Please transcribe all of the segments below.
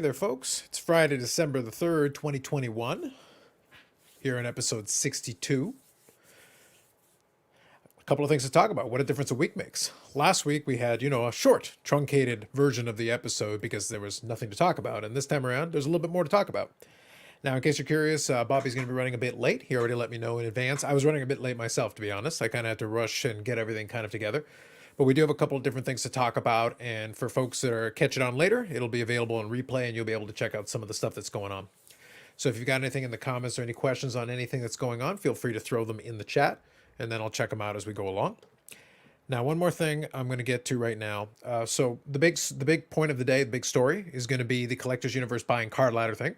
there, folks. It's Friday, December the 3rd, 2021. Here in episode 62. A couple of things to talk about. What a difference a week makes. Last week we had, a short, truncated version of the episode because there was nothing to talk about. And this time around, there's a little bit more to talk about. Now, in case you're curious, Bobby's going to be running a bit late. He already let me know in advance. I was running a bit late myself, to be honest. I kind of had to rush and get everything kind of together. But we do have a couple of different things to talk about, and for folks that are catching on later, it'll be available on replay, and you'll be able to check out some of the stuff that's going on. So if you've got anything in the comments or any questions on anything that's going on, feel free to throw them in the chat, and then I'll check them out as we go along. Now, one more thing I'm going to get to right now. So the big point of the day, the big story, is going to be the Collectors Universe buying card ladder thing.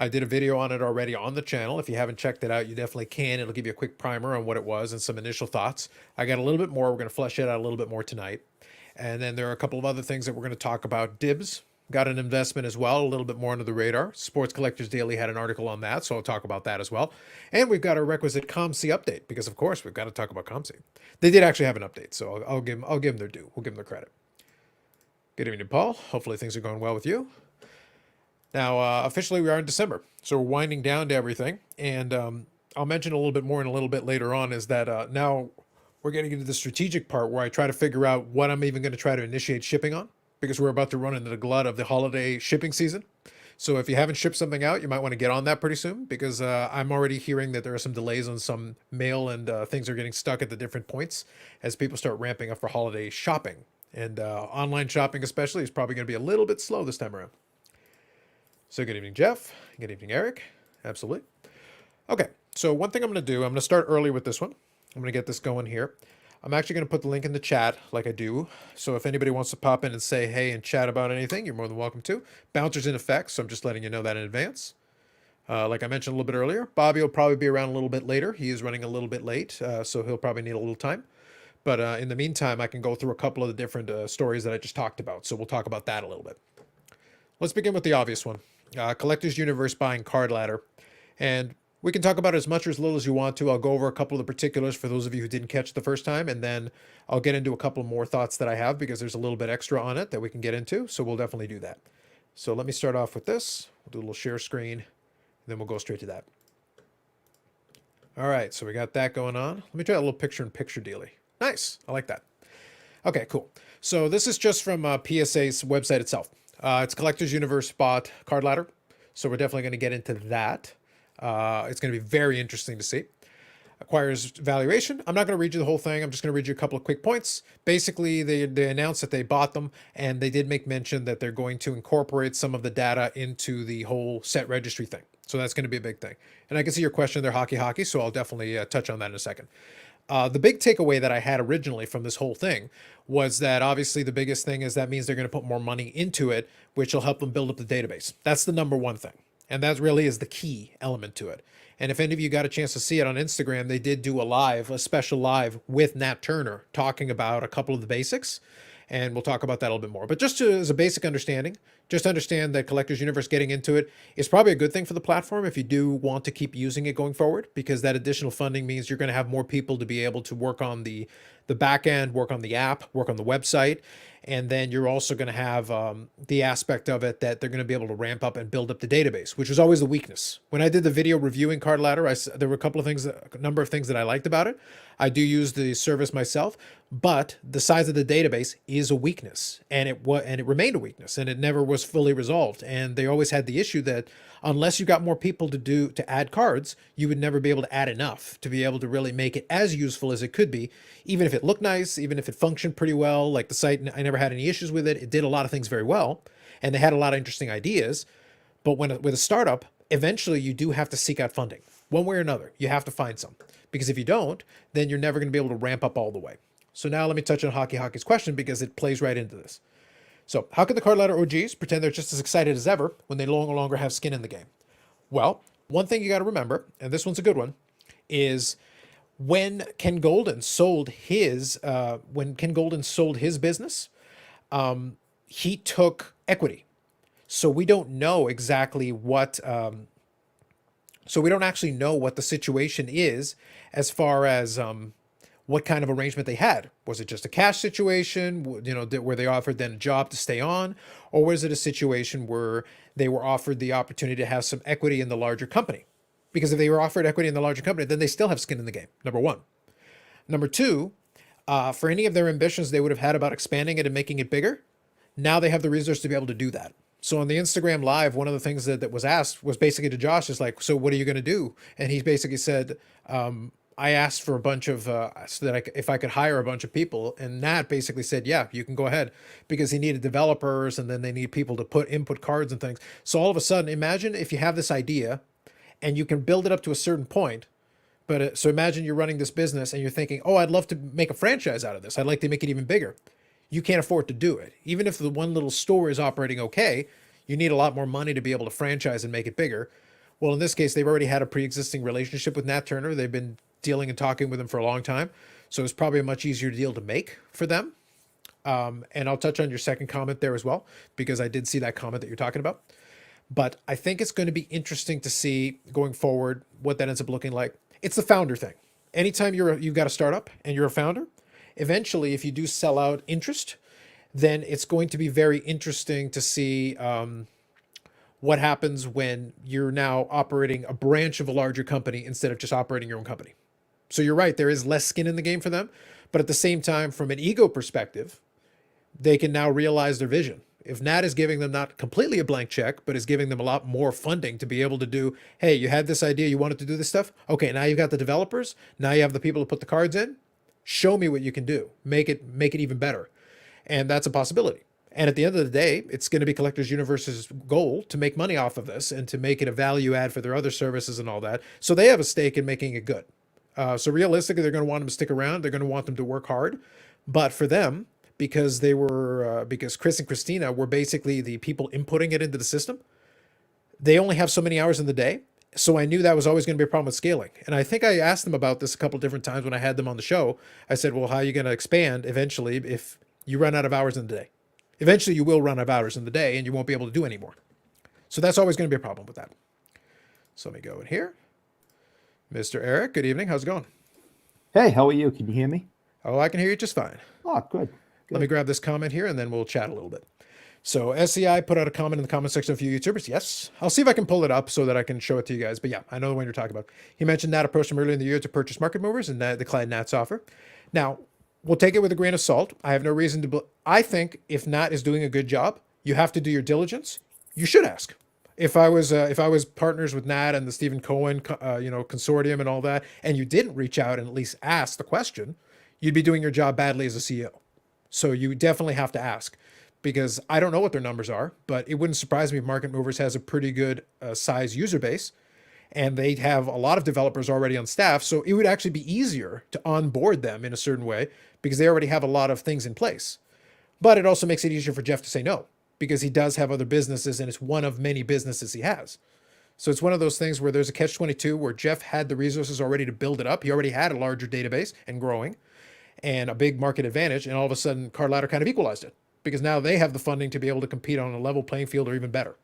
I did a video on it already on the channel. If you haven't checked it out, you definitely can. It'll give you a quick primer on what it was and some initial thoughts. I got a little bit more. We're going to flesh it out a little bit more tonight. And then there are a couple of other things that we're going to talk about. Dibbs got an investment as well, a little bit more under the radar. Sports Collectors Daily had an article on that, so I'll talk about that as well. And we've got a requisite COMC update because, of course, we've got to talk about COMC. They did actually have an update, so I'll give them their due. We'll give them their credit. Good evening, Paul. Hopefully things are going well with you. Now, officially, we are in December, so we're winding down to everything, and I'll mention a little bit more in a little bit later on, is that now we're getting into the strategic part where I try to figure out what I'm even going to try to initiate shipping on, because we're about to run into the glut of the holiday shipping season. So if you haven't shipped something out, you might want to get on that pretty soon, because I'm already hearing that there are some delays on some mail, and things are getting stuck at the different points as people start ramping up for holiday shopping. And online shopping especially is probably going to be a little bit slow this time around. So good evening, Jeff. Good evening, Eric. Absolutely. Okay, so one thing I'm going to do, I'm going to start early with this one. I'm going to get this going here. I'm actually going to put the link in the chat like I do. So if anybody wants to pop in and say hey and chat about anything, you're more than welcome to. Bouncer's in effect, so I'm just letting you know that in advance. Like I mentioned a little bit earlier, Bobby will probably be around a little bit later. He is running a little bit late, so he'll probably need a little time. But in the meantime, I can go through a couple of the different stories that I just talked about. So we'll talk about that a little bit. Let's begin with the obvious one. Collectors Universe buying card ladder. And we can talk about it as much or as little as you want to. I'll go over a couple of the particulars for those of you who didn't catch it the first time, and then I'll get into a couple more thoughts that I have because there's a little bit extra on it that we can get into, so we'll definitely do that. So let me start off with this. We'll do a little share screen, and then we'll go straight to that. All right, so we got that going on. Let me try a little picture-in-picture dealy. Nice, I like that. Okay, cool. So this is just from PSA's website itself. It's Collectors Universe bought card ladder, so we're definitely going to get into that. It's going to be very interesting to see. Acquires valuation. I'm not going to read you the whole thing. I'm just going to read you a couple of quick points. Basically, they announced that they bought them, and they did make mention that they're going to incorporate some of the data into the whole set registry thing. So that's going to be a big thing. And I can see your question there, hockey, so I'll definitely touch on that in a second. The big takeaway that I had originally from this whole thing was that obviously the biggest thing is that means they're going to put more money into it, which will help them build up the database. That's the number one thing. And that really is the key element to it. And if any of you got a chance to see it on Instagram, they did do a special live with Nat Turner talking about a couple of the basics. And we'll talk about that a little bit more. But just as a basic understanding, just understand that Collectors Universe getting into it is probably a good thing for the platform if you do want to keep using it going forward, because that additional funding means you're going to have more people to be able to work on the back end, work on the app, work on the website. And then you're also going to have the aspect of it that they're going to be able to ramp up and build up the database, which was always the weakness. When I did the video reviewing Card Ladder, there were a number of things that I liked about it. I do use the service myself, but the size of the database is a weakness, and it remained a weakness, and it never was fully resolved. And they always had the issue that unless you got more people to add cards, you would never be able to add enough to be able to really make it as useful as it could be, even if it looked nice, even if it functioned pretty well. Like the site, I never had any issues with it. It did a lot of things very well, and they had a lot of interesting ideas. But with a startup, eventually you do have to seek out funding. One way or another, you have to find some. Because if you don't, then you're never going to be able to ramp up all the way. So now let me touch on Hockey's question because it plays right into this. So how can the card ladder OGs pretend they're just as excited as ever when they no longer have skin in the game? Well, one thing you got to remember, and this one's a good one, is when Ken Golden sold his business, he took equity. So we don't know exactly what. So we don't actually know what the situation is as far as what kind of arrangement they had. Was it just a cash situation, where they offered then a job to stay on, or was it a situation where they were offered the opportunity to have some equity in the larger company? Because if they were offered equity in the larger company, then they still have skin in the game, number one. Number two, for any of their ambitions they would have had about expanding it and making it bigger, now they have the resources to be able to do that. So on the Instagram Live, one of the things that was asked was basically to Josh is like, so what are you going to do? And he basically said, I asked for a bunch of, so that if I could hire a bunch of people. And Nat basically said, yeah, you can go ahead, because he needed developers and then they need people to put input cards and things. So all of a sudden, imagine if you have this idea and you can build it up to a certain point. But so imagine you're running this business and you're thinking, oh, I'd love to make a franchise out of this. I'd like to make it even bigger. You can't afford to do it. Even if the one little store is operating okay, you need a lot more money to be able to franchise and make it bigger. Well, in this case, they've already had a pre-existing relationship with Nat Turner. They've been dealing and talking with him for a long time. So it's probably a much easier deal to make for them. And I'll touch on your second comment there as well, because I did see that comment that you're talking about. But I think it's going to be interesting to see going forward what that ends up looking like. It's the founder thing. Anytime you've got a startup and you're a founder, eventually, if you do sell out interest, then it's going to be very interesting to see what happens when you're now operating a branch of a larger company instead of just operating your own company. So you're right, there is less skin in the game for them. But at the same time, from an ego perspective, they can now realize their vision. If Nat is giving them not completely a blank check, but is giving them a lot more funding to be able to do, hey, you had this idea, you wanted to do this stuff. Okay, now you've got the developers. Now you have the people to put the cards in. Show me what you can do. Make it even better. And that's a possibility. And at the end of the day, it's going to be Collectors Universe's goal to make money off of this and to make it a value add for their other services and all that. So they have a stake in making it good. So realistically, they're going to want them to stick around. They're going to want them to work hard. But for them, because Chris and Christina were basically the people inputting it into the system, they only have so many hours in the day. So I knew that was always going to be a problem with scaling. And I think I asked them about this a couple of different times when I had them on the show. I said, well, how are you going to expand eventually if you run out of hours in the day? Eventually you will run out of hours in the day and you won't be able to do any more. So that's always going to be a problem with that. So let me go in here. Mr. Eric, good evening. How's it going? Hey, how are you? Can you hear me? Oh, I can hear you just fine. Oh, good. Let me grab this comment here and then we'll chat a little bit. So SCI put out a comment in the comment section of a few YouTubers. Yes, I'll see if I can pull it up so that I can show it to you guys. But yeah, I know the one you're talking about. He mentioned Nat approached him earlier in the year to purchase market movers and declined Nat's offer. Now, we'll take it with a grain of salt. I have no reason to. I think if Nat is doing a good job, you have to do your diligence. You should ask. If I was partners with Nat and the Stephen Cohen, consortium and all that, and you didn't reach out and at least ask the question, you'd be doing your job badly as a CEO. So you definitely have to ask, because I don't know what their numbers are, but it wouldn't surprise me if Market Movers has a pretty good size user base, and they have a lot of developers already on staff. So it would actually be easier to onboard them in a certain way because they already have a lot of things in place. But it also makes it easier for Jeff to say no, because he does have other businesses and it's one of many businesses he has. So it's one of those things where there's a catch-22 where Jeff had the resources already to build it up. He already had a larger database and growing and a big market advantage. And all of a sudden, Card Ladder kind of equalized it because now they have the funding to be able to compete on a level playing field or even better.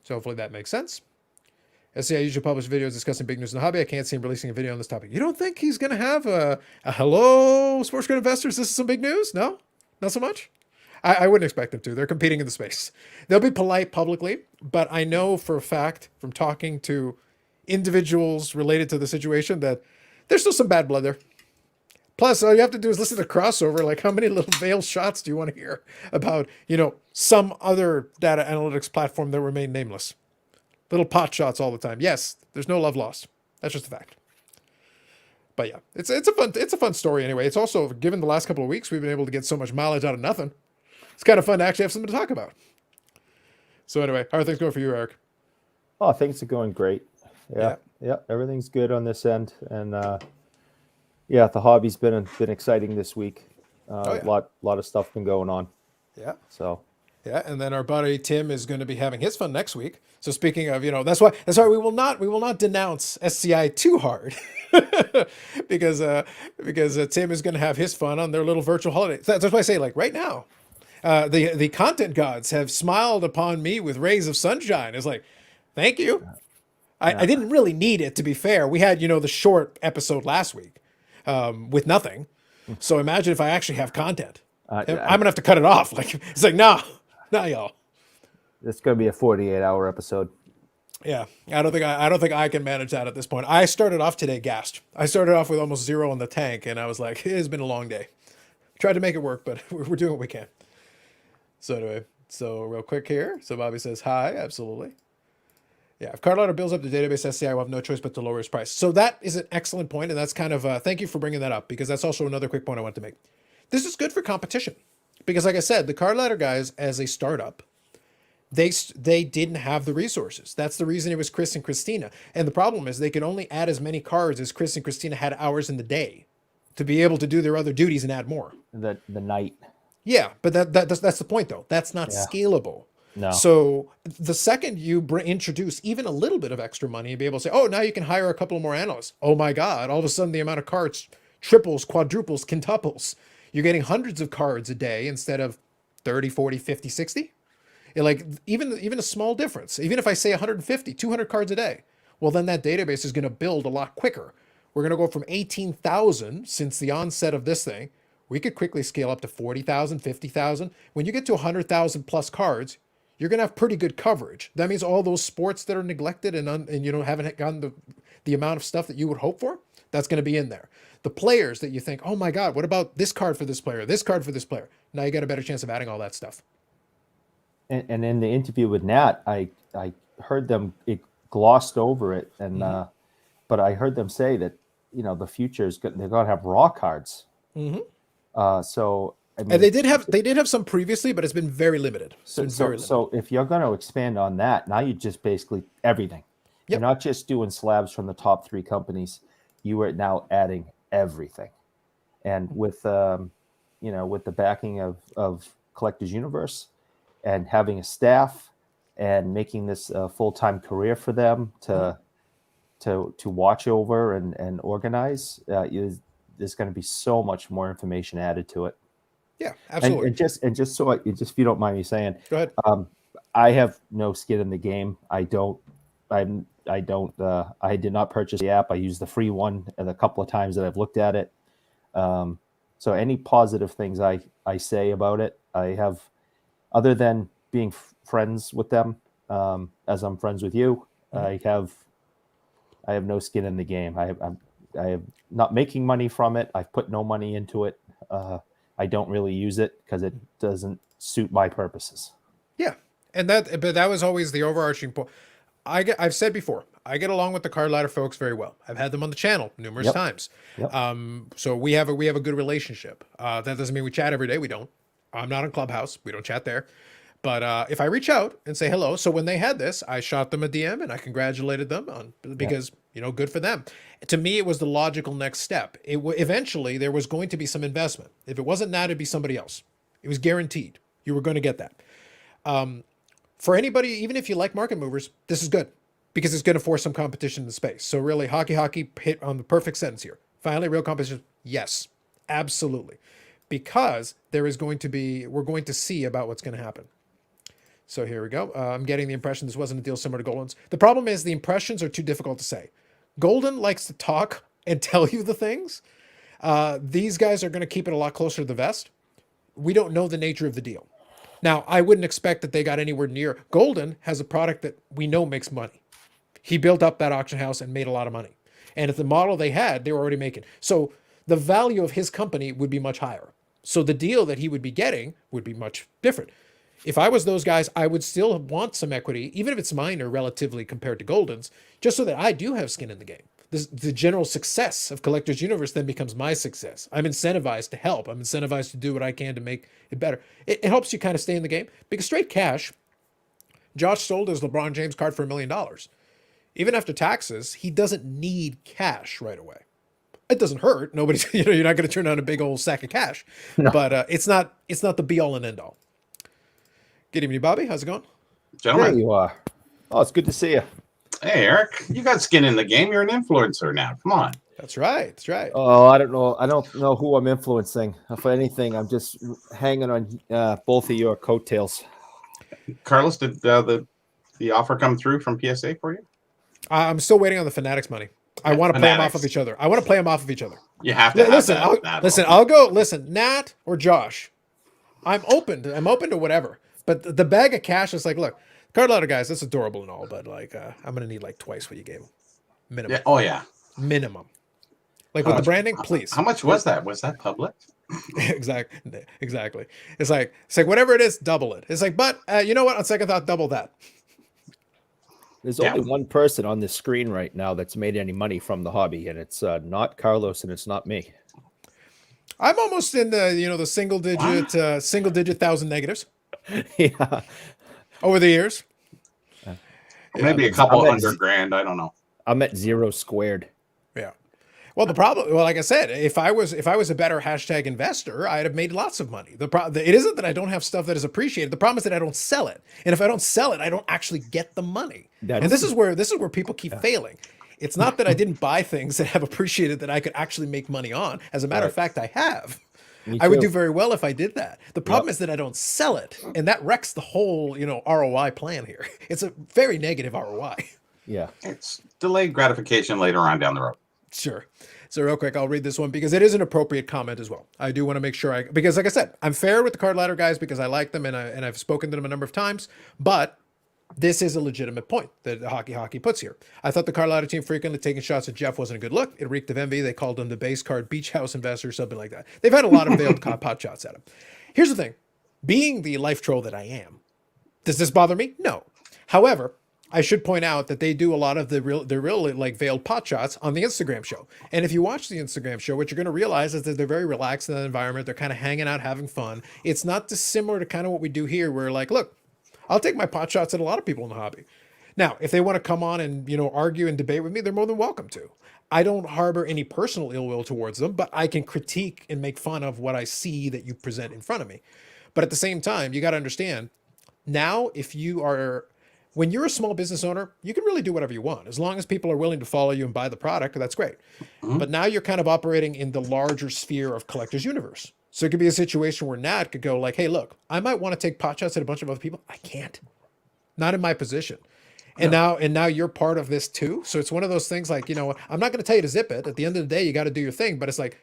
So hopefully that makes sense. SCI usually publish videos discussing big news in the hobby. I can't see him releasing a video on this topic. You don't think he's going to have a hello, sports card investors, this is some big news? No? Not so much? I wouldn't expect them to. They're competing in the space. They'll be polite publicly, but I know for a fact from talking to individuals related to the situation that there's still some bad blood there. Plus, all you have to do is listen to crossover. Like, how many little veiled shots do you want to hear about, some other data analytics platform that remain nameless? Little pot shots all the time. Yes, there's no love lost. That's just a fact. But yeah, it's a fun story anyway. It's also, given the last couple of weeks, we've been able to get so much mileage out of nothing. It's kind of fun to actually have something to talk about. So anyway, how are things going for you, Eric? Oh, things are going great. Yeah, everything's good on this end, and the hobby's been exciting this week. A lot of stuff been going on. Yeah. So. Yeah, and then our buddy Tim is going to be having his fun next week. So speaking of, that's why we will not denounce SCI too hard, because Tim is going to have his fun on their little virtual holiday. That's why I say, like, right now, the content gods have smiled upon me with rays of sunshine. It's like, thank you. I didn't really need it, to be fair. We had, the short episode last week with nothing. So imagine if I actually have content. I'm going to have to cut it off. Like, it's like, nah, y'all. It's going to be a 48-hour episode. Yeah, I don't think I can manage that at this point. I started off today gassed. I started off with almost 0 in the tank, and I was like, it has been a long day. Tried to make it work, but we're doing what we can. So anyway, real quick here. So Bobby says, hi, absolutely. Yeah, if card ladder builds up the database SCI, will have no choice but to lower his price. So that is an excellent point, and that's kind of, thank you for bringing that up, because that's also another quick point I want to make. This is good for competition, because like I said, the card ladder guys, as a startup, they didn't have the resources. That's the reason it was Chris and Christina. And the problem is they could only add as many cards as Chris and Christina had hours in the day to be able to do their other duties and add more. The night. Yeah, but that's the point, though. That's not scalable. No. So the second you introduce even a little bit of extra money and be able to say, oh, now you can hire a couple more analysts. Oh my God, all of a sudden the amount of cards triples, quadruples, quintuples. You're getting hundreds of cards a day instead of 30, 40, 50, 60. Like even a small difference, even if I say 150, 200 cards a day, well, then that database is going to build a lot quicker. We're going to go from 18,000 since the onset of this thing. We could quickly scale up to 40,000, 50,000. When you get to 100,000 plus cards, you're going to have pretty good coverage. That means all those sports that are neglected and haven't gotten the amount of stuff that you would hope for, that's going to be in there. The players that you think, oh my God, what about this card for this player, this card for this player? Now you got a better chance of adding all that stuff. And in the interview with Nat, I heard them, it glossed over it, and but I heard them say that the future is they're going to have raw cards. So I mean, and they did have some previously, but it's been very limited. So if you're going to expand on that, now you just basically everything. Yep. You're not just doing slabs from the top 3 companies. You are now adding everything, and with with the backing of Collectors Universe, and having a staff and making this a full-time career for them to watch over and organize, there's going to be so much more information added to it. Yeah, absolutely. And just if you don't mind me saying, go ahead. I have no skin in the game. I did not purchase the app. I used the free one and a couple of times that I've looked at it. So any positive things I say about it, I have. Other than being friends with them, as I'm friends with you, I have no skin in the game. I am not making money from it. I've put no money into it. I don't really use it because it doesn't suit my purposes. Yeah, but that was always the overarching point. I've said before, I get along with the card ladder folks very well. I've had them on the channel numerous times. Yep. So we have a good relationship. That doesn't mean we chat every day. We don't. I'm not on Clubhouse. We don't chat there. But if I reach out and say hello, so when they had this, I shot them a DM and I congratulated them because, good for them. To me, it was the logical next step. Eventually, there was going to be some investment. If it wasn't that, it'd be somebody else. It was guaranteed. You were going to get that. For anybody, even if you like market movers, this is good because it's going to force some competition in the space. So really, hockey hit on the perfect sentence here. Finally, real competition. Yes, absolutely. Because we're going to see about what's going to happen. So here we go. I'm getting the impression this wasn't a deal similar to Golden's. The problem is the impressions are too difficult to say. Golden likes to talk and tell you the things. These guys are going to keep it a lot closer to the vest. We don't know the nature of the deal. Now, I wouldn't expect that they got anywhere near. Golden has a product that we know makes money. He built up that auction house and made a lot of money. And if the model they had, they were already making. So the value of his company would be much higher. So the deal that he would be getting would be much different. If I was those guys, I would still want some equity, even if it's minor relatively compared to Golden's, just so that I do have skin in the game. The general success of Collectors Universe then becomes my success. I'm incentivized to help. I'm incentivized to do what I can to make it better. It helps you kind of stay in the game. Because straight cash, Josh sold his LeBron James card for $1 million. Even after taxes, he doesn't need cash right away. It doesn't hurt. Nobody's, you're not going to turn down a big old sack of cash. No. But it's not the be all and end all. Good evening, Bobby. How's it going? Gentlemen. There you are. Oh, it's good to see you. Hey, Eric, you got skin in the game. You're an influencer now. Come on. That's right. That's right. Oh, I don't know. I don't know who I'm influencing. If anything, I'm just hanging on both of your coattails. Carlos, did the offer come through from PSA for you? I'm still waiting on the Fanatics money. I Yeah, want to play them off Fanatics. of each other. I want to play them off of each other. You have to have Listen, that. that listen. one. I'll go. Listen, Nat or Josh. I'm open to whatever. But the bag of cash is like, look, card ladder guys, that's adorable and all, but like, I'm gonna need like twice what you gave them, minimum. Yeah. Oh yeah. Minimum. Like How with the much- branding, please. How much was that? Was that public? Exactly. It's like whatever it is, double it. It's like, but you know what? On second thought, double that. There's Yeah. only one person on this screen right now that's made any money from the hobby, and it's not Carlos and it's not me. I'm almost in the single digit thousand negatives Yeah. over the years. Maybe a couple I'm at- $100,000. I don't know. I'm at 0 squared. Yeah. Well, like I said, if I was a better hashtag investor, I'd have made lots of money. It isn't that I don't have stuff that is appreciated. The problem is that I don't sell it, and if I don't sell it, I don't actually get the money. And this is where people keep failing. It's not that I didn't buy things that have appreciated that I could actually make money on. As a matter of fact, I have. Me I would too. do very well if I did that. The problem is that I don't sell it, and that wrecks the whole ROI plan here. It's a very negative ROI. Yeah. It's delayed gratification later on down the road. Sure. So real quick, I'll read this one because it is an appropriate comment as well. I do want to make sure because like I said, I'm fair with the card ladder guys because I like them and I've spoken to them a number of times, but this is a legitimate point that the hockey puts here. I thought the card ladder team frequently taking shots at Jeff wasn't a good look. It reeked of envy. They called him the base card beach house investor or something like that. They've had a lot of veiled pot shots at him. Here's the thing. Being the life troll that I am, does this bother me? No. However, I should point out that they do a lot of the real like veiled pot shots on the Instagram show. And if you watch the Instagram show, what you're going to realize is that they're very relaxed in that environment. They're kind of hanging out, having fun. It's not dissimilar to kind of what we do here. Where like, look, I'll take my pot shots at a lot of people in the hobby. Now, if they want to come on and argue and debate with me, they're more than welcome to. I don't harbor any personal ill will towards them, but I can critique and make fun of what I see that you present in front of me. But at the same time, you got to understand now, when you're a small business owner, you can really do whatever you want. As long as people are willing to follow you and buy the product, that's great. But now you're kind of operating in the larger sphere of collector's universe. So it could be a situation where Nat could go like, hey, look, I might want to take pot shots at a bunch of other people. I can't. Not in my position. And now you're part of this too. So it's one of those things like, I'm not going to tell you to zip it. At the end of the day, you got to do your thing. But it's like,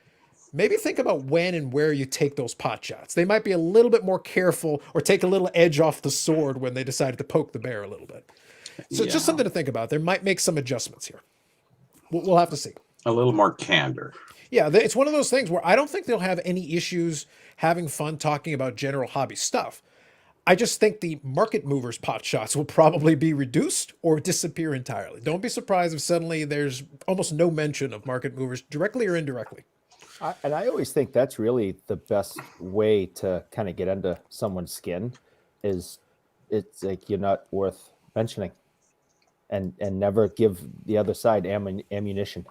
maybe think about when and where you take those pot shots. They might be a little bit more careful or take a little edge off the sword when they decided to poke the bear a little bit. So just something to think about. They might make some adjustments here. We'll have to see. A little more candor. Yeah, it's one of those things where I don't think they'll have any issues having fun talking about general hobby stuff. I just think the market movers pot shots will probably be reduced or disappear entirely. Don't be surprised if suddenly there's almost no mention of market movers directly or indirectly. And I always think that's really the best way to kind of get under someone's skin is it's like you're not worth mentioning and never give the other side ammunition.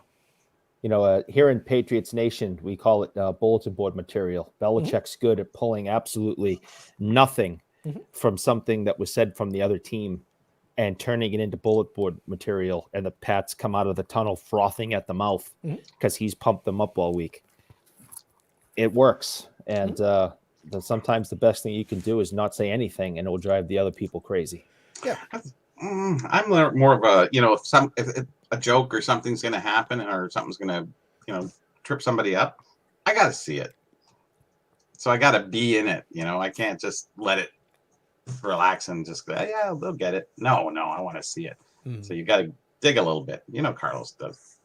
Here in Patriots Nation, we call it bulletin board material. Belichick's good at pulling absolutely nothing from something that was said from the other team and turning it into bullet board material. And the Pats come out of the tunnel frothing at the mouth because he's pumped them up all week. It works. And sometimes the best thing you can do is not say anything and it will drive the other people crazy. Yeah. I'm more of a, if a joke or something's going to happen or something's going to, trip somebody up, I got to see it. So I got to be in it. I can't just let it relax and just go, yeah, they'll get it. No, I want to see it. So you got to dig a little bit. Carlos does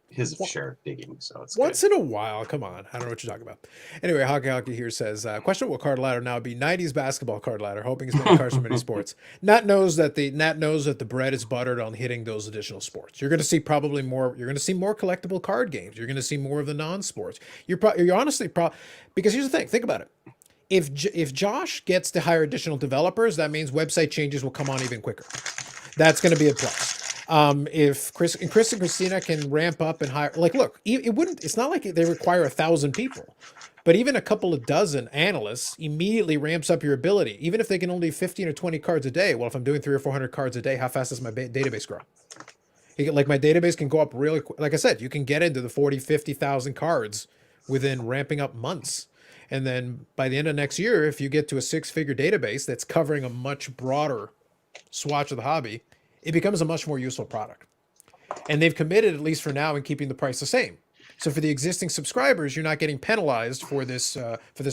his share of digging. So it's once in a while. Come on. I don't know what you're talking about. Anyway, Hockey here says, question will card ladder now be 90s basketball card ladder, hoping as many cards from many sports. Nat knows that the bread is buttered on hitting those additional sports. You're going to see probably more. You're going to see more collectible card games. You're going to see more of the non-sports. You're honestly because here's the thing. Think about it. If Josh gets to hire additional developers, that means website changes will come on even quicker. That's going to be a plus. If Chris and Christina can ramp up and hire, look, it's not like they require 1,000 people, but even a couple of dozen analysts immediately ramps up your ability. Even if they can only 15 or 20 cards a day. Well, if I'm doing 300 or 400 cards a day, how fast does my database grow? My database can go up really quick. Like I said, you can get into the 40, 50,000 cards within ramping up months. And then by the end of next year, if you get to a 6-figure database that's covering a much broader swatch of the hobby, it becomes a much more useful product. And they've committed, at least for now, in keeping the price the same. So for the existing subscribers, you're not getting penalized for this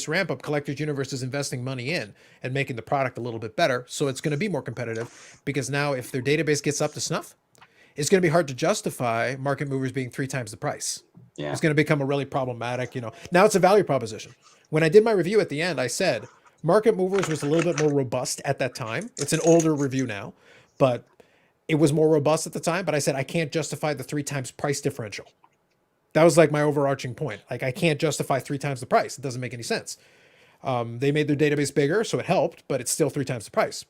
ramp up. Collectors Universe is investing money in and making the product a little bit better. So it's going to be more competitive, because now if their database gets up to snuff, it's going to be hard to justify market movers being 3 times the price. Yeah. It's going to become a really problematic, now it's a value proposition. When I did my review at the end, I said market movers was a little bit more robust at that time. It's an older review now, but it was more robust at the time. But I said I can't justify the 3 times price differential. That was like my overarching point. Like, I can't justify 3 times the price. It doesn't make any sense. They made their database bigger, so it helped, but it's still 3 times the price.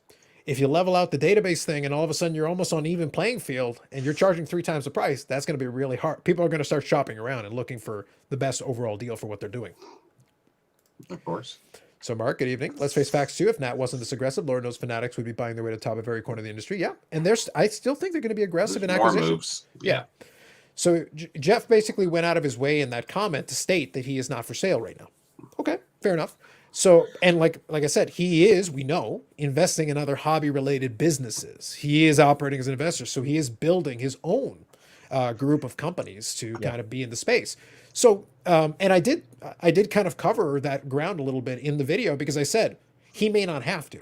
If you level out the database thing and all of a sudden you're almost on even playing field and you're charging 3 times the price, that's going to be really hard. People are going to start shopping around and looking for the best overall deal for what they're doing. Of course. So, Mark, good evening. Let's face facts too. If Nat wasn't this aggressive, Lord knows Fanatics would be buying their way to the top of every corner of the industry. Yeah, and I still think they're going to be aggressive in More acquisition. moves. Yeah. So Jeff basically went out of his way in that comment to state that he is not for sale right now. Okay, fair enough. So, and like I said, he is, we know, investing in other hobby-related businesses. He is operating as an investor, so he is building his own group of companies to kind of be in the space. So, and I did kind of cover that ground a little bit in the video, because I said he may not have to.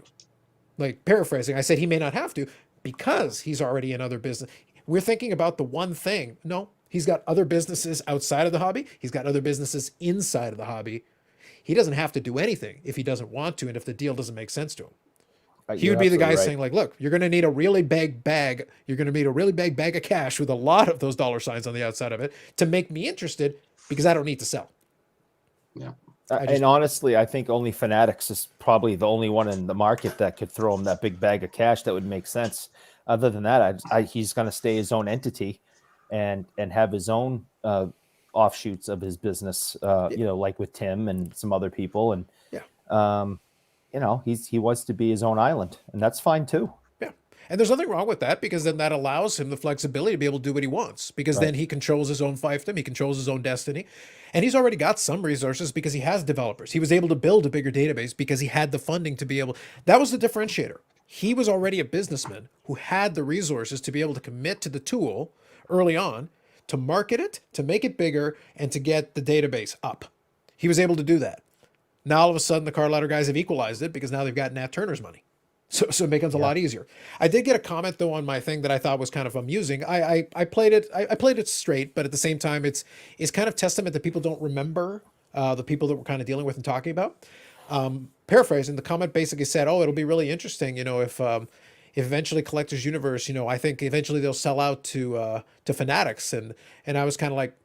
Like, paraphrasing, I said he may not have to because he's already in other business. We're thinking about the one thing. No, he's got other businesses outside of the hobby. He's got other businesses inside of the hobby. He doesn't have to do anything if he doesn't want to, and if the deal doesn't make sense to him. He would be the guy saying, like, look, you're going to need a really big bag. You're going to need a really big bag of cash with a lot of those dollar signs on the outside of it to make me interested, because I don't need to sell. Yeah. And honestly, I think only Fanatics is probably the only one in the market that could throw him that big bag of cash that would make sense. Other than that, he's going to stay his own entity and have his own offshoots of his business, like with Tim and some other people. And, he wants to be his own island, and that's fine too. Yeah. And there's nothing wrong with that, because then that allows him the flexibility to be able to do what he wants, because then he controls his own fiefdom. He controls his own destiny. And he's already got some resources because he has developers. He was able to build a bigger database because he had the funding to be able. That was the differentiator. He was already a businessman who had the resources to be able to commit to the tool early on, to market it, to make it bigger, and to get the database up. He was able to do that. Now, all of a sudden, the card ladder guys have equalized it, because now they've got Nat Turner's money. So it becomes a lot easier. I did get a comment, though, on my thing that I thought was kind of amusing. I played it. I played it straight, but at the same time, it's kind of testament that people don't remember the people that we're kind of dealing with and talking about. Paraphrasing, the comment basically said, "Oh, it'll be really interesting, if eventually Collectors Universe, I think eventually they'll sell out to Fanatics." And I was kind of like,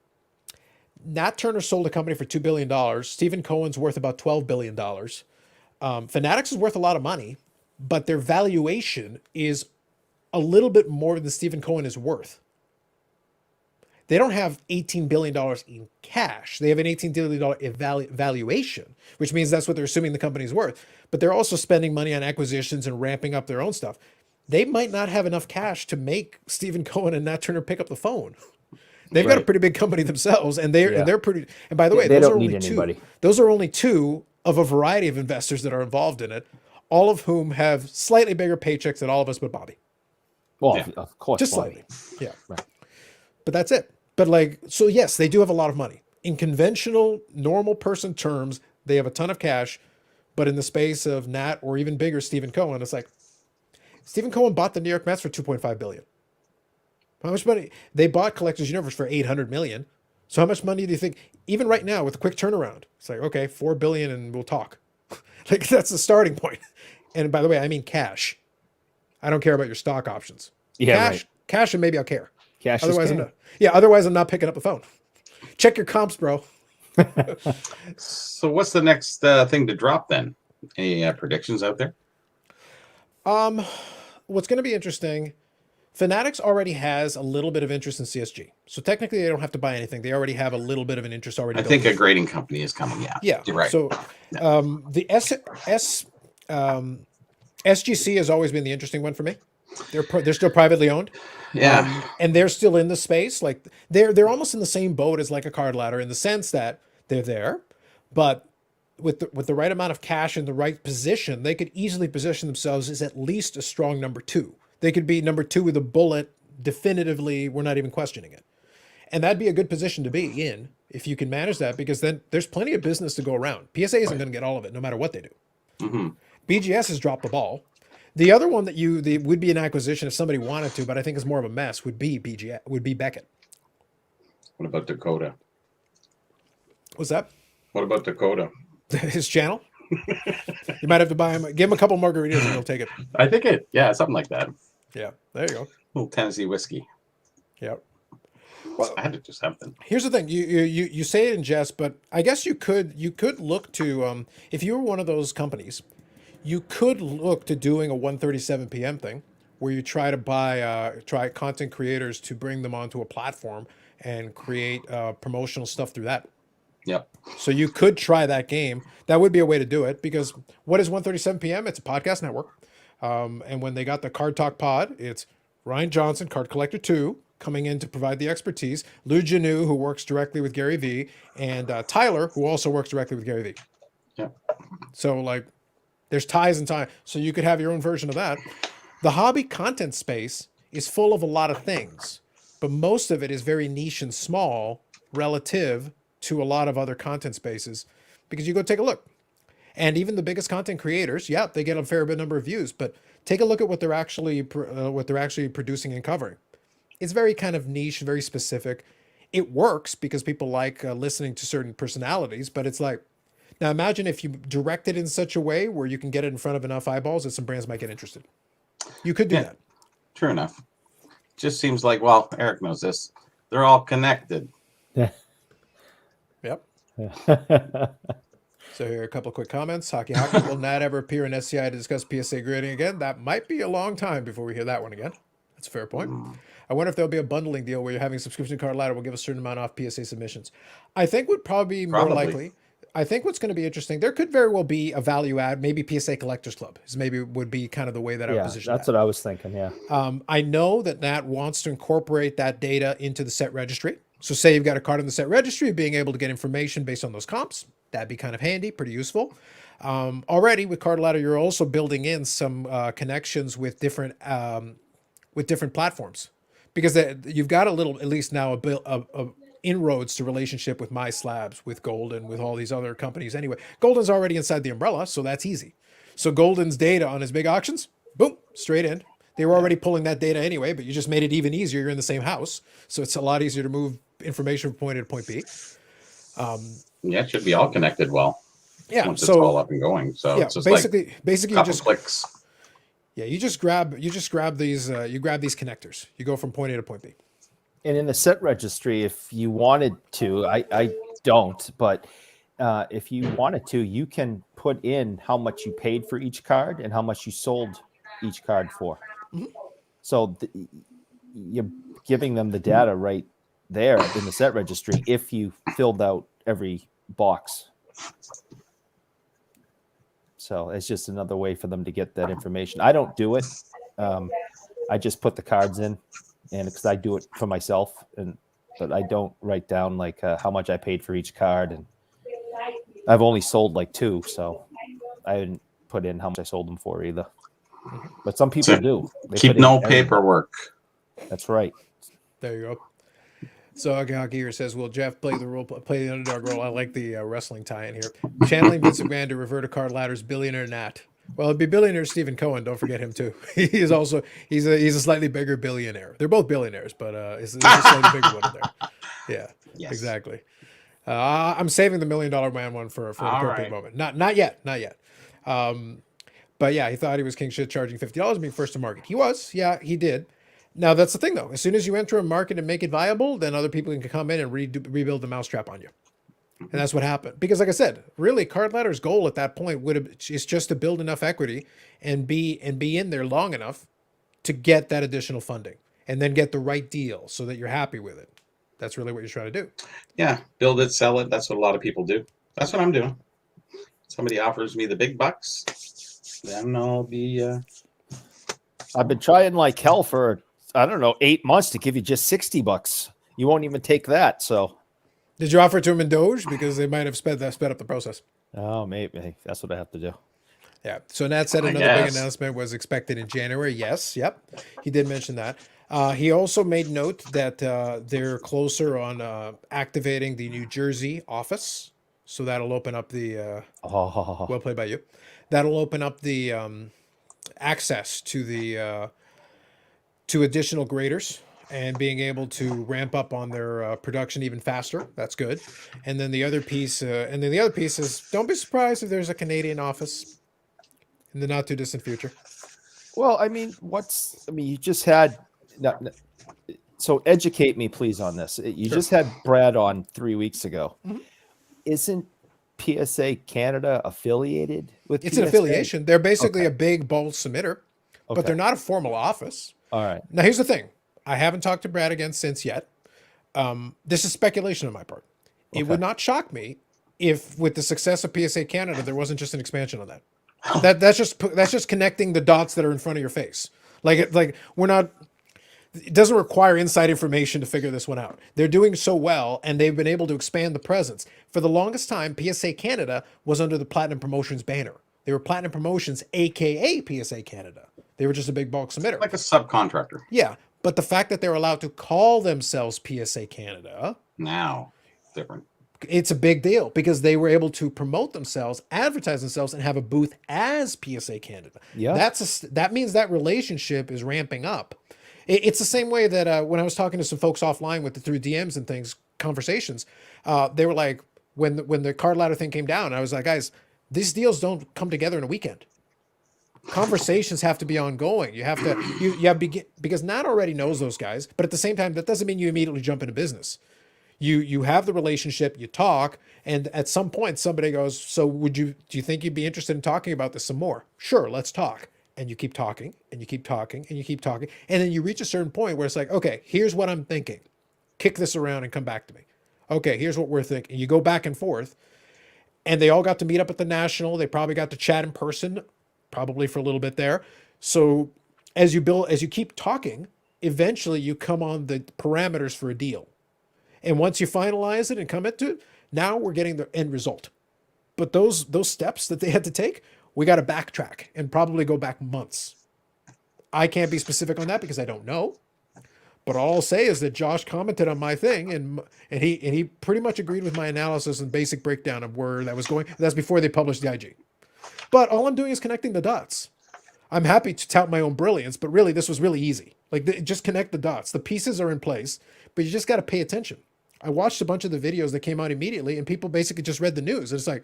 Nat Turner sold a company for $2 billion. Stephen Cohen's worth about $12 billion. Fanatics is worth a lot of money, but their valuation is a little bit more than Stephen Cohen is worth. They don't have $18 billion in cash. They have an $18 billion valuation, which means that's what they're assuming the company's worth. But they're also spending money on acquisitions and ramping up their own stuff. They might not have enough cash to make Stephen Cohen and Nat Turner pick up the phone. They've got a pretty big company themselves, and they're pretty. And by the way, they those don't are need only anybody. two. Those are only two of a variety of investors that are involved in it, all of whom have slightly bigger paychecks than all of us, but Bobby. Well, of course, Just Bobby. slightly. Yeah. Right. But that's it. But so yes, they do have a lot of money. In conventional, normal person terms, they have a ton of cash. But in the space of Nat, or even bigger, Stephen Cohen, it's like, Stephen Cohen bought the New York Mets for $2.5 billion. How much money? They bought Collectors Universe for $800 million. So how much money do you think, even right now with a quick turnaround, it's like, okay, $4 billion and we'll talk. Like, that's the starting point. And by the way, I mean cash. I don't care about your stock options. Yeah, Cash, and maybe I'll care. Cash Otherwise, is I'm not. Otherwise I'm not picking up the phone. Check your comps, bro. So what's the next thing to drop then? Any predictions out there? What's going to be interesting, Fanatics already has a little bit of interest in CSG. So technically they don't have to buy anything. They already have a little bit of an interest already. I think a grading company is coming. Yeah. Yeah. You're right. So the SGC has always been the interesting one for me. They're still privately owned. Yeah. And they're still in the space. Like they're almost in the same boat as like a card ladder, in the sense that they're there, but with the right amount of cash in the right position, they could easily position themselves as at least a strong number two. They could be number two with a bullet definitively, we're not even questioning it. And that'd be a good position to be in if you can manage that, because then there's plenty of business to go around. PSA isn't going to get all of it, no matter what they do. Mm-hmm. BGS has dropped the ball. The other one that would be an acquisition if somebody wanted to, but I think is more of a mess, would be Beckett. What about Dakota? What's that? What about Dakota? His channel? You might have to buy him. Give him a couple margaritas and he'll take it. I think something like that. Yeah, there you go. Little Tennessee whiskey. Yep. Well, I had to do something. Here's the thing: you say it in jest, but I guess you could look to if you were one of those companies, you could look to doing a 1:37 p.m. thing where you try to try content creators to bring them onto a platform and create promotional stuff through that. Yep. So you could try that game. That would be a way to do it, because what is 1:37 p.m.? It's a podcast network. And when they got the Card Talk Pod, it's Ryan Johnson, Card Collector 2, coming in to provide the expertise. Lou Janu, who works directly with Gary Vee, and Tyler, who also works directly with Gary Vee. Yeah. So like, there's ties and ties. So you could have your own version of that. The hobby content space is full of a lot of things, but most of it is very niche and small relative to a lot of other content spaces, because you go take a look. And even the biggest content creators, yeah, they get a fair bit number of views, but take a look at what they're actually producing and covering. It's very kind of niche, very specific. It works because people like listening to certain personalities, but it's like, now imagine if you direct it in such a way where you can get it in front of enough eyeballs that some brands might get interested. You could do that. True enough. Just seems like, well, Eric knows this. They're all connected. Yep. So here are a couple of quick comments. Hockey will not ever appear in SCI to discuss PSA grading again. That might be a long time before we hear that one again. That's a fair point. I wonder if there'll be a bundling deal where you're having a subscription card ladder will give a certain amount off PSA submissions. I think would probably be more likely. I think what's going to be interesting, there could very well be a value add, maybe PSA Collectors Club is maybe would be kind of the way that I would position that's that. what I was thinking, yeah. I know that Nat wants to incorporate that data into the set registry. So say you've got a card in the set registry, being able to get information based on those comps, that'd be kind of handy, pretty useful. Already with Card Ladder, you're also building in some connections with different platforms, because you've got a little, at least now, a inroads to relationship with My Slabs, with Golden, with all these other companies. Anyway, Golden's already inside the umbrella, so that's easy. So Golden's data on his big auctions, boom, straight in. They were already pulling that data anyway, but you just made it even easier. You're in the same house, so it's a lot easier to move information from point A to point B. Yeah, it should be all connected well. Yeah, once so it's all up and going. So yeah, it's just basically like you just clicks. Yeah, you just grab these connectors. You go from point A to point B. And in the set registry, if you wanted to, I don't, but if you wanted to, you can put in how much you paid for each card and how much you sold each card for. Mm-hmm. So you're giving them the data right there in the set registry if you filled out every box. So it's just another way for them to get that information. I don't do it. I just put the cards in, and because I do it for myself, but I don't write down like how much I paid for each card, and I've only sold like 2, so I didn't put in how much I sold them for either. But some people do. They Keep put in no everything. paperwork. That's right. There you go. So Hockey here says, "Will Jeff play the underdog role?" I like the wrestling tie-in here. Channeling Vince McMahon to revert to Card Ladder's billionaire Nat. Well, it'd be billionaire Stephen Cohen. Don't forget him too. He's a slightly bigger billionaire. They're both billionaires, but he's a slightly bigger one in there. Yeah, Yes. exactly. I'm saving the $1 Million Man one for an appropriate moment. Not yet. But yeah, he thought he was king shit, charging $50 being first to market. He was, yeah, he did. Now that's the thing though. As soon as you enter a market and make it viable, then other people can come in and rebuild the mousetrap on you. And that's what happened. Because like I said, really Card Ladder's goal at that point is just to build enough equity and be in there long enough to get that additional funding and then get the right deal so that you're happy with it. That's really what you're trying to do. Yeah, build it, sell it. That's what a lot of people do. That's what I'm doing. Somebody offers me the big bucks, then I'll be. I've been trying like hell for, I don't know, 8 months to give you just $60. You won't even take that. So, did you offer it to them in Doge? Because they might have sped up the process. oh, maybe that's what I have to do. Yeah. So Nat said I another big guess. announcement was expected in January. Yes. Yep. He did mention that. He also made note that they're closer on activating the New Jersey office. So that'll open up the, Oh, well played by you. That'll open up the access to the to additional graders and being able to ramp up on their production even faster. That's good. And then the other piece is don't be surprised if there's a Canadian office in the not too distant future. well, I mean, you just had, no, no, so educate me, please, on this. You Sure. just had Brad on 3 weeks ago. Mhm. Isn't PSA Canada affiliated with It's PSA? an affiliation. They're basically Okay. a big bulk submitter, but Okay. they're not a formal office. All right. Now, here's the thing. I haven't talked to Brad again since yet. This is speculation on my part. It Okay. would not shock me if, with the success of PSA Canada, there wasn't just an expansion on that. That's just connecting the dots that are in front of your face. Like we're not. It doesn't require inside information to figure this one out. They're doing so well, and they've been able to expand the presence. For the longest time, PSA Canada was under the Platinum Promotions banner. They were Platinum Promotions, aka PSA Canada. They were just a big bulk submitter. Like a subcontractor. Yeah, but the fact that they're allowed to call themselves PSA Canada, Now, different. it's a big deal because they were able to promote themselves, advertise themselves, and have a booth as PSA Canada. Yeah. That means that relationship is ramping up. It's the same way that when I was talking to some folks offline through DMs and things, conversations, they were like, when the card ladder thing came down, I was like, guys, these deals don't come together in a weekend. Conversations have to be ongoing. You have to because Nat already knows those guys, but at the same time, that doesn't mean you immediately jump into business. You have the relationship, you talk, and at some point somebody goes, so do you think you'd be interested in talking about this some more? Sure, let's talk. And you keep talking and you keep talking and you keep talking. And then you reach a certain point where it's like, okay, here's what I'm thinking. Kick this around and come back to me. Okay, here's what we're thinking. You go back and forth. And they all got to meet up at the National. They probably got to chat in person, probably for a little bit there. So as you keep talking, eventually you come on the parameters for a deal. And once you finalize it and commit to it, now we're getting the end result. But those steps that they had to take, we got to backtrack and probably go back months. I can't be specific on that because I don't know. But all I'll say is that Josh commented on my thing and he pretty much agreed with my analysis and basic breakdown of where that was going. That's before they published the IG. But all I'm doing is connecting the dots. I'm happy to tout my own brilliance, but really this was really easy. Just connect the dots. The pieces are in place, but you just got to pay attention. I watched a bunch of the videos that came out immediately and people basically just read the news. And it's like,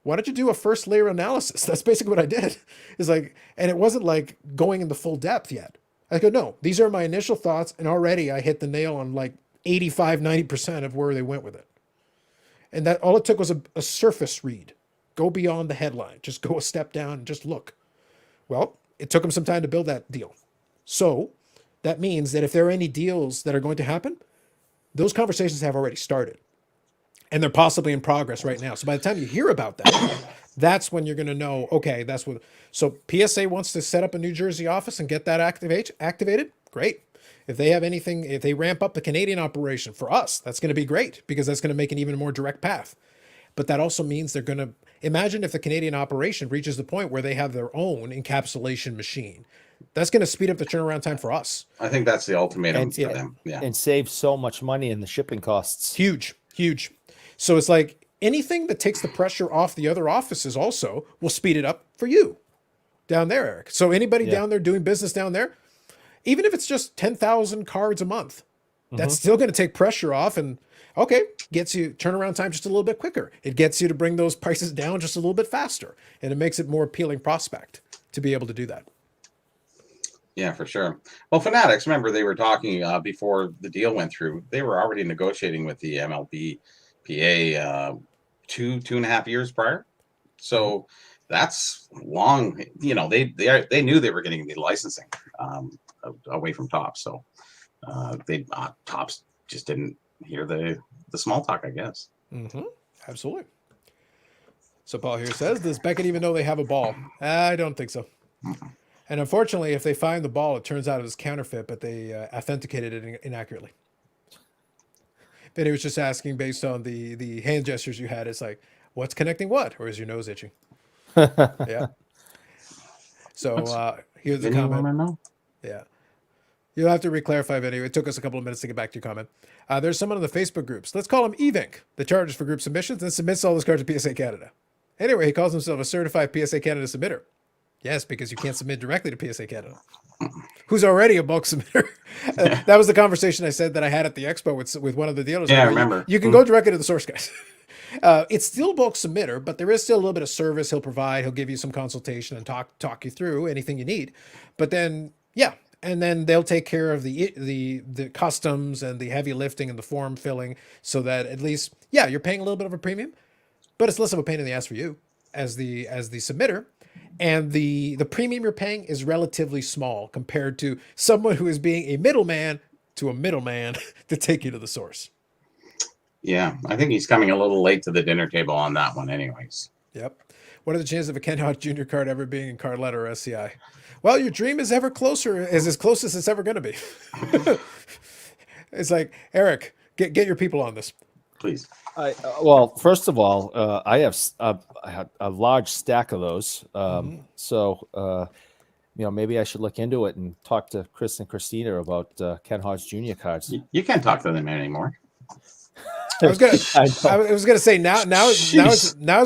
why don't you do a first layer analysis? That's basically what I did. It's like, and it wasn't like going into full depth yet. I go, no, these are my initial thoughts. And already I hit the nail on like 85, 90% of where they went with it. And that all it took was a surface read. Go beyond the headline. Just go a step down and just look. Well, it took them some time to build that deal. So that means that if there are any deals that are going to happen, those conversations have already started. And they're possibly in progress right now. So by the time you hear about that, that's when you're going to know, okay, that's what. So PSA wants to set up a New Jersey office and get that activated. Great. If they have anything, if they ramp up the Canadian operation for us, that's going to be great because that's going to make an even more direct path. But that also means they're going to imagine if the Canadian operation reaches the point where they have their own encapsulation machine. That's going to speed up the turnaround time for us. I think that's the ultimatum And- for them. Yeah. And save so much money in the shipping costs. Huge, huge. So it's like anything that takes the pressure off the other offices also will speed it up for you down there, Eric. So anybody down there doing business down there, even if it's just 10,000 cards a month, that's still going to take pressure off and okay, gets you turnaround time just a little bit quicker. It gets you to bring those prices down just a little bit faster. And it makes it more appealing prospect to be able to do that. Yeah, for sure. Well, Fanatics, remember they were talking before the deal went through. They were already negotiating with the MLB PA 2.5 years prior. So that's long. You know, they knew they were getting the licensing away from Tops. So Tops just didn't hear the small talk, I guess. Mm-hmm. Absolutely. So Paul here says, does Beckett even know they have a ball? I don't think so. And unfortunately, if they find the ball, it turns out it was counterfeit, but they authenticated it inaccurately. Then he was just asking based on the hand gestures you had. It's like, what's connecting what? Or is your nose itching? Yeah. So here's the Vinny want comment. to know? Yeah. You'll have to re-clarify video. It took us a couple of minutes to get back to your comment. There's someone in the Facebook groups. Let's call him Evink, that charges for group submissions and submits all those cards to PSA Canada. Anyway, he calls himself a certified PSA Canada submitter. Yes, because you can't submit directly to PSA Canada, who's already a bulk submitter. That was the conversation I said that I had at the expo with one of the dealers. Yeah, I Like, remember. You can go directly to the source, guys. It's still bulk submitter, but there is still a little bit of service he'll provide. He'll give you some consultation and talk you through anything you need. But then, yeah, and then they'll take care of the customs and the heavy lifting and the form filling, so that at least, yeah, you're paying a little bit of a premium, but it's less of a pain in the ass for you as the submitter. And the premium you're paying is relatively small compared to someone who is being a middleman to a middleman to take you to the source. Yeah, I think he's coming a little late to the dinner table on that one anyways. Yep. What are the chances of a Ken Hodge Jr. card ever being in card letter or SCI? Well, your dream is ever closer, is as close as it's ever going to be. It's like, Eric, get your people on this. Please. Well, first of all, I have a large stack of those. So, maybe I should look into it and talk to Chris and Christina about Ken Hodge Jr. cards. You can't talk to them anymore. I was gonna say now is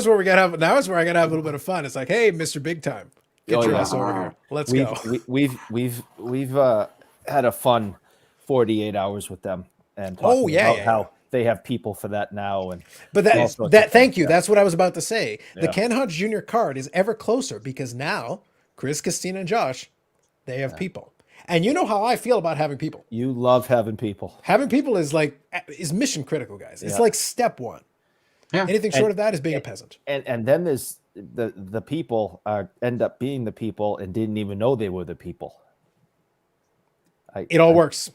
where we gotta have now is where I gotta have a little bit of fun. It's like, hey, Mr. Big Time, get your ass over here. Let's go. We've had a fun 48 hours with them and how they have people for that now. And but thank you. That's what I was about to say. The Ken Hodge Jr. card is ever closer because now Chris, Christina, and Josh, they have people. And you know how I feel about having people. You love having people. Having people is mission critical, guys. It's like step one. Yeah. Anything short of that is being a peasant. And then there's the people end up being the people and didn't even know they were the people. It all works.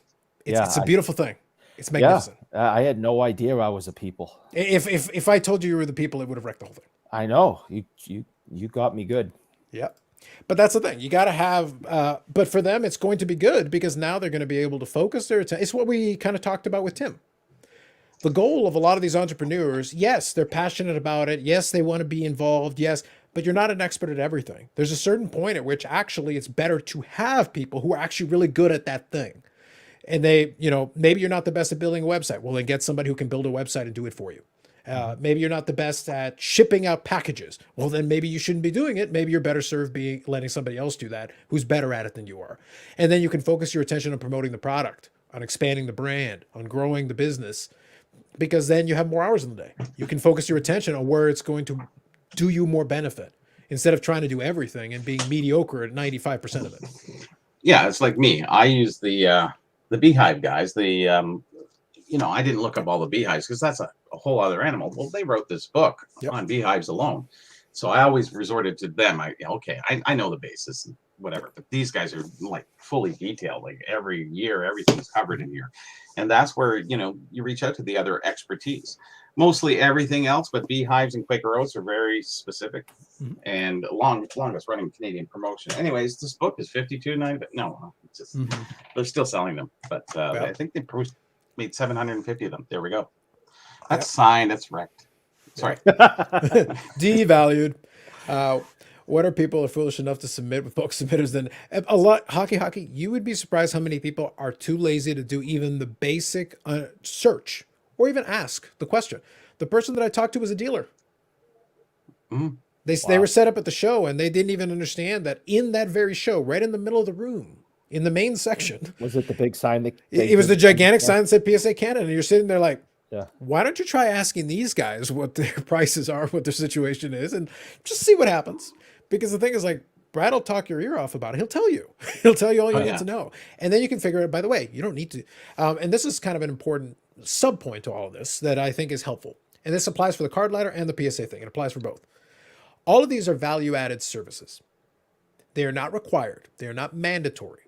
It's a beautiful thing. It's magnificent. Yeah, I had no idea I was a people. If I told you were the people, it would have wrecked the whole thing. I know. You got me good. Yep. But that's the thing. You got to have, but for them, it's going to be good because now they're going to be able to focus their attention. It's what we kind of talked about with Tim. The goal of a lot of these entrepreneurs, yes, they're passionate about it. Yes, they want to be involved. Yes, but you're not an expert at everything. There's a certain point at which actually it's better to have people who are actually really good at that thing. And they, maybe you're not the best at building a website. Well, then get somebody who can build a website and do it for you. Maybe you're not the best at shipping out packages. Well, then maybe you shouldn't be doing it. Maybe you're better served letting somebody else do that who's better at it than you are. And then you can focus your attention on promoting the product, on expanding the brand, on growing the business, because then you have more hours in the day. You can focus your attention on where it's going to do you more benefit instead of trying to do everything and being mediocre at 95% of it. Yeah, it's like me. I use the Beehive guys. I didn't look up all the beehives because that's a whole other animal. Well, they wrote this book on beehives alone. So I always resorted to them. I know the basis and whatever, but these guys are like fully detailed. Like every year, everything's covered in here. And that's where, you reach out to the other expertise. Mostly everything else, but beehives and Quaker Oats are very specific and longest running Canadian promotion. Anyways, this book is $52.90. No, it's just they're still selling them, but I think they made 750 of them. There we go. That's signed. That's wrecked. Sorry. Devalued. What are people are foolish enough to submit with bulk submitters? Then a lot. Hockey. You would be surprised how many people are too lazy to do even the basic search or even ask the question. The person that I talked to was a dealer. They were set up at the show and they didn't even understand that in that very show, right in the middle of the room, in the main section, was it the big sign? It was the gigantic sign that said PSA Canada, and you're sitting there like, yeah. Why don't you try asking these guys what their prices are, what their situation is, and just see what happens? Because the thing is, like, Brad will talk your ear off about it. He'll tell you. He'll tell you all you need to know. And then you can figure it out. By the way, you don't need to. And this is kind of an important sub point to all of this that I think is helpful. And this applies for the card ladder and the PSA thing. It applies for both. All of these are value-added services. They are not required. They are not mandatory.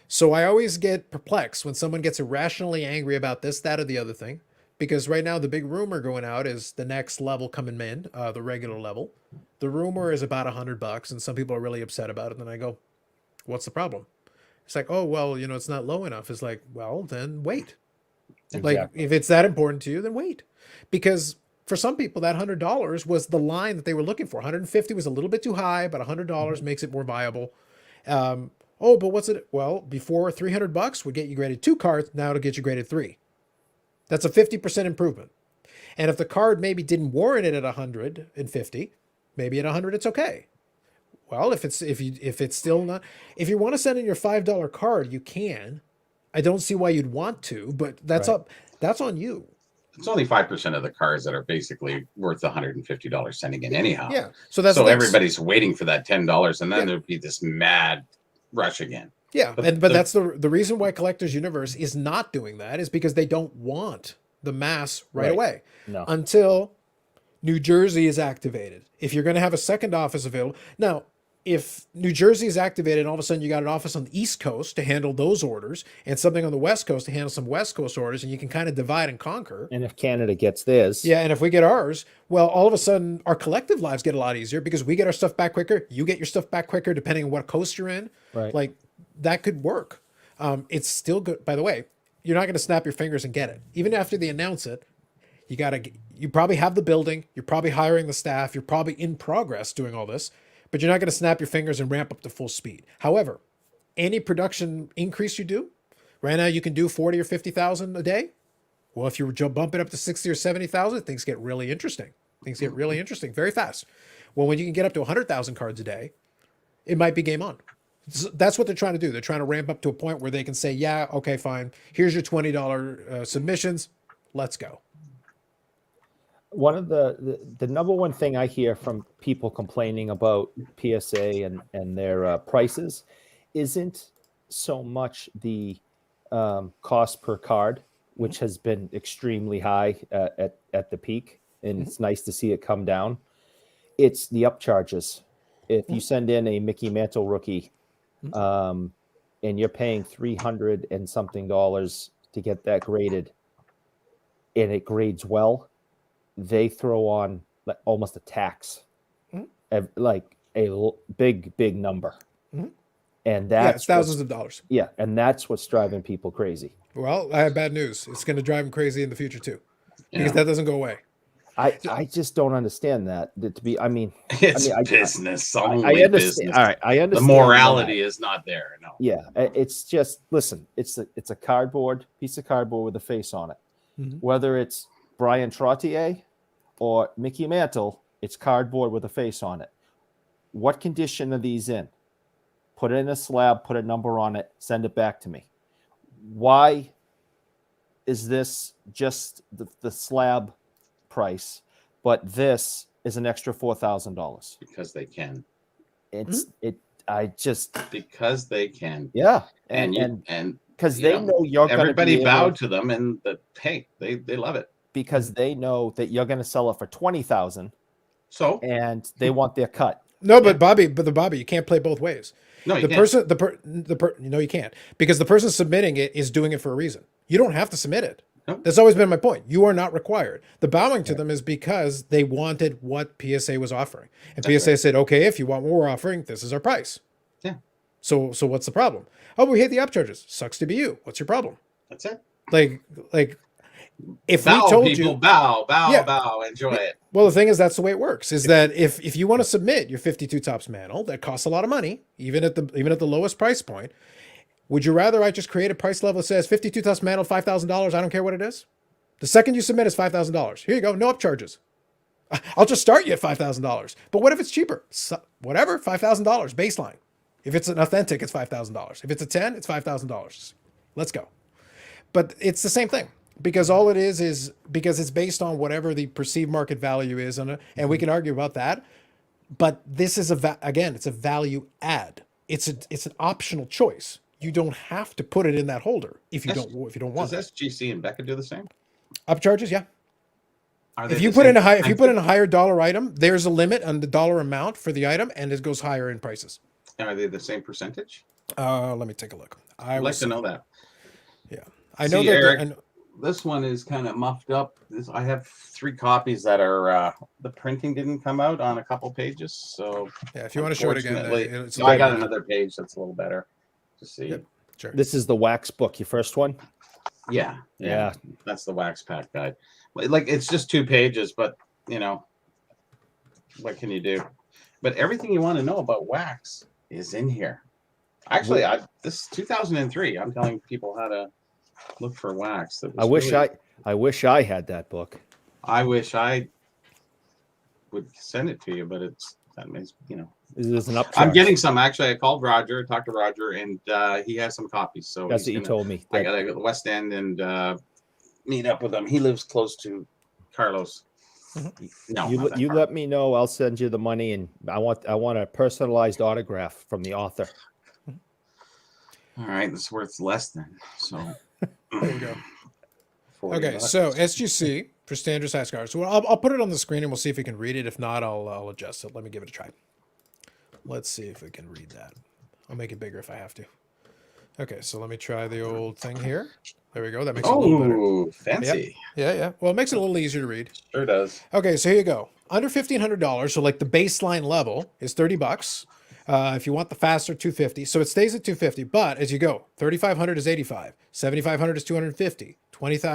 So I always get perplexed when someone gets irrationally angry about this, that, or the other thing. Because right now the big rumor going out is the next level coming in, the regular level. The rumor is about $100, and some people are really upset about it. And then I go, "What's the problem?" It's like, "Oh, well, it's not low enough." It's like, well, then wait. Exactly. Like if it's that important to you, then wait. Because for some people, that $100 was the line that they were looking for. $150 was a little bit too high, but $100 makes it more viable. Oh, but what's it? Well, before $300 would get you graded 2 cards. Now it'll get you graded 3. That's a 50% improvement. And if the card maybe didn't warrant it at 150, maybe at 100 it's okay. Well, if it's still not, if you want to send in your $5 card, you can. I don't see why you'd want to, but that's Right. up. That's on you. It's only 5% of the cards that are basically worth $150 sending in anyhow. Yeah. So that's so the thing. everybody's waiting for that $10, and then Yeah. there'd be this mad rush again. Yeah, But but that's the reason why Collectors Universe is not doing that is because they don't want the mass right Right. away No. until New Jersey is activated. If you're going to have a second office available. Now, if New Jersey is activated and all of a sudden you got an office on the East Coast to handle those orders and something on the West Coast to handle some West Coast orders, and you can kind of divide and conquer. And if Canada gets theirs, Yeah, and if we get ours, well, all of a sudden our collective lives get a lot easier because we get our stuff back quicker. You get your stuff back quicker depending on what coast you're in. Right. Like that could work. It's still good. By the way, you're not going to snap your fingers and get it. Even after they announce it, you probably have the building. You're probably hiring the staff. You're probably in progress doing all this, but you're not going to snap your fingers and ramp up to full speed. However, any production increase you do, right now you can do 40 or 50,000 a day. Well, if you bump it up to 60 or 70,000, things get really interesting. Things get really interesting very fast. Well, when you can get up to 100,000 cards a day, it might be game on. So that's what they're trying to do. They're trying to ramp up to a point where they can say, yeah, okay, fine. Here's your $20 submissions. Let's go. one of the number one thing I hear from people complaining about PSA and their prices isn't so much the cost per card, which has been extremely high at the peak, and it's nice to see it come down. It's the upcharges. If you send in a Mickey Mantle rookie, and you're paying $300 and something to get that graded, and it grades well, they throw on almost a tax, like a big number. And that's it's thousands of dollars. Yeah, and that's what's driving people crazy. Well, I have bad news. It's going to drive them crazy in the future too, because that doesn't go away. I just don't understand that. It's business. I Only understand. business. All right, I understand. The morality is not there. No. Yeah, it's just, listen. It's a piece of cardboard with a face on it. Whether it's Brian Trottier or Mickey Mantle, it's cardboard with a face on it. What condition are these in? Put it in a slab, put a number on it, send it back to me. Why is this just the slab price, but this is an extra $4,000? Because they can. Because they can. Yeah, and because they know you're going to everybody bowed to them, and they love it because they know that you're going to sell it for $20,000. So and they want their cut. No, but Bobby, you can't play both ways. No, you can't. No, you can't, because the person submitting it is doing it for a reason. You don't have to submit it. No. That's always been my point. You are not required. The bowing to them is because they wanted what PSA was offering, and PSA said, "Okay, if you want what we're offering, this is our price." Yeah. So what's the problem? Oh, we hate the upcharges. Sucks to be you. What's your problem? That's it. Like if bow, we told people, you bow, enjoy it. Well, the thing is, that's the way it works. Is that if you want to submit your 52 tops mantle, that costs a lot of money, even at the lowest price point. Would you rather I just create a price level that says 52 tops mantle, $5,000? I don't care what it is. The second you submit is $5,000. Here you go, no upcharges. I'll just start you at $5,000. But what if it's cheaper? Whatever, $5,000 baseline. If it's an authentic, it's $5,000. If it's a 10, it's $5,000. Let's go. But it's the same thing. Because all it is because it's based on whatever the perceived market value is, and we can argue about that. But this is it's a value add. It's an optional choice. You don't have to put it in that holder if you don't want. Does SGC and Becca do the same? Upcharges, yeah. If you put in a higher dollar item, there's a limit on the dollar amount for the item, and it goes higher in prices. And are they the same percentage? Let me take a look. I'd like to know that. Yeah, I know that. Eric, this one is kind of muffed up. I have 3 copies that are the printing didn't come out on a couple pages. So yeah, if you want to show it again, I got another page that's a little better to see. Yep, sure. This is the wax book, your first one. Yeah, yeah, that's the wax pack guide. Like it's just 2 pages, but what can you do? But everything you want to know about wax is in here. Actually, this is 2003. I'm telling people how to look for wax. That was I wish I had that book. I wish I would send it to you, but that means There's an upcharge. I'm getting some. Actually, I called Roger, talked to Roger, and he has some copies. So that's what you told me. I gotta go to the West End and meet up with him. He lives close to Carlos. No, you let me know. I'll send you the money, and I want a personalized autograph from the author. All right, it's worth less than. So there we go. Okay, $40. so SGC for standard size cards. So I'll put it on the screen and we'll see if we can read it. If not, I'll adjust it. Let me give it a try. Let's see if we can read that. I'll make it bigger if I have to. Okay, so let me try the old thing here. There we go. That makes it a little better. Oh, fancy. Yep. Yeah. Well, it makes it a little easier to read. Sure does. Okay, so here you go. Under $1,500, so like the baseline level is $30. If you want the faster, $250. So it stays at $250. But as you go, $3,500 is $85. $7,500 is $250.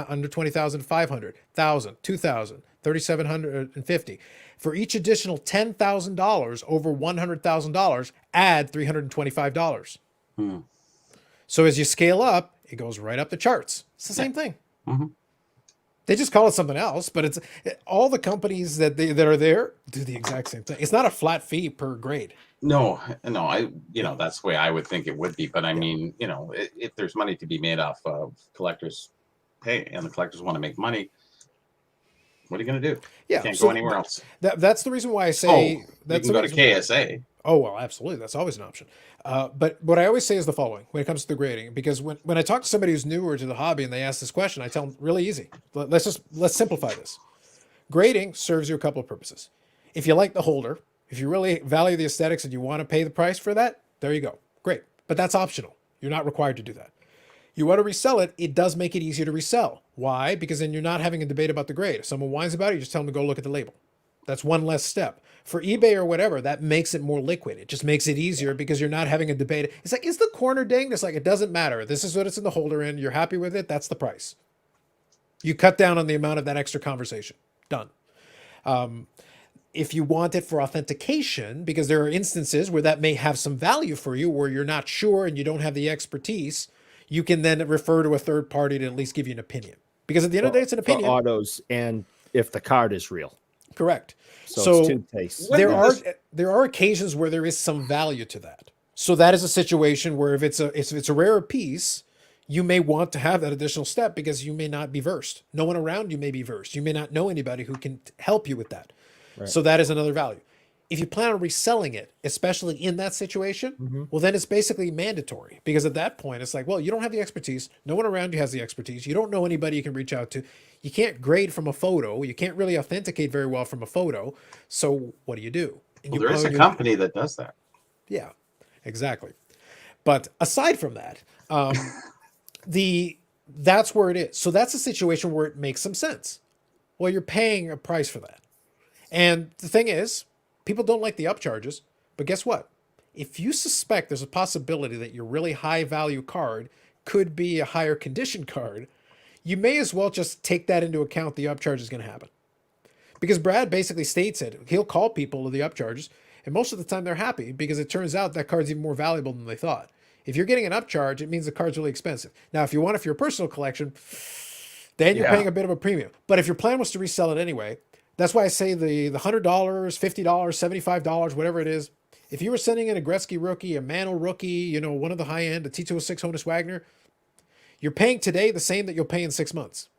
Under $20,000, $500. $1,000, $2,000, $3,750. For each additional $10,000 over $100,000, add $325. So as you scale up, it goes right up the charts. It's the same thing. Mm-hmm. They just call it something else, but it's all the companies that are there do the exact same thing. It's not a flat fee per grade. No, that's the way I would think it would be. But I mean, if there's money to be made off of collectors pay and the collectors want to make money, what are you going to do? Yeah, You can't go anywhere else. That's the reason why I say that's you can go to KSA. Oh, well, absolutely. That's always an option. But what I always say is the following when it comes to the grading, because when I talk to somebody who's newer to the hobby and they ask this question, I tell them really easy. Let's simplify this. Grading serves you a couple of purposes. If you like the holder, if you really value the aesthetics and you want to pay the price for that, there you go. Great. But that's optional. You're not required to do that. You want to resell it, it does make it easier to resell. Why? Because then you're not having a debate about the grade. If someone whines about it, you just tell them to go look at the label. That's one less step. For eBay or whatever, that makes it more liquid. It just makes it easier because you're not having a debate. It's like, is the corner dinged? It's like, it doesn't matter. This is what it's in the holder in. You're happy with it. That's the price. You cut down on the amount of that extra conversation. Done. If you want it for authentication, because there are instances where that may have some value for you, where you're not sure and you don't have the expertise, you can then refer to a third party to at least give you an opinion. Because at the end of the day, it's an opinion. For autos, and if the card is real. Correct. So it's toothpaste. There are occasions where there is some value to that. So that is a situation where if it's a rare piece, you may want to have that additional step because you may not be versed. No one around you may be versed. You may not know anybody who can help you with that. Right. So that is another value. If you plan on reselling it, especially in that situation, well, then it's basically mandatory, because at that point, it's like, well, you don't have the expertise. No one around you has the expertise. You don't know anybody you can reach out to. You can't grade from a photo. You can't really authenticate very well from a photo. So what do? And there is a company that does that. Yeah, exactly. But aside from that, that's where it is. So that's a situation where it makes some sense. Well, you're paying a price for that. And the thing is, people don't like the upcharges, but guess what? If you suspect there's a possibility that your really high value card could be a higher condition card, you may as well just take that into account. The upcharge is going to happen. Because Brad basically states it. He'll call people to the upcharges, and most of the time they're happy because it turns out that card's even more valuable than they thought. If you're getting an upcharge, it means the card's really expensive. Now, if you want it for your personal collection, then you're paying a bit of a premium. But if your plan was to resell it anyway, that's why I say the $100, $50, $75, whatever it is. If you were sending in a Gretzky rookie, a Mantle rookie, one of the high end, a T206 Honus Wagner, you're paying today the same that you'll pay in 6 months.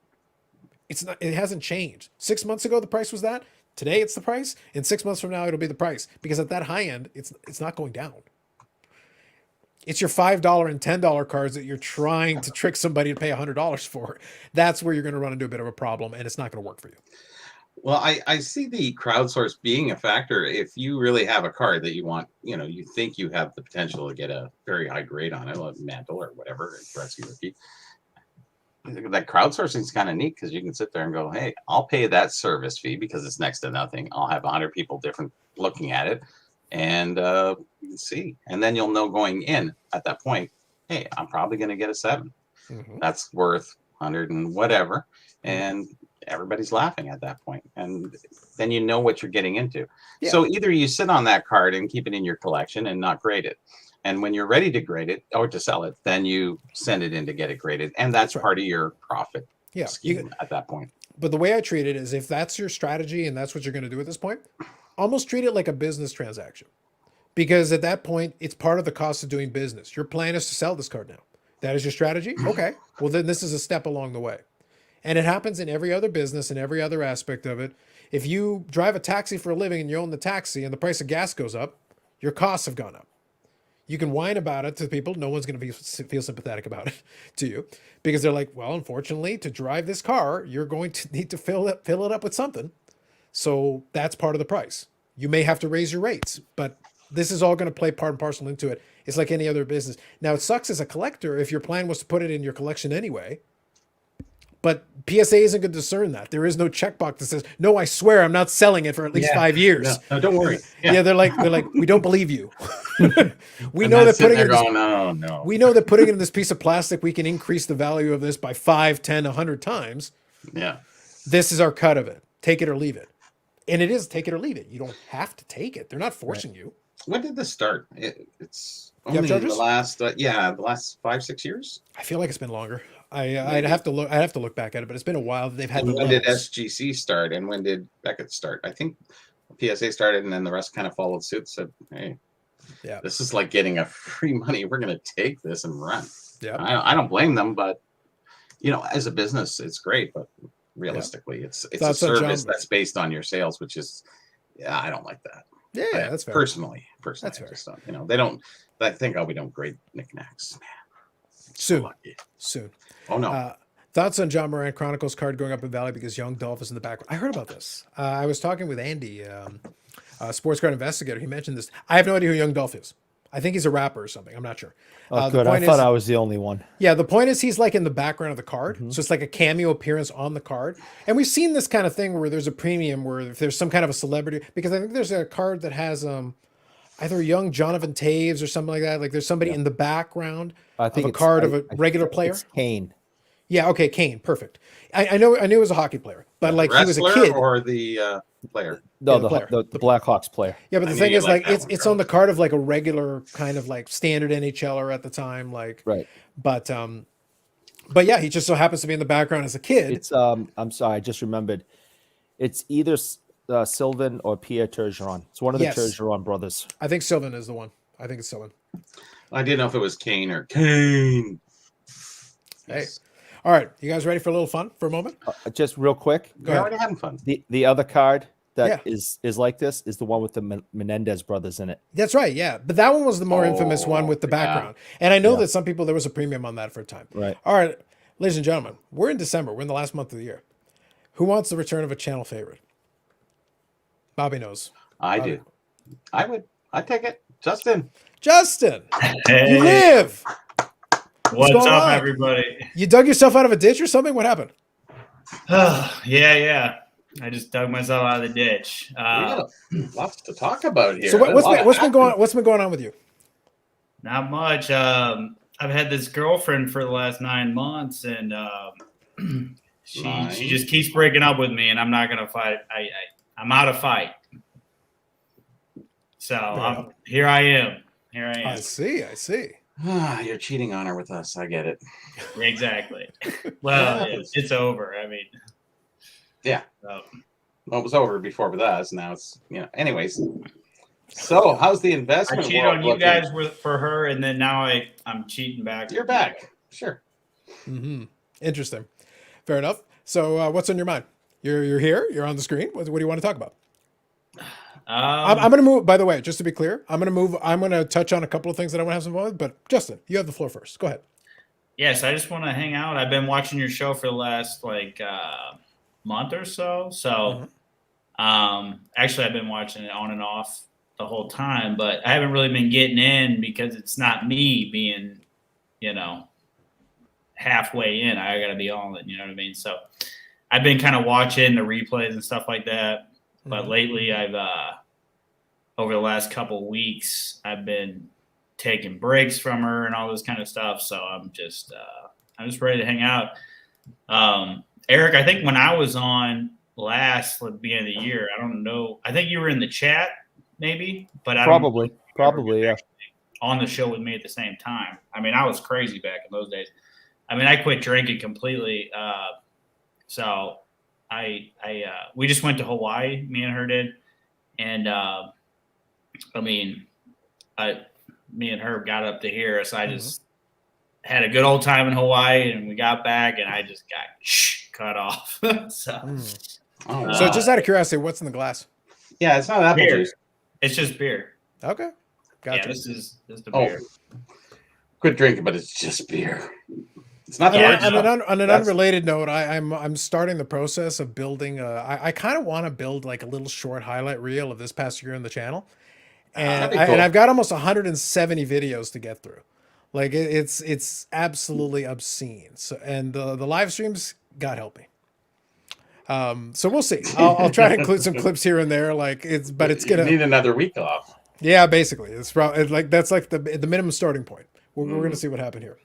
It hasn't changed. 6 months ago, the price was that. Today, it's the price. In 6 months from now, it'll be the price, because at that high end, it's not going down. It's your $5 and $10 cards that you're trying to trick somebody to pay $100 for. That's where you're going to run into a bit of a problem, and it's not going to work for you. Well, I see the crowdsource being a factor. If you really have a card that you want, you think you have the potential to get a very high grade on it, like Mantle or whatever, Gretzky rookie. That crowdsourcing is kind of neat, because you can sit there and go, hey, I'll pay that service fee because it's next to nothing. I'll have 100 people different looking at it, and you can see. And then you'll know going in at that point, hey, I'm probably going to get a 7. That's worth 100 and whatever. And everybody's laughing at that point, and then you know what you're getting into. So either you sit on that card and keep it in your collection and not grade it, And when you're ready to grade it or to sell it, then you send it in to get it graded. And that's That's right. part of your profit Yeah. scheme at that point. But the way I treat it is if that's your strategy and that's what you're going to do at this point, almost treat it like a business transaction. Because at that point, it's part of the cost of doing business. Your plan is to sell this card now. That is your strategy? Okay. Well, then this is a step along the way. And it happens in every other business and every other aspect of it. If you drive a taxi for a living and you own the taxi and the price of gas goes up, your costs have gone up. You can whine about it to people. No one's going to feel sympathetic about it to you because they're like, well, unfortunately, to drive this car, you're going to need to fill it up with something. So that's part of the price. You may have to raise your rates, but this is all going to play part and parcel into it. It's like any other business. Now, it sucks as a collector if your plan was to put it in your collection anyway. But PSA isn't going to discern that. There is no checkbox that says, "No, I swear I'm not selling it for at least 5 years." No, don't worry. Yeah, they're like, we don't believe you. We And know that that's sitting putting it there in this, going, no. we know that putting it in this piece of plastic, we can increase the value of this by 5, 10, 100 times. Yeah. This is our cut of it. Take it or leave it. And it is take it or leave it. You don't have to take it. They're not forcing you. When did this start? It's You have only the charges? last, the last 5-6 years. I feel like it's been longer. I'd have to look back at it, but it's been a while that they've had And the when did levels. SGC start, and when did Beckett start? I think PSA started, and then the rest kind of followed suit. Said, "Hey, Yeah. this is like getting a free money. We're going to take this and run." Yeah. I don't blame them, but as a business, it's great, but realistically, it's a Thoughts on service John? that's based on your sales, which is, I don't like that. Yeah, that's fair. Personally, That's I fair. just don't, they don't. I think, we don't grade knickknacks. Man, Soon. lucky. Soon. Oh no. Thoughts on John Moran Chronicles card going up in value because Young Dolph is in the background. I heard about this. I was talking with Andy, sports card investigator. He mentioned this. I have no idea who Young Dolph is. I think he's a rapper or something. I'm not sure. Oh, The good. I point thought is- I was the only one. Yeah, the point is he's like in the background of the card. So it's like a cameo appearance on the card. And we've seen this kind of thing where there's a premium where if there's some kind of a celebrity, because I think there's a card that has either young Jonathan Taves or something like that. Like there's somebody in the background I of think a it's- card of I- a I regular think player. It's Kane. Yeah, okay, Kane, perfect. I knew he was a hockey player, but like he was a Wrestler kid. or the player? No, Yeah, the the, player. the Blackhawks player. Yeah, but I the knew thing you is, liked like, that one, it's Carl. on the card of like a regular kind of like standard NHLer at the time, like, Right. but yeah, he just so happens to be in the background as a kid. It's I'm sorry, I just remembered. It's either Sylvan or Pierre Turgeon. It's one of the Yes. Turgeon brothers. I think Sylvan is the one. I think it's Sylvan. I didn't know if it was Kane or Kane. Hey. Yes. All right, you guys ready for a little fun for a moment? Just real quick, Go We're ahead. already having fun. the other card that Yeah. is like this is the one with the Menendez brothers in it. That's right, yeah. But that one was the more infamous one with the yeah. background. And I know Yeah. that some people, there was a premium on that for a time. Right. All right, ladies and gentlemen, we're in December. We're in the last month of the year. Who wants the return of a channel favorite? Bobby knows. I do. I'd take it. Justin. Justin, Hey, you live. what's going up, on? everybody? You dug yourself out of a ditch or something? What happened? Yeah. I just dug myself out of the ditch. We got lots to talk about here. So A lot what's been happened. what's been going on with you? Not much. I've had this girlfriend for the last 9 months, and she just keeps breaking up with me, and I'm not gonna fight. I'm out of fight. So here I am. I see. You're cheating on her with us. I get it. Exactly. Well, it's over. I mean, Yeah. so, Well, it was over before with us. Now it's anyways. So how's the I investment cheated world on you looking? guys for her, and then now I'm cheating back. You're back. Sure. Mm-hmm. Interesting. Fair enough. So what's on your mind? You're here. You're on the screen. What do you want to talk about? I'm going to move. By the way, just to be clear, I'm going to move. I'm going to touch on a couple of things that I want to have some fun with. But Justin, you have the floor first. Go ahead. Yes, I just want to hang out. I've been watching your show for the last month or so. So, actually, I've been watching it on and off the whole time, but I haven't really been getting in because it's not me being, halfway in. I got to be all in. You know what I mean? So, I've been kind of watching the replays and stuff like that. But lately, I've over the last couple of weeks, I've been taking breaks from her and all this kind of stuff. So I'm just ready to hang out. Eric, I think when I was on last at the beginning of the year, I don't know. I think you were in the chat, maybe, but I Probably, yeah. on the show with me at the same time. I mean, I was crazy back in those days. I mean, I quit drinking completely. So we just went to Hawaii, me and her did. And, me and her got up to here. So I just had a good old time in Hawaii, and we got back and I just got cut off. So just out of curiosity, what's in the glass? Yeah, it's not apple beer. juice. It's just beer. Okay. Gotcha. Yeah, this is just a beer. Quit drinking, but it's just beer. It's not On an unrelated note, I'm starting the process of building. I kind of want to build like a little short highlight reel of this past year on the channel, and cool. and I've got almost 170 videos to get through. Like it's absolutely obscene. So and the live streams, God help me. So we'll see. I'll try to include some clips here and there. But it's gonna need another week off. Yeah, basically, it's probably that's like the minimum starting point. We're gonna see what happened here.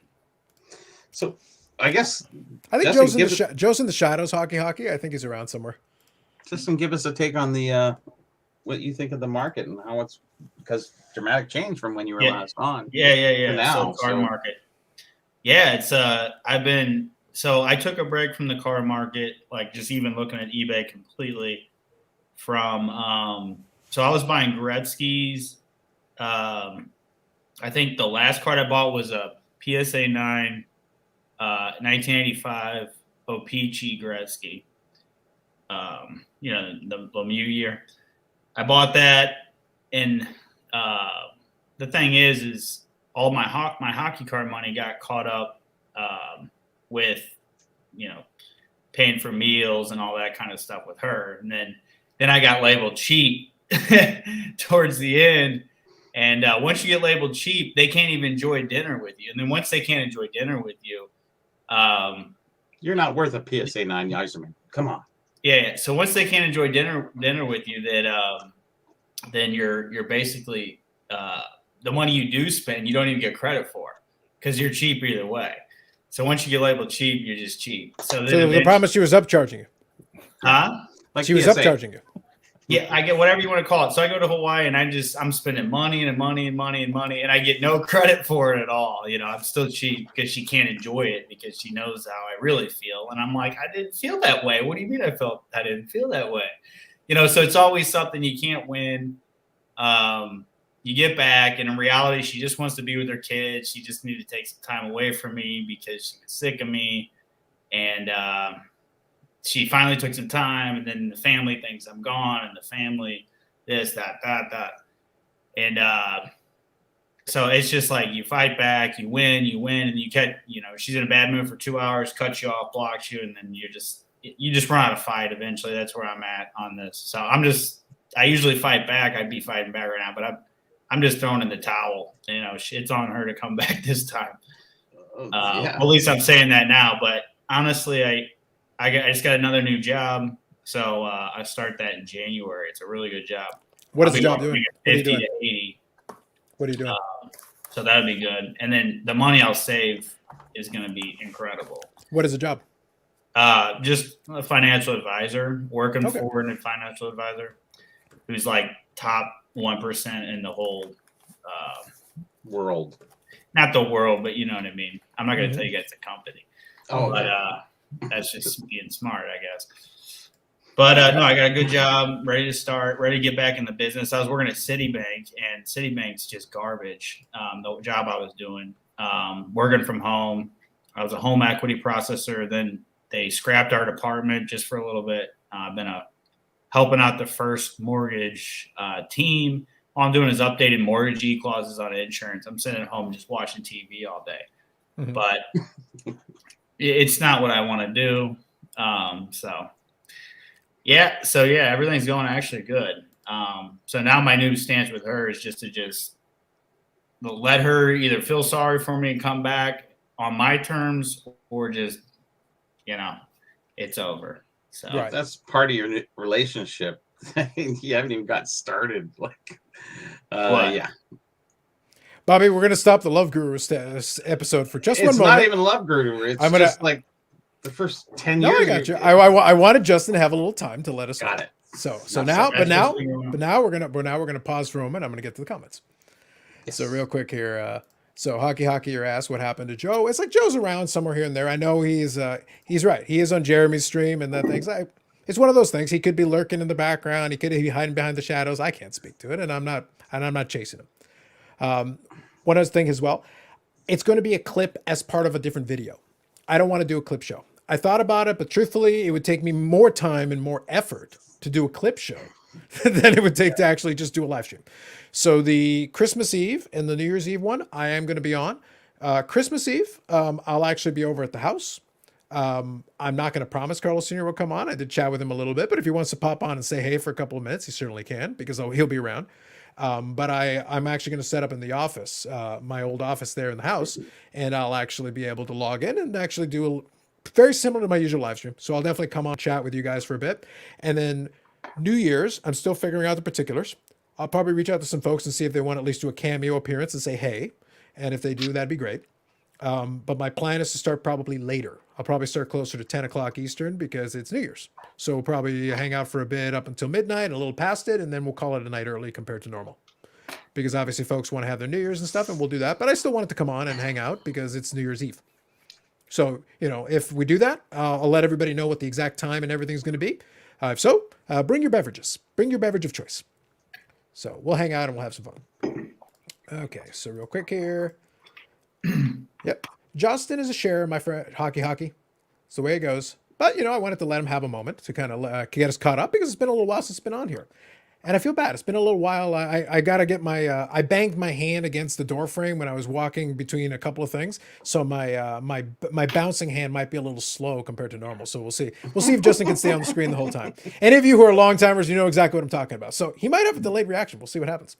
So I think Joe's in the shadows. Hockey. I think he's around somewhere. Justin, give us a take on the what you think of the market and how it's because dramatic change from when you were last on. Yeah. Now, car market. Yeah, it's I took a break from the car market, like just even looking at eBay completely. From so I was buying Gretzky's. I think the last card I bought was a PSA 9, 1985 O-Pee-Chee Gretzky. The Lemieux year. I bought that, and the thing is all my hockey card money got caught up with, paying for meals and all that kind of stuff with her, and then I got labeled cheap towards the end. And once you get labeled cheap, they can't even enjoy dinner with you. And then once they can't enjoy dinner with you, you're not worth a PSA 9 Yzerman. Come on. Yeah. So once they can't enjoy dinner with you, then you're basically the money you do spend, you don't even get credit for because you're cheap either way. So once you get labeled cheap, you're just cheap. So the problem is she was upcharging you. Huh? Like she was upcharging you. Yeah, I get whatever you want to call it. So I go to Hawaii and I'm spending money and money and money and money, and I get no credit for it at all. I'm still cheap because she can't enjoy it because she knows how I really feel. And I'm like, I didn't feel that way. What do you mean I didn't feel that way? So it's always something you can't win. You get back, and in reality, she just wants to be with her kids. She just needed to take some time away from me because she was sick of me. And she finally took some time, and then the family thinks I'm gone, and the family this, that. And so it's just like you fight back, you win, and you get, she's in a bad mood for 2 hours, cuts you off, blocks you, and then you just run out of fight eventually. That's where I'm at on this. So I usually fight back. I'd be fighting back right now, but I'm just throwing in the towel. It's on her to come back this time. At least I'm saying that now, but honestly, I just got another new job, so I start that in January. It's a really good job. What is the job doing? 50 to 80. What are you doing? So that would be good. And then the money I'll save is going to be incredible. What is the job? Just a financial advisor, working for a financial advisor who's like top 1% in the whole world. Not the world, but you know what I mean. I'm not going to tell you guys the company. But that's just being smart, I guess. But no, I got a good job, ready to start, ready to get back in the business. I was working at Citibank, and Citibank's just garbage. The job I was doing, working from home. I was a home equity processor. Then they scrapped our department just for a little bit. I've been helping out the first mortgage team. All I'm doing is updating mortgage clauses on insurance. I'm sitting at home just watching TV all day. Mm-hmm. But it's not what I want to do. So everything's going actually good. So now my new stance with her is just to let her either feel sorry for me and come back on my terms, or just, it's over. So that's part of your relationship. You haven't even got started. Yeah. Bobby, we're gonna stop the Love Guru episode for just 1 moment. It's not even Love Guru. It's just like the first 10 years. I got you. I wanted Justin to have a little time to let us got know. it. Now we're gonna pause for a moment. I'm gonna get to the comments. Yes. So real quick here, so hockey, you're asked what happened to Joe. It's like Joe's around somewhere here and there. I know he's right. He is on Jeremy's stream and that things. It's one of those things. He could be lurking in the background. He could be hiding behind the shadows. I can't speak to it, and I'm not chasing him. One other thing as well, it's going to be a clip as part of a different video. I don't want to do a clip show. I thought about it, but truthfully, it would take me more time and more effort to do a clip show than it would take to actually just do a live stream. So the Christmas Eve and the New Year's Eve one, I am going to be on. Christmas Eve, I'll actually be over at the house. I'm not going to promise Carlos Sr. will come on. I did chat with him a little bit, but if he wants to pop on and say hey for a couple of minutes, he certainly can because he'll be around. But I'm actually going to set up in the office, my old office there in the house, and I'll actually be able to log in and actually do very similar to my usual live stream. So I'll definitely come on chat with you guys for a bit. And then New Year's, I'm still figuring out the particulars. I'll probably reach out to some folks and see if they want to at least do a cameo appearance and say hey. And if they do, that'd be great. But my plan is to start probably later. I'll probably start closer to 10 o'clock Eastern because it's New Year's. So we'll probably hang out for a bit up until midnight, a little past it, and then we'll call it a night early compared to normal. Because obviously folks want to have their New Year's and stuff, and we'll do that. But I still want it to come on and hang out because it's New Year's Eve. So, if we do that, I'll let everybody know what the exact time and everything's going to be. So bring your beverages. Bring your beverage of choice. So we'll hang out and we'll have some fun. Okay, so real quick here. Yep. Justin is a share, my friend. Hockey. It's the way it goes. But, I wanted to let him have a moment to kind of get us caught up because it's been a little while since it's been on here. And I feel bad. It's been a little while. I got to get I banged my hand against the door frame when I was walking between a couple of things. So my bouncing hand might be a little slow compared to normal. So we'll see. We'll see if Justin can stay on the screen the whole time. Any of you who are long timers, you know exactly what I'm talking about. So he might have a delayed reaction. We'll see what happens.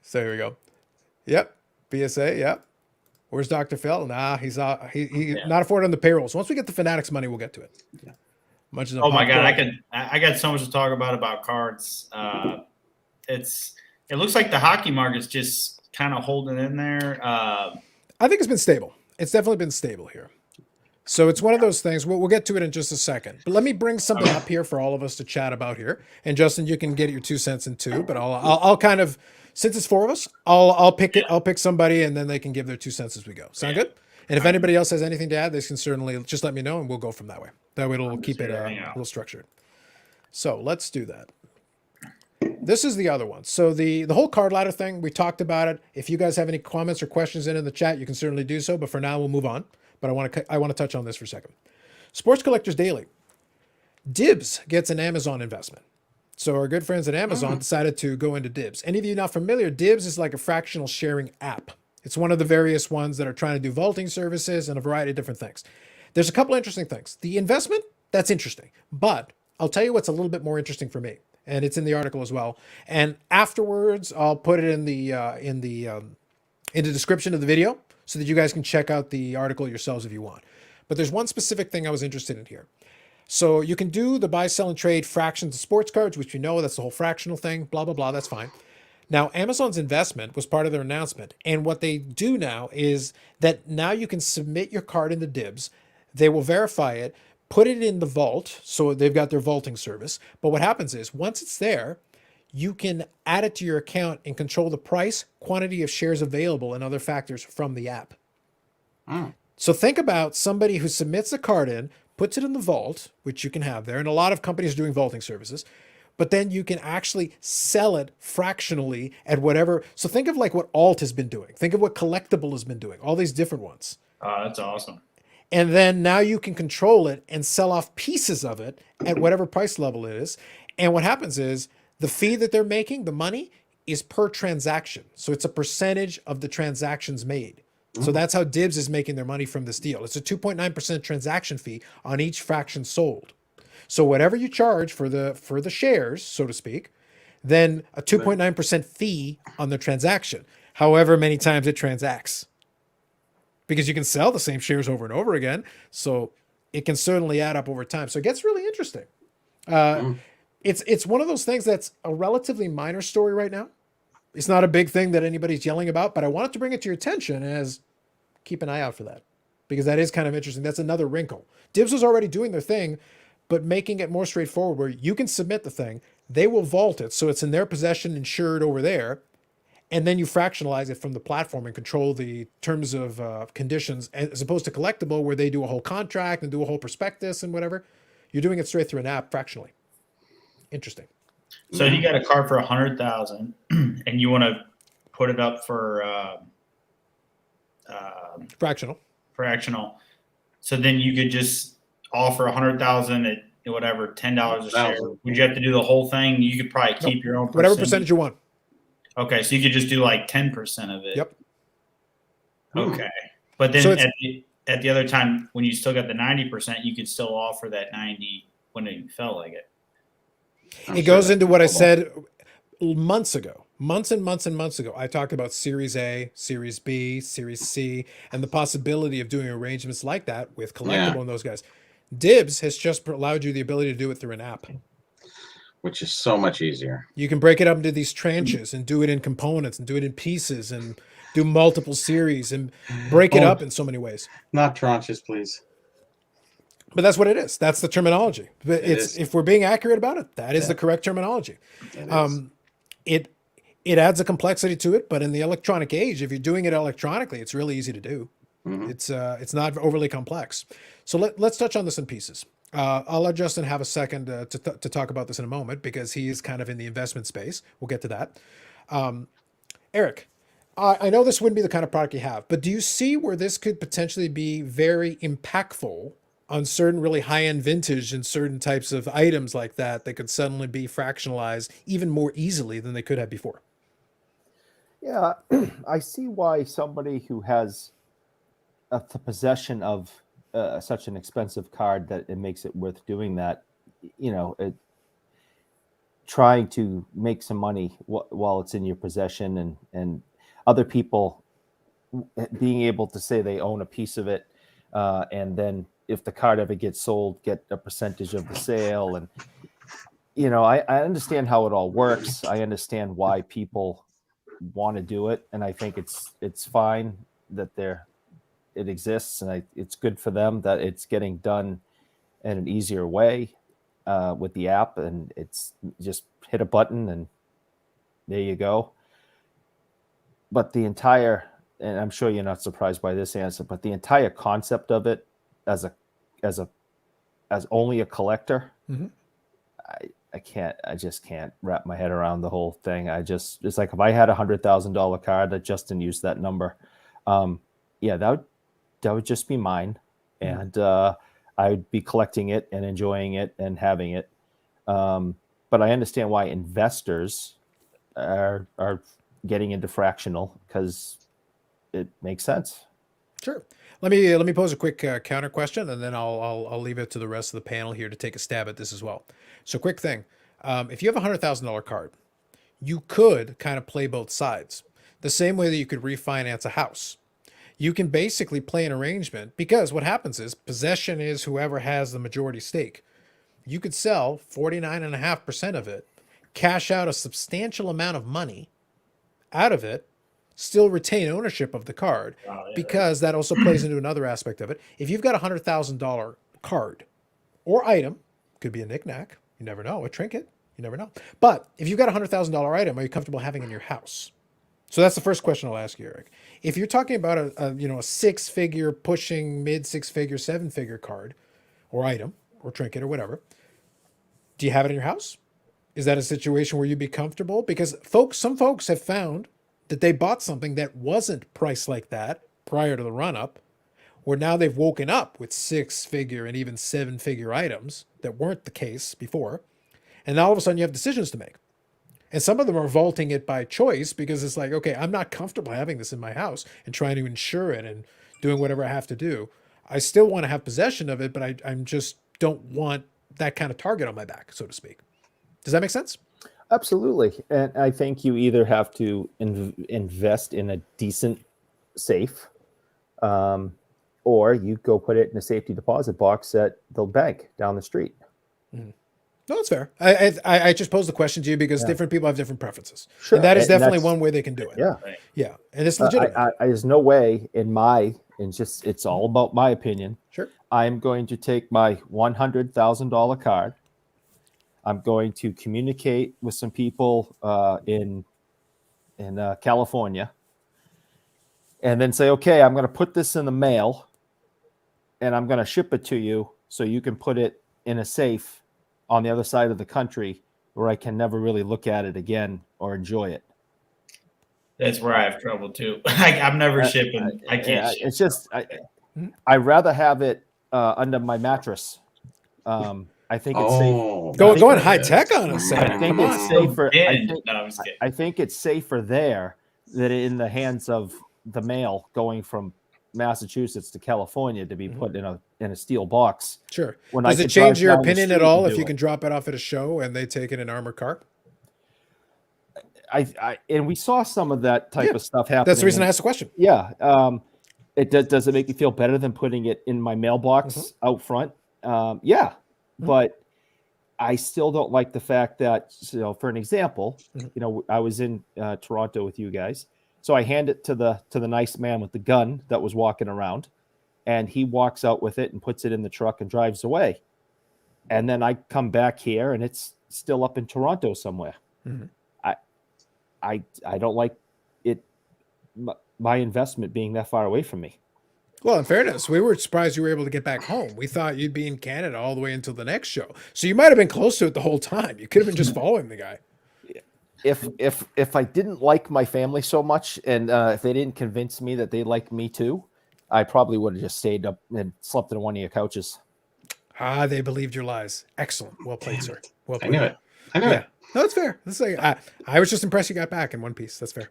So here we go. Yep. BSA. Yep. Where's Dr. Phil? Nah, he's not afforded on the payroll. So once we get the Fanatics money, we'll get to it. Yeah. Much as oh my god, I got so much to talk about cards. It looks like the hockey market's just kind of holding in there. I think it's been stable. It's definitely been stable here. So it's one of those things. We'll get to it in just a second. But let me bring something up here for all of us to chat about here. And Justin, you can get your 2 cents in too. But I'll kind of, since it's 4 of us, I'll pick it. I'll pick somebody, and then they can give their 2 cents as we go. Sound good? And if anybody else has anything to add, they can certainly just let me know, and we'll go from that way. That way it'll keep it a little structured. So let's do that. This is the other one. So the whole card ladder thing, we talked about it. If you guys have any comments or questions in the chat, you can certainly do so. But for now, we'll move on. But I want to touch on this for a second. Sports Collectors Daily. Dibbs gets an Amazon investment. So our good friends at Amazon decided to go into Dibbs. Any of you not familiar, Dibbs is like a fractional sharing app. It's one of the various ones that are trying to do vaulting services and a variety of different things. There's a couple interesting things. The investment, that's interesting. But I'll tell you what's a little bit more interesting for me. And it's in the article as well. And afterwards, I'll put it in the description of the video so that you guys can check out the article yourselves if you want. But there's one specific thing I was interested in here. So you can do the buy, sell, and trade fractions of sports cards, which you know, that's the whole fractional thing, blah, blah, blah, that's fine. Now, Amazon's investment was part of their announcement. And what they do now is that now you can submit your card into Dibbs. They will verify it, put it in the vault. So they've got their vaulting service. But what happens is once it's there, you can add it to your account and control the price, quantity of shares available, and other factors from the app. So think about somebody who submits a card in, puts it in the vault, which you can have there. And a lot of companies are doing vaulting services. But then you can actually sell it fractionally at whatever. So think of like what Alt has been doing. Think of what Collectible has been doing. All these different ones. That's awesome. And then now you can control it and sell off pieces of it at whatever price level it is. And what happens is the fee that they're making, the money, is per transaction. So it's a percentage of the transactions made. So that's how Dibbs is making their money from this deal. It's a 2.9% transaction fee on each fraction sold. So whatever you charge for the shares, so to speak, then a 2.9% fee on the transaction, however many times it transacts. Because you can sell the same shares over and over again, so it can certainly add up over time. So it gets really interesting. It's one of those things that's a relatively minor story right now. It's not a big thing that anybody's yelling about, but I wanted to bring it to your attention as keep an eye out for that. Because that is kind of interesting. That's another wrinkle. Dibbs was already doing their thing, but making it more straightforward where you can submit the thing, they will vault it, so it's in their possession, insured over there, and then you fractionalize it from the platform and control the terms of conditions, as opposed to collectible where they do a whole contract and do a whole prospectus and whatever. You're doing it straight through an app fractionally. Interesting. So you got a card for 100,000, and you want to put it up for Fractional. fractional. So then you could just offer 100,000 at whatever $10 a share. Would you have to do the whole thing? You could probably keep your own whatever percentage you want. Okay, so you could just do like 10% of it. Yep. Okay, but then So at the other time when you still got the 90%, you could still offer that 90 when it felt like it. It goes into what I said months ago, months and months and months ago. I talked about Series A, Series B, Series C, and the possibility of doing arrangements like that with Collectible and those guys. Dibbs has just allowed you the ability to do it through an app, which is so much easier. You can break it up into these tranches and do it in components and do it in pieces and do multiple series and break it up in so many ways. Not tranches, please. But that's what it is. That's the terminology. But Is. if we're being accurate about it, that is the correct terminology. It adds a complexity to it, but in the electronic age, if you're doing it electronically, it's really easy to do. It's not overly complex. So let's touch on this in pieces. I'll let Justin have a second to talk about this in a moment because he is kind of in the investment space. We'll get to that. Eric, I know this wouldn't be the kind of product you have, but do you see where this could potentially be very impactful on certain really high-end vintage and certain types of items like that could suddenly be fractionalized even more easily than they could have before? Yeah, I see why somebody who has the possession of such an expensive card that it makes it worth doing that, trying to make some money while it's in your possession, and other people being able to say they own a piece of it, and then if the card ever gets sold, get a percentage of the sale. And I understand how it all works. I understand why people want to do it, and I think it's fine that it exists, and it's good for them that it's getting done in an easier way with the app, and it's just hit a button and there you go. But the entire, and I'm sure you're not surprised by this answer, but the entire concept of it as only a collector, I just can't wrap my head around the whole thing. It's like if I had $100,000 card, that Justin used that number, that would just be mine, and I'd be collecting it and enjoying it and having it. But I understand why investors are getting into fractional, because it makes sense. Sure. Let me pose a quick counter question, and then I'll leave it to the rest of the panel here to take a stab at this as well. So, quick thing: if you have a $100,000 card, you could kind of play both sides, the same way that you could refinance a house. You can basically play an arrangement, because what happens is possession is whoever has the majority stake. You could sell 49.5% of it, cash out a substantial amount of money out of it, still retain ownership of the card, because that also plays into another aspect of it. If you've got a $100,000 card or item, could be a knickknack, you never know, a trinket, you never know. But if you've got a $100,000 item, are you comfortable having in your house? So that's the first question I'll ask you, Eric. If you're talking about a six-figure, pushing mid-six-figure, seven-figure card or item or trinket or whatever, do you have it in your house? Is that a situation where you'd be comfortable? Because some folks have found that they bought something that wasn't priced like that prior to the run-up, where now they've woken up with six-figure and even seven-figure items that weren't the case before, and now all of a sudden you have decisions to make. And some of them are vaulting it by choice, because it's like, okay, I'm not comfortable having this in my house and trying to insure it and doing whatever I have to do. I still want to have possession of it, but I'm just don't want that kind of target on my back, so to speak. Does that make sense? Absolutely. And I think you either have to invest in a decent safe, or you go put it in a safety deposit box at the bank down the street. No, that's fair. I just posed the question to you because different people have different preferences. Sure. And that is definitely one way they can do it. Yeah. Yeah. And it's legitimate. There's no way it's all about my opinion. Sure. I'm going to take my $100,000 card. I'm going to communicate with some people in in California, and then say, okay, I'm going to put this in the mail and I'm going to ship it to you so you can put it in a safe on the other side of the country where I can never really look at it again or enjoy it. That's where I have trouble too. I'm never shipping. I can't ship. It's just, I'd rather have it under my mattress. I think it's safe. Going high tech on us. I think it's safer. I think it's safer there than in the hands of the mail going from Massachusetts to California to be put in a steel box. Sure. When Does I it could change drive your down the opinion at street all and if do you it? can drop it off at a show and they take it in an armored car? And we saw some of that type of stuff happening. That's the reason I asked the question. Yeah. Does it make you feel better than putting it in my mailbox out front? Yeah. But I still don't like the fact that, for an example, I was in Toronto with you guys. So I hand it to the nice man with the gun that was walking around, and he walks out with it and puts it in the truck and drives away. And then I come back here and it's still up in Toronto somewhere. I don't like it, my investment being that far away from me. Well, in fairness, we were surprised you were able to get back home. We thought you'd be in Canada all the way until the next show. So you might have been close to it the whole time. You could have been just following the guy. If I didn't like my family so much, and if they didn't convince me that they like me too, I probably would have just stayed up and slept in one of your couches. They believed your lies. Excellent. Well played, sir. Well played. I knew it. No, that's fair. That's like, I was just impressed you got back in one piece. That's fair.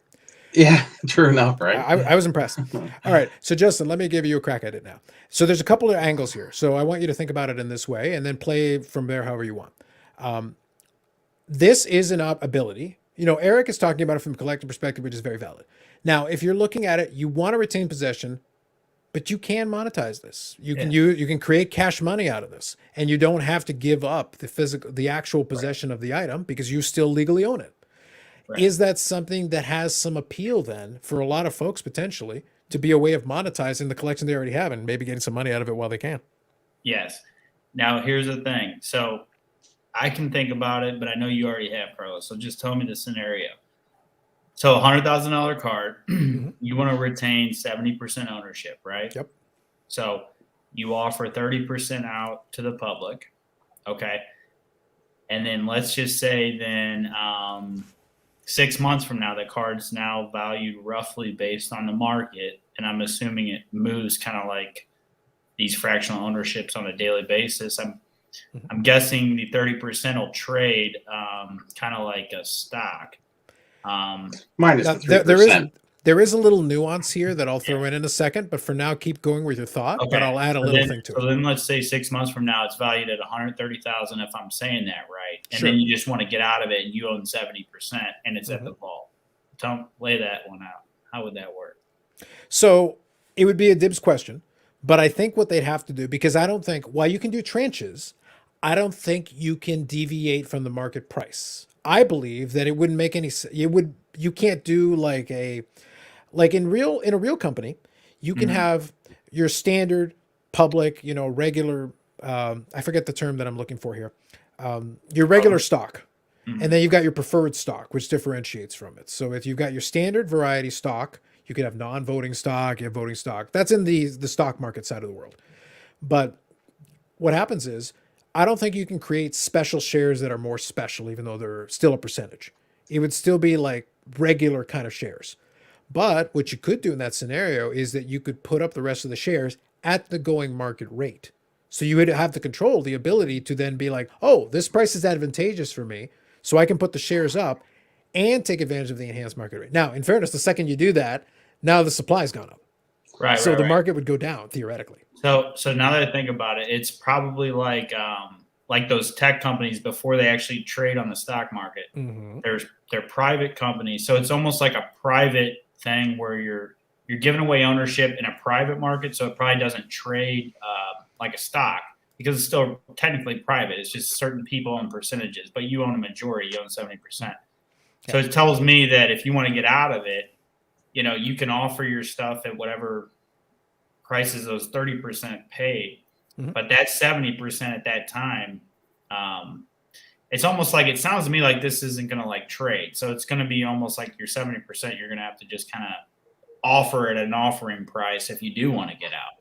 Yeah, true enough, right? I was impressed. All right. So, Justin, let me give you a crack at it now. So there's a couple of angles here. So I want you to think about it in this way and then play from there however you want. This is an ability. Eric is talking about it from a collective perspective, which is very valid. Now, if you're looking at it, you want to retain possession, but you can monetize this. You can create cash money out of this, and you don't have to give up the actual possession of the item because you still legally own it. Right. Is that something that has some appeal then for a lot of folks potentially to be a way of monetizing the collection they already have and maybe getting some money out of it while they can? Yes. Now, here's the thing. So I can think about it, but I know you already have, Carlos. So just tell me the scenario. So $100,000 card, you want to retain 70% ownership, right? Yep. So you offer 30% out to the public. Okay. And then let's just say then 6 months from now, the card's now valued roughly based on the market. And I'm assuming it moves kind of like these fractional ownerships on a daily basis. I'm guessing the 30% will trade kind of like a stock. Minus the 3%. There is a little nuance here that I'll throw in a second, but for now, keep going with your thought. Okay. But I'll add a little thing to it. So then, let's say 6 months from now, it's valued at $130,000. If I'm saying that right, and then you just want to get out of it, and you own 70%, and it's at the vault. Don't lay that one out. How would that work? So it would be a Dibbs question, but I think what they'd have to do, because I don't think while you can do tranches, I don't think you can deviate from the market price. I believe that it wouldn't make any sense. You can't do like in a real company, you can have your standard public, regular, I forget the term that I'm looking for here. Your regular stock. And then you've got your preferred stock, which differentiates from it. So if you've got your standard variety stock, you could have non-voting stock, you have voting stock. That's in the stock market side of the world. But what happens is, I don't think you can create special shares that are more special, even though they're still a percentage. It would still be like regular kind of shares. But what you could do in that scenario is that you could put up the rest of the shares at the going market rate. So you would have the control, the ability to then be like, oh, this price is advantageous for me, so I can put the shares up and take advantage of the enhanced market rate. Now, in fairness, the second you do that, now the supply's gone up. Right. So the market would go down theoretically. So now that I think about it, it's probably like those tech companies before they actually trade on the stock market. They're private companies, so it's almost like a private thing where you're giving away ownership in a private market. So it probably doesn't trade like a stock because it's still technically private. It's just certain people own percentages, but you own a majority. You own 70%. So it tells me that if you want to get out of it, you can offer your stuff at whatever prices those 30% paid, but that 70% at that time, it's almost like, it sounds to me like this isn't going to like trade. So it's going to be almost like your 70%, you're going to have to just kind of offer at an offering price if you do want to get out.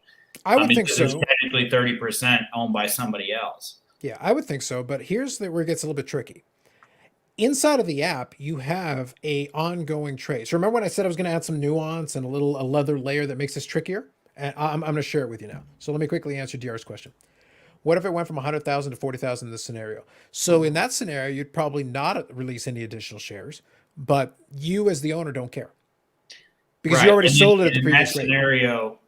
I would think because so. It's technically 30% owned by somebody else. Yeah, I would think so. But here's where it gets a little bit tricky. Inside of the app, you have a ongoing trade. So remember when I said I was going to add some nuance and a leather layer that makes this trickier? And I'm going to share it with you now. So let me quickly answer DR's question. What if it went from 100,000 to 40,000 in this scenario? So in that scenario, you'd probably not release any additional shares, but you as the owner don't care because you already sold it at the previous rate. In that scenario,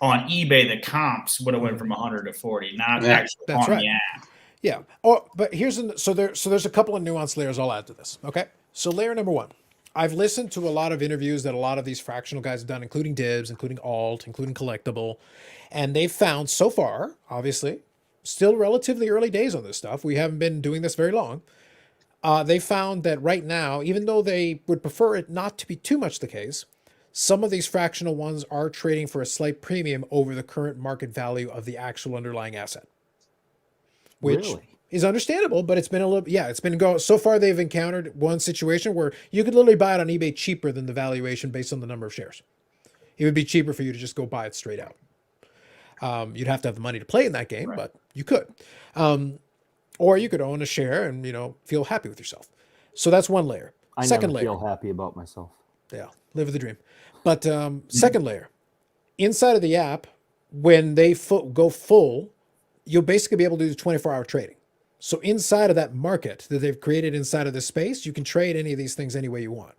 on eBay, the comps would have went from 100 to 40, not actually on the app. Yeah. Oh, but so there's a couple of nuance layers I'll add to this. Okay. So layer number one, I've listened to a lot of interviews that a lot of these fractional guys have done, including Dibbs, including Alt, including Collectible, and they've found so far, obviously, still relatively early days on this stuff. We haven't been doing this very long. They found that right now, even though they would prefer it not to be too much the case, some of these fractional ones are trading for a slight premium over the current market value of the actual underlying asset. Which is understandable, but it's been it's been going so far. They've encountered one situation where you could literally buy it on eBay cheaper than the valuation based on the number of shares. It would be cheaper for you to just go buy it straight out. You'd have to have the money to play in that game, but you could. Or you could own a share and, feel happy with yourself. So that's one layer. Second layer. Feel happy about myself. Yeah, live the dream. But second layer, inside of the app, when they go full, you'll basically be able to do 24-hour trading. So inside of that market that they've created inside of this space, you can trade any of these things any way you want.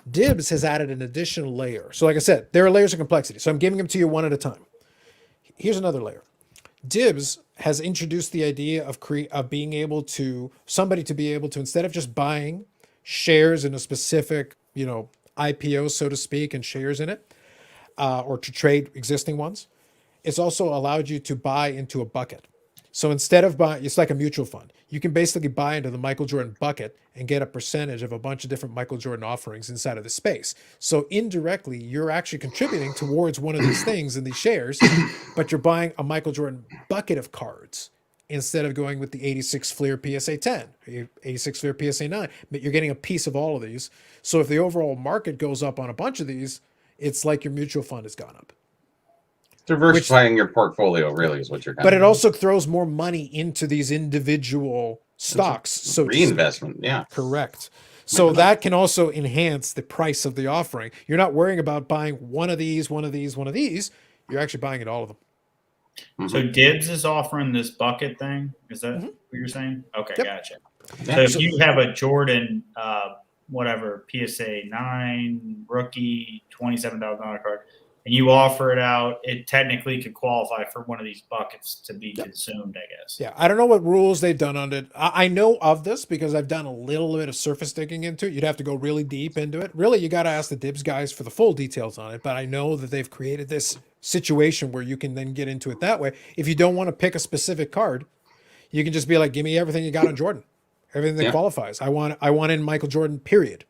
Dibbs has added an additional layer. So like I said, there are layers of complexity. So I'm giving them to you one at a time. Here's another layer. Dibbs has introduced the idea of being able to, somebody to be able to, instead of just buying shares in a specific, IPO, so to speak, and shares in it, or to trade existing ones, it's also allowed you to buy into a bucket. So instead of buying, it's like a mutual fund. You can basically buy into the Michael Jordan bucket and get a percentage of a bunch of different Michael Jordan offerings inside of the space. So indirectly, you're actually contributing towards one of these things in these shares, but you're buying a Michael Jordan bucket of cards instead of going with the 86 Fleer PSA 10, 86 Fleer PSA 9. But you're getting a piece of all of these. So if the overall market goes up on a bunch of these, it's like your mutual fund has gone up. Diversifying your portfolio really is what you're. But it also throws more money into these individual stocks. So reinvestment, yeah, correct. So that can also enhance the price of the offering. You're not worrying about buying one of these. You're actually buying it all of them. Mm-hmm. So Dibbs is offering this bucket thing. Is that what you're saying? Okay, yep. Gotcha. Yeah. So if you have a Jordan, whatever PSA 9 rookie $27,000 card, and you offer it out, it technically could qualify for one of these buckets to be consumed, I guess. Yeah, I don't know what rules they've done on it. I know of this because I've done a little bit of surface digging into it. You'd have to go really deep into it. Really, you got to ask the Dibbs guys for the full details on it. But I know that they've created this situation where you can then get into it that way. If you don't want to pick a specific card, you can just be like, give me everything you got on Jordan, everything that qualifies. I want in Michael Jordan, period.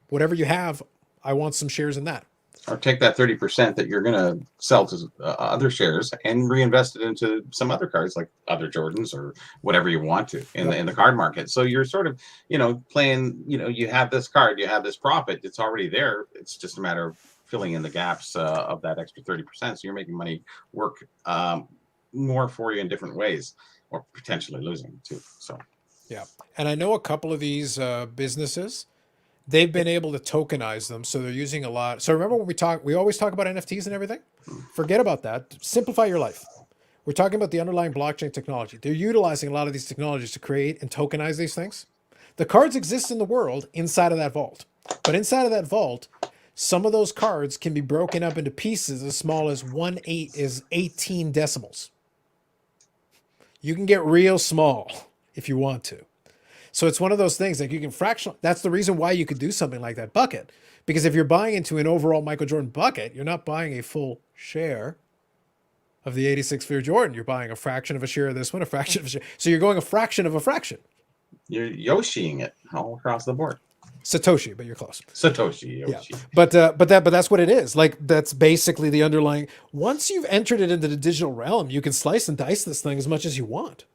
Whatever you have, I want some shares in that. Or take that 30% that you're going to sell to other shares and reinvest it into some other cards, like other Jordans or whatever you want to in the card market. So you're sort of, playing, you have this card, you have this profit, it's already there. It's just a matter of filling in the gaps of that extra 30%. So you're making money work more for you in different ways, or potentially losing too. So, yeah. And I know a couple of these businesses, they've been able to tokenize them. So they're using a lot. So remember when we always talk about NFTs and everything? Forget about that. Simplify your life. We're talking about the underlying blockchain technology. They're utilizing a lot of these technologies to create and tokenize these things. The cards exist in the world inside of that vault. But inside of that vault, some of those cards can be broken up into pieces as small as 1/8 is 18 decimals. You can get real small if you want to. So it's one of those things like you can fractional. That's the reason why you could do something like that bucket. Because if you're buying into an overall Michael Jordan bucket, you're not buying a full share of the 86 Fleer Jordan. You're buying a fraction of a share of this one, a fraction of a share. So you're going a fraction of a fraction. You're Yoshiing it all across the board. Satoshi, but you're close. Satoshi, Yoshi. Yeah. But that's what it is. Like that's basically the underlying. Once you've entered it into the digital realm, you can slice and dice this thing as much as you want.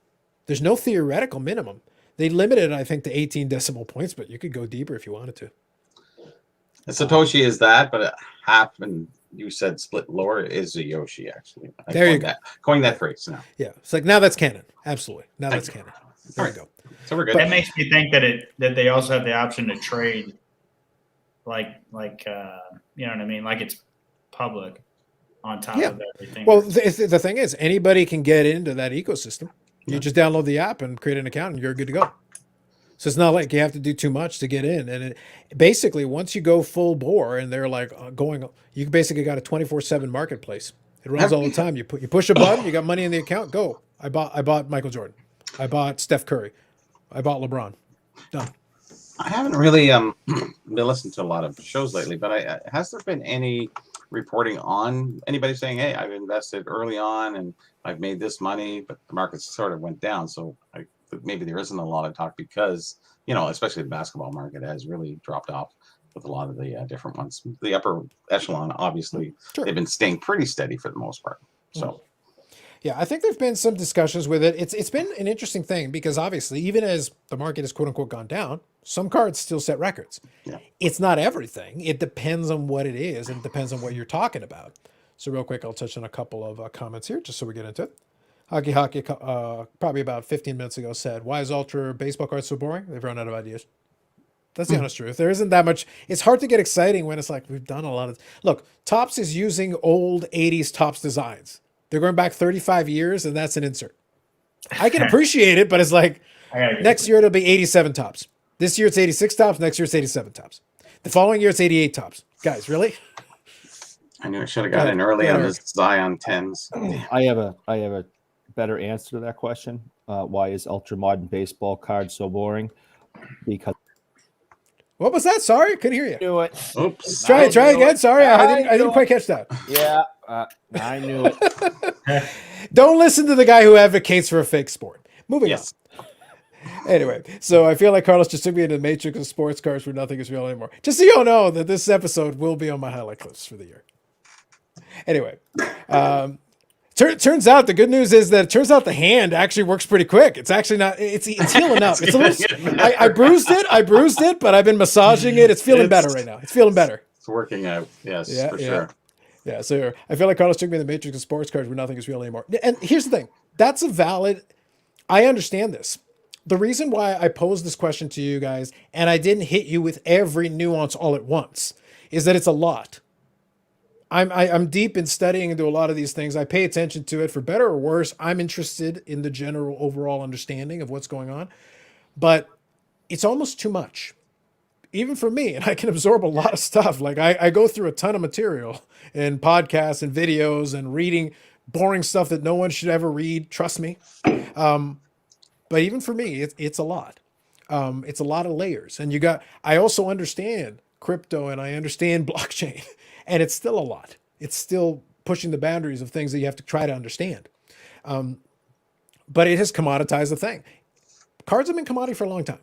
There's no theoretical minimum. They limited, I think, to 18 decimal points, but you could go deeper if you wanted to. Satoshi is that, but half, and you said split lower is a Yoshi, actually. There you go. Coined that phrase now. Yeah, it's like now that's canon. Absolutely, now that's Thank you. canon. There All we go. So we're good. That makes me think that they also have the option to trade, like you know what I mean, like it's public on top Yeah. of everything. Well, the thing is, anybody can get into that ecosystem. You Yeah. just download the app and create an account, and you're good to go. So it's not like you have to do too much to get in. And basically, once you go full bore, and they're like you basically got a 24/7 marketplace. It runs all the time. You push a button, you got money in the account. Go. I bought Michael Jordan. I bought Steph Curry. I bought LeBron. Done. I haven't really been listening to a lot of shows lately, but has there been any reporting on anybody saying, "Hey, I've invested early on and I've made this money, but the market sort of went down"? So maybe there isn't a lot of talk because, you know, especially the basketball market has really dropped off with a lot of the different ones. The upper echelon, obviously, Sure. they've been staying pretty steady for the most part. So. Yeah, I think there've been some discussions with it. It's been an interesting thing because obviously, even as the market has quote unquote gone down, some cards still set records. Yeah. It's not everything. It depends on what it is, and it depends on what you're talking about. So real quick, I'll touch on a couple of comments here just so we get into it. Hockey, probably about 15 minutes ago said, "Why is Ultra baseball cards so boring? They've run out of ideas." That's the honest truth. There isn't that much. It's hard to get exciting when it's like we've done a lot of. Look, Topps is using old 80s Topps designs. They're going back 35 years, and that's an insert. I can appreciate it, but it's like next year it'll be 87 Topps. This year it's 86 Topps. Next year it's 87 Topps. The following year it's 88 Topps. Guys, really? I knew I should have got in early on this Zion 10s. I have a better answer to that question. Why is ultra modern baseball card so boring? Because What was that? Sorry, couldn't hear you. knew it. Oops. Try again. it. Sorry, I I didn't quite catch that. Yeah, I knew it. Don't listen to the guy who advocates for a fake sport. Moving Yes. on. Anyway, so I feel like Carlos just took me into the matrix of sports cards where nothing is real anymore. Just so you all know that this episode will be on my highlight clips for the year. Anyway, turns out the good news is that it turns out the hand actually works pretty quick. It's actually not. It's healing up. It's a little. I bruised it, but I've been massaging it. It's feeling better right now. It's feeling better. It's working out. Yes, Yeah, for yeah. sure. Yeah, so I feel like Carlos took me in the matrix of sports cards where nothing is real anymore. And here's the thing. That's a valid. I understand this. The reason why I posed this question to you guys and I didn't hit you with every nuance all at once is that it's a lot. I'm deep in studying into a lot of these things. I pay attention to it for better or worse. I'm interested in the general overall understanding of what's going on, but it's almost too much, even for me. And I can absorb a lot of stuff. Like I go through a ton of material and podcasts and videos and reading boring stuff that no one should ever read. Trust me. But even for me, it's a lot. It's a lot of layers. And I also understand crypto and I understand blockchain, and it's still a lot. It's still pushing the boundaries of things that you have to try to understand. But it has commoditized the thing. Cards have been commodity for a long time.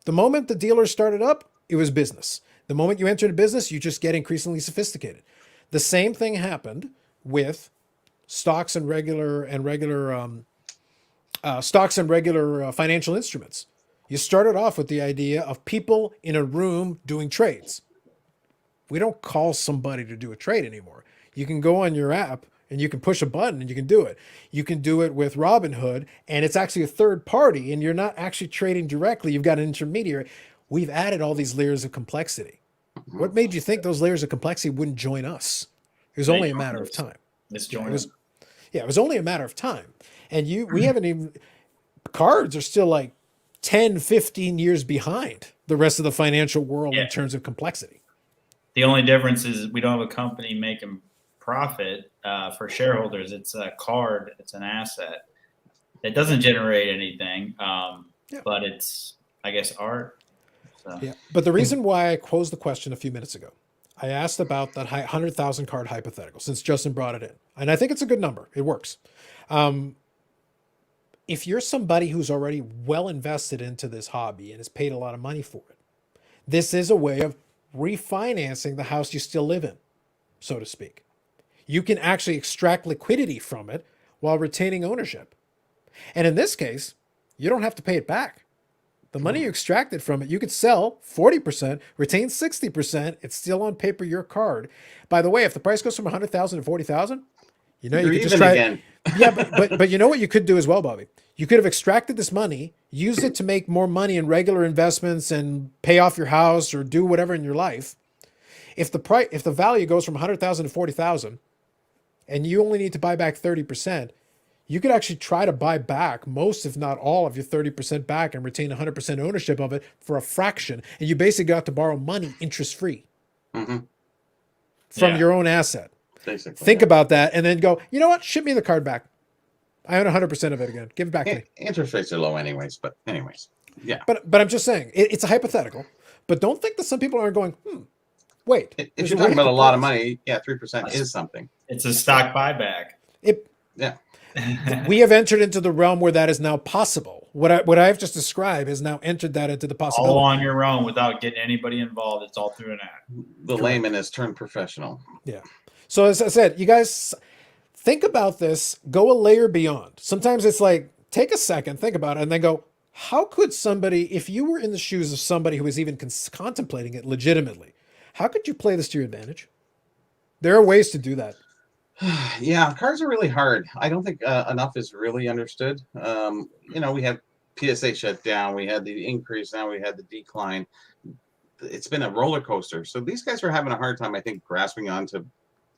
The moment the dealers started up, it was business. The moment you enter the business, you just get increasingly sophisticated. The same thing happened with stocks and regular financial instruments. You started off with the idea of people in a room doing trades. We don't call somebody to do a trade anymore. You can go on your app and you can push a button and you can do it. You can do it with Robinhood, and it's actually a third party, and you're not actually trading directly. You've got an intermediary. We've added all these layers of complexity. What made you think those layers of complexity wouldn't join us? It was only a matter of time. Let's It join was, us. yeah, it was only a matter of time. And we haven't even, cards are still like 10, 15 years behind the rest of the financial world in Yeah. terms of complexity. The only difference is we don't have a company making profit for shareholders. It's a card. It's an asset. It doesn't generate anything, but it's, I guess, art. So. Yeah. But the reason why I posed the question a few minutes ago, I asked about that 100,000 card hypothetical since Justin brought it in. And I think it's a good number. It works. If you're somebody who's already well invested into this hobby and has paid a lot of money for it, this is a way of refinancing the house you still live in, so to speak. You can actually extract liquidity from it while retaining ownership. And in this case, you don't have to pay it back. The money you extracted from it, you could sell 40%, retain 60%. It's still on paper your card. By the way, if the price goes from 100,000 to 40,000, you know, you You're could just even try. again. Yeah, but you know what you could do as well, Bobby? You could have extracted this money, used it to make more money in regular investments and pay off your house or do whatever in your life. If the value goes from 100,000 to 40,000 and you only need to buy back 30%, you could actually try to buy back most, if not all, of your 30% back and retain 100% ownership of it for a fraction. And you basically got to borrow money interest free Hmm. from Yeah. your own asset. Basically. Think about that and then go, you know what? Ship me the card back. I own 100% of it again. Give it back to me. Interest rates are low anyways, but anyways. Yeah. But I'm just saying, it's a hypothetical. But don't think that some people aren't going, wait. If there's you're a way talking about to a lot of play money, yeah, 3% is something. It's a stock buyback. this. Yeah. We have entered into the realm where that is now possible. What I've just described has now entered that into the possibility. All on your own without getting anybody involved. It's all through an app. The layman has turned professional. Yeah. So as I said, you guys think about this, go a layer beyond. Sometimes it's like, take a second, think about it, and then go, how could somebody, if you were in the shoes of somebody who was even contemplating it legitimately, how could you play this to your advantage? There are ways to do that. Yeah, cards are really hard. I don't think enough is really understood. You know, we had PSA shut down, we had the increase, now we had the decline. It's been a roller coaster. So these guys are having a hard time, I think, grasping onto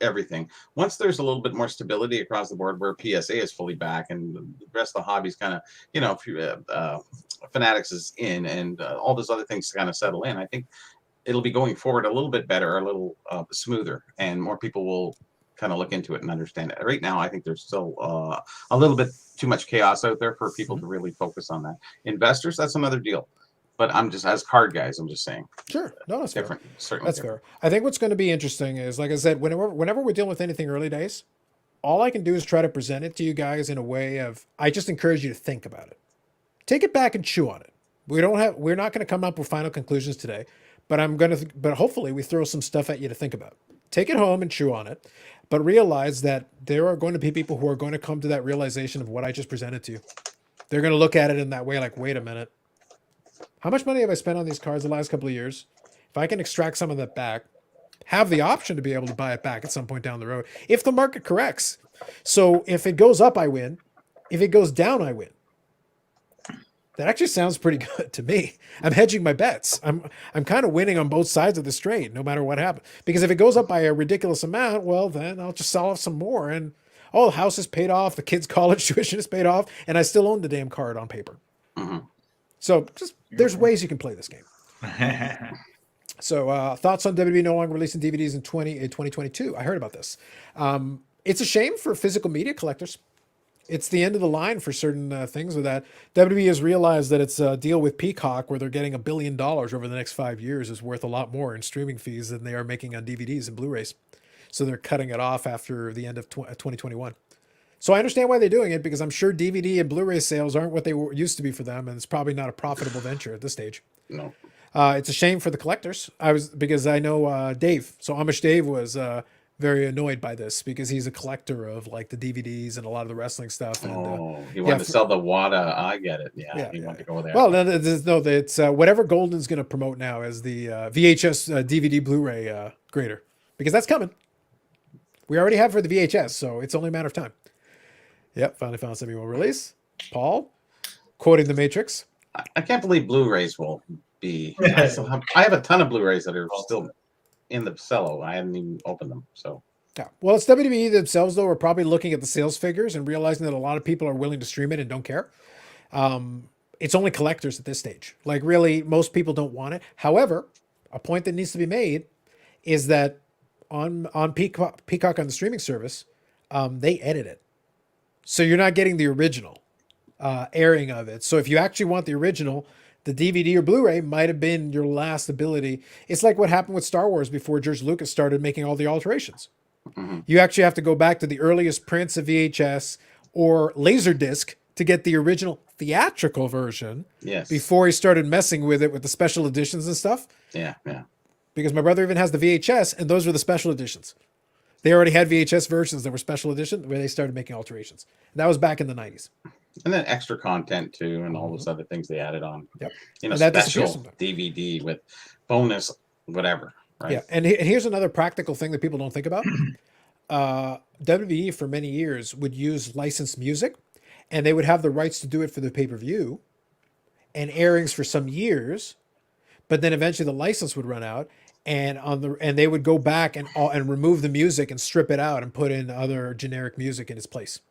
everything. Once there's a little bit more stability across the board where PSA is fully back and the rest of the hobby's kind of, you know, Fanatics is in and all those other things kind of settle in, I think it'll be going forward a little bit better, a little smoother, and more people will kind of look into it and understand it. Right now, I think there's still a little bit too much chaos out there for people to really focus on that. Investors, that's another deal. But I'm just, as card guys, I'm just saying. Sure. No, that's fair. Different, certainly. That's different. fair. I think what's going to be interesting is, like I said, whenever we're dealing with anything early days, all I can do is try to present it to you guys in a way of, I just encourage you to think about it. Take it back and chew on it. We're not going to come up with final conclusions today, but but hopefully we throw some stuff at you to think about. Take it home and chew on it, but realize that there are going to be people who are going to come to that realization of what I just presented to you. They're going to look at it in that way, like, wait a minute. How much money have I spent on these cards the last couple of years? If I can extract some of that back, have the option to be able to buy it back at some point down the road, if the market corrects. So if it goes up, I win. If it goes down, I win. That actually sounds pretty good to me. I'm hedging my bets. I'm kind of winning on both sides of the trade, no matter what happens. Because if it goes up by a ridiculous amount, well, then I'll just sell off some more. And, the house is paid off. The kid's college tuition is paid off. And I still own the damn card on paper. Mm-hmm. So there's ways you can play this game. So thoughts on WWE no longer releasing DVDs in 2022. I heard about this. It's a shame for physical media collectors. It's the end of the line for certain things with that. WWE has realized that its deal with Peacock, where they're getting $1 billion over the next 5 years, is worth a lot more in streaming fees than they are making on DVDs and Blu-rays. So they're cutting it off after the end of 2021. So I understand why they're doing it, because I'm sure DVD and Blu-ray sales aren't what they used to be for them, and it's probably not a profitable venture at this stage. No. It's a shame for the collectors. Because I know Dave. So Amish Dave was very annoyed by this because he's a collector of like the DVDs and a lot of the wrestling stuff. And, He wanted to sell the WADA. I get it. Yeah, he wanted to go there. Well, it's whatever Golden's going to promote now as the VHS DVD Blu-ray grader, because that's coming. We already have for the VHS, so it's only a matter of time. Yep, finally found something we'll release. Paul, quoting The Matrix. I can't believe Blu-rays will be. I have a ton of Blu-rays that are still in the cello. I haven't even opened them. So yeah, well, it's WWE themselves though are probably looking at the sales figures and realizing that a lot of people are willing to stream it and don't care. It's only collectors at this stage. Like really, most people don't want it. However, a point that needs to be made is that on Peacock on the streaming service, they edit it. So you're not getting the original airing of it. So if you actually want the original, the DVD or Blu-ray might have been your last ability. It's like what happened with Star Wars before George Lucas started making all the alterations. Mm-hmm. You actually have to go back to the earliest prints of VHS or Laserdisc to get the original theatrical version. Yes. Before he started messing with it with the special editions and stuff. Yeah. Because my brother even has the VHS, and those were the special editions. They already had VHS versions that were special edition where they started making alterations. And that was back in the 90s. And then extra content too, and all those other things they added on. Yep. You know, And that disappears special sometimes. DVD with bonus whatever. Right. Yeah, and here's another practical thing that people don't think about. WWE for many years would use licensed music, and they would have the rights to do it for the pay-per-view and airings for some years, but then eventually the license would run out, and they would go back and remove the music and strip it out and put in other generic music in its place.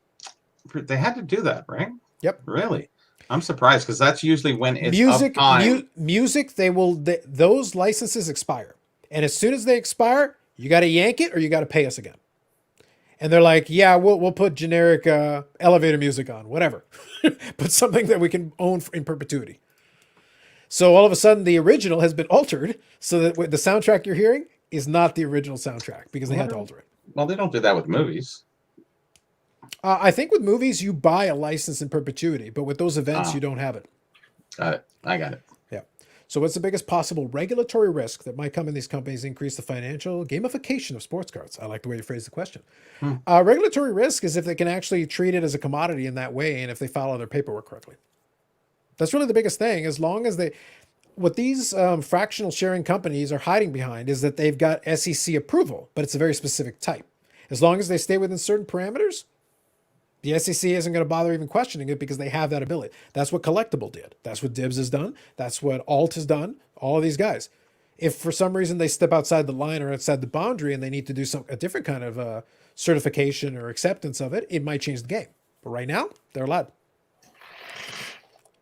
They had to do that, right? Yep. Really? I'm surprised because that's usually when it's Music, of time. music. Those licenses expire, and as soon as they expire, you got to yank it or you got to pay us again. And they're like, yeah, we'll put generic elevator music on, whatever, but something that we can own in perpetuity. So all of a sudden, the original has been altered so that the soundtrack you're hearing is not the original soundtrack because they had to alter it. Well, they don't do that with movies. I think with movies, you buy a license in perpetuity, but with those events, you don't have it. Got it. I got it. Yeah. So what's the biggest possible regulatory risk that might come in these companies increase the financial gamification of sports cards? I like the way you phrased the question. Regulatory risk is if they can actually treat it as a commodity in that way and if they follow their paperwork correctly. That's really the biggest thing. As long as what these fractional sharing companies are hiding behind is that they've got SEC approval, but it's a very specific type. As long as they stay within certain parameters, the SEC isn't going to bother even questioning it because they have that ability. That's what Collectible did. That's what Dibbs has done. That's what Alt has done. All of these guys. If for some reason they step outside the line or outside the boundary and they need to do a different kind of certification or acceptance of it, it might change the game. But right now, they're allowed.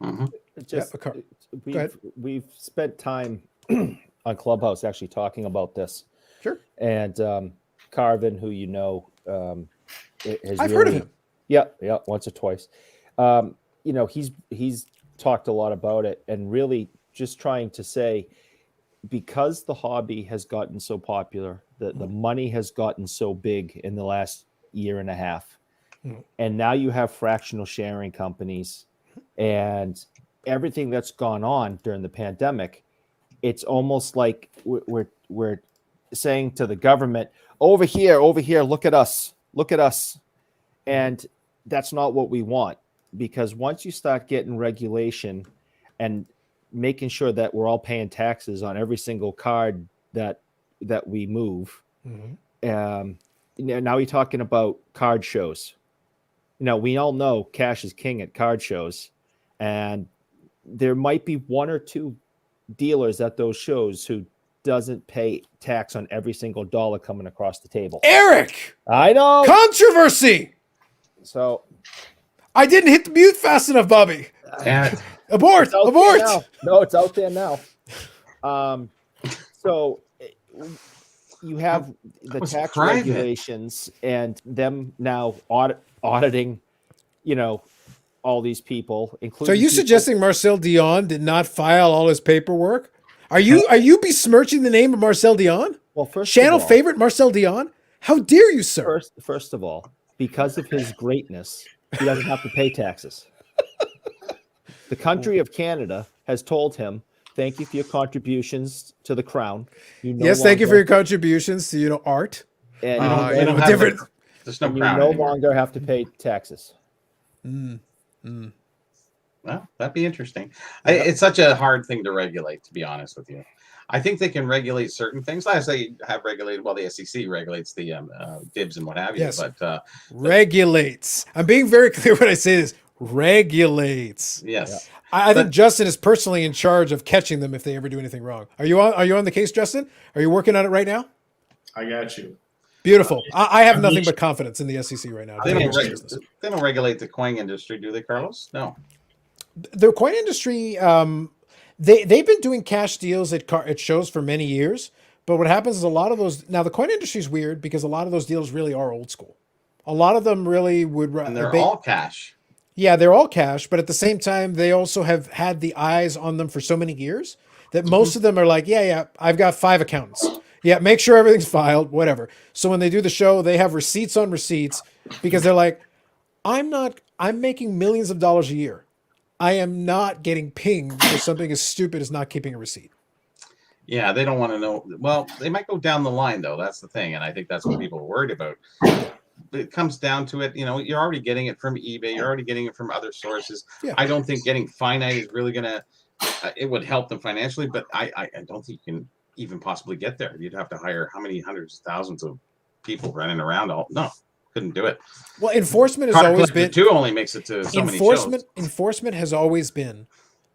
Mm-hmm. We've spent time on Clubhouse actually talking about this. Sure. And Carvin, who you know, I've heard of him. Yeah, once or twice. He's talked a lot about it and really just trying to say, because the hobby has gotten so popular, the money has gotten so big in the last year and a half, and now you have fractional sharing companies and everything that's gone on during the pandemic, it's almost like we're saying to the government, over here, look at us. And that's not what we want, because once you start getting regulation and making sure that we're all paying taxes on every single card that we move, now you're talking about card shows. We all know cash is king at card shows, and there might be one or two dealers at those shows who doesn't pay tax on every single dollar coming across the table. Eric! I know. Controversy! So I didn't hit the mute fast enough, Bobby. Abort! No, it's out there now. So you have the tax regulations and them now auditing, all these people, including. So are you suggesting Marcel Dion did not file all his paperwork? Are you besmirching the name of Marcel Dion? Well, first channel of all, favorite Marcel Dion? How dare you, sir? First of all, because of his greatness, he doesn't have to pay taxes. The country of Canada has told him, thank you for your contributions to the crown. Thank you for your contributions to, art. And there's no you crown no anymore. longer have to pay taxes. Well, that'd be interesting. It's such a hard thing to regulate, to be honest with you. I think they can regulate certain things. As they have regulated, the SEC regulates the Dibbs and what have you. Yes. But regulates. I'm being very clear when I say this. Regulates. Yes. I think Justin is personally in charge of catching them if they ever do anything wrong. Are you on the case, Justin? Are you working on it right now? I got you. Beautiful. I have nothing but confidence in the SEC right now. They don't regulate the coin industry, do they, Carlos? No. The coin industry, they've been doing cash deals at shows for many years. But what happens is a lot of those. Now, the coin industry is weird because a lot of those deals really are old school. A lot of them really would. And they're all cash. Yeah, they're all cash. But at the same time, they also have had the eyes on them for so many years that most of them are like, yeah, I've got 5 accountants. Yeah, make sure everything's filed, whatever. So when they do the show, they have receipts on receipts because they're like, I'm making millions of dollars a year. I am not getting pinged for something as stupid as not keeping a receipt. Yeah, they don't want to know. Well, they might go down the line, though. That's the thing. And I think that's what people are worried about. it comes down to it. You're already getting it from eBay. You're already getting it from other sources. Yeah. I don't think getting finite is really gonna. It would help them financially, but I don't think you can even possibly get there. You'd have to hire how many hundreds of thousands of people running around. No, couldn't do it. Well, enforcement has always been two only makes it to so many shows. Enforcement has always been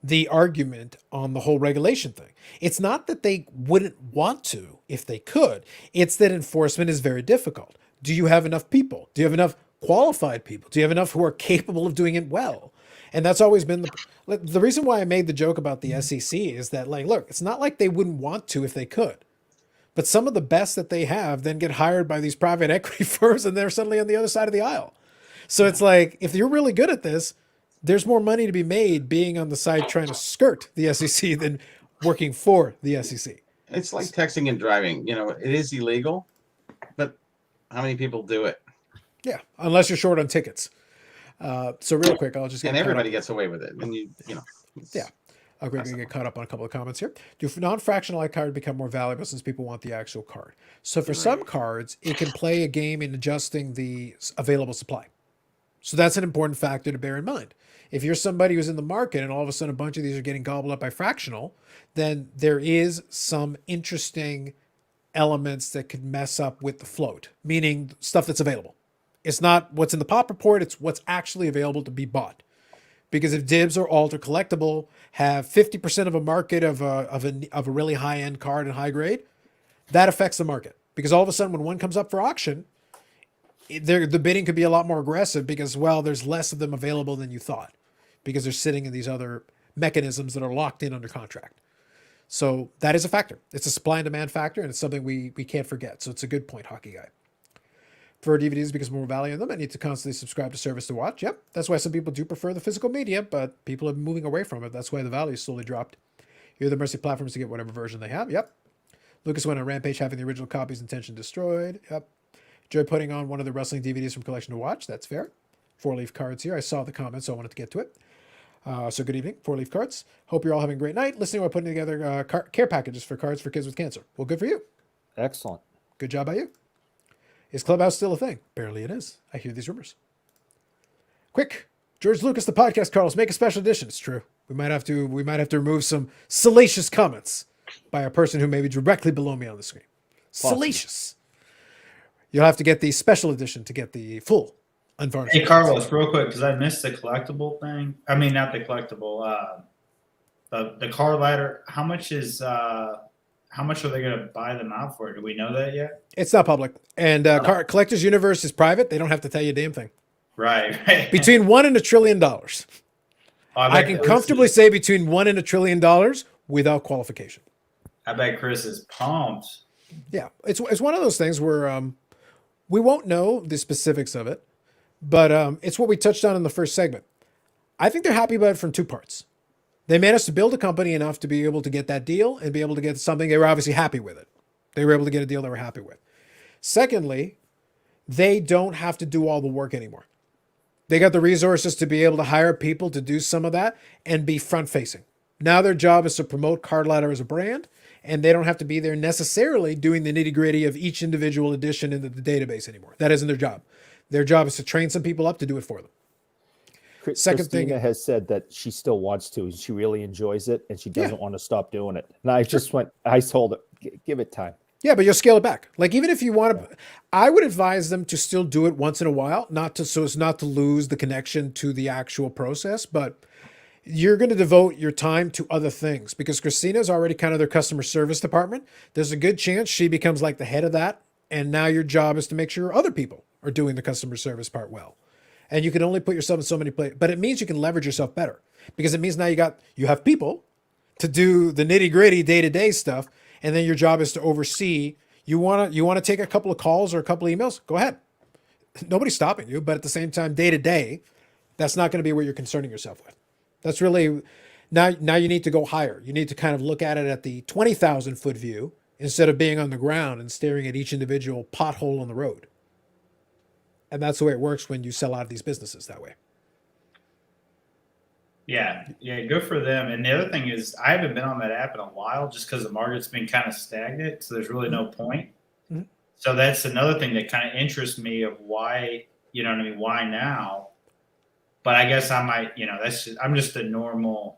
the argument on the whole regulation thing. It's not that they wouldn't want to if they could. It's that enforcement is very difficult. Do you have enough people? Do you have enough qualified people? Do you have enough who are capable of doing it well? And that's always been the reason why I made the joke about the SEC is that, like, look, it's not like they wouldn't want to if they could. But some of the best that they have then get hired by these private equity firms and they're suddenly on the other side of the aisle. So it's like, if you're really good at this, there's more money to be made being on the side trying to skirt the SEC than working for the SEC. It's like texting and driving. It is illegal, but how many people do it? Yeah, unless you're short on tickets. So real quick, I'll just get and everybody gets away with it. And yeah. I'll get caught up on a couple of comments here. Do non-fractional cards become more valuable since people want the actual card? So for some cards, it can play a game in adjusting the available supply. So that's an important factor to bear in mind. If you're somebody who's in the market and all of a sudden a bunch of these are getting gobbled up by fractional, then there is some interesting elements that could mess up with the float, meaning stuff that's available. It's not what's in the pop report, it's what's actually available to be bought. Because if Dibbs or Alt or Collectible have 50% of a market of a really high-end card and high grade, that affects the market. Because all of a sudden when one comes up for auction, the bidding could be a lot more aggressive because, well, there's less of them available than you thought because they're sitting in these other mechanisms that are locked in under contract. So that is a factor. It's a supply and demand factor, and it's something we can't forget. So it's a good point, Hockey Guy. For DVDs, because more value in them, I need to constantly subscribe to service to watch. Yep, that's why some people do prefer the physical media, but people are moving away from it. That's why the value slowly dropped. Here are the mercy platforms to get whatever version they have. Yep. Lucas went on Rampage having the original copy's intention destroyed. Yep. Joy putting on one of the wrestling DVDs from collection to watch. That's fair. 4-leaf cards here. I saw the comments, so I wanted to get to it. So good evening, 4-leaf cards. Hope you're all having a great night. Listening while putting together care packages for cards for kids with cancer. Well, good for you. Excellent. Good job by you. Is Clubhouse still a thing? Apparently it is. I hear these rumors. Quick, George Lucas, the podcast, Carlos, make a special edition. It's true. We might have to remove some salacious comments by a person who may be directly below me on the screen. Possibly. Salacious. You'll have to get the special edition to get the full unvarnished. Hey, Carlos, real quick, because I missed the collectible thing. I mean, not the collectible. The car ladder. How much are they going to buy them out for? Do we know that yet? It's not public. And Collector's Universe is private. They don't have to tell you a damn thing. Right. Between $1 and $1 trillion. I can comfortably say between $1 and $1 trillion without qualification. I bet Chris is pumped. Yeah. It's one of those things where we won't know the specifics of it, but it's what we touched on in the first segment. I think they're happy about it from two parts. They managed to build a company enough to be able to get that deal and be able to get something. They were obviously happy with it. They were able to get a deal they were happy with. Secondly, they don't have to do all the work anymore. They got the resources to be able to hire people to do some of that and be front-facing. Now their job is to promote Card Ladder as a brand, and they don't have to be there necessarily doing the nitty-gritty of each individual edition into the database anymore. That isn't their job. Their job is to train some people up to do it for them. Christina has said that she still wants to. She really enjoys it, and she doesn't want to stop doing it. And I just I told her, give it time. Yeah, but you'll scale it back. Like, even if you want to, I would advise them to still do it once in a while, so as not to lose the connection to the actual process. But you're going to devote your time to other things because Christina's already kind of their customer service department. There's a good chance she becomes like the head of that. And now your job is to make sure other people are doing the customer service part well. And you can only put yourself in so many places, but it means you can leverage yourself better because it means now you have people to do the nitty gritty day-to-day stuff. And then your job is to oversee. You want to take a couple of calls or a couple of emails? Go ahead. Nobody's stopping you, but at the same time, day to day, that's not going to be what you're concerning yourself with. That's really, now you need to go higher. You need to kind of look at it at the 20,000 foot view instead of being on the ground and staring at each individual pothole on the road. And that's the way it works when you sell out of these businesses that way. Yeah, good for them. And the other thing is, I haven't been on that app in a while just because the market's been kind of stagnant, so there's really no point. Mm-hmm. So that's another thing that kind of interests me of why, you know what I mean? Why now? But I guess I might, I'm just a normal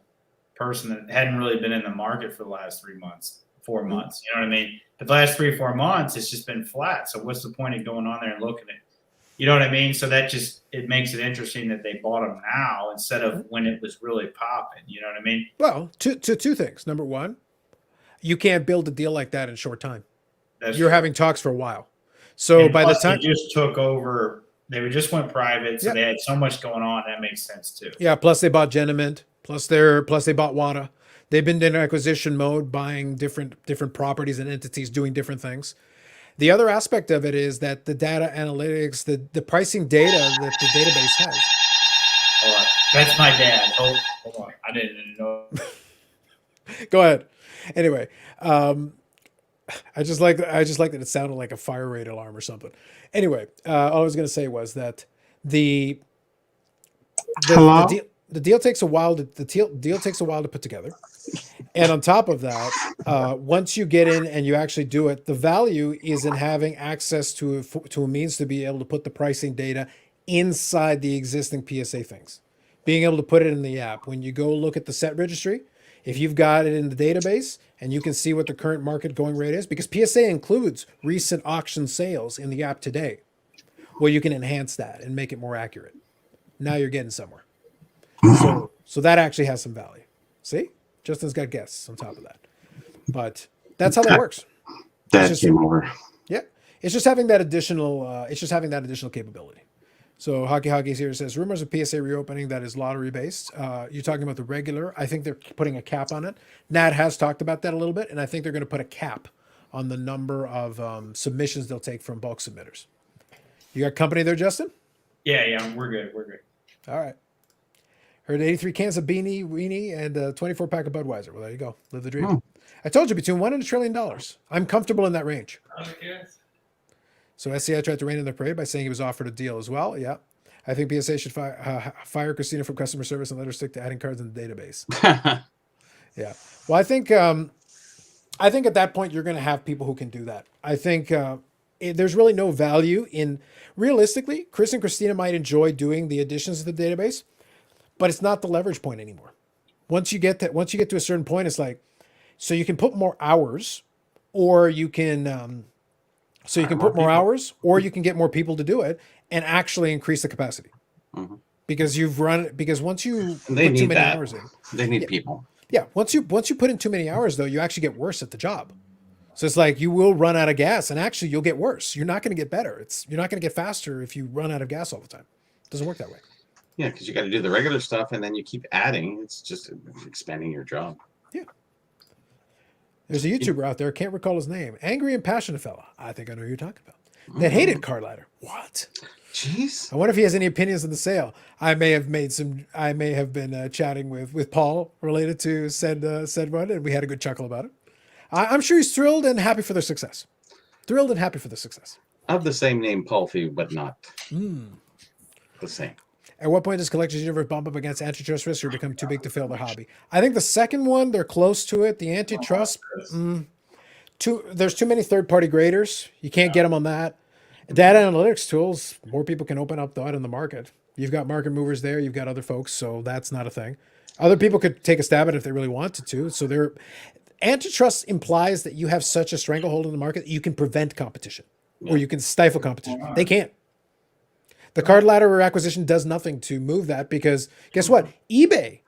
person that hadn't really been in the market for the last 3 months, 4 months. You know what I mean? The last 3 or 4 months, it's just been flat. So what's the point of going on there and looking at, you know what I mean? So that it makes it interesting that they bought them now instead of when it was really popping. You know what I mean? Well, two things. Number one, you can't build a deal like that in short time. That's You're true. having talks for a while. So And by the plus time they just took over, they just went private, so Yep. they had so much going on. That makes sense too. Yeah, plus they bought Geniment, plus they bought Wada. They've been in acquisition mode, buying different properties and entities, doing different things. The other aspect of it is that the data analytics, the pricing data that the database has. Hold on. That's my dad. Hold on. I didn't know. Go ahead. Anyway, I just like that it sounded like a fire rate alarm or something. Anyway, all I was going to say was that the Hello? the deal takes a while to deal takes a while to put together, and on top of that, once you get in and you actually do it, the value is in having access to a means to be able to put the pricing data inside the existing PSA things, being able to put it in the app. When you go look at the set registry, if you've got it in the database and you can see what the current market going rate is, because PSA includes recent auction sales in the app today, well, you can enhance that and make it more accurate. Now you're getting somewhere. So that actually has some value. See, Justin's got guests on top of that, but that's how that works. Dad just- came over. Yeah, it's just having that additional. Capability. So Hockey's here says rumors of PSA reopening that is lottery based. You're talking about the regular. I think they're putting a cap on it. Nat has talked about that a little bit, and I think they're going to put a cap on the number of submissions they'll take from bulk submitters. You got company there, Justin? Yeah, we're good. We're good. All right. Heard 83 cans of weenie, and a 24 pack of Budweiser. Well, there you go. Live the dream. I told you between $1 and $1 trillion. I'm comfortable in that range. So SCI tried to rein in the parade by saying he was offered a deal as well. Yeah. I think PSA should fire Christina from customer service and let her stick to adding cards in the database. Yeah. Well, I think at that point you're going to have people who can do that. I think there's really no value in, realistically, Chris and Christina might enjoy doing the additions to the database, but it's not the leverage point anymore. Once you get to a certain point, it's like, so you can put more hours, or you can put more hours, or you can get more people to do it and actually increase the capacity. Mhm. Because once you They put too need many that. hours in, They need people. yeah, once you put in too many hours though, you actually get worse at the job. So it's like you will run out of gas, and actually you'll get worse. You're not going to get better. You're not going to get faster if you run out of gas all the time. It doesn't work that way. Yeah, because you got to do the regular stuff, and then you keep adding. It's just expanding your job. There's a YouTuber out there, can't recall his name, angry and passionate fella. I think I know who you're talking about. That hated card ladder. What? Jeez. I wonder if he has any opinions on the sale. I may have been chatting with Paul related to said one, and we had a good chuckle about it. I'm sure he's thrilled and happy for their success. Thrilled and happy for their success. Of the same name, Pulphy, but not the same. At what point does Collectors Universe bump up against antitrust risks or become too big to fail their hobby? I think the second one, they're close to it. The antitrust, there's too many third-party graders. You can't get them on that. Data analytics tools, more people can open up that in the market. You've got market movers there. You've got other folks, so that's not a thing. Other people could take a stab at it if they really wanted to. So antitrust implies that you have such a stranglehold in the market that you can prevent competition or you can stifle competition. They can't. The card ladder acquisition does nothing to move that, because guess what? eBay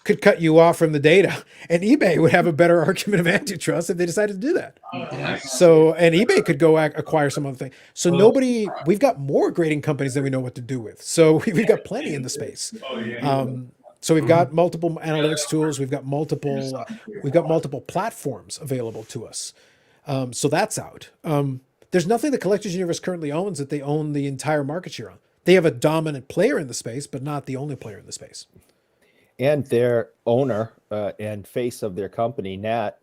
could cut you off from the data, and eBay would have a better argument of antitrust if they decided to do that. Yes. So, and eBay could go acquire some other thing. So we've got more grading companies than we know what to do with. So we've got plenty in the space. So we've got multiple analytics tools. We've got multiple platforms available to us. So that's out. There's nothing the Collectors Universe currently owns that they own the entire market share on. They have a dominant player in the space, but not the only player in the space. And their owner and face of their company, Nat,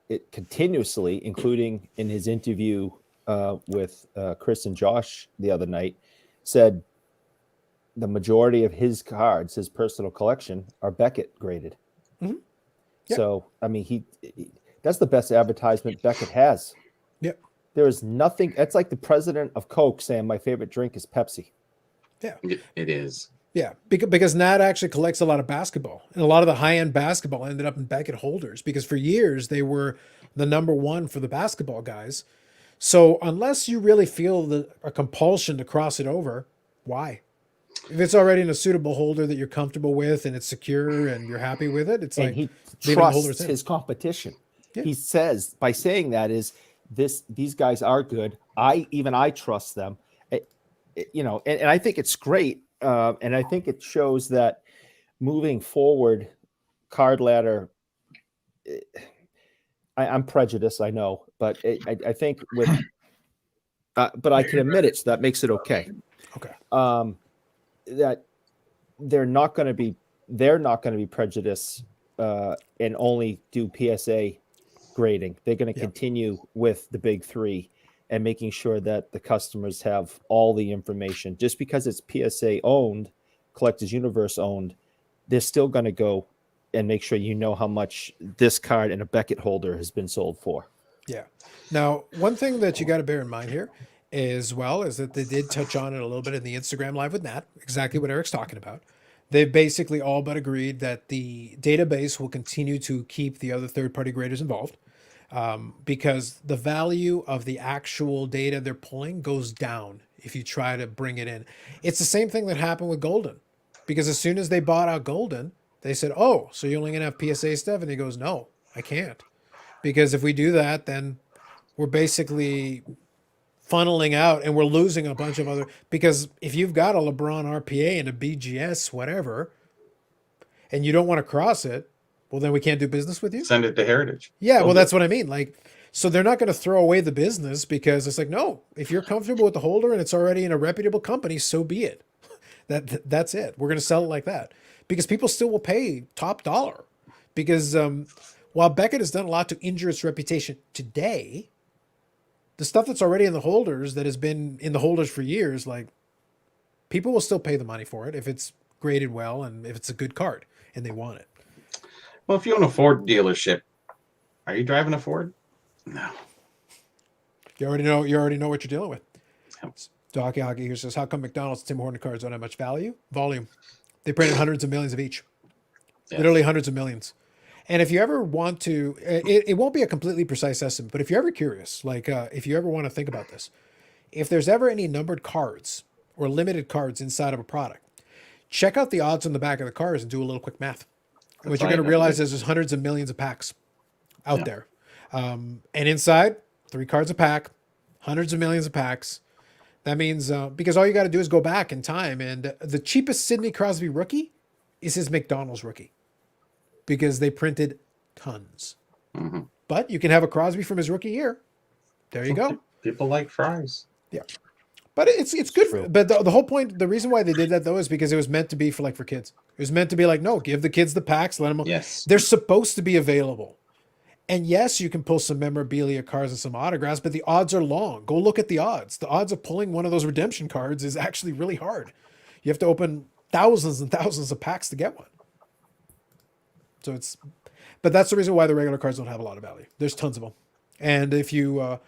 it continuously, including in his interview with Chris and Josh the other night, said the majority of his cards, his personal collection, are Beckett graded. Mm-hmm. Yep. So, I mean, that's the best advertisement Beckett has. Yep. There is nothing. It's like the president of Coke saying my favorite drink is Pepsi. It is. Yeah, because Nat actually collects a lot of basketball, and a lot of the high-end basketball ended up in Beckett holders because for years they were the number one for the basketball guys. So unless you really feel a compulsion to cross it over, why? If it's already in a suitable holder that you're comfortable with and it's secure and you're happy with it, it's And like he leaving the holders trusts in. his competition. Yeah. He says by saying that is these guys are good. I trust them. And I think it's great. And I think it shows that moving forward, card ladder. I'm prejudiced, I know, but I think with, but I can admit it, so that makes it okay. Okay. That they're not going to be prejudiced and only do PSA grading. They're going to continue with the big three and making sure that the customers have all the information. Just because it's PSA owned, Collectors Universe owned, they're still going to go and make sure you know how much this card in a Beckett holder has been sold for. Yeah. Now, one thing that you got to bear in mind here is that they did touch on it a little bit in the Instagram live with Nat, exactly what Eric's talking about. They've basically all but agreed that the database will continue to keep the other third-party graders involved because the value of the actual data they're pulling goes down if you try to bring it in. It's the same thing that happened with Golden, because as soon as they bought out Golden, they said, oh, so you're only going to have PSA stuff? And he goes, no, I can't. Because if we do that, then we're basically funneling out and we're losing a bunch of other, because if you've got a LeBron RPA and a BGS, whatever, and you don't want to cross it, well, then we can't do business with you. Send it to Heritage. Yeah, well, that's what I mean. Like, so they're not going to throw away the business because it's like, no, if you're comfortable with the holder and it's already in a reputable company, so be it. That's it. We're going to sell it like that because people still will pay top dollar because while Beckett has done a lot to injure its reputation today, the stuff that's already in the holders that has been in the holders for years, like people will still pay the money for it if it's graded well and if it's a good card and they want it. Well, if you own a Ford dealership, are you driving a Ford? No. You already know what you're dealing with. Yep. Docky Hockey here says, how come McDonald's Tim Horton cards don't have much value? Volume. They printed hundreds of millions of each. Yes. Literally hundreds of millions. And if you ever want to, it won't be a completely precise estimate, but if you're ever curious, like if you ever want to think about this, if there's ever any numbered cards or limited cards inside of a product, check out the odds on the back of the cards and do a little quick math. And what you're going to realize is there's hundreds of millions of packs out there. And inside, 3 cards a pack, hundreds of millions of packs. That means, because all you got to do is go back in time. And the cheapest Sidney Crosby rookie is his McDonald's rookie because they printed tons. Mm-hmm. But you can have a Crosby from his rookie year. There you go. People like fries. Yeah. But it's good. But the whole point, the reason why they did that, though, is because it was meant to be for kids. It was meant to be like, no, give the kids the packs, let them. Yes. They're supposed to be available. And yes, you can pull some memorabilia cards and some autographs, but the odds are long. Go look at the odds. The odds of pulling one of those redemption cards is actually really hard. You have to open thousands and thousands of packs to get one. So but that's the reason why the regular cards don't have a lot of value. There's tons of them. And if you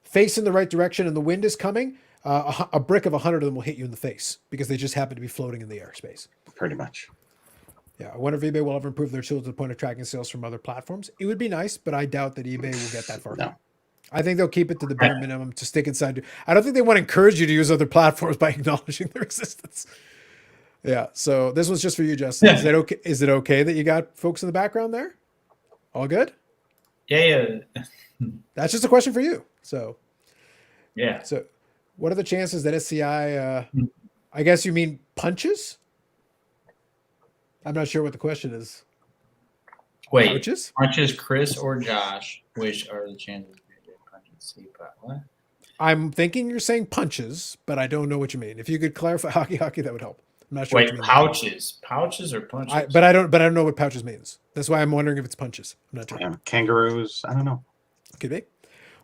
face in the right direction and the wind is coming, a brick of 100 of them will hit you in the face because they just happen to be floating in the airspace. Pretty much. Yeah, I wonder if eBay will ever improve their tool to the point of tracking sales from other platforms. It would be nice, but I doubt that eBay will get that far. No. I think they'll keep it to the bare minimum to stick inside. I don't think they want to encourage you to use other platforms by acknowledging their existence. Yeah, so this was just for you, Justin. Is that okay? Is it okay that you got folks in the background there? All good? Yeah. That's just a question for you. So, Yeah. So, what are the chances that SCI? I guess you mean punches? I'm not sure what the question is. Wait, punches, Chris or Josh? Which are the chances they punches? What? I'm thinking you're saying punches, but I don't know what you mean. If you could clarify hockey, that would help. I'm not sure. Wait, pouches or punches? But I don't know what pouches means. That's why I'm wondering if it's punches. I'm not sure. Yeah, kangaroos. I don't know. Could be.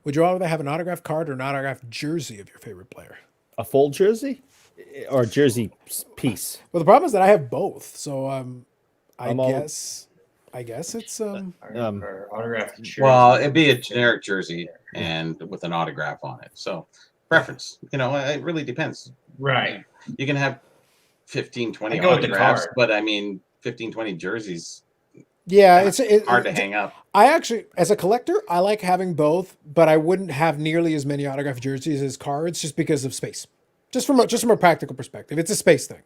Would you rather have an autographed card or an autographed jersey of your favorite player? A full jersey or jersey piece? Well, the problem is that I have both. So I guess I guess it's Or autographed jersey. Well, it'd be a generic jersey and with an autograph on it. So preference, it really depends. Right. You can have 15, 20 I go with the autographs, card. but I mean, 15, 20 jerseys, yeah, hard to hang up. I actually, as a collector, I like having both, but I wouldn't have nearly as many autographed jerseys as cards just because of space. Just from a practical perspective, it's a space thing.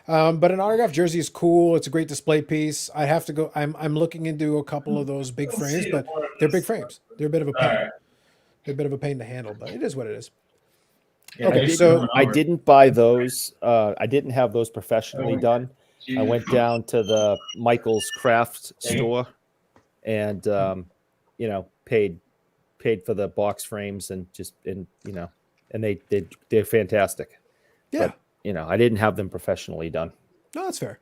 But an autographed jersey is cool. It's a great display piece. I have to go. I'm looking into a couple of those big frames, but they're big frames. They're a bit of a pain. All right. They're a bit of a pain to handle, but it is what it is. Yeah, Okay, there's so- going I over. didn't buy those. I didn't have those professionally done. I went down to the Michael's Craft store and paid for the box frames and they're fantastic. Yeah, But I didn't have them professionally done. no, that's fair.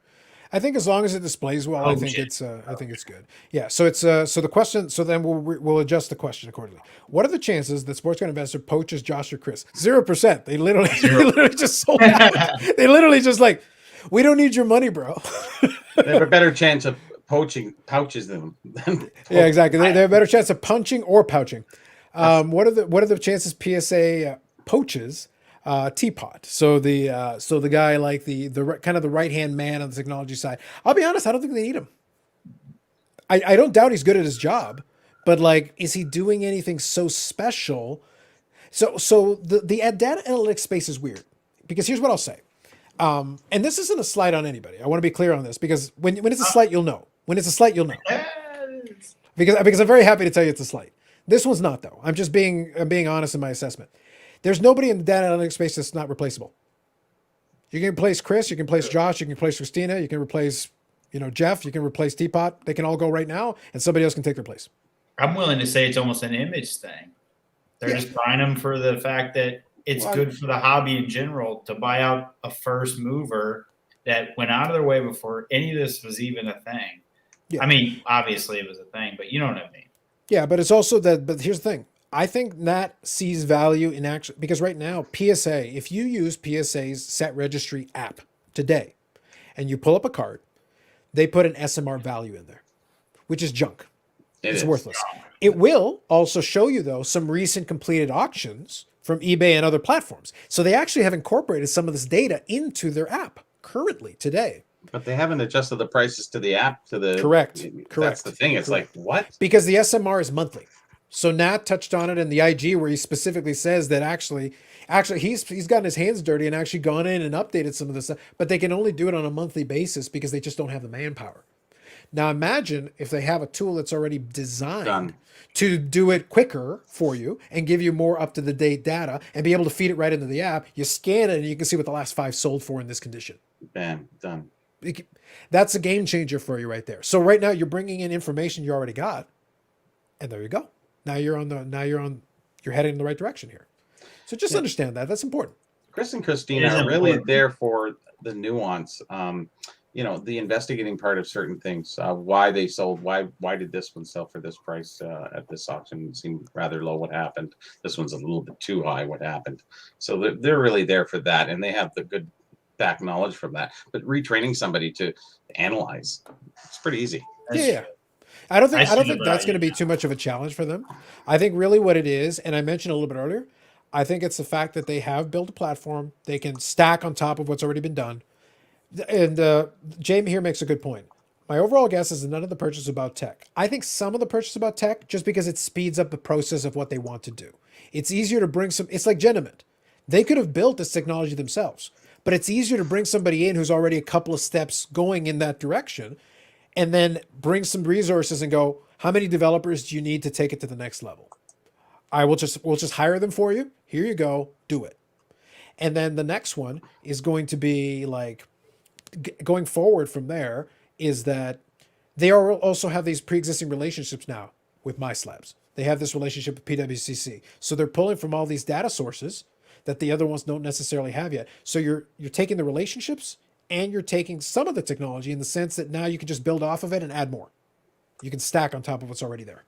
I think as long as it displays well, I Oh, think shit. it's good. Yeah. So it's so the question. So then we'll adjust the question accordingly. What are the chances that sports card investor poaches Josh or Chris? 0%. They literally just sold out. They literally just like, we don't need your money, bro. They have a better chance of pouches them. Yeah, exactly. They have a better chance of punching or pouching. What are the chances PSA poaches Teapot? So the guy like the kind of the right hand man on the technology side. I'll be honest, I don't think they need him. I don't doubt he's good at his job, but like, is he doing anything so special? So the data analytics space is weird because here's what I'll say. And this isn't a slight on anybody. I want to be clear on this because when it's a slight, you'll know. When it's a slight, you'll know. Because I'm very happy to tell you it's a slight. This one's not though. I'm being honest in my assessment. There's nobody in the data analytics space that's not replaceable. You can replace Chris, you can replace Josh, you can replace Christina, you can replace, Jeff, you can replace Teapot. They can all go right now, and somebody else can take their place. I'm willing to say it's almost an image thing. They're just buying them for the fact that it's good for the hobby in general to buy out a first mover that went out of their way before any of this was even a thing. Yeah. I mean, obviously it was a thing, but you know what I mean. Yeah, but it's also that. But here's the thing. I think Nat sees value in action because right now PSA, if you use PSA's set registry app today, and you pull up a card, they put an SMR value in there, which is junk. It's worthless. It will also show you though some recent completed auctions from eBay and other platforms. So they actually have incorporated some of this data into their app currently today. But they haven't adjusted the prices to the app to the Correct. That's the thing. It's like what? Because the SMR is monthly. So Nat touched on it in the IG where he specifically says that actually he's gotten his hands dirty and actually gone in and updated some of this stuff, but they can only do it on a monthly basis because they just don't have the manpower. Now imagine if they have a tool that's already designed Done. to do it quicker for you and give you more up-to-the-date data and be able to feed it right into the app. You scan it and you can see what the last 5 sold for in this condition. Bam, done. That's a game changer for you right there. So right now you're bringing in information you already got, and there you go. You're heading in the right direction here. So just understand that. That's important. Chris and Christina are really there for the nuance. The investigating part of certain things, why they sold, why did this one sell for this price at this auction? It seemed rather low. What happened? This one's a little bit too high. What happened? So they're really there for that, and they have the good back knowledge from that. But retraining somebody to analyze, it's pretty easy. Yeah. I don't think that's going to be too much of a challenge for them. I think really what it is, and I mentioned a little bit earlier, I think it's the fact that they have built a platform they can stack on top of what's already been done. And Jamie here makes a good point. My overall guess is that none of the purchase is about tech. I think some of the purchase is about tech just because it speeds up the process of what they want to do. It's easier to bring it's like Geniment. They could have built this technology themselves, but it's easier to bring somebody in who's already a couple of steps going in that direction and then bring some resources and go, how many developers do you need to take it to the next level? We'll just hire them for you. Here you go, do it. And then the next one is going to be like, going forward from there is that they also have these pre-existing relationships now with MySlabs. They have this relationship with PWCC. So they're pulling from all these data sources that the other ones don't necessarily have yet. So you're taking the relationships and you're taking some of the technology in the sense that now you can just build off of it and add more. You can stack on top of what's already there.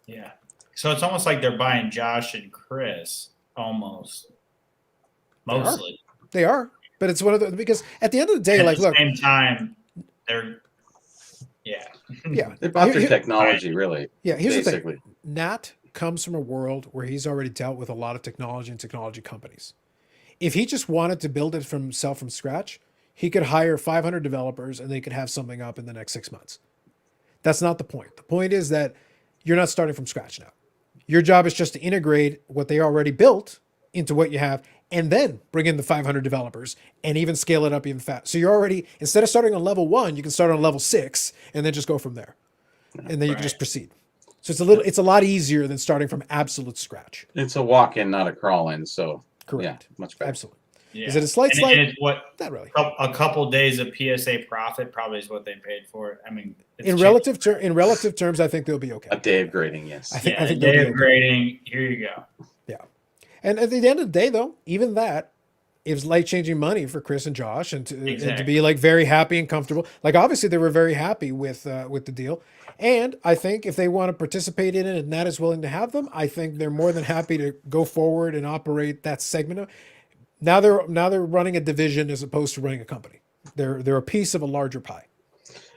Yeah. So it's almost like they're buying Josh and Chris almost. Mostly. They are. But it's one of the, because at the end of the day, At like, the look, same time, they're Yeah. Yeah. They bought their Here- technology, really. Yeah, here's the Basically. thing. Nat comes from a world where he's already dealt with a lot of technology and technology companies. If he just wanted to build it from himself from scratch, he could hire 500 developers and they could have something up in the next 6 months. That's not the point. The point is that you're not starting from scratch now. Your job is just to integrate what they already built into what you have and then bring in the 500 developers and even scale it up even fast. So you're already, instead of starting on level 1, you can start on level 6 and then just go from there. And then you can just Right. proceed. So it's a lot easier than starting from absolute scratch. It's a walk-in, not a crawl-in. So Correct. yeah, much better. Absolutely. Yeah. Is it a slight, And slight? it's what Not really. a couple days of PSA profit probably is what they paid for it. I mean, it's In cheap. relative terms, I think they'll be okay. A day of grading, yes. I think Yeah, they'll day be of okay. grading. Here you go. And at the end of the day, though, even that is life changing money for Chris and Josh, and to Exactly. be like very happy and comfortable. Like obviously they were very happy with the deal, and I think if they want to participate in it and Nat is willing to have them, I think they're more than happy to go forward and operate that segment of. Now they're running a division as opposed to running a company. They're a piece of a larger pie.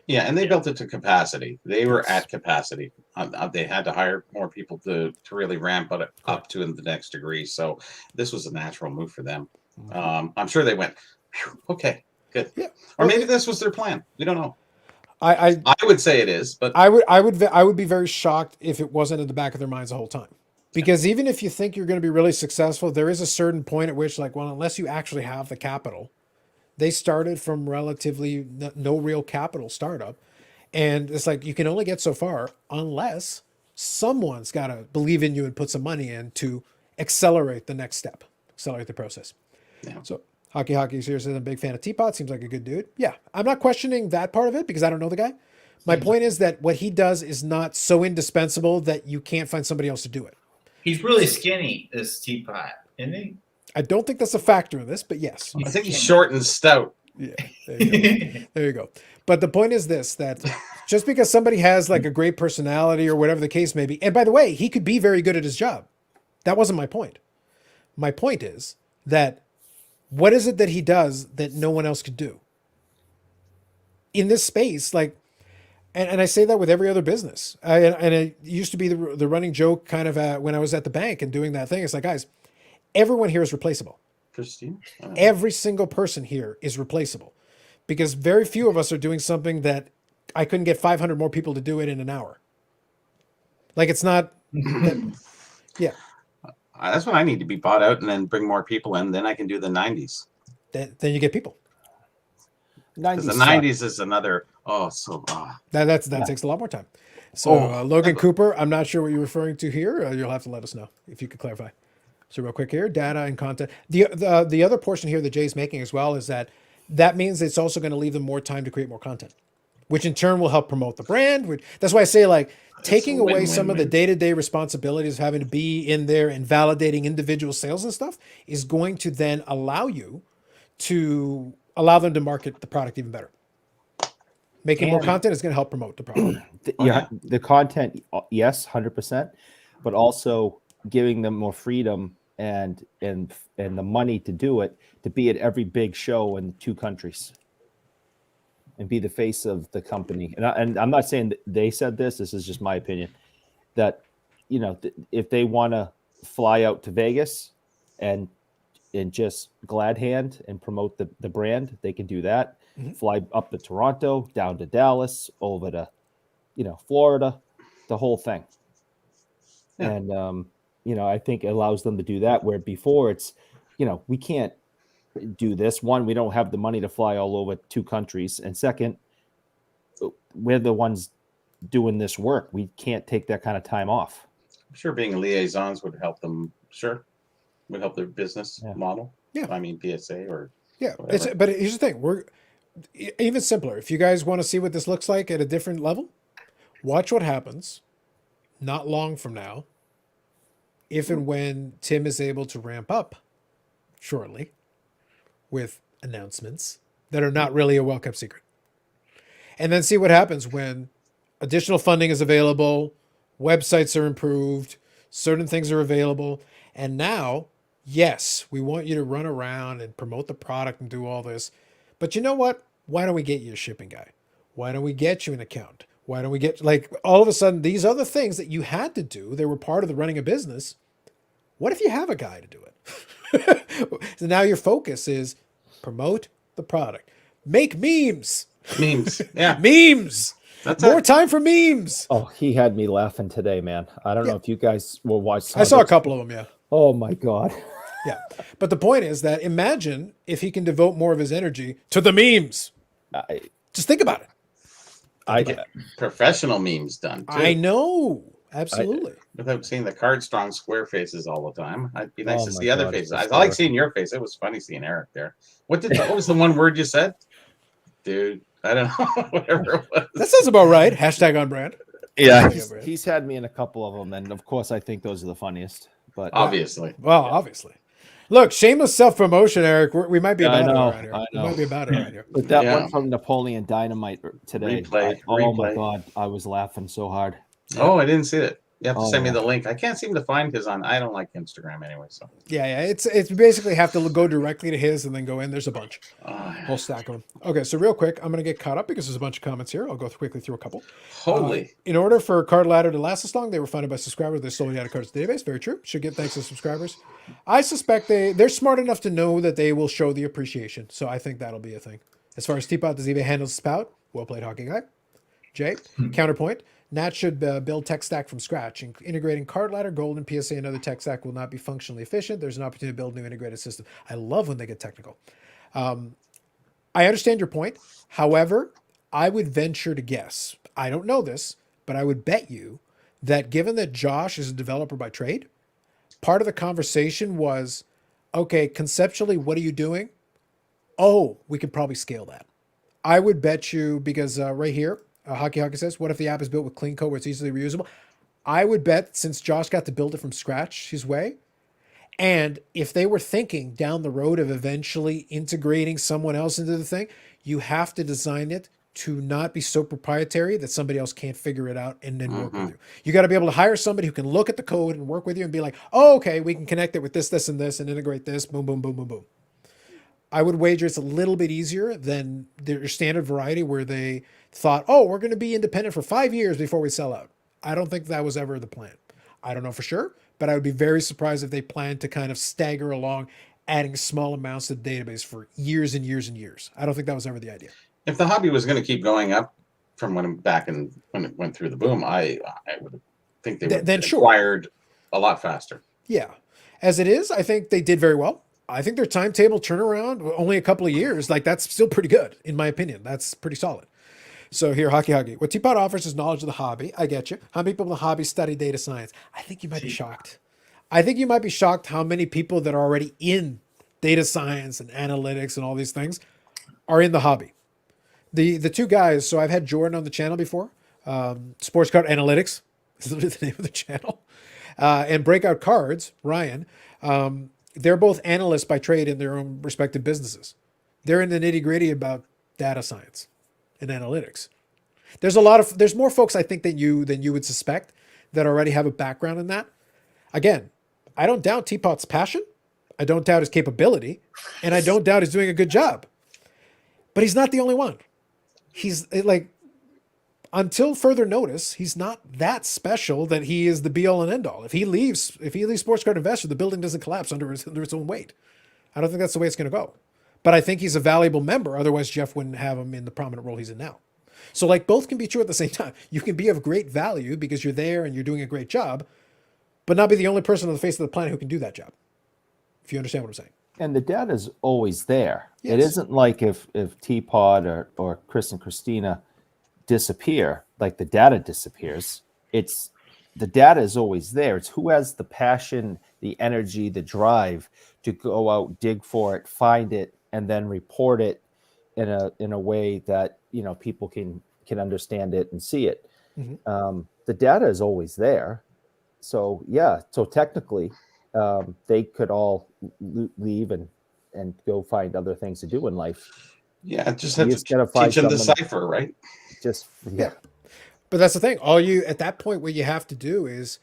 Yeah, and they built it to capacity. They were Yes. at capacity. They had to hire more people to really ramp it up to the next degree. So this was a natural move for them. I'm sure they went, "Phew, okay, good." Yeah. Or maybe this was their plan. We don't know. I I would say it is, but I would be very shocked if it wasn't in the back of their minds the whole time. Because even if you think you're going to be really successful, there is a certain point at which, like, well, unless you actually have the capital, they started from relatively no real capital startup. And it's like you can only get so far unless someone's got to believe in you and put some money in to accelerate the next step, accelerate the process. Yeah. So Hockey's here says I'm a big fan of Teapot. Seems like a good dude. Yeah, I'm not questioning that part of it because I don't know the guy. My point is that what he does is not so indispensable that you can't find somebody else to do it. He's really skinny, this teapot, isn't he? I don't think that's a factor in this, but yes. I think he's short and stout. Yeah, there you go. There you go. But the point is this, that just because somebody has like a great personality or whatever the case may be, and by the way, he could be very good at his job. That wasn't my point. My point is that what is it that he does that no one else could do? In this space, like, and I say that with every other business. And it used to be the running joke kind of when I was at the bank and doing that thing. It's like, guys, everyone here is replaceable. Christine? Every single person here is replaceable because very few of us are doing something that I couldn't get 500 more people to do it in an hour. Like it's not, yeah, That's when I need to be bought out and then bring more people in. Then I can do the 90s. then you get people. 'Cause the 90s suck. 90s is another, That takes a lot more time. So Logan Cooper, I'm not sure what you're referring to here. You'll have to let us know if you could clarify. So real quick here, data and content. The other portion here that Jay's making as well is that means it's also going to leave them more time to create more content, which in turn will help promote the brand. That's why I say like taking a away some of the win-win-win. day-to-day responsibilities of having to be in there and validating individual sales and stuff is going to then allow them to market the product even better. Making more And- content is going to help promote the product. The content, yes, 100%, but also giving them more freedom and the money to do it, to be at every big show in 2 countries and be the face of the company. And I'm not saying that they said this. This is just my opinion. That if they want to fly out to Vegas and just glad hand and promote the brand, they can do that. Mhm. Fly up to Toronto, down to Dallas, over to Florida, the whole thing. Yeah. And I think it allows them to do that, where before it's we can't do this. One, we don't have the money to fly all over 2 countries, and second, we're the ones doing this work. We can't take that kind of time off. I'm sure being liaisons would help them. Sure. Would help their business Yeah. model. Yeah. I mean, PSA or Yeah, whatever. but here's the thing: we're even simpler. If you guys want to see what this looks like at a different level, watch what happens not long from now, if and when Tim is able to ramp up shortly with announcements that are not really a well-kept secret, and then see what happens when additional funding is available, websites are improved, certain things are available, and now, yes, we want you to run around and promote the product and do all this. But you know what? Why don't we get you a shipping guy? Why don't we get you an account? Why don't we get, like, all of a sudden, these other things that you had to do, they were part of the running a business. What if you have a guy to do it? So now your focus is promote the product, make memes, Memes. Yeah. memes, That's more it. time for memes. Oh, he had me laughing today, man. I don't know if you guys will watch. I saw a couple of them, yeah. Oh my god. Yeah. But the point is that imagine if he can devote more of his energy to the memes. I, Just think about it. I, Professional memes done too. I know. Absolutely. Without seeing the card strong square faces all the time. It'd be nice Oh to my see other God, faces. it's I like seeing your face. It was funny seeing Eric there. What was the one word you said? Dude, I don't know. Whatever it was. That sounds about right. Hashtag on brand. yeah, Brad. he's had me in a couple of them, and of course, I think those are the funniest. But Obviously. Well, obviously. Look, shameless self-promotion, Eric. We might be Yeah, I about it know, around here. I We know. might be about it around here. but that Yeah. one from Napoleon Dynamite today. Oh my Replay. god, I was laughing so hard. Oh, I didn't see it. You have to Oh, send me yeah. the link. I can't seem to find his on. I don't like Instagram anyway. So. Yeah. It's basically have to go directly to his and then go in. There's a bunch. Oh, Whole stack of them. Okay, so real quick, I'm going to get caught up because there's a bunch of comments here. I'll go quickly through a couple. holy. In order for Card Ladder to last this long, they were funded by subscribers. They sold out of cards database. Very true. Should get thanks to subscribers. I suspect they're smart enough to know that they will show the appreciation. So I think that'll be a thing. As far as Teapot, does eBay handles spout? Well played, hockey guy. Jay, counterpoint. Nat should build tech stack from scratch. Integrating Card Ladder, Gold, and PSA and other tech stack will not be functionally efficient. There's an opportunity to build new integrated system. I love when they get technical. I understand your point. However, I would venture to guess, I don't know this, but I would bet you that given that Josh is a developer by trade, part of the conversation was, okay, conceptually, what are you doing? Oh, we could probably scale that. I would bet you, because right here, Hockey says, what if the app is built with clean code where it's easily reusable? I would bet since Josh got to build it from scratch his way, and if they were thinking down the road of eventually integrating someone else into the thing, you have to design it to not be so proprietary that somebody else can't figure it out and then work with you. You got to be able to hire somebody who can look at the code and work with you and be like, oh, okay, we can connect it with this, this, and this and integrate this, boom, boom, boom, boom, boom. I would wager it's a little bit easier than their standard variety where they thought, oh, we're going to be independent for 5 years before we sell out. I don't think that was ever the plan. I don't know for sure, but I would be very surprised if they planned to kind of stagger along, adding small amounts to the database for years and years and years. I don't think that was ever the idea. If the hobby was going to keep going up from when it went through the boom, I would think they would have acquired a lot faster. Yeah. As it is, I think they did very well. I think their timetable turnaround, only a couple of years, like that's still pretty good, in my opinion. That's pretty solid. So here, Hockey. What Teapot offers is knowledge of the hobby. I get you. How many people in the hobby study data science? I think you might be shocked. I think you might be shocked how many people that are already in data science and analytics and all these things are in the hobby. The two guys, so I've had Jordan on the channel before. Sports Card Analytics is literally the name of the channel. And Breakout Cards, Ryan. They're both analysts by trade in their own respective businesses. They're in the nitty gritty about data science and analytics. There's more folks I think than you would suspect that already have a background in that. Again, I don't doubt Teapot's passion. I don't doubt his capability, and I don't doubt he's doing a good job. But he's not the only one. He's like, until further notice, he's not that special that he is the be all and end all. If he leaves Sports Card Investor, the building doesn't collapse under its own weight. I don't think that's the way it's going to go. But I think he's a valuable member. Otherwise, Jeff wouldn't have him in the prominent role he's in now. So like both can be true at the same time. You can be of great value because you're there and you're doing a great job, but not be the only person on the face of the planet who can do that job. If you understand what I'm saying. And the data's always there. Yes. It isn't like if Teapot or Chris and Christina disappear, like the data disappears. It's the data is always there. It's who has the passion, the energy, the drive to go out, dig for it, find it, and then report it in a way that people can understand it and see it. Mm-hmm. The data is always there. So yeah, so technically they could all leave and go find other things to do in life. Yeah, just have to teach them the cipher, right? Yeah. But that's the thing. At that point, what you have to do is,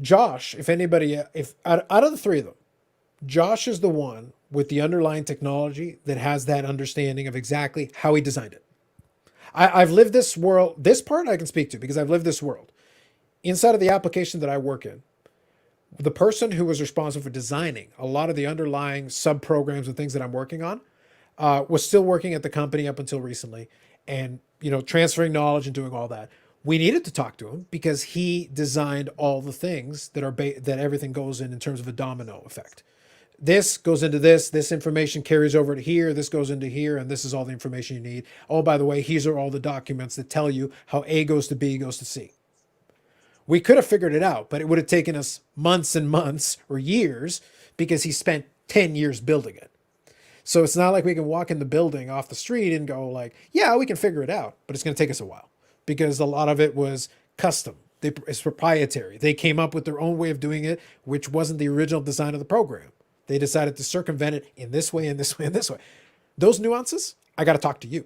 Josh, if out of the three of them, Josh is the one with the underlying technology that has that understanding of exactly how he designed it. I've lived this world. This part I can speak to because I've lived this world. Inside of the application that I work in, the person who was responsible for designing a lot of the underlying sub programs and things that I'm working on was still working at the company up until recently, and transferring knowledge and doing all that. We needed to talk to him because he designed all the things that are that everything goes in terms of a domino effect. This goes into this information carries over to here, this goes into here, and this is all the information you need. Oh, by the way, these are all the documents that tell you how A goes to B goes to C. We could have figured it out, but it would have taken us months and months or years because he spent 10 years building it. So it's not like we can walk in the building off the street and go like, yeah, we can figure it out, but it's going to take us a while because a lot of it was custom. It's proprietary. They came up with their own way of doing it, which wasn't the original design of the program. They decided to circumvent it in this way, in this way, in this way. Those nuances, I got to talk to you.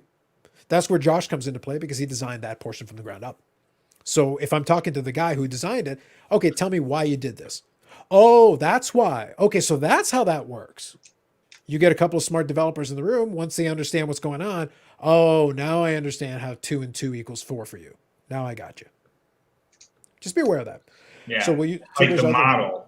That's where Josh comes into play because he designed that portion from the ground up. So if I'm talking to the guy who designed it, okay, tell me why you did this. Oh, that's why. Okay, so that's how that works. You get a couple of smart developers in the room. Once they understand what's going on, oh, now I understand how 2 and 2 equals 4 for you. Now I got you. Just be aware of that. Yeah. So will you like the model?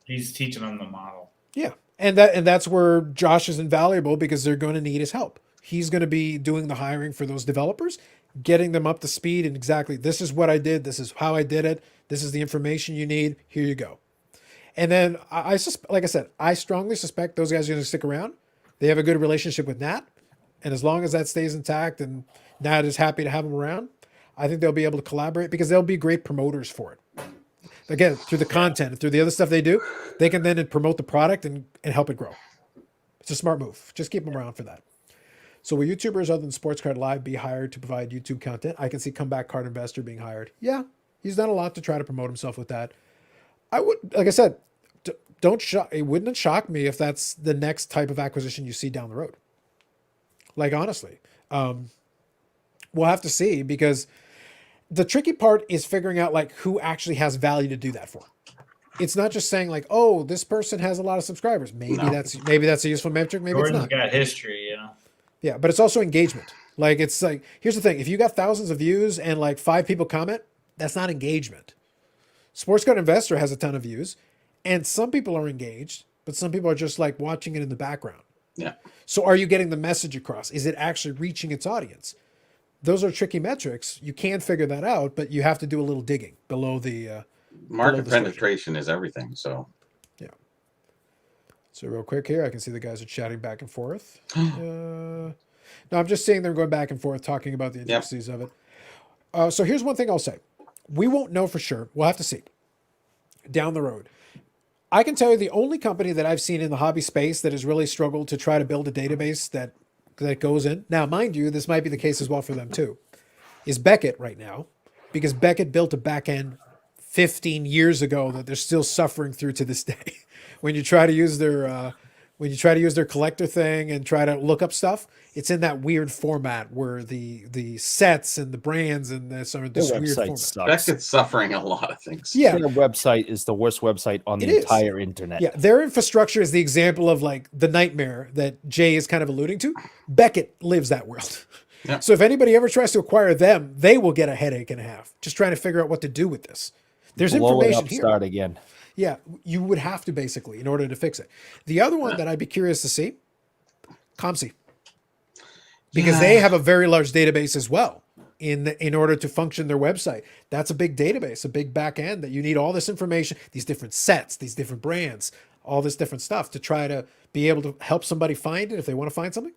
He's teaching them the model. Yeah, and that's where Josh is invaluable because they're going to need his help. He's going to be doing the hiring for those developers, getting them up to speed, and exactly this is what I did, this is how I did it, this is the information you need. Here you go. And then like I said, I strongly suspect those guys are going to stick around. They have a good relationship with Nat, and as long as that stays intact and Nat is happy to have them around, I think they'll be able to collaborate because they'll be great promoters for it. Again, through the content and through the other stuff they do, they can then promote the product and help it grow. It's a smart move. Just keep them around for that. So will YouTubers other than Sports Card Live be hired to provide YouTube content? I can see Comeback Card Investor being hired. Yeah, he's done a lot to try to promote himself with that. I would, like I said, it wouldn't shock me if that's the next type of acquisition you see down the road. Like, honestly, we'll have to see because the tricky part is figuring out like who actually has value to do that for. It's not just saying like, oh, this person has a lot of subscribers. Maybe that's a useful metric. Maybe Jordan's it's not. got history, you know. Yeah, but it's also engagement. Like, it's like, here's the thing. If you got thousands of views and like 5 people comment, that's not engagement. Sports Card Investor has a ton of views and some people are engaged, but some people are just like watching it in the background. Yeah. So are you getting the message across? Is it actually reaching its audience? Those are tricky metrics. You can figure that out, but you have to do a little digging below the market penetration is everything. So yeah. So real quick here, I can see the guys are chatting back and forth. No, I'm just seeing them going back and forth talking about the intricacies of it. So here's one thing I'll say. We won't know for sure. We'll have to see down the road. I can tell you the only company that I've seen in the hobby space that has really struggled to try to build a database that goes in. Now, mind you, this might be the case as well for them too, is Beckett right now, because Beckett built a back end 15 years ago that they're still suffering through to this day. When you try to use their collector thing and try to look up stuff, it's in that weird format where the sets and the brands and this are this weird format. Sucks. Beckett's suffering a lot of things. Yeah, their website is the worst website on the entire internet. Yeah, their infrastructure is the example of like the nightmare that Jay is kind of alluding to. Beckett lives that world. Yeah. So if anybody ever tries to acquire them, they will get a headache and a half just trying to figure out what to do with this. There's information here. Start again. Yeah, you would have to basically in order to fix it. The other one that I'd be curious to see, COMC, because they have a very large database as well in order to function their website. That's a big database, a big back end that you need all this information, these different sets, these different brands, all this different stuff to try to be able to help somebody find it if they want to find something.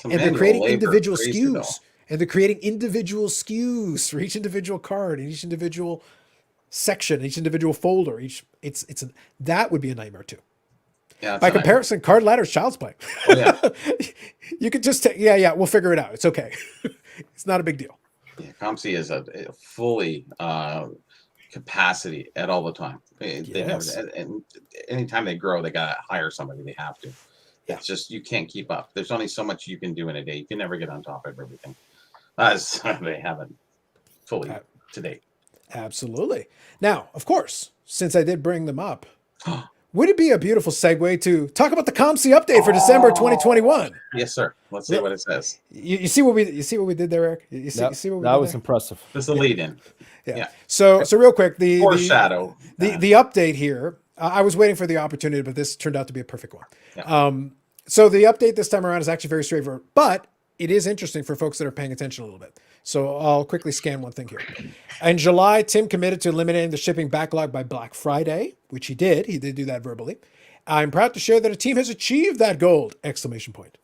And they're creating individual SKUs. And they're creating individual SKUs for each individual card and each individual section, each individual folder. That would be a nightmare too. Yeah, by comparison, Card Ladder is child's play. Oh, yeah. You could just take, we'll figure it out. It's okay. It's not a big deal. Yeah, COMC is a fully capacity at all the time. And anytime they grow, they got to hire somebody. They have to. Yeah. It's just you can't keep up. There's only so much you can do in a day. You can never get on top of everything, as they haven't fully to date. Absolutely. Now, of course, since I did bring them up, would it be a beautiful segue to talk about the COMC update for December 2021? Yes, sir. Let's see what it says. You see what we did there, Eric? You see what we that did was there? impressive. This is the lead in. Yeah. So real quick, the Foreshadow. the update here. I was waiting for the opportunity, but this turned out to be a perfect one. Yeah. So the update this time around is actually very straightforward, but it is interesting for folks that are paying attention a little bit. So I'll quickly scan one thing here. In July, Tim committed to eliminating the shipping backlog by Black Friday, which he did. He did do that verbally. I'm proud to share that a team has achieved that goal! Exclamation point.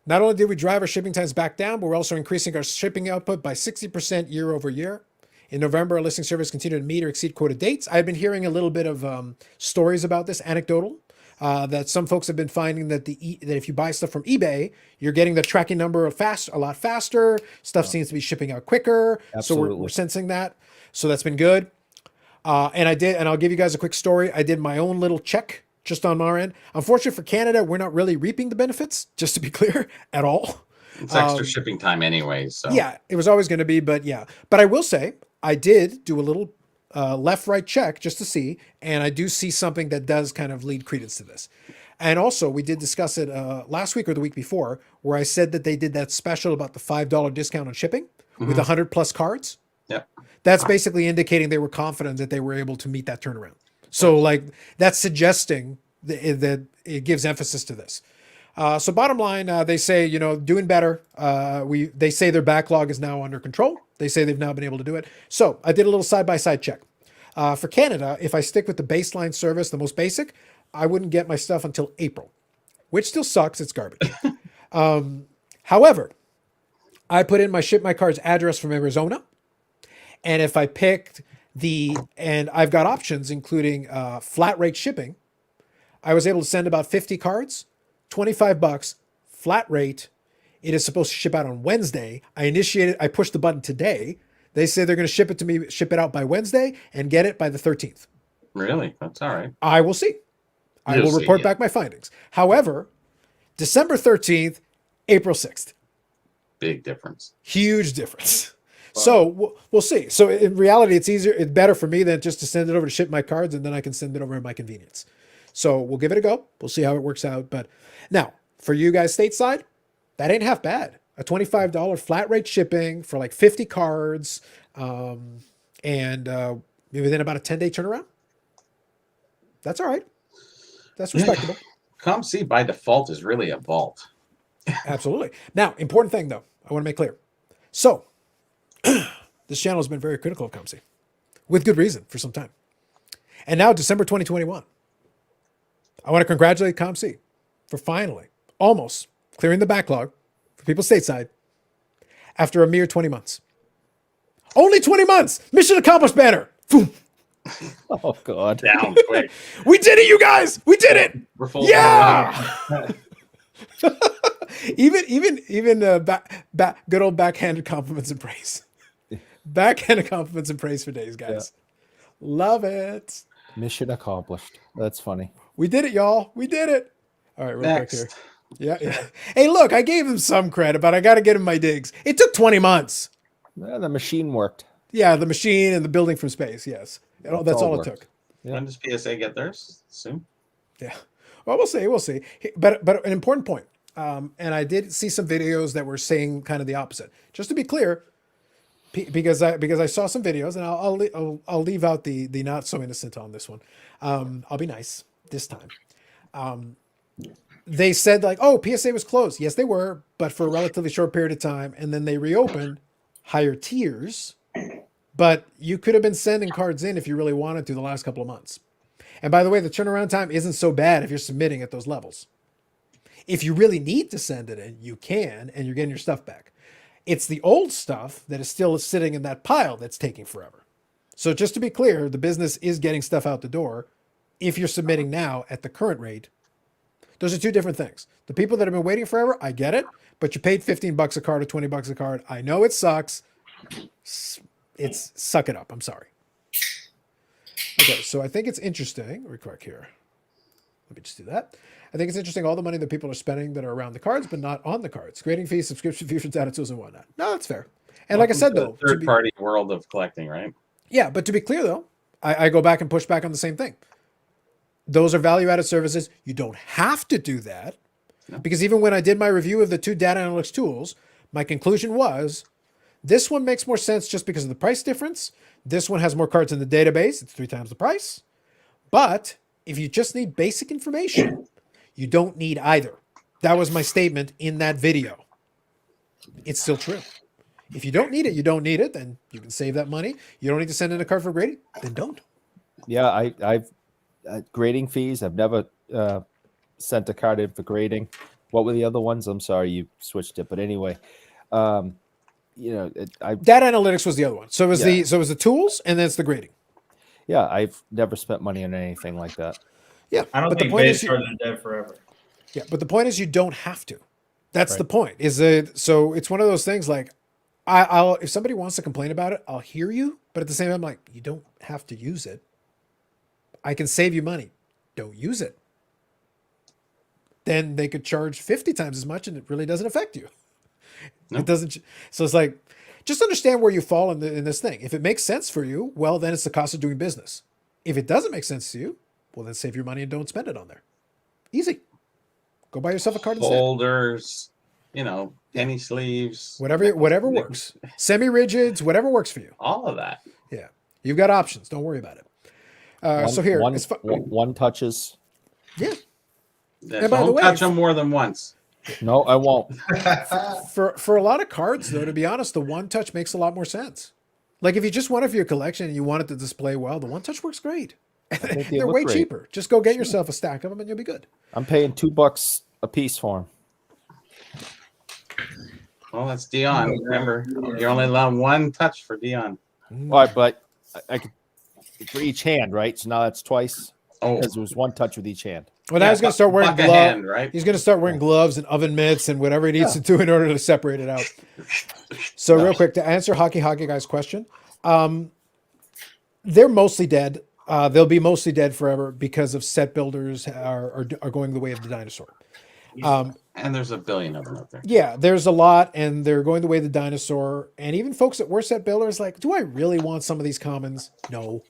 Not only did we drive our shipping times back down, but we're also increasing our shipping output by 60% year over year. In November, our listing service continued to meet or exceed quoted dates. I've been hearing a little bit of stories about this, anecdotal, that some folks have been finding that that if you buy stuff from eBay, you're getting the tracking number a lot faster. Stuff seems to be shipping out quicker. Absolutely. So we're sensing that. So that's been good. And I'll give you guys a quick story. I did my own little check just on our end. Unfortunately for Canada, we're not really reaping the benefits, just to be clear, at all. It's extra shipping time anyway. So Yeah, it was always going to be, but yeah. But I will say, I did do a little left-right check just to see, and I do see something that does kind of lead credence to this. And also, we did discuss it last week or the week before, where I said that they did that special about the $5 discount on shipping with 100 plus cards. Yep. That's basically indicating they were confident that they were able to meet that turnaround. So like that's suggesting that it gives emphasis to this. So bottom line, they say, doing better. They say their backlog is now under control. They say they've now been able to do it. So I did a little side-by-side check. For Canada, if I stick with the baseline service, the most basic, I wouldn't get my stuff until April, which still sucks. It's garbage. However, I put in my ship my cards address from Arizona. And if I picked and I've got options, including flat rate shipping, I was able to send about 50 cards, $25, flat rate. It is supposed to ship out on Wednesday. I pushed the button today. They say they're going to ship it out by Wednesday and get it by the 13th. Really? That's all right. I will see. I will report back my findings. However, December 13th, April 6th. Big difference. Huge difference. So we'll see. So in reality, it's better for me than just to send it over to ship my cards, and then I can send it over at my convenience. So we'll give it a go. We'll see how it works out. But now, for you guys stateside, that ain't half bad. A $25 flat rate shipping for like 50 cards, and within about a 10-day turnaround. That's all right. That's respectable. COMC by default is really a vault. Absolutely. Now, important thing though, I want to make clear. So, this channel has been very critical of COMC, with good reason for some time. And now, December 2021, I want to congratulate COMC for finally, almost clearing the backlog for people stateside after a mere 20 months. Only 20 months! Mission accomplished banner! Boom. Oh God! Down quick. We did it, you guys! We did it! We're full. Yeah! even good old backhanded compliments and praise. Backhanded compliments and praise for days, guys. Yeah. Love it. Mission accomplished. That's funny. We did it, y'all. We did it. All right, real quick here. Yeah. Hey, look, I gave him some credit, but I got to get him my digs. It took 20 months. Yeah, the machine worked. Yeah, the machine and the building from space. Yes, that's all it took. Yeah. When does PSA get theirs? Soon. Yeah. Well, we'll see. We'll see. But an important point. And I did see some videos that were saying kind of the opposite. Just to be clear, because I saw some videos, and I'll leave out the not so innocent on this one. I'll be nice this time. They said like, oh, PSA was closed. Yes, they were, but for a relatively short period of time, and then they reopened higher tiers. But you could have been sending cards in if you really wanted to the last couple of months. And by the way, the turnaround time isn't so bad if you're submitting at those levels. If you really need to send it in, you can, and you're getting your stuff back. It's the old stuff that is still sitting in that pile that's taking forever. So just to be clear, the business is getting stuff out the door. If you're submitting now at the current rate, those are two different things. The people that have been waiting forever, I get it, but you paid $15 a card or $20 a card. I know it sucks. It's suck it up. I'm sorry. Okay, so I think it's interesting. Real quick here. Let me just do that. I think it's interesting all the money that people are spending that are around the cards, but not on the cards. Grading fees, subscription fees, data tools, and whatnot. No, that's fair. And like I said, though, third-party world of collecting, right? Yeah, but to be clear, though, I go back and push back on the same thing. Those are value-added services. You don't have to do that. No. Because even when I did my review of the two data analytics tools, my conclusion was this one makes more sense just because of the price difference. This one has more cards in the database. It's 3 times the price. But if you just need basic information, you don't need either. That was my statement in that video. It's still true. If you don't need it, you don't need it. Then you can save that money. You don't need to send in a card for grading. Then don't. Yeah, I've grading fees. I've never sent a card in for grading. What were the other ones? I'm sorry, you switched it. But anyway, you know, Data analytics was the other one. So it was Yeah. it was the tools, and then it's the grading. yeah, I've never spent money on anything like that. Yeah, I don't but the think point base is, you, cards are dead forever. yeah, but the point is, you don't have to. That's Right. the point. Is it? So it's one of those things. Like, I'll if somebody wants to complain about it, I'll hear you. But at the same time, like, you don't have to use it. I can save you money. Don't use it. Then they could charge 50 times as much, and it really doesn't affect you. No. It doesn't. So it's like, just understand where you fall in this thing. If it makes sense for you, well, then it's the cost of doing business. If it doesn't make sense to you, well, then save your money and don't spend it on there. Easy. Go buy yourself a card instead. Holders, you know, penny sleeves, Whatever works. Semi-rigids, whatever works for you. all of that. Yeah, you've got options. Don't worry about it. So here, one, it's one touches. yeah. Don't by the way, touch them more than once. No, I won't. For a lot of cards, though, to be honest, the one touch makes a lot more sense. Like if you just want it for your collection and you want it to display well, the one touch works great. think they They're look way great. cheaper. Just go get yourself a stack of them and you'll be good. I'm paying $2 a piece for them. Well, that's Dion. Remember, you're only allowed one touch for Dion. All right, but I could for each hand, right? So now that's twice Oh, because it was one touch with each hand. Well, now he's going to start wearing buck a gloves. hand, right? He's going to start wearing gloves and oven mitts and whatever he needs to do in order to separate it out. So real quick, to answer Hockey Guy's question, they're mostly dead. They'll be mostly dead forever because of set builders are going the way of the dinosaur. And there's a billion of them out there. Yeah, there's a lot, and they're going the way of the dinosaur. And even folks that were set builders, like, do I really want some of these commons? No.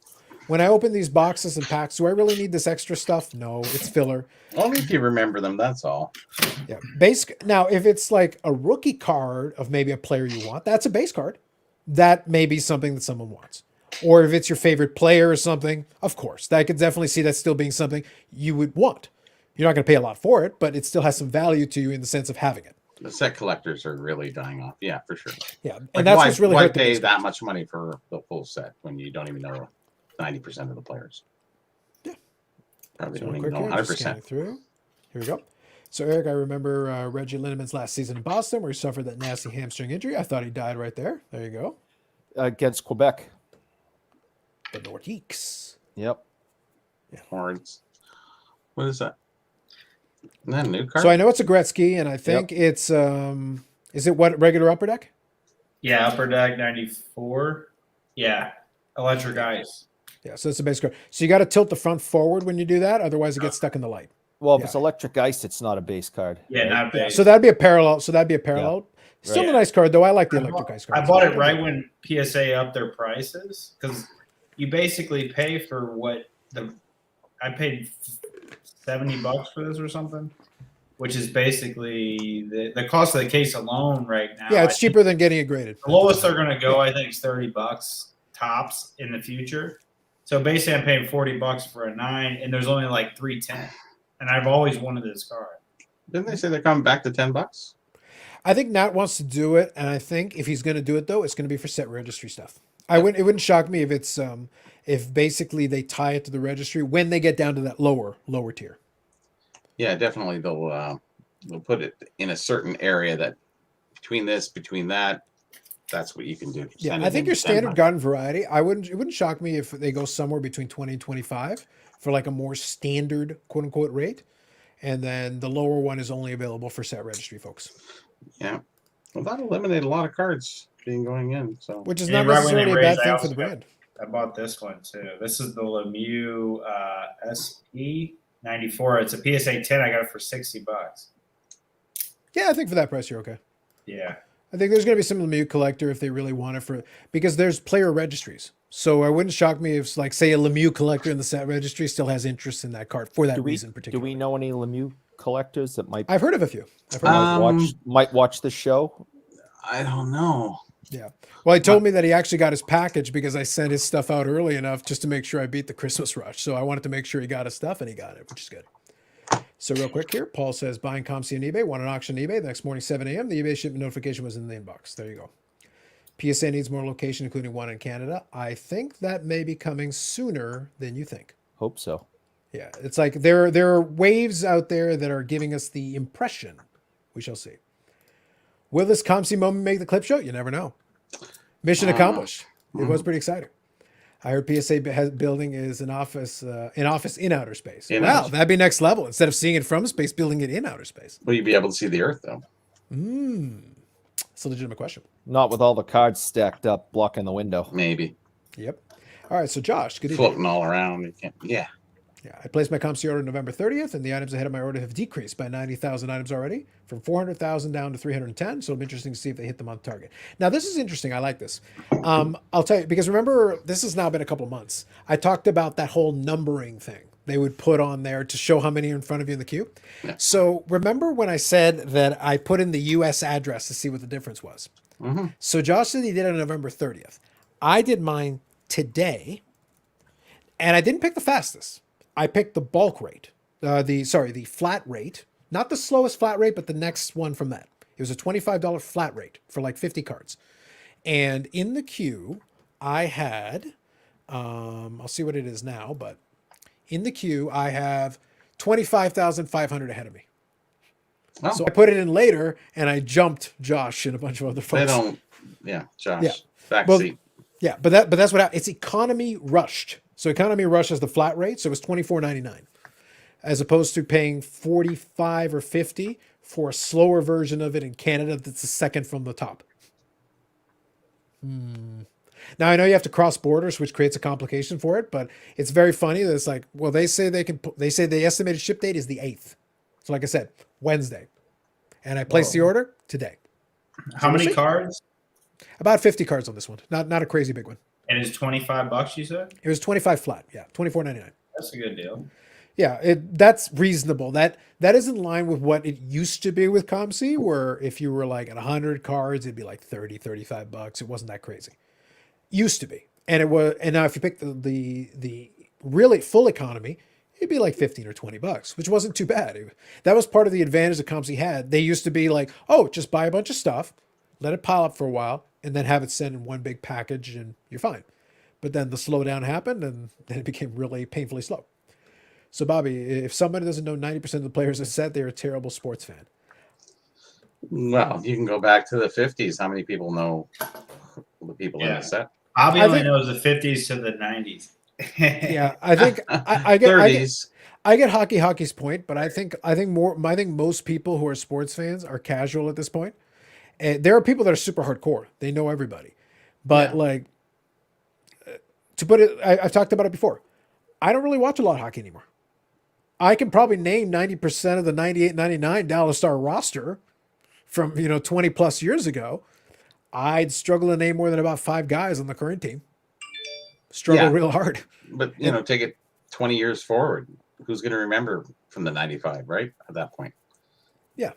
When I open these boxes and packs, do I really need this extra stuff? No, it's filler. Only if you remember them, that's all. Yeah. Now, if it's like a rookie card of maybe a player you want, that's a base card. That may be something that someone wants. Or if it's your favorite player or something, of course, I could definitely see that still being something you would want. You're not going to pay a lot for it, but it still has some value to you in the sense of having it. The set collectors are really dying off. Yeah, for sure. Yeah, and Like, that's why, what's really why hurt the pay base that much money for the full set when you don't even know 90% of the players? Yeah. Probably So don't real even know quick here, just 100%. scanning through. Here we go. So Eric, I remember Reggie Lindeman's last season in Boston where he suffered that nasty hamstring injury. I thought he died right there. There you go. Against Quebec. The Nordiques. Yep. Hordes. What is that? Isn't that a new card? So I know it's a Gretzky, and I think it's is it what regular upper deck? Yeah, upper deck 94. Yeah, electric ice. Yeah, so it's a base card. So you got to tilt the front forward when you do that, otherwise it gets stuck in the light. Well, if Yeah. it's electric ice, it's not a base card. Yeah, right? not base. So that'd be a parallel. Still Right. a nice card though. I like the electric ice card. I bought it right when PSA upped their prices because you basically pay for what I paid $70 for this or something, which is basically the cost of the case alone right now. Yeah, it's I think cheaper than getting it graded. The lowest they're going to go, I think, is $30 tops in the future. So basically, I'm paying $40 for a 9, and there's only like 310. And I've always wanted this card. Didn't they say they're coming back to $10? I think Nat wants to do it, and I think if he's going to do it though, it's going to be for set registry stuff. It wouldn't shock me if it's if basically they tie it to the registry when they get down to that lower tier. Yeah, definitely. They'll put it in a certain area that between that, that's what you can do. Yeah, Send I it think in your standard $10. garden variety. It wouldn't shock me if they go somewhere between 20 and 25 for like a more standard quote unquote rate, and then the lower one is only available for set registry folks, Yeah. Well, that eliminated a lot of cards going in. So which is Yeah, not right when they necessarily a raised, bad I thing also for the got- brand. I bought this one too. This is the Lemieux SP 94. It's a PSA 10. I got it for $60. Yeah, I think for that price you're okay. Yeah. I think there's going to be some Lemieux collector if they really want it because there's player registries. So I wouldn't shock me if, like, say, a Lemieux collector in the set registry still has interest in that card for that Do we reason do particularly. we know any Lemieux collectors that might I've heard of a few. I've heard of a few. might watch the show? I don't know. Yeah. Well, he told me that he actually got his package because I sent his stuff out early enough just to make sure I beat the Christmas rush. So I wanted to make sure he got his stuff, and he got it, which is good. So real quick here, Paul says buying COMC on eBay, won an auction on eBay. The next morning, 7 a.m., the eBay shipment notification was in the inbox. There you go. PSA needs more location, including one in Canada. I think that may be coming sooner than you think. Hope so. Yeah, it's like there are waves out there that are giving us the impression. We shall see. Will this COMC moment make the clip show? You never know. Mission accomplished. It was pretty exciting. I heard PSA building is an office in outer space. Wow, that'd be next level. Instead of seeing it from space, building it in outer space. Will you be able to see the Earth though? It's a legitimate question. Not with all the cards stacked up blocking the window. Maybe Yep. All right, so Josh, good evening. floating all around. You can't, yeah. Yeah, I placed my COMC order November 30th, and the items ahead of my order have decreased by 90,000 items already, from 400,000 down to 310. So it'll be interesting to see if they hit the month target. Now, this is interesting. I like this. I'll tell you, because remember, this has now been a couple of months. I talked about that whole numbering thing they would put on there to show how many are in front of you in the queue. Yeah. So remember when I said that I put in the US address to see what the difference was? Mm-hmm. So Josh said he did it on November 30th. I did mine today, and I didn't pick the fastest. I picked the bulk rate, the flat rate, not the slowest flat rate, but the next one from that. It was a $25 flat rate for like 50 cards. And in the queue, I had, I'll see what it is now, but in the queue, I have 25,500 ahead of me. Oh, So I put it in later, and I jumped Josh and a bunch of other folks. they don't. Yeah, Josh. Yeah. Back Well, seat. Yeah, but that's what happened. It's economy rushed. So economy rush is the flat rate, so it was $24.99, as opposed to paying 45 or 50 for a slower version of it in Canada. That's the second from the top. Now I know you have to cross borders, which creates a complication for it, but it's very funny that it's like, well, they say the estimated ship date is the 8th. So like I said, Wednesday, and I placed the order today. How many cards? About 50 cards on this one. Not a crazy big one. And it's $25, you said? It was 25 flat. Yeah, $24.99. That's a good deal. Yeah, that's reasonable. That is in line with what it used to be with COMC, where if you were like at 100 cards, it'd be like $35. It wasn't that crazy. Used to be. And it was, and now if you pick the really full economy, it'd be like 15 or $20, which wasn't too bad. That was part of the advantage that COMC had. They used to be like, oh, just buy a bunch of stuff, let it pile up for a while, and then have it sent in one big package and you're fine. But then the slowdown happened and then it became really painfully slow. So Bobby, if somebody doesn't know 90% of the players in set, they're a terrible sports fan. Well, you can go back to the 50s. How many people know the people in the set? Bobby only knows the 50s to the 90s. Yeah, I think I get 30s. I get hockey's point, but I think most people who are sports fans are casual at this point. And there are people that are super hardcore. They know everybody. But like, to put it, I've talked about it before. I don't really watch a lot of hockey anymore. I can probably name 90% of the 98-99 Dallas Star roster from 20 plus years ago. I'd struggle to name more than about 5 guys on the current team. Struggle real hard. But take it 20 years forward. Who's going to remember from the 95, right? At that point. Yeah.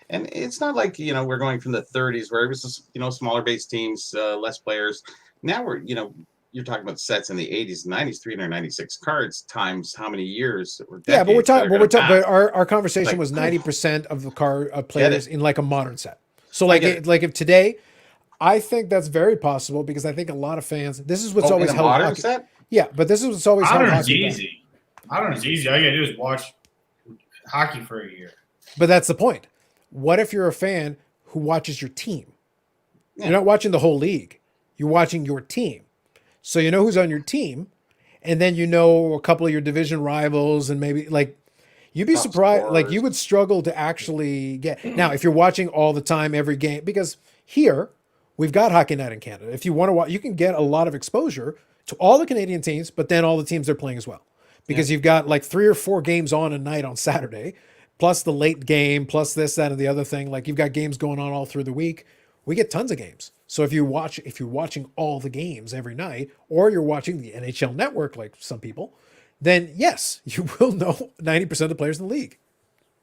And it's not like, we're going from the 30s where it was just, smaller base teams, less players. Now we're, you're talking about sets in the 80s and 90s, 396 cards times how many years? Yeah, but we're talking, but our conversation was 90% of the players in like a modern set. So like if today, I think that's very possible because I think a lot of fans, this is what's always held modern hockey. Set? Yeah, but this is what's always held hockey. Easy. Modern's easy. All you gotta do is watch hockey for a year. But that's the point. What if you're a fan who watches your team? Yeah. You're not watching the whole league. You're watching your team. So you know who's on your team, and then a couple of your division rivals, and maybe like you'd be surprised. Like you would struggle to actually get. Now, if you're watching all the time, every game, because here we've got Hockey Night in Canada. If you want to watch, you can get a lot of exposure to all the Canadian teams, but then all the teams they're playing as well. Because you've got like 3 or 4 games on a night on Saturday, plus the late game, plus this, that, and the other thing. Like you've got games going on all through the week. We get tons of games. So if you're watching all the games every night, or you're watching the NHL Network like some people, then yes, you will know 90% of the players in the league,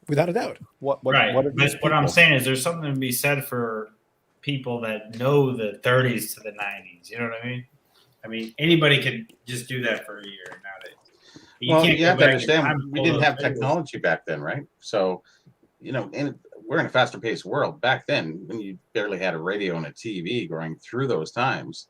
without a doubt. What Right. are these But what I'm people? saying is there's something to be said for people that know the 30s to the 90s. You know what I mean? I mean, anybody could just do that for a year nowadays. Well, you go have to back in understand, time we and pull didn't those have figures. technology back then, right? So, we're in a faster paced world. Back then, when you barely had a radio and a TV going through those times,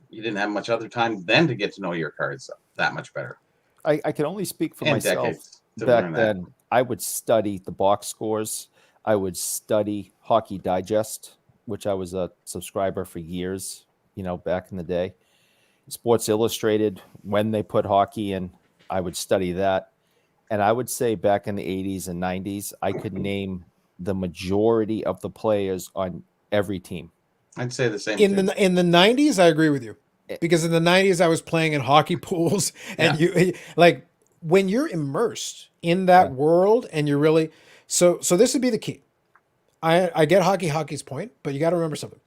you didn't have much other time then to get to know your cards that much better. I can only speak for And myself. decades to Back learn that. then, I would study the box scores. I would study Hockey Digest, which I was a subscriber for years, back in the day. Sports Illustrated, when they put hockey in, I would study that. And I would say back in the 80s and 90s, I could name the majority of the players on every team. I'd say the same In thing. the 90s, I agree with you, because in the 90s I was playing in hockey pools, and you like when you're immersed in that world, and you're really so this would be the key. I get hockey's point, but you got to remember something.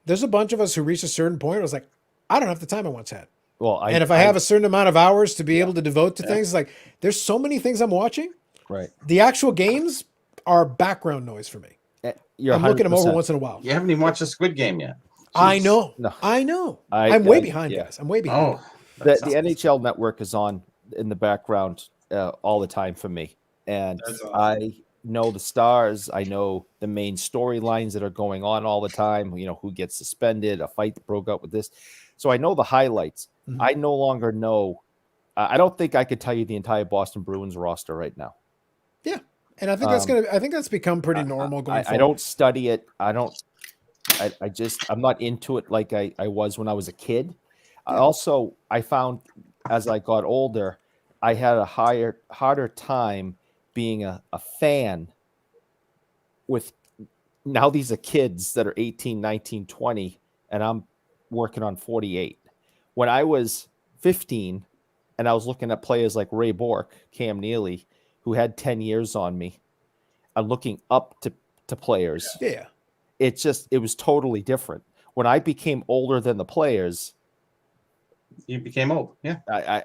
There's a bunch of us who reached a certain point. I was like, I don't have the time I once had. Well, And if I have a certain amount of hours to be able to devote to things, like there's so many things I'm watching. right, The actual games are background noise for me. you're I'm looking them over 100%. once in a while. You haven't even watched the Squid Game yet. I Jeez. know. No. I know. I- I'm way I- behind, yeah. guys. I'm way behind. Oh, The NHL Network is on in the background all the time for me, and That's awesome. I know the stars. I know the main storylines that are going on all the time. Who gets suspended, a fight that broke out with this. So I know the highlights. Mhm. I no longer know. I don't think I could tell you the entire Boston Bruins roster right now. And I think I think that's become pretty normal going forward. I don't study it. I don't. I'm not into it like I was when I was a kid. I found as I got older, I had a harder time being a fan with, now these are kids that are 18, 19, 20, and I'm working on 48. When I was 15 and I was looking at players like Ray Bourque, Cam Neely, who had 10 years on me, I'm looking up to players. Yeah. It was totally different. When I became older than the players, you became old. Yeah.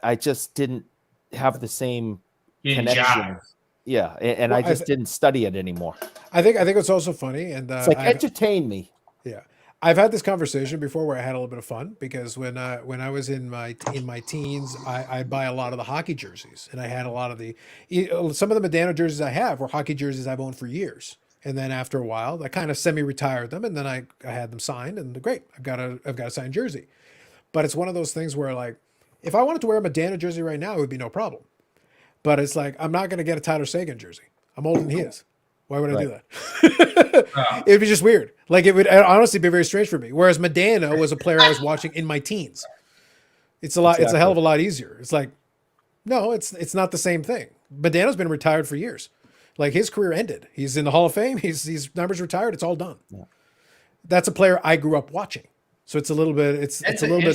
I just didn't have the same You didn't connection. jive. Yeah, and Well, I just didn't study it anymore. I think it's also funny, and It's like, I've- entertain me. yeah, I've had this conversation before where I had a little bit of fun, because when I was in my teens, I buy a lot of the hockey jerseys, and I had a lot of some of the Medano jerseys I have were hockey jerseys I've owned for years. And then after a while, I kind of semi-retired them, and then I had them signed, and great, I've got a signed jersey. But it's one of those things where, like, if I wanted to wear a Medano jersey right now, it would be no problem. But it's like, I'm not going to get a Tyler Seguin jersey. I'm older than he is. Why would I do that? It'd be just weird. Like, it would honestly be very strange for me. Whereas Medano was a player I was watching in my teens. It's it's a hell of a lot easier. It's like, no, it's not the same thing. Medano's been retired for years. Like, his career ended. He's in the Hall of Fame. He's numbers retired. It's all done. Yeah. That's a player I grew up watching. So it's a little bit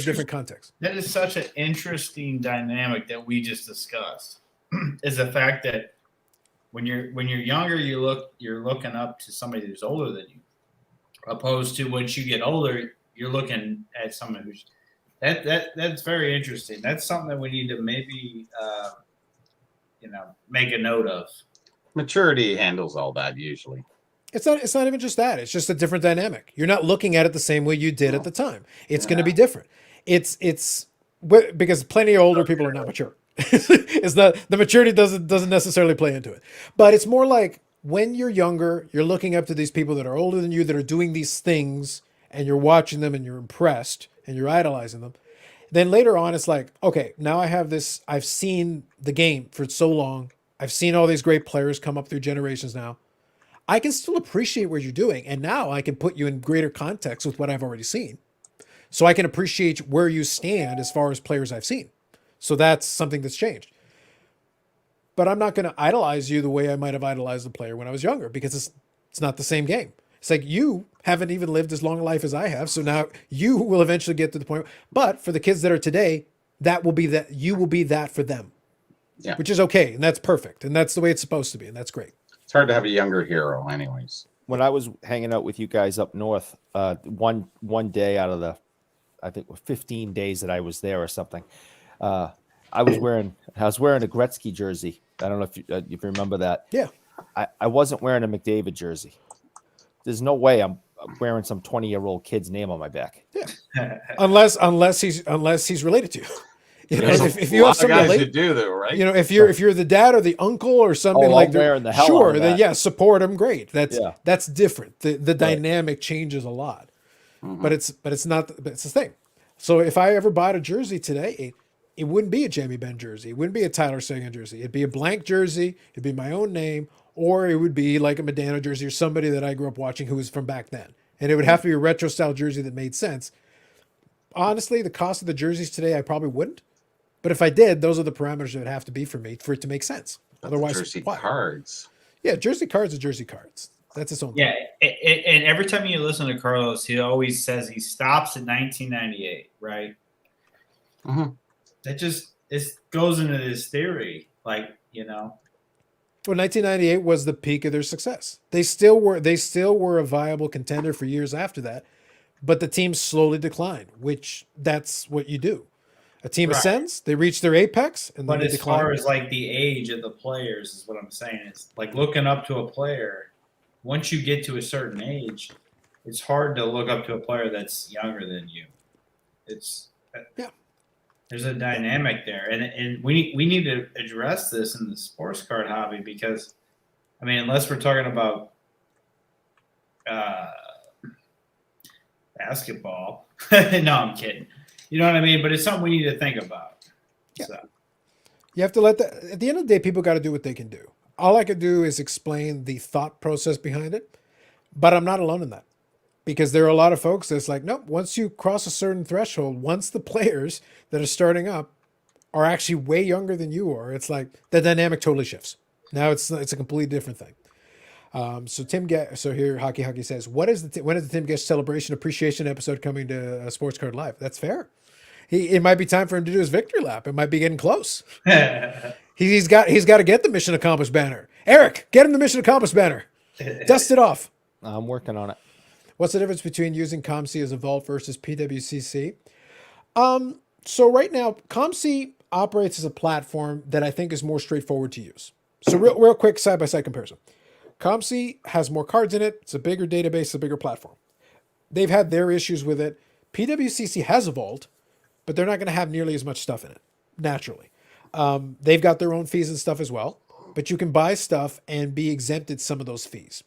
different context. That is such an interesting dynamic that we just discussed. Is the fact that when you're younger, you're looking up to somebody who's older than you, opposed to once you get older, you're looking at someone who's that's very interesting. That's something that we need to maybe make a note of. Maturity handles all that usually. It's not even just that. It's just a different dynamic. You're not looking at it the same way you did at the time. It's going to be different. It's because plenty of older people are not mature. It's not, the maturity doesn't necessarily play into it. But it's more like when you're younger, you're looking up to these people that are older than you, that are doing these things, and you're watching them and you're impressed and you're idolizing them. Then later on, it's like, okay, now I have this. I've seen the game for so long. I've seen all these great players come up through generations now. I can still appreciate what you're doing. And now I can put you in greater context with what I've already seen. So I can appreciate where you stand as far as players I've seen. So that's something that's changed. But I'm not going to idolize you the way I might have idolized the player when I was younger, because it's not the same game. It's like, you haven't even lived as long a life as I have. So now you will eventually get to the point. But for the kids that are today, you will be that for them. Yeah. Which is okay. And that's perfect. And that's the way it's supposed to be. And that's great. It's hard to have a younger hero anyways. when I was hanging out with you guys up north, one day out of the, I think 15 days that I was there or something, I was wearing a Gretzky jersey. I don't know if you remember that. Yeah. I wasn't wearing a McDavid jersey. There's no way I'm wearing some 20-year-old kid's name on my back. Yeah. Unless he's related to you. You know, There's if you have some guys relate, who do though, right? you know, if you're the dad or the uncle or something Oh, like I'm that, wearing the hell out sure, of then that. yeah, support him. Great. That's Yeah. different. The dynamic changes a lot. Mhm. But it's not. But it's the thing. So if I ever bought a jersey today, it wouldn't be a Jamie Benn jersey. It wouldn't be a Tyler Seguin jersey. It'd be a blank jersey. It'd be my own name, or it would be like a Medano jersey or somebody that I grew up watching who was from back then. And it would have to be a retro style jersey that made sense. Honestly, the cost of the jerseys today, I probably wouldn't. But if I did, those are the parameters it would have to be for me for it to make sense. But the Otherwise, jersey why? cards. Yeah, jersey cards are jersey cards. That's its own Yeah, thing. and every time you listen to Carlos, he always says he stops at 1998, right? Mhm. That just it goes into this theory, like Well, 1998 was the peak of their success. They still were a viable contender for years after that, but the team slowly declined, which that's what you do. A team Right. ascends, they reach their apex, and then But they as decline. far as like the age of the players is what I'm saying. It's like looking up to a player. Once you get to a certain age, it's hard to look up to a player that's younger than you. It's Yeah. There's a dynamic there, and we need to address this in the sports card hobby because, I mean, unless we're talking about basketball, no, I'm kidding. You know what I mean? But it's something we need to think about. Yeah. So. You have to let that. At the end of the day, people got to do what they can do. All I could do is explain the thought process behind it, but I'm not alone in that because there are a lot of folks that's like, nope. Once you cross a certain threshold, once the players that are starting up are actually way younger than you are, it's like the dynamic totally shifts. Now it's a completely different thing. So here Hockey says, when is the Tim Guest celebration appreciation episode coming to Sports Card Live? That's fair. It might be time for him to do his victory lap. It might be getting close. He's got to get the mission accomplished banner. Eric, get him the mission accomplished banner. Dust it off. I'm working on it. What's the difference between using COMC as a vault versus PWCC? So right now, COMC operates as a platform that I think is more straightforward to use. So real quick side-by-side comparison. COMC has more cards in it. It's a bigger database, it's a bigger platform. They've had their issues with it. PWCC has a vault, but they're not going to have nearly as much stuff in it, naturally. They've got their own fees and stuff as well, but you can buy stuff and be exempted some of those fees.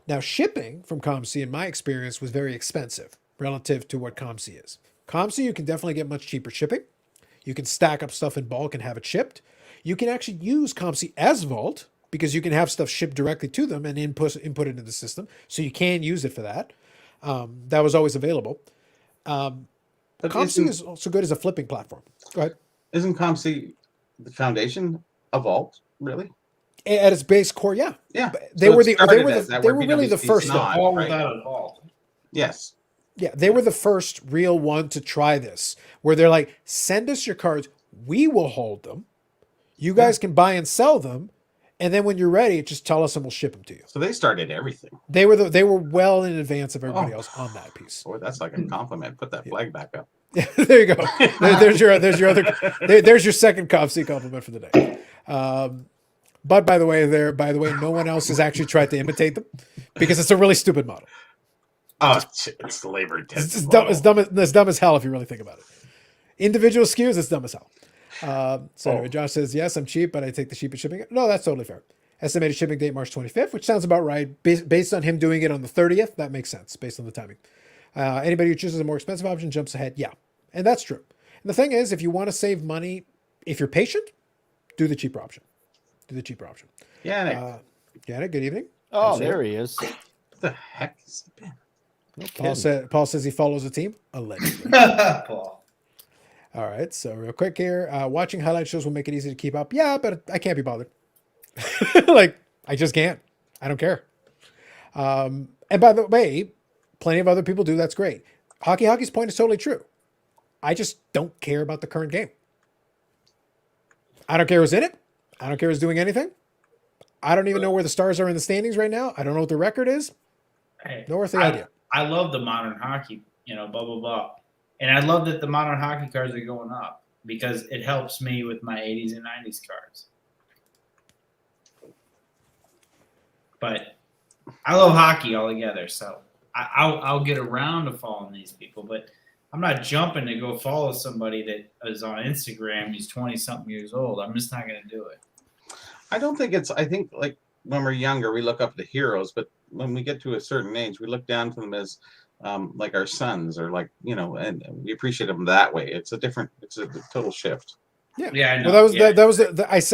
Now, shipping from COMC, in my experience, was very expensive relative to what COMC is. COMC, you can definitely get much cheaper shipping. You can stack up stuff in bulk and have it shipped. You can actually use COMC as Vault because you can have stuff shipped directly to them and input it into the system. So you can use it for that. That was always available. But COMC is also good as a flipping platform. Go ahead. Isn't COMC the foundation of Vault, really? At its base core, yeah. Yeah. They So were it they started were as that, they where were really the PWC is first. not, All right? without a vault. Yes. Yeah, they were the first real one to try this, where they're like, send us your cards, we will hold them. You guys can buy and sell them, and then when you're ready, just tell us and we'll ship them to you. So they started everything. They were well in advance of everybody Oh. else on that piece. Boy, that's like a compliment. Put that flag back up. There you go. There's your second COMC compliment for the day. But by the way, no one else has actually tried to imitate them because it's a really stupid model. Oh, it's labor It's intensive. dumb as hell if you really think about it. Individual SKUs, it's dumb as hell. Anyway, Josh says, yes, I'm cheap, but I take the cheapest shipping. No, that's totally fair. Estimated shipping date March 25th, which sounds about right. Based on him doing it on the 30th, that makes sense based on the timing. Anybody who chooses a more expensive option jumps ahead. Yeah, and that's true. And the thing is, if you want to save money, if you're patient, do the cheaper option. Yeah. Janet, good evening. Oh, there he is. What the heck has he been? No Paul says he follows a team. Allegedly. Paul. All right, so real quick here. Watching highlight shows will make it easy to keep up. Yeah, but I can't be bothered. Like, I just can't. I don't care. And by the way, plenty of other people do. That's great. Hockey's point is totally true. I just don't care about the current game. I don't care who's in it. I don't care who's doing anything. I don't even know where the Stars are in the standings right now. I don't know what the record is. Hey, No earthly I, idea. I love the modern hockey, blah blah blah, and I love that the modern hockey cards are going up because it helps me with my 80s and 90s cards. But I love hockey altogether, so I'll get around to following these people, but I'm not jumping to go follow somebody that is on Instagram. He's 20 something years old. I'm just not going to do it. I don't think it's. I think like when we're younger, we look up to heroes, but when we get to a certain age, we look down to them as like our sons, or like and we appreciate them that way. It's a total shift. Yeah, I know. Well, that was yeah. that was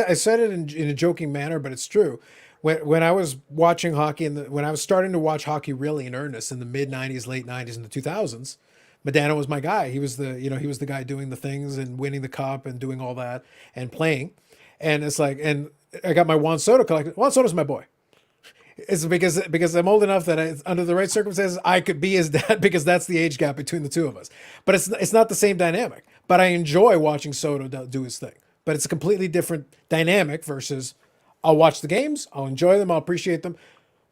I said it in a joking manner, but it's true. When I was watching hockey and when I was starting to watch hockey really in earnest in the mid '90s, late '90s, and the 2000s, Medano was my guy. He was the guy doing the things and winning the cup and doing all that and playing. And it's like, and I got my Juan Soto collection. Juan Soto's my boy. It's because I'm old enough that under the right circumstances I could be his dad because that's the age gap between the two of us. But it's not the same dynamic. But I enjoy watching Soto do his thing. But it's a completely different dynamic versus I'll watch the games, I'll enjoy them, I'll appreciate them,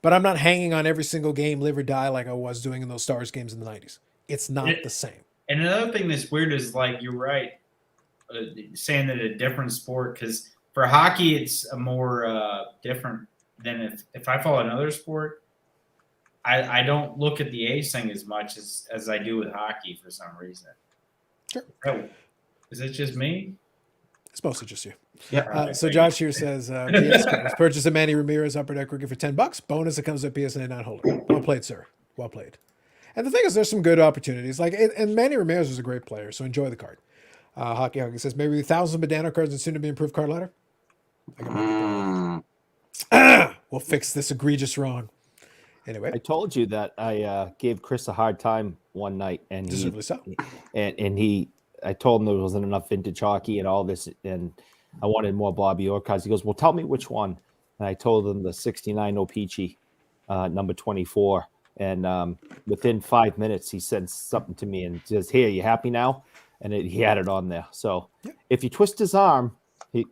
but I'm not hanging on every single game, live or die, like I was doing in those Stars games in the '90s. It's not the same. And another thing that's weird is like you're right, saying that a different sport, because for hockey it's a more different than if I follow another sport. I don't look at the age thing as much as I do with hockey for some reason. Sure. Is it just me? It's mostly just you. Yeah. So Josh here says, PS cards. Purchase a Manny Ramirez Upper Deck rookie for $10. Bonus, it comes with PSA 9 holder. Well played, sir. Well played. And the thing is, there's some good opportunities. And Manny Ramirez was a great player, so enjoy the card. Hockey says, maybe thousands of Medano cards and soon to be improved card ladder. We'll fix this egregious wrong. Anyway, I told you that I gave Chris a hard time one night, and deservedly so. I told him there wasn't enough vintage hockey and all this, and I wanted more Bobby Orr cards. He goes, "Well, tell me which one." And I told him the '69 O-Pee-Chee, number 24. And within 5 minutes, he sent something to me and says, "Here, you happy now?" And he had it on there. So if you twist his arm, he'll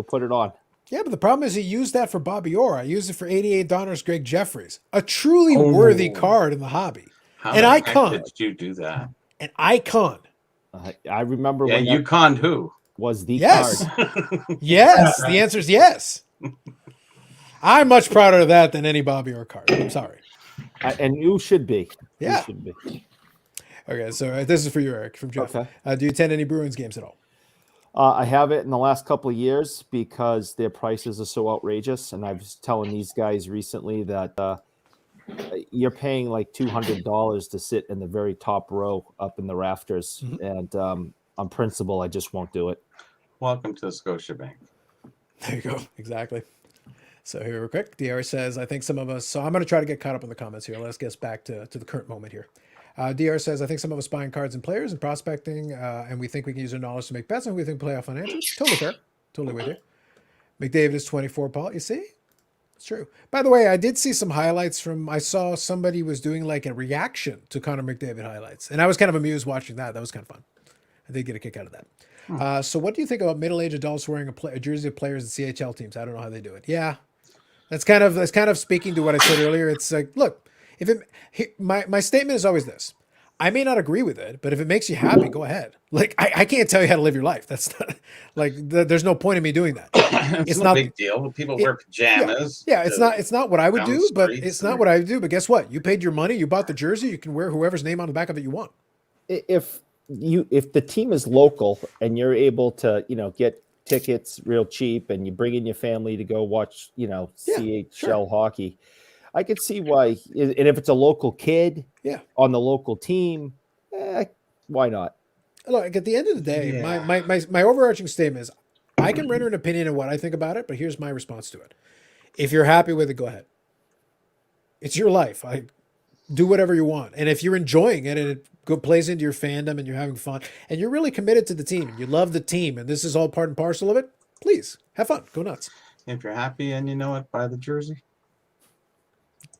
put it on. Yeah, but the problem is he used that for Bobby Orr. I used it for 88 Donner's Greg Jeffries, a truly worthy card in the hobby. An icon. Did you do that? An icon. I remember Yeah, when you conned who? was the Yes. card. Yes. The answer is yes. I'm much prouder of that than any Bobby Orr card. I'm sorry. And you should be. Yeah. You should be. Okay, so this is for you, Eric, from Jeff. Okay. Do you attend any Bruins games at all? I have it in the last couple of years because their prices are so outrageous. And I was telling these guys recently that you're paying like $200 to sit in the very top row up in the rafters. Mm-hmm. And on principle, I just won't do it. Welcome to Scotiabank. There you go. Exactly. So here real quick, DR says, I think some of us, so I'm going to try to get caught up in the comments here. Let's get back to the current moment here. DR says, I think some of us buying cards and players and prospecting, and we think we can use our knowledge to make bets, and we think playoff financials. Totally fair. Totally with you. McDavid is 24, Paul. You see? It's true. By the way, I did see some highlights I saw somebody was doing like a reaction to Connor McDavid highlights, and I was kind of amused watching that. That was kind of fun. I did get a kick out of that. So what do you think about middle-aged adults wearing a jersey of players in CHL teams? I don't know how they do it. Yeah. That's kind of speaking to what I said earlier. It's like, look, my statement is always this. I may not agree with it, but if it makes you happy, go ahead. Like, I can't tell you how to live your life. That's not like, there's no point in me doing that. It's not a big deal. People wear pajamas. Yeah, it's not what I would do, but it's not what I would do. But guess what? You paid your money, you bought the jersey, you can wear whoever's name on the back of it you want. If the team is local and you're able to, get tickets real cheap and you bring in your family to go watch, CHL hockey, I could see why. And if it's a local kid on the local team, why not? Look, at the end of the day, my overarching statement is I can render an opinion on what I think about it, but here's my response to it. If you're happy with it, go ahead. It's your life. Do whatever you want. And if you're enjoying it and it plays into your fandom and you're having fun and you're really committed to the team and you love the team and this is all part and parcel of it, please have fun. Go nuts. If you're happy and you know it, buy the jersey.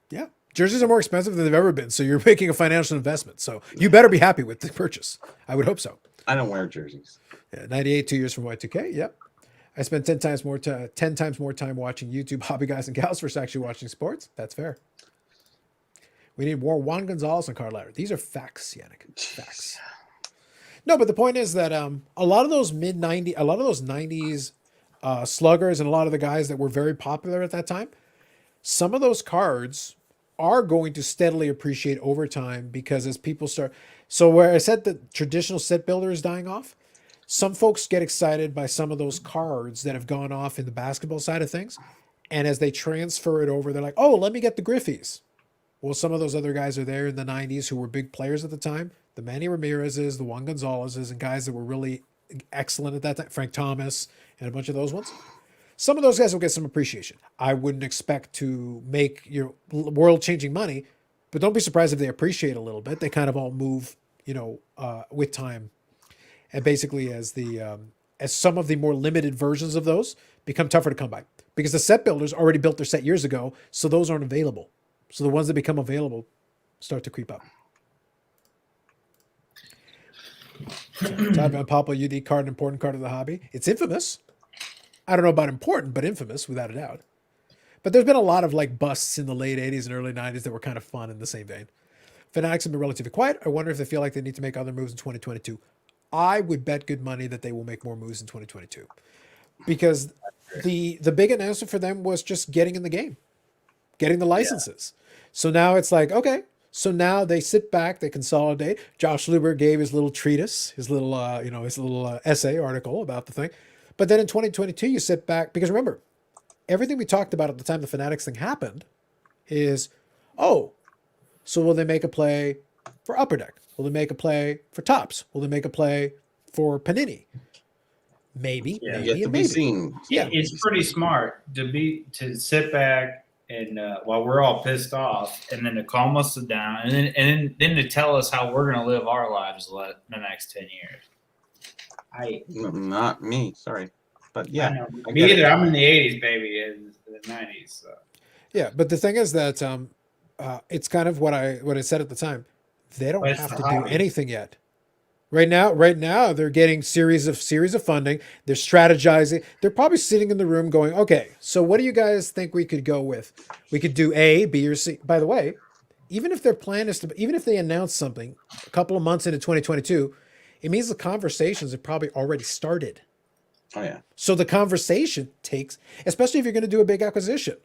Yeah. Jerseys are more expensive than they've ever been. So you're making a financial investment. So you better be happy with the purchase. I would hope so. I don't wear jerseys. Yeah, 98, 2 years from Y2K. Yep. I spent 10 times more time watching YouTube hobby guys and gals versus actually watching sports. That's fair. We need more Juan Gonzalez and Carl Ladder. These are facts, Yannick. Facts. No, but the point is that a lot of those a lot of those 90s sluggers and a lot of the guys that were very popular at that time, some of those cards are going to steadily appreciate over time because as people start. So where I said the traditional set builder is dying off, some folks get excited by some of those cards that have gone off in the basketball side of things. And as they transfer it over, they're like, oh, let me get the Griffies. Well, some of those other guys are there in the 90s who were big players at the time. The Manny Ramirez's, the Juan Gonzalez's, and guys that were really excellent at that time. Frank Thomas and a bunch of those ones. Some of those guys will get some appreciation. I wouldn't expect to make your world-changing money, but don't be surprised if they appreciate a little bit. They kind of all move, with time. And basically as some of the more limited versions of those become tougher to come by. Because the set builders already built their set years ago, so those aren't available. So the ones that become available start to creep up. Todd Van Poppel, UD card, an important card of the hobby. It's infamous. I don't know about important, but infamous without a doubt. But there's been a lot of like busts in the late 80s and early 90s that were kind of fun in the same vein. Fanatics have been relatively quiet. I wonder if they feel like they need to make other moves in 2022. I would bet good money that they will make more moves in 2022. Because the big announcement for them was just getting in the game, getting the licenses. Yeah. So now it's like, okay, so now they sit back, they consolidate. Josh Luber gave his little treatise, his little essay article about the thing. But then in 2022, you sit back, because remember, everything we talked about at the time the Fanatics thing happened is, oh, so will they make a play for Upper Deck? Will they make a play for Topps? Will they make a play for Panini? Maybe, maybe, and maybe. Seen. Yeah, it's pretty smart to sit back and while we're all pissed off, and then to calm us down, and then to tell us how we're going to live our lives the next 10 years. Not me, sorry, but yeah, me either. I'm in the 80s, baby, and the 90s. So. Yeah, but the thing is that it's kind of what I said at the time. They don't have to do anything yet. Right now, they're getting series of funding. They're strategizing. They're probably sitting in the room going, okay, so what do you guys think we could go with? We could do A, B, or C. By the way, even if their plan is even if they announce something a couple of months into 2022, it means the conversations have probably already started. Oh, yeah. So the conversation takes, especially if you're going to do a big acquisition.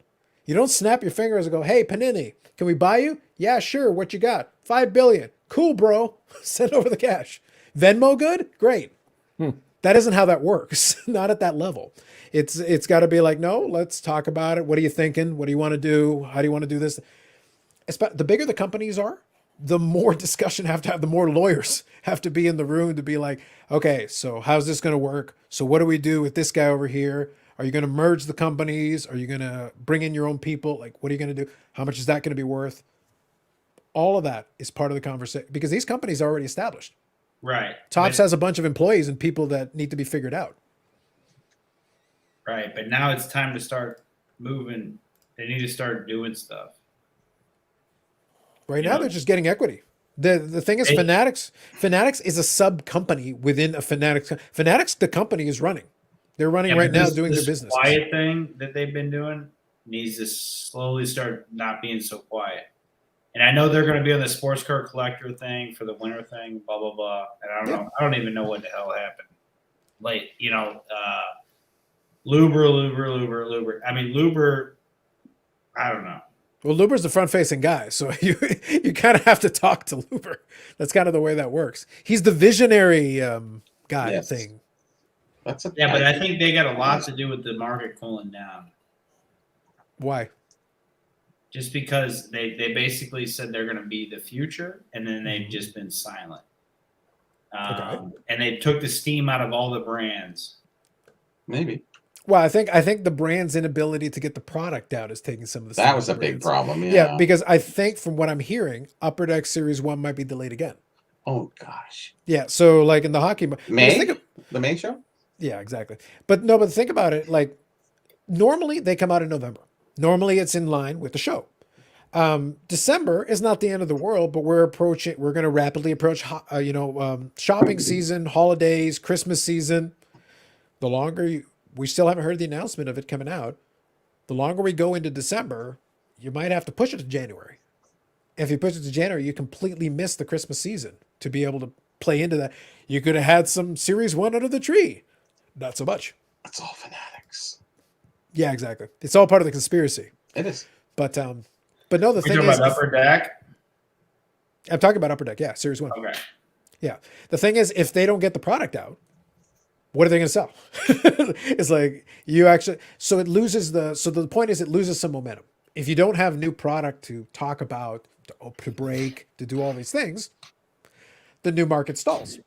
You don't snap your fingers and go, hey, Panini, can we buy you? Yeah, sure. What you got? $5 billion. Cool, bro. Send over the cash. Venmo good? Great. That isn't how that works. Not at that level. It's got to be like, no, let's talk about it. What are you thinking? What do you want to do? How do you want to do this? The bigger the companies are, the more discussion the more lawyers have to be in the room to be like, okay, so how's this going to work? So what do we do with this guy over here? Are you going to merge the companies? Are you going to bring in your own people? Like, what are you going to do? How much is that going to be worth? All of that is part of the conversation because these companies are already established. Right. Topps has a bunch of employees and people that need to be figured out. Right. But now it's time to start moving. They need to start doing stuff. Right now, they're just getting equity. The thing is, Fanatics is a sub company within a Fanatics. Fanatics, the company is running. They're running right now doing their business. Quiet thing that they've been doing needs to slowly start not being so quiet. And I know they're going to be on the sports card collector thing for the winter thing, blah, blah, blah. And I don't know. I don't even know what the hell happened. Like, Luber. I mean, Luber, I don't know. Well, Luber's the front-facing guy, so you kind of have to talk to Luber. That's kind of the way that works. He's the visionary guy thing. But I think they got a lot to do with the market cooling down. Why? Just because they basically said they're going to be the future, and then they've just been silent. And they took the steam out of all the brands. Maybe. Well, I think the brand's inability to get the product out is taking some of the steam. That was a big problem. Yeah, because I think from what I'm hearing, Upper Deck Series 1 might be delayed again. Oh, gosh. Yeah, so like in the hockey... The May show? Yeah, exactly. But think about it. Like, normally they come out in November. Normally it's in line with the show. December is not the end of the world, but we're going to rapidly approach, shopping season, holidays, Christmas season. The longer we still haven't heard the announcement of it coming out. The longer we go into December, you might have to push it to January. If you push it to January, you completely miss the Christmas season to be able to play into that. You could have had some Series 1 under the tree. Not so much. It's all fanatics. Yeah, exactly. It's all part of the conspiracy. It is. But no, the We thing talking is, about Upper Deck? I'm talking about Upper Deck. Yeah, Series 1. Okay. Yeah. The thing is, if they don't get the product out, what are they going to sell? It's like you actually, so the point is it loses some momentum. If you don't have new product to talk about, to break, to do all these things, the new market stalls.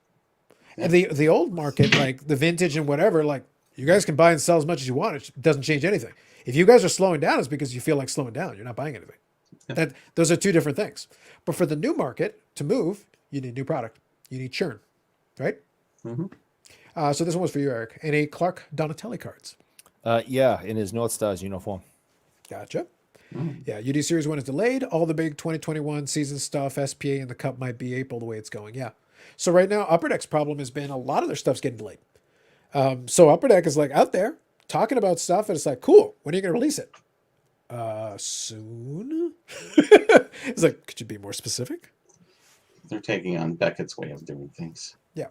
And the old market, like the vintage and whatever, like you guys can buy and sell as much as you want. It doesn't change anything. If you guys are slowing down, it's because you feel like slowing down. You're not buying anything. Those are two different things. But for the new market to move, you need new product. You need churn, right? Mm-hmm. So this one was for you, Eric. And a Clark Donatelli cards. Yeah, in his North Stars uniform. Gotcha. Yeah, UD Series 1 is delayed. All the big 2021 season stuff, SPA and the Cup might be April the way it's going. Yeah. So right now, Upper Deck's problem has been a lot of their stuff's getting delayed. So Upper Deck is like out there talking about stuff, and it's like, cool, when are you going to release it? Soon? It's like, could you be more specific? They're taking on Beckett's way of doing things. Yeah.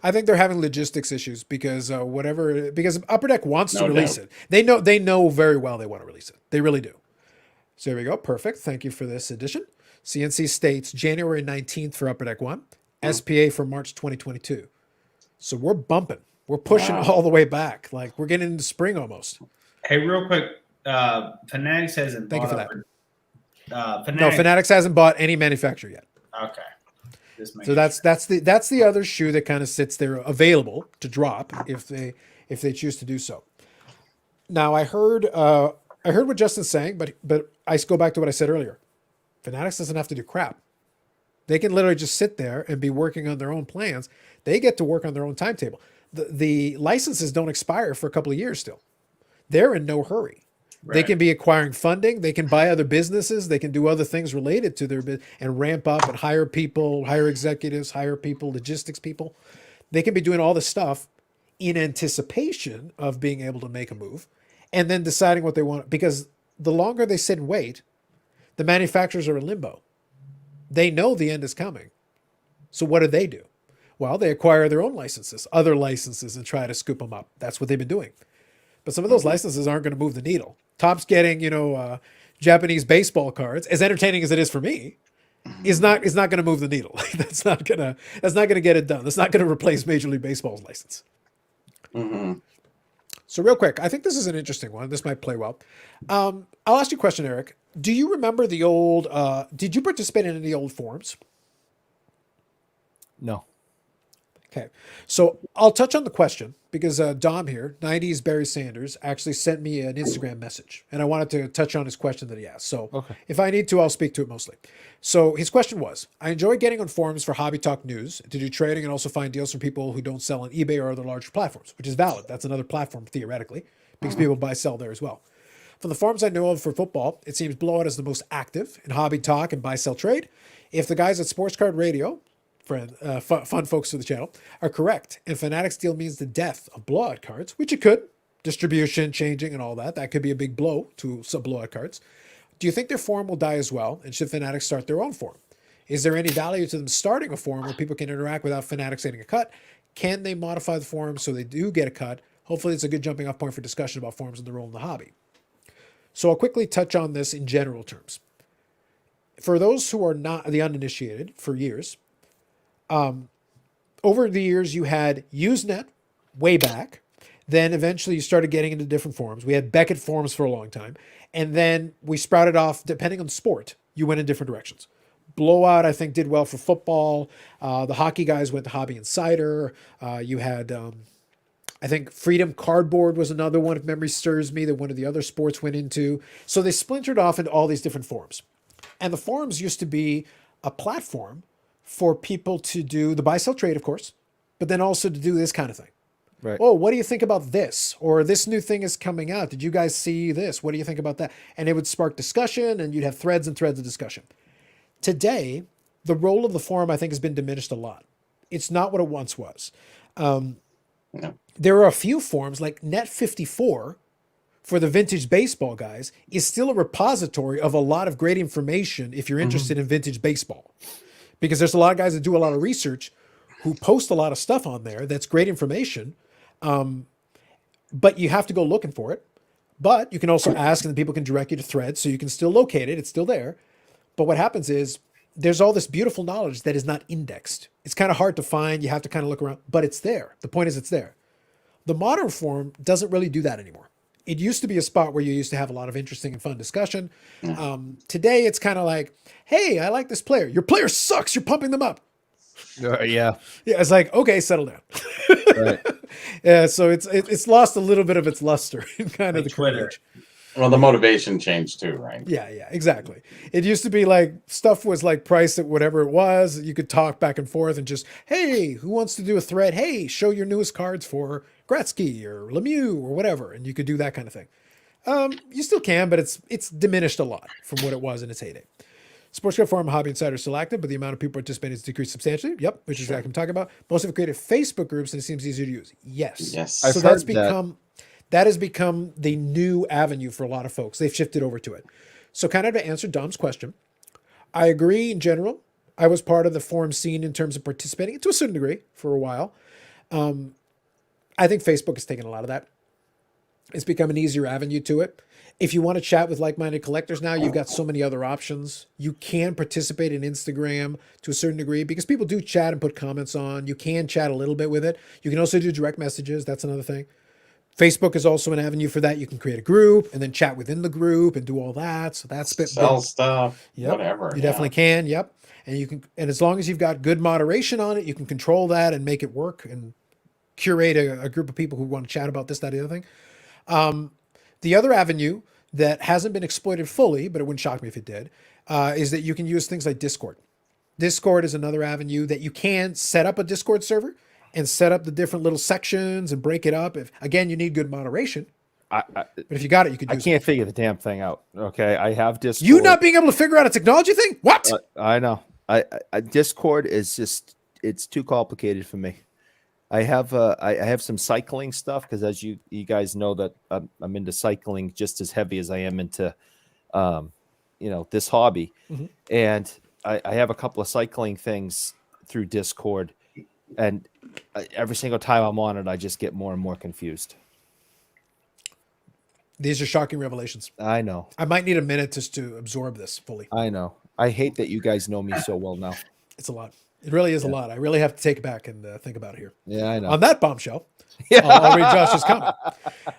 I think they're having logistics issues because because Upper Deck wants to No release doubt. it. They know very well they want to release it. They really do. So there we go. Perfect. Thank you for this edition. CNC states January 19th for Upper Deck 1, SPA for March 2022. So we're bumping. We're pushing Wow. all the way back. Like we're getting into spring almost. Hey, real quick, Fanatics hasn't Thank you bought for Upper. No, Fanatics hasn't bought any manufacturer yet. Okay. Just So that's the other shoe that kind of sits there available to drop if they choose to do so. Now I heard what Justin's saying, but I go back to what I said earlier. Fanatics doesn't have to do crap. They can literally just sit there and be working on their own plans. They get to work on their own timetable. The licenses don't expire for a couple of years still. They're in no hurry. They Right. can be acquiring funding. They can buy other businesses. They can do other things related to their business and ramp up and hire people, hire executives, hire people, logistics people. They can be doing all this stuff in anticipation of being able to make a move and then deciding what they want. Because the longer they sit and wait, the manufacturers are in limbo. They know the end is coming. So what do? Well, they acquire their own licenses, other licenses, and try to scoop them up. That's what they've been doing. But some of those licenses aren't going to move the needle. Topps getting, Japanese baseball cards, as entertaining as it is for me, is not going to move the needle. That's not going to get it done. That's not going to replace Major League Baseball's license. Mm-hmm. So real quick, I think this is an interesting one. This might play well. I'll ask you a question, Eric. Do you remember the old? Did you participate in any old forums? No. Okay, so I'll touch on the question because Dom here, 90s Barry Sanders, actually sent me an Instagram message, and I wanted to touch on his question that he asked. So Okay. if I need to, I'll speak to it mostly. So his question was, I enjoy getting on forums for Hobby Talk News to do trading and also find deals from people who don't sell on eBay or other larger platforms, which is valid. That's another platform theoretically because people buy, sell there as well. From the forums I know of for football, it seems Blowout is the most active in Hobby Talk and buy, sell, trade. If the guys at Sports Card Radio, fun folks to the channel, are correct, and Fanatics deal means the death of blowout cards, which it could, distribution changing and all that, that could be a big blow to some blowout cards. Do you think their forum will die as well, and should Fanatics start their own forum? Is there any value to them starting a forum where people can interact without Fanatics getting a cut? Can they modify the forum so they do get a cut? Hopefully it's a good jumping off point for discussion about forums and their role in the hobby. So I'll quickly touch on this in general terms. For those who are not the uninitiated for years, over the years, you had Usenet way back. Then eventually you started getting into different forums. We had Beckett forums for a long time. And then we sprouted off, depending on the sport, you went in different directions. Blowout, I think, did well for football. The hockey guys went to Hobby Insider. You had, I think, Freedom Cardboard was another one, if memory stirs me, that one of the other sports went into. So they splintered off into all these different forums. And the forums used to be a platform for people to do the buy, sell, trade, of course, but then also to do this kind of thing. Right. Oh, what do you think about this? Or this new thing is coming out. Did you guys see this? What do you think about that? And it would spark discussion, and you'd have threads and threads of discussion. Today, the role of the forum, I think, has been diminished a lot. It's not what it once was. No. There are a few forums like Net54, for the vintage baseball guys is still a repository of a lot of great information if you're interested in vintage baseball. Because there's a lot of guys that do a lot of research who post a lot of stuff on there that's great information. But you have to go looking for it. But you can also ask and people can direct you to threads, so you can still locate it. It's still there. But what happens is there's all this beautiful knowledge that is not indexed. It's kind of hard to find. You have to kind of look around, but it's there. The point is it's there. The modern forum doesn't really do that anymore. It used to be a spot where you used to have a lot of interesting and fun discussion. Today, it's kind of like, hey, I like this player. Your player sucks. You're pumping them up. Yeah. Yeah, it's like, okay, settle down. Right. Yeah, so it's lost a little bit of its luster in kind of Like the current Twitter. age. Well, the motivation changed too, right? Yeah, exactly. It used to be like stuff was like priced at whatever it was. You could talk back and forth and just, hey, who wants to do a thread? Hey, show your newest cards for Gretzky or Lemieux or whatever, and you could do that kind of thing. You still can, but it's diminished a lot from what it was in its heyday. Sports Card Forum Hobby Insider is still active, but the amount of people participating has decreased substantially. Yep, which is exactly what I'm talking about. Most have created Facebook groups, and it seems easier to use. Yes. Yes. I've So that's heard that. become that has become the new avenue for a lot of folks. They've shifted over to it. So kind of to answer Dom's question, I agree in general. I was part of the forum scene in terms of participating to a certain degree for a while. I think Facebook has taken a lot of that. It's become an easier avenue to it. If you want to chat with like-minded collectors now, you've got so many other options. You can participate in Instagram to a certain degree because people do chat and put comments on. You can chat a little bit with it. You can also do direct messages. That's another thing. Facebook is also an avenue for that. You can create a group and then chat within the group and do all that. So that's Sell stuff, Yep. whatever. You definitely can. Yep. And you can, and as long as you've got good moderation on it, you can control that and make it work and curate a group of people who want to chat about this, that, the other thing. The other avenue that hasn't been exploited fully, but it wouldn't shock me if it did, is that you can use things like Discord. Discord is another avenue that you can set up a Discord server and set up the different little sections and break it up. If again, you need good moderation, but if you got it, you could I use can't figure the damn thing out. Okay, I have Discord. You not being able to figure out a technology thing? What? I know. I Discord is just it's too complicated for me. I have some cycling stuff because as you guys know that I'm into cycling just as heavy as I am into this hobby, and I have a couple of cycling things through Discord, and every single time I'm on it, I just get more and more confused. These are shocking revelations. I know. I might need a minute just to absorb this fully. I know. I hate that you guys know me so well now. It's a lot. It really is a lot. I really have to take it back and think about it here. Yeah, I know. On that bombshell, Yeah. I'll read Josh's comment.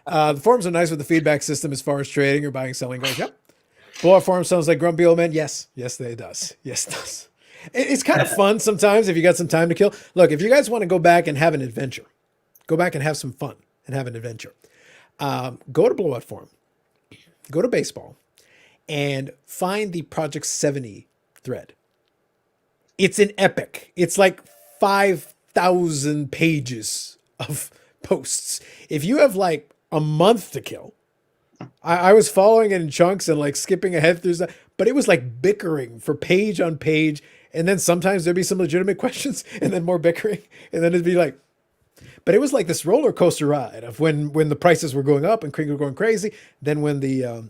The forums are nice with the feedback system as far as trading or buying, selling goes. Yep. Blowout forum sounds like grumpy old man. Yes, it does. Yes, it does. It's kind of fun sometimes if you got some time to kill. Look, if you guys want to go back and have an adventure, go back and have some fun and have an adventure. Go to Blowout forum, go to baseball, and find the Project 70 thread. It's an epic. It's like 5,000 pages of posts. If you have like a month to kill, I was following it in chunks and like skipping ahead through stuff, but it was like bickering for page on page. And then sometimes there'd be some legitimate questions and then more bickering. And then it'd be like, but it was like this roller coaster ride of when the prices were going up and were going crazy. Then when the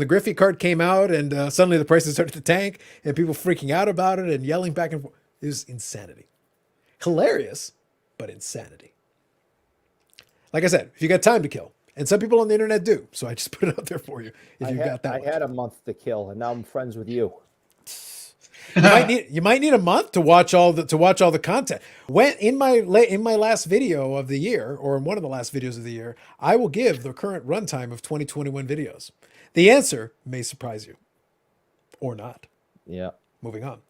Griffey card came out and suddenly the prices started to tank and people freaking out about it and yelling back and forth. It was insanity. Hilarious, but insanity. Like I said, if you got time to kill, and some people on the internet do, so I just put it out there for you if you got that I much. had a month to kill, and now I'm friends with you. You might need a month to watch all the content. When in my last video of the year, or in one of the last videos of the year, I will give the current runtime of 2021 videos. The answer may surprise you, or not. Yeah. Moving on.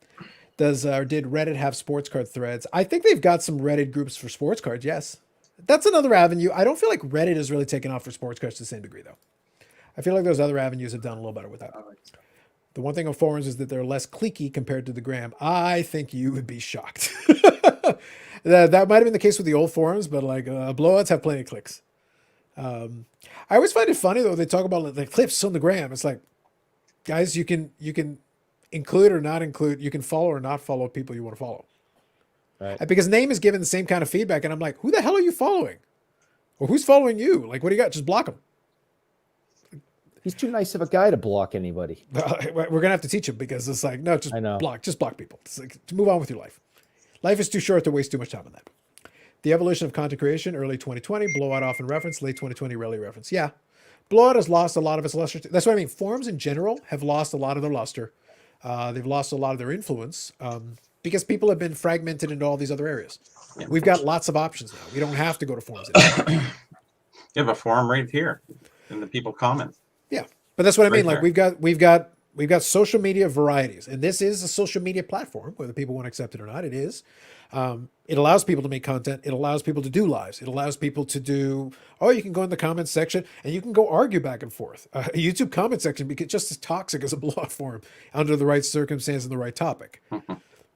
Did Reddit have sports card threads? I think they've got some Reddit groups for sports cards. Yes, that's another avenue. I don't feel like Reddit has really taken off for sports cards to the same degree, though. I feel like those other avenues have done a little better with that. The one thing on forums is that they're less cliquey compared to the gram. I think you would be shocked. That might have been the case with the old forums, but like blowouts have plenty of clicks. I always find it funny though. They talk about the clips on the gram. It's like, guys, you can include or not include. You can follow or not follow people you want to follow. Right. Because name is given the same kind of feedback, and I'm like, who the hell are you following? Or who's following you? Like, what do you got? Just block them. He's too nice of a guy to block anybody. We're gonna have to teach him because it's like, no, just I know. block people. It's like, to move on with your life. Life is too short to waste too much time on that. The evolution of content creation, early 2020, blowout often reference, late 2020 rarely reference. Yeah, blowout has lost a lot of its luster. That's what I mean. Forums in general have lost a lot of their luster. They've lost a lot of their influence because people have been fragmented into all these other areas. Yeah. We've got lots of options now. We don't have to go to forums anymore. You have a forum right here, and the people comment. Yeah, but that's what I mean. Right Like we've got social media varieties, and this is a social media platform, whether people want to accept it or not. It is. It allows people to make content. It allows people to do lives. It allows people to do. Oh, you can go in the comments section and you can go argue back and forth. A YouTube comment section because just as toxic as a blowout forum under the right circumstance and the right topic.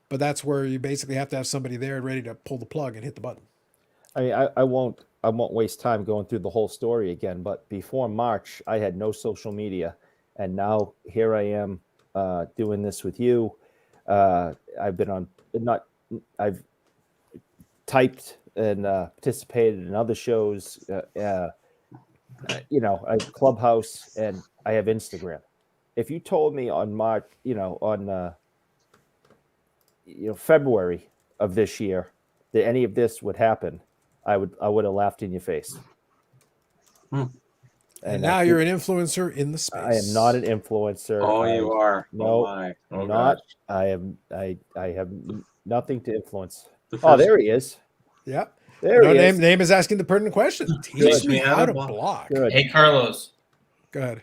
But that's where you basically have to have somebody there ready to pull the plug and hit the button. I mean, I won't waste time going through the whole story again. But before March, I had no social media, and now here I am doing this with you. I've been on I've typed and participated in other shows. I have Clubhouse and I have Instagram. If you told me on March, February of this year that any of this would happen, I would have laughed in your face. And now you're an influencer in the space. I am not an influencer. Oh, you are. No, my. Oh, not. gosh. I have nothing to influence. The Oh, first- there he is. Yeah. There No, he is. name is asking the pertinent question. Teach me how to block. block. Good. Hey, Carlos. Go ahead.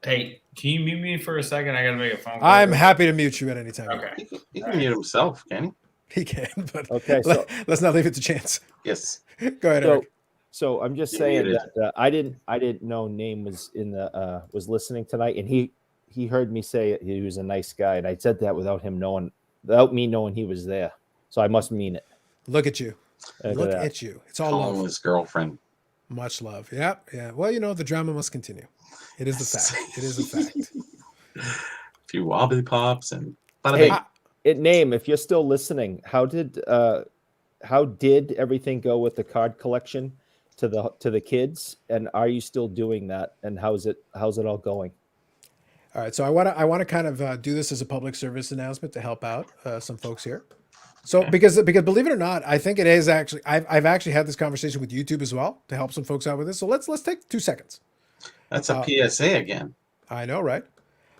Hey, can you mute me for a second? I got to make a phone call. I'm happy to mute you at any time. Okay. He can mute himself, can he? He can, but Okay, so let's not leave it to chance. Yes. Go ahead, so, Eric. so I'm just You're saying muted. that I didn't know Name was in the was listening tonight, and he heard me say he was a nice guy, and I said that without me knowing he was there. So I must mean it. Look at you. Look that. at you. It's all Calling love. his girlfriend. Much love. Yeah. Yeah. Well, the drama must continue. It is the fact. It is a fact. A few wobbly pops and bada Hey, bing. Name, if you're still listening, how did everything go with the card collection to the kids, and are you still doing that, and how's it all going? All right. So I want to kind of do this as a public service announcement to help out some folks here. So because believe it or not, I think it is actually I've actually had this conversation with YouTube as well to help some folks out with this. So let's take 2 seconds. That's a PSA again. I know, right?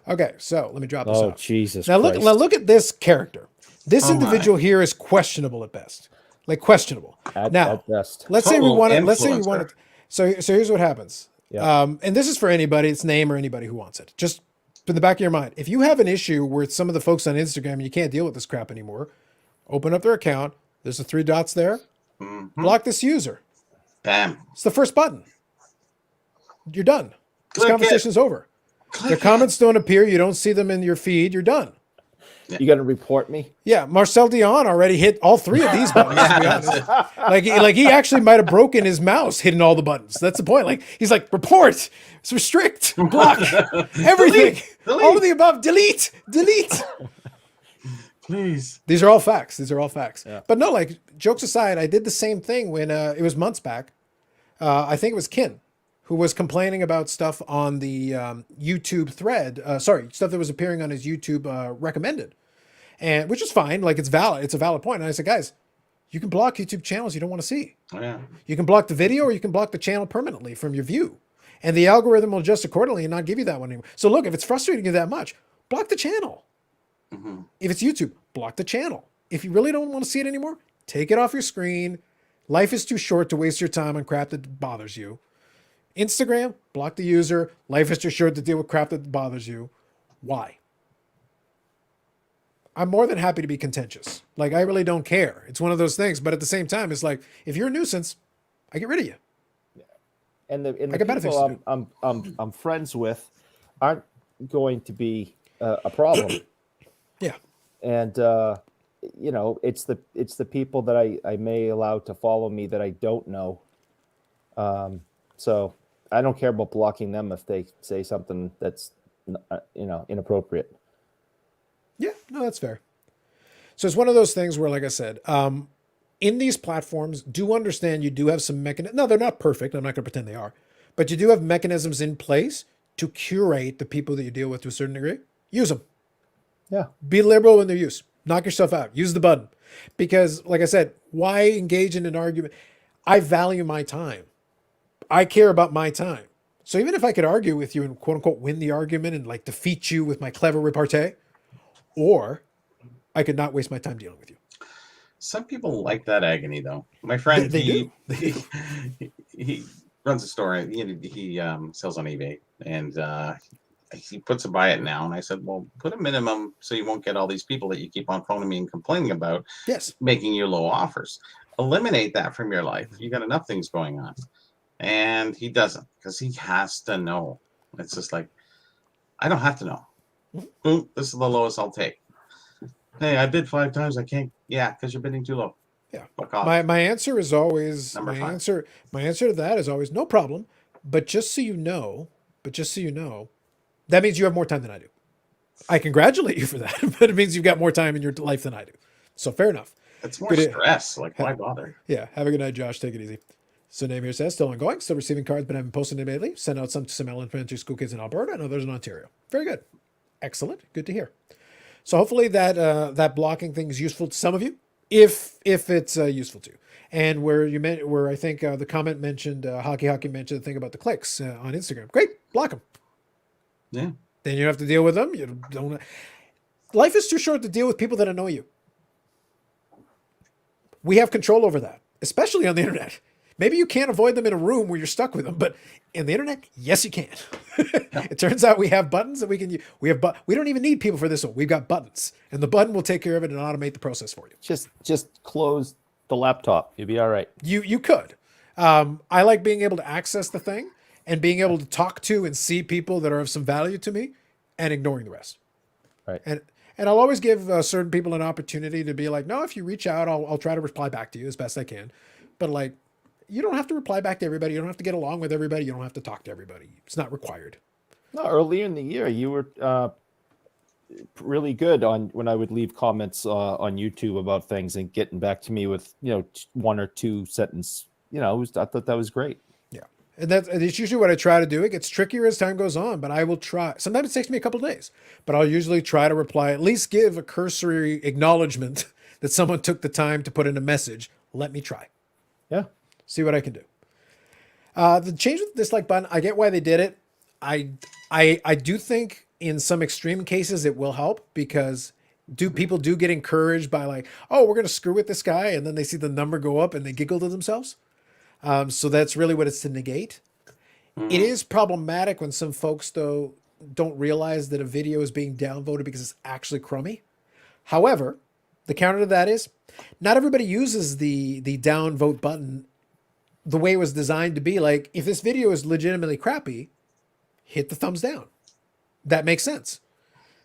Okay, so let me drop this Oh, off. Jesus Now Christ. look at this character. This Oh, my. individual here is questionable at best. Like questionable. At best. Let's say we Total want it. Let's say we influencer. want it. So here's what happens. Yeah. And this is for anybody, it's Name or anybody who wants it. Just in the back of your mind. If you have an issue with some of the folks on Instagram and you can't deal with this crap anymore, open up their account. There's the 3 dots there. Mhm. Block this user. Bam. It's the first button. You're done. This Click it. conversation's over. The comments don't appear. You don't see them in your feed. You're done. You gonna report me? Yeah, Marcel Dion already hit all 3 of these buttons. To be honest. Like he actually might have broken his mouse hitting all the buttons. That's the point. Like he's like, report, restrict, block, everything, Delete. all of the above, delete. Please. These are all facts. Yeah. But no, like jokes aside, I did the same thing when it was months back. I think it was Kin who was complaining about stuff on the YouTube thread. Stuff that was appearing on his YouTube recommended, and which is fine. Like it's valid. It's a valid point. And I said, guys, you can block YouTube channels you don't want to see. Oh, yeah. You can block the video or you can block the channel permanently from your view. And the algorithm will adjust accordingly and not give you that one anymore. So look, if it's frustrating you that much, block the channel. Mhm. If it's YouTube, block the channel. If you really don't want to see it anymore, take it off your screen. Life is too short to waste your time on crap that bothers you. Instagram, block the user. Life is too short to deal with crap that bothers you. Why? I'm more than happy to be contentious. Like, I really don't care. It's one of those things. But at the same time, it's like, if you're a nuisance, I get rid of you. And the I got better things to people I'm friends with aren't going to be a problem. Yeah. And it's the people that I may allow to follow me that I don't know. So I don't care about blocking them if they say something that's inappropriate. Yeah, no, that's fair. So it's one of those things where, like I said, in these platforms, do understand you do have some mechanisms. No, they're not perfect. I'm not going to pretend they are. But you do have mechanisms in place to curate the people that you deal with to a certain degree, use them. Yeah. Be liberal in their use. Knock yourself out. Use the button. Because, like I said, why engage in an argument? I value my time. I care about my time. So even if I could argue with you and quote unquote win the argument and like defeat you with my clever repartee, or I could not waste my time dealing with you. Some people like that agony, though. My friend, They do. he runs a store. He sells on eBay, and he puts a buy it now. And I said, well, put a minimum so you won't get all these people that you keep on phoning me and complaining about Yes. making you low offers. Eliminate that from your life. You got enough things going on. And he doesn't, because he has to know. It's just like, I don't have to know. Boom, this is the lowest I'll take. Hey, I bid 5 times. I can't. Yeah, because you're bidding too low. Yeah. Fuck off. My answer is always Number 5. My answer to that is always no problem. But just so you know, that means you have more time than I do. I congratulate you for that, but it means you've got more time in your life than I do. So fair enough. It's more Good- stress. Like, why bother? Yeah. Have a good night, Josh. Take it easy. So name here says, still ongoing, still receiving cards, but haven't posted them lately. Sent out some to some elementary school kids in Alberta and others in Ontario. Very good. Excellent. Good to hear. So hopefully that blocking thing is useful to some of you, if it's useful to you. And where I think the comment mentioned, Hockey mentioned the thing about the clicks on Instagram. Great. Block them. Yeah. Then you don't have to deal with them. You don't. Life is too short to deal with people that annoy you. We have control over that, especially on the internet. Maybe you can't avoid them in a room where you're stuck with them, but in the internet, yes, you can. It turns out we have buttons that we can use. We don't even need people for this one. We've got buttons, and the button will take care of it and automate the process for you. Just close the laptop. You'll be all right. You could. I like being able to access the thing and being able to talk to and see people that are of some value to me, and ignoring the rest. Right. And I'll always give certain people an opportunity to be like, no, if you reach out, I'll try to reply back to you as best I can. But like, you don't have to reply back to everybody. You don't have to get along with everybody. You don't have to talk to everybody. It's not required. No, earlier in the year, you were really good on when I would leave comments on YouTube about things and getting back to me with 1 or 2 sentence. I thought that was great. Yeah, and it's usually what I try to do. It gets trickier as time goes on, but I will try. Sometimes it takes me a couple of days, but I'll usually try to reply. At least give a cursory acknowledgement that someone took the time to put in a message. Let me try. Yeah. See what I can do. The change with the dislike button, I get why they did it. I do think in some extreme cases it will help, because people do get encouraged by like, oh, we're going to screw with this guy, and then they see the number go up and they giggle to themselves. So that's really what it's to negate. It is problematic when some folks, though, don't realize that a video is being downvoted because it's actually crummy. However, the counter to that is not everybody uses the downvote button the way it was designed to be. Like, if this video is legitimately crappy, hit the thumbs down. That makes sense.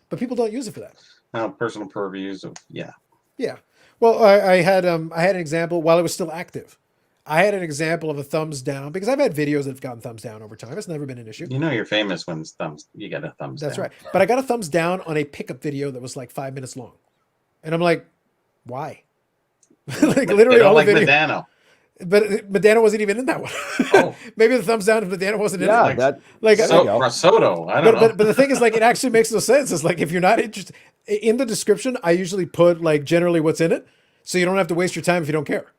But people don't use it for that. Personal purviews of, yeah. Yeah. Well, I had an example while it was still active. I had an example of a thumbs down, because I've had videos that have gotten thumbs down over time. It's never been an issue. You're famous when you get a thumbs down. That's right. But I got a thumbs down on a pickup video that was like 5 minutes long. And I'm like, why? Like, literally all the video. Medano. But Medano wasn't even in that one. Oh. Maybe the thumbs down if Medano wasn't in Yeah, it. that Like, Soto. I don't know. but the thing is, like, it actually makes no sense. It's like, if you're not interested in the description, I usually put like generally what's in it, so you don't have to waste your time if you don't care.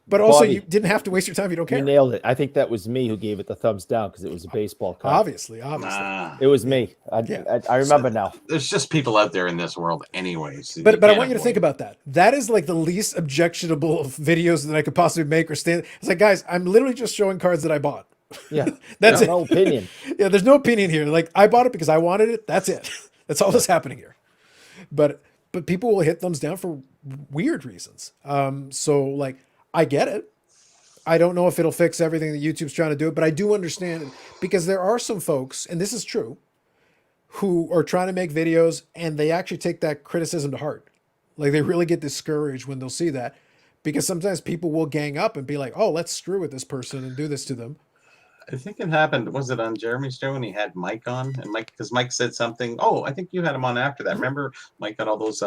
But also, Bobby, you didn't have to waste your time if you don't care. you nailed it. I think that was me who gave it the thumbs down because it was a baseball card. Obviously. It was me. I remember now. There's just people out there in this world anyways. But I want you to think about that. That is like the least objectionable of videos that I could possibly make or stand. It's like, guys, I'm literally just showing cards that I bought. Yeah. That's it. No opinion. Yeah, there's no opinion here. Like, I bought it because I wanted it. That's it. That's all that's happening here. But people will hit thumbs down for weird reasons. So like, I get it. I don't know if it'll fix everything that YouTube's trying to do, but I do understand it, because there are some folks, and this is true, who are trying to make videos and they actually take that criticism to heart. Like, they really get discouraged when they'll see that, because sometimes people will gang up and be like, oh, let's screw with this person and do this to them. I think it happened. Was it on Jeremy's show when he had Mike on? And because Mike said something. Oh, I think you had him on after that. Remember, Mike got all those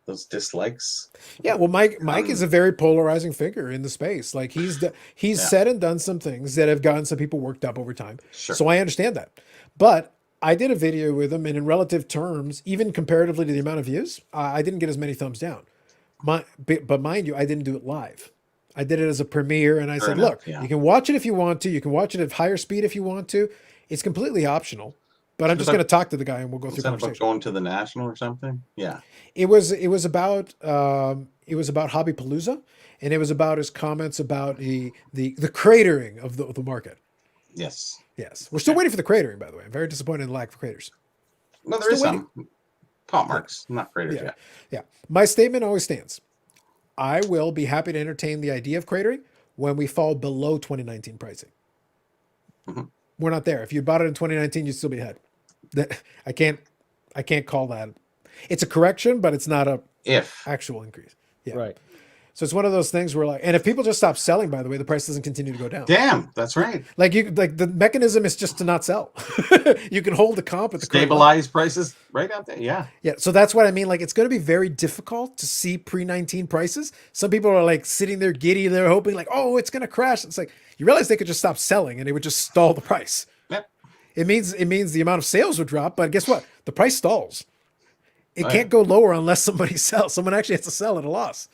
those dislikes. Yeah, well, Mike is a very polarizing figure in the space. Like he's Yeah. said and done some things that have gotten some people worked up over time. Sure. So I understand that. But I did a video with him, and in relative terms, even comparatively to the amount of views, I didn't get as many thumbs down. But mind you, I didn't do it live. I did it as a premiere, and I Fair said, enough, look, yeah. you can watch it if you want to. You can watch it at higher speed if you want to. It's completely optional. But I'm just going to talk to the guy, and we'll go through Instead of conversation. going to the National or something. Yeah. It was about Hobbypalooza, and it was about his comments about the cratering of the market. Yes. Yes, we're still waiting for the cratering, by the way. I'm very disappointed in the lack of craters. No, there is Still some pop marks, not craters Yeah. yet. Yeah, my statement always stands. I will be happy to entertain the idea of cratering when we fall below 2019 pricing. Mhm. We're not there. If you bought it in 2019, you'd still be ahead. I can't call that. It's a correction, but it's not a If actual increase. Yeah. Right. So it's one of those things where like, and if people just stop selling, by the way, the price doesn't continue to go down. damn, that's right. Like the mechanism is just to not sell. You can hold the comp at the current level. Stabilize prices right out there. Yeah. Yeah. So that's what I mean. Like it's going to be very difficult to see pre-19 prices. Some people are like sitting there giddy. They're hoping like, oh, it's going to crash. It's like, you realize they could just stop selling and it would just stall the price. Yep. It means the amount of sales would drop, but guess what? The price stalls. It Oh, can't go lower unless somebody sells. Someone actually has to sell at a loss.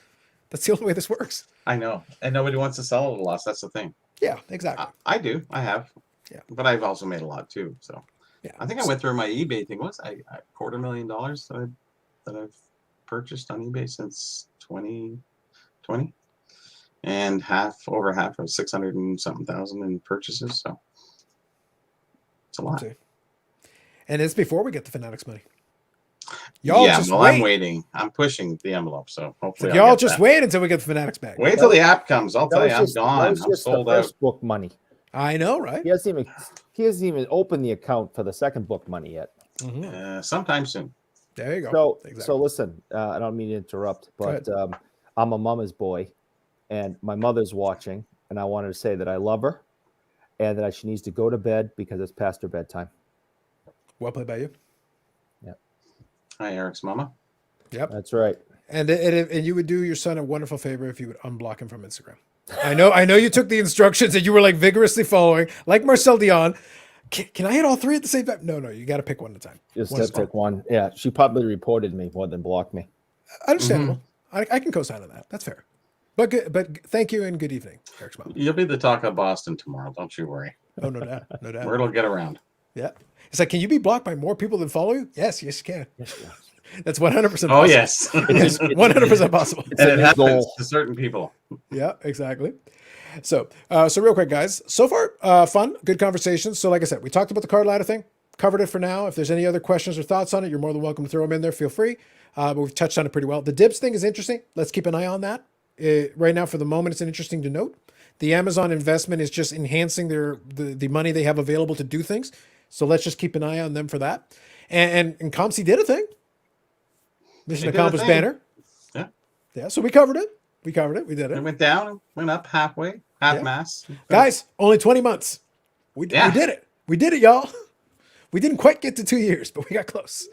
That's the only way this works. I know. And nobody wants to sell at a loss. That's the thing. Yeah, exactly. I do. I have. Yeah. But I've also made a lot too. So Yeah. I think I went through my eBay thing. What's I $250,000 that I've purchased on eBay since 2020, and over half of 600 and something thousand in purchases. So it's a lot. See. And it's before we get the Fanatics money. Y'all Yeah, just well, wait. I'm waiting. I'm pushing the envelope. So hopefully, I'll Y'all get just that. wait until we get the Fanatics back. Wait till the app comes. I'll That tell was you, I'm just- that gone. was I'm just the sold out. first book money. I know, right? He hasn't even opened the account for the second book money yet. Mhm. Sometime soon. There you go. So Exactly. so listen, I don't mean to interrupt, ahead. but I'm a mama's boy, and my mother's watching, and I wanted to say that I love her, and that she needs to go to bed because it's past her bedtime. Well played by you. Hi, Eric's mama. Yep. That's right. And you would do your son a wonderful favor if you would unblock him from Instagram. I know you took the instructions and you were like vigorously following, like Marcel Dion. Can I hit all three at the same time? No, you got to pick one at a time. Just One is to pick one. Yeah, she probably reported me more than blocked me. Understandable. I can co-sign on that. That's fair. But thank you and good evening, Eric's mom. You'll be the talk of Boston tomorrow. Don't you worry. Oh, no doubt. No doubt. Word will get around. Yeah. It's like, can you be blocked by more people than follow you? Yes, you can. That's 100% possible. Oh, yes. Yes, 100% possible. And it new happens goal. to certain people. Yeah, exactly. So real quick, guys. So far, fun, good conversation. So like I said, we talked about the card ladder thing, covered it for now. If there's any other questions or thoughts on it, you're more than welcome to throw them in there. Feel free. But we've touched on it pretty well. The Dibbs thing is interesting. Let's keep an eye on that. Right now, for the moment, it's interesting to note. The Amazon investment is just enhancing the money they have available to do things. So let's just keep an eye on them for that. And COMC did a thing. Mission They did a accomplished thing. banner. Yeah. Yeah. So we covered it. We did It it. went down, went up halfway, half mass. Guys, only 20 months. We did it. We did it, y'all. We didn't quite get to 2 years, but we got close.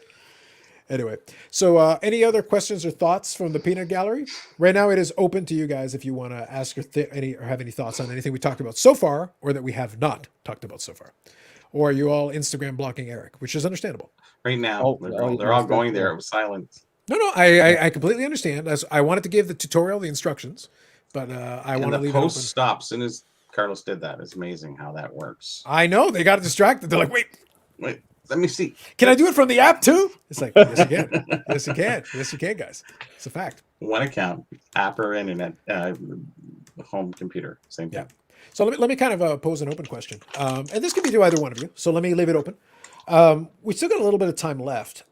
Anyway, so any other questions or thoughts from the peanut gallery? Right now, it is open to you guys if you want to ask or have any thoughts on anything we talked about so far or that we have not talked about so far. Or are you all Instagram blocking Eric, which is understandable. Right now, they're all going there. It was silent. No, I completely understand. I wanted to give the tutorial, the instructions, but I want to leave it post open. stops as soon as Carlos did that. It's amazing how that works. I know they got distracted. They're like, wait, Let me see. can I do it from the app too? It's like, yes, you can. Yes, you can. Yes, you can, guys. It's a fact. One account, app or internet, home computer, same thing. Yeah. So let me kind of pose an open question. And this could be to either one of you. So let me leave it open. We still got a little bit of time left.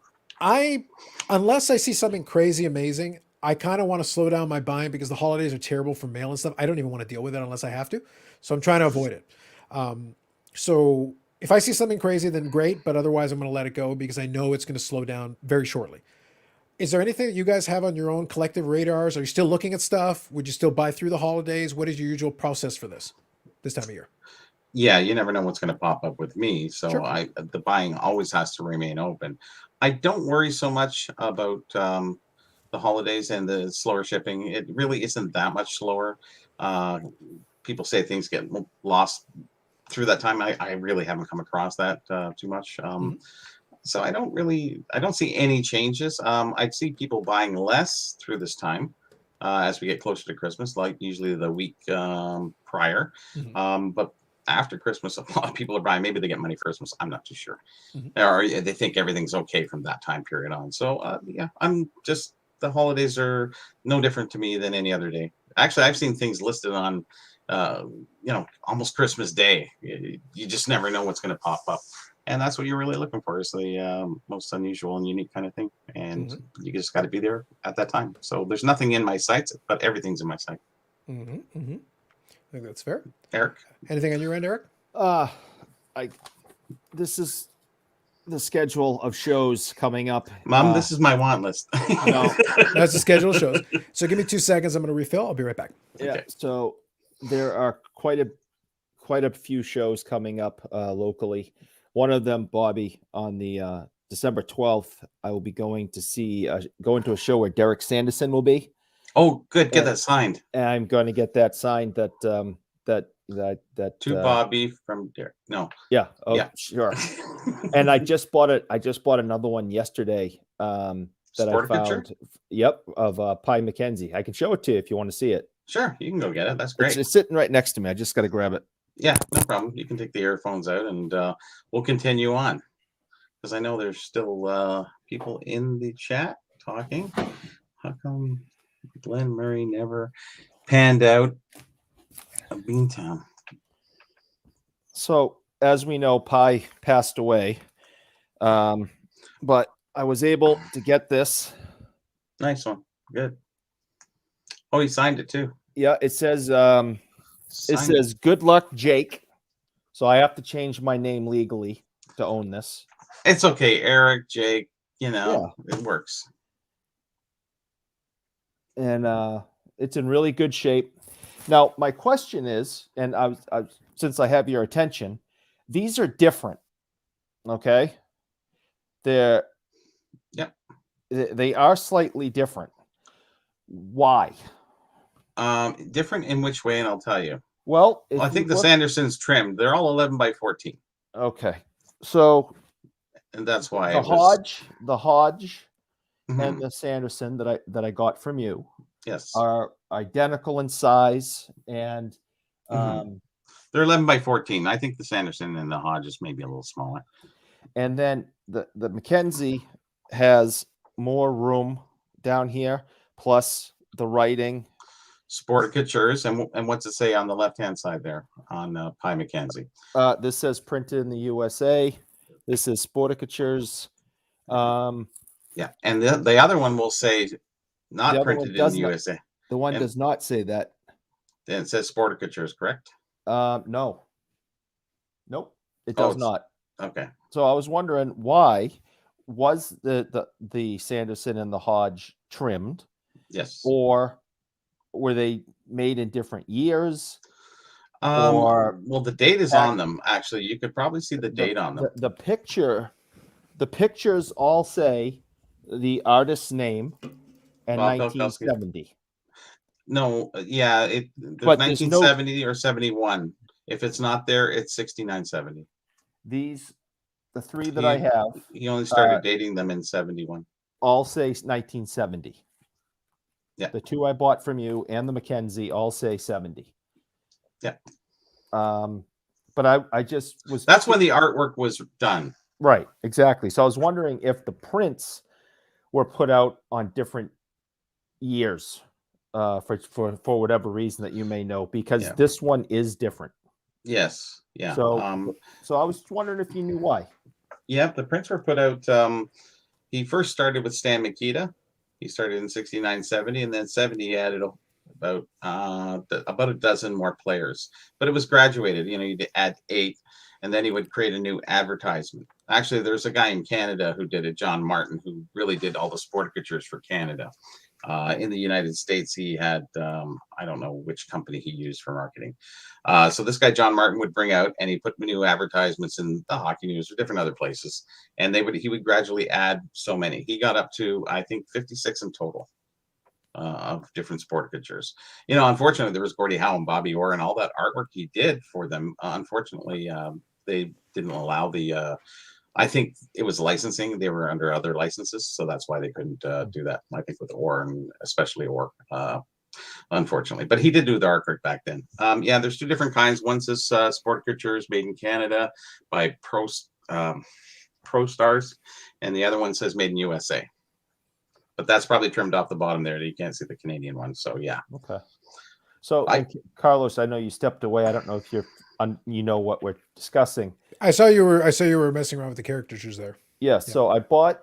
Unless I see something crazy amazing, I kind of want to slow down my buying because the holidays are terrible for mail and stuff. I don't even want to deal with it unless I have to. So I'm trying to avoid it. So if I see something crazy, then great. But otherwise, I'm going to let it go because I know it's going to slow down very shortly. Is there anything that you guys have on your own collective radars? Are you still looking at stuff? Would you still buy through the holidays? What is your usual process for this time of year? Yeah, you never know what's going to pop up with me. So Sure. the buying always has to remain open. I don't worry so much about the holidays and the slower shipping. It really isn't that much slower. People say things get lost through that time. I really haven't come across that too much. So I don't see any changes. I see people buying less through this time as we get closer to Christmas, like usually the week prior. But after Christmas, a lot of people are buying. Maybe they get money for Christmas. I'm not too sure. Or they think everything's okay from that time period on. So yeah, the holidays are no different to me than any other day. Actually, I've seen things listed on, almost Christmas Day. You just never know what's going to pop up. And that's what you're really looking for, is the most unusual and unique kind of thing. And you just got to be there at that time. So there's nothing in my sites, but everything's in my site. I think that's fair. Eric? Anything on your end, Eric? This is the schedule of shows coming up. Mom, this is my want list. No, That's the schedule of shows. So give me 2 seconds. I'm going to refill. I'll be right back. yeah. Okay. So there are quite a few shows coming up locally. One of them, Bobby, on the December 12th, I will be going to a show where Derek Sanderson will be. Oh, good. Get that signed. And I'm going to get that signed. That To Bobby from Derek. No. Yeah. Oh, Yeah. sure. And I just bought it. I just bought another one yesterday. That I found. Yep, of Pi McKenzie. I can show it to you if you want to see it. Sure, you can go get it. That's great. It's sitting right next to me. I just got to grab it. Yeah, no problem. You can take the earphones out, and we'll continue on, because I know there's still people in the chat talking. How come Glenn Murray never panned out a Beantown? So, as we know, Pi passed away, but I was able to get this. Nice one. Good. Oh, he signed it too. Yeah, it says Signed it. "Good luck, Jake." So I have to change my name legally to own this. It's okay, Eric, Jake. It works. And it's in really good shape. Now, my question is, and since I have your attention, these are different. Okay, they are slightly different. Why? Different in which way, and I'll tell you. Well, I think the Sanderson's trimmed. They're all 11 by 14. Okay, so And that's why the Hodge, Mhm. and the Sanderson that I got from you Yes. are identical in size, and They're 11 by 14. I think the Sanderson and the Hodge is maybe a little smaller. and then the McKenzie has more room down here, plus the writing. Sporticatures, and what's it say on the left-hand side there on Pi McKenzie? This says printed in the USA. This is Sporticatures. Yeah, and the other one will say The not other one printed in does the not. USA. The one And- does not say that. Then it says Sporticatures, correct? No. Nope. It Oh, does not. Okay. So I was wondering, why was the Sanderson and the Hodge trimmed, Yes. or were they made in different years? or Well, the date is on them. Actually, you could probably see the date on them. The pictures all say the artist's name and Bob Pelkowski. 1970. No, yeah, But there's no- 1970 or 71. If it's not there, it's 6970. The three that I have He only started dating them in 71. all say 1970. Yeah. The two I bought from you and the McKenzie all say 70. Yeah. But I just was. That's when the artwork was done. Right, exactly. So I was wondering if the prints were put out on different years for whatever reason that you may know, because this one is different. Yes. Yeah. So I was wondering if you knew why. Yeah, the prints were put out. He first started with Stan Mikita. He started in 69-70, and then 70 he added about a dozen more players. But it was graduated. You'd add 8, and then he would create a new advertisement. Actually, there's a guy in Canada who did it, John Martin, who really did all the sporticatures for Canada. In the United States, he had, I don't know which company he used for marketing. So this guy, John Martin, would bring out, and he put new advertisements in the Hockey News or different other places. And he would gradually add so many. He got up to, I think, 56 in total. of different sporticatures. You know, unfortunately, there was Gordie Howe and Bobby Orr and all that artwork he did for them. Unfortunately, they didn't allow the. I think it was licensing. They were under other licenses, so that's why they couldn't do that. I think with Orr and especially Orr. Unfortunately, but he did do the artwork back then. Yeah, there's two different kinds. One says Sporticatures made in Canada by Pro Stars, and the other one says made in USA. But that's probably trimmed off the bottom there. You can't see the Canadian one. So yeah. Okay. So Carlos, I know you stepped away. I don't know if you know what we're discussing. I saw you were messing around with the caricatures there. Yeah. So I bought